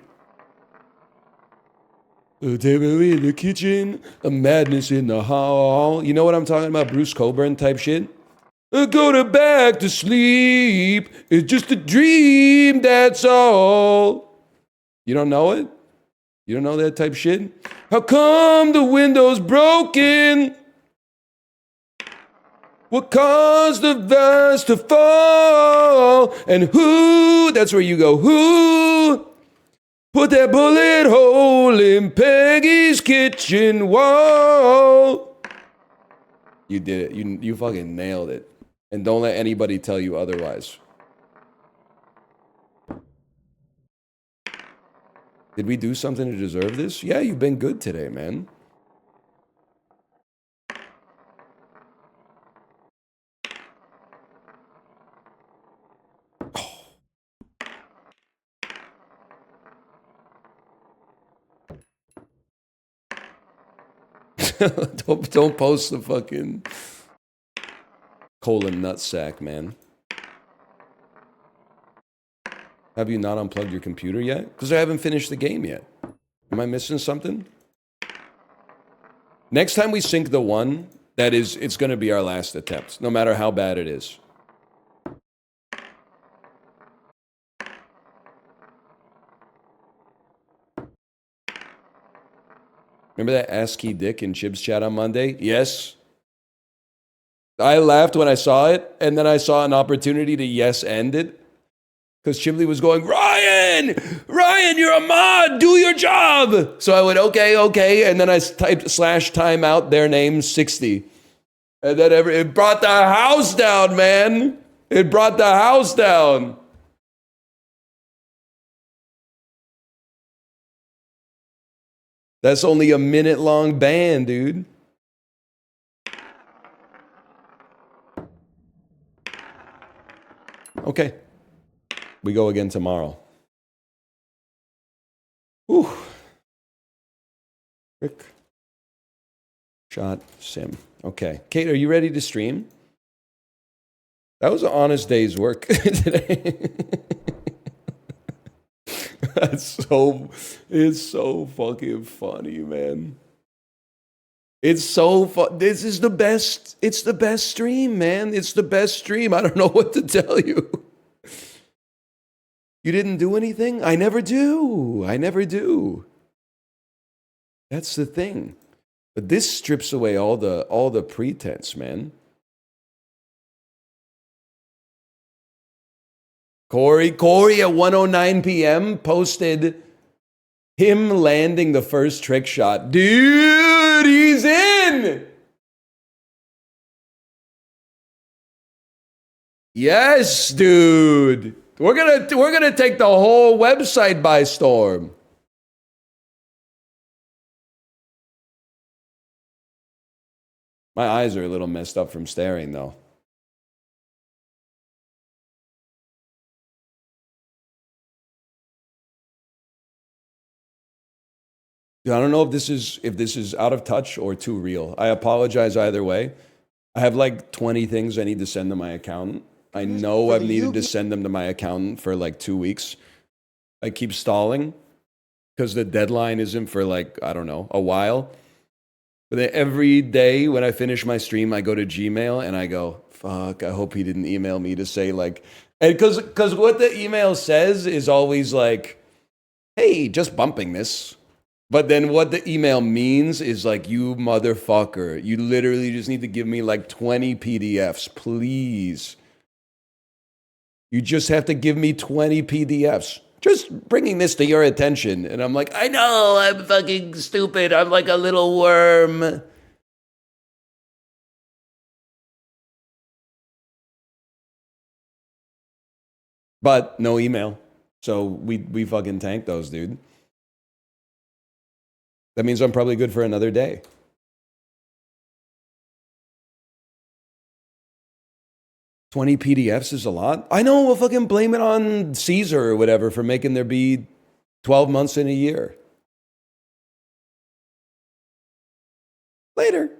A table in the kitchen, a madness in the hall. You know what I'm talking about? Bruce Coburn type shit? Go to back to sleep. It's just a dream, that's all. You don't know it? You don't know that type shit? How come the window's broken? What caused the vase to fall? And who, that's where you go, who put that bullet hole in Peggy's kitchen wall? You did it. You fucking nailed it. And don't let anybody tell you otherwise. Did we do something to deserve this? Yeah, you've been good today, man. Don't post the fucking colon nutsack, man. Have you not unplugged your computer yet? Because I haven't finished the game yet. Am I missing something? Next time we sync the one, it's going to be our last attempt, no matter how bad it is. Remember that ASCII dick in Chib's chat on Monday? Yes. I laughed when I saw it, and then I saw an opportunity to yes end it. Because Chimley was going, Ryan, you're a mod, do your job. So I went, okay. And then I typed /timeout, their name, 60. And then it brought the house down, man. It brought the house down. That's only a minute-long ban, dude. Okay. We go again tomorrow. Whew. Rick. Shot sim. Okay. Kate, are you ready to stream? That was an honest day's work today. It's so fucking funny, man. It's so fun. This is the best. It's the best stream, man. It's the best stream. I don't know what to tell you. You didn't do anything? I never do. That's the thing. But this strips away all the pretense, man. Corey at 1:09 p.m. posted him landing the first trick shot. Dude, he's in! Yes, dude. We're gonna take the whole website by storm. My eyes are a little messed up from staring, though. I don't know if this is out of touch or too real. I apologize either way. I have like 20 things I need to send to my accountant. I know I've needed to send them to my accountant for like 2 weeks. I keep stalling because the deadline isn't for like, I don't know, a while. But then every day when I finish my stream, I go to Gmail and I go, fuck, I hope he didn't email me to say like, and because what the email says is always like, hey, just bumping this. But then what the email means is like, you motherfucker, you literally just need to give me like 20 PDFs, please. You just have to give me 20 PDFs. Just bringing this to your attention. And I'm like, I know, I'm fucking stupid. I'm like a little worm. But no email. So we fucking tanked those, dude. That means I'm probably good for another day. $20 PDFs is a lot. I know, we'll fucking blame it on Caesar or whatever for making there be 12 months in a year. Later.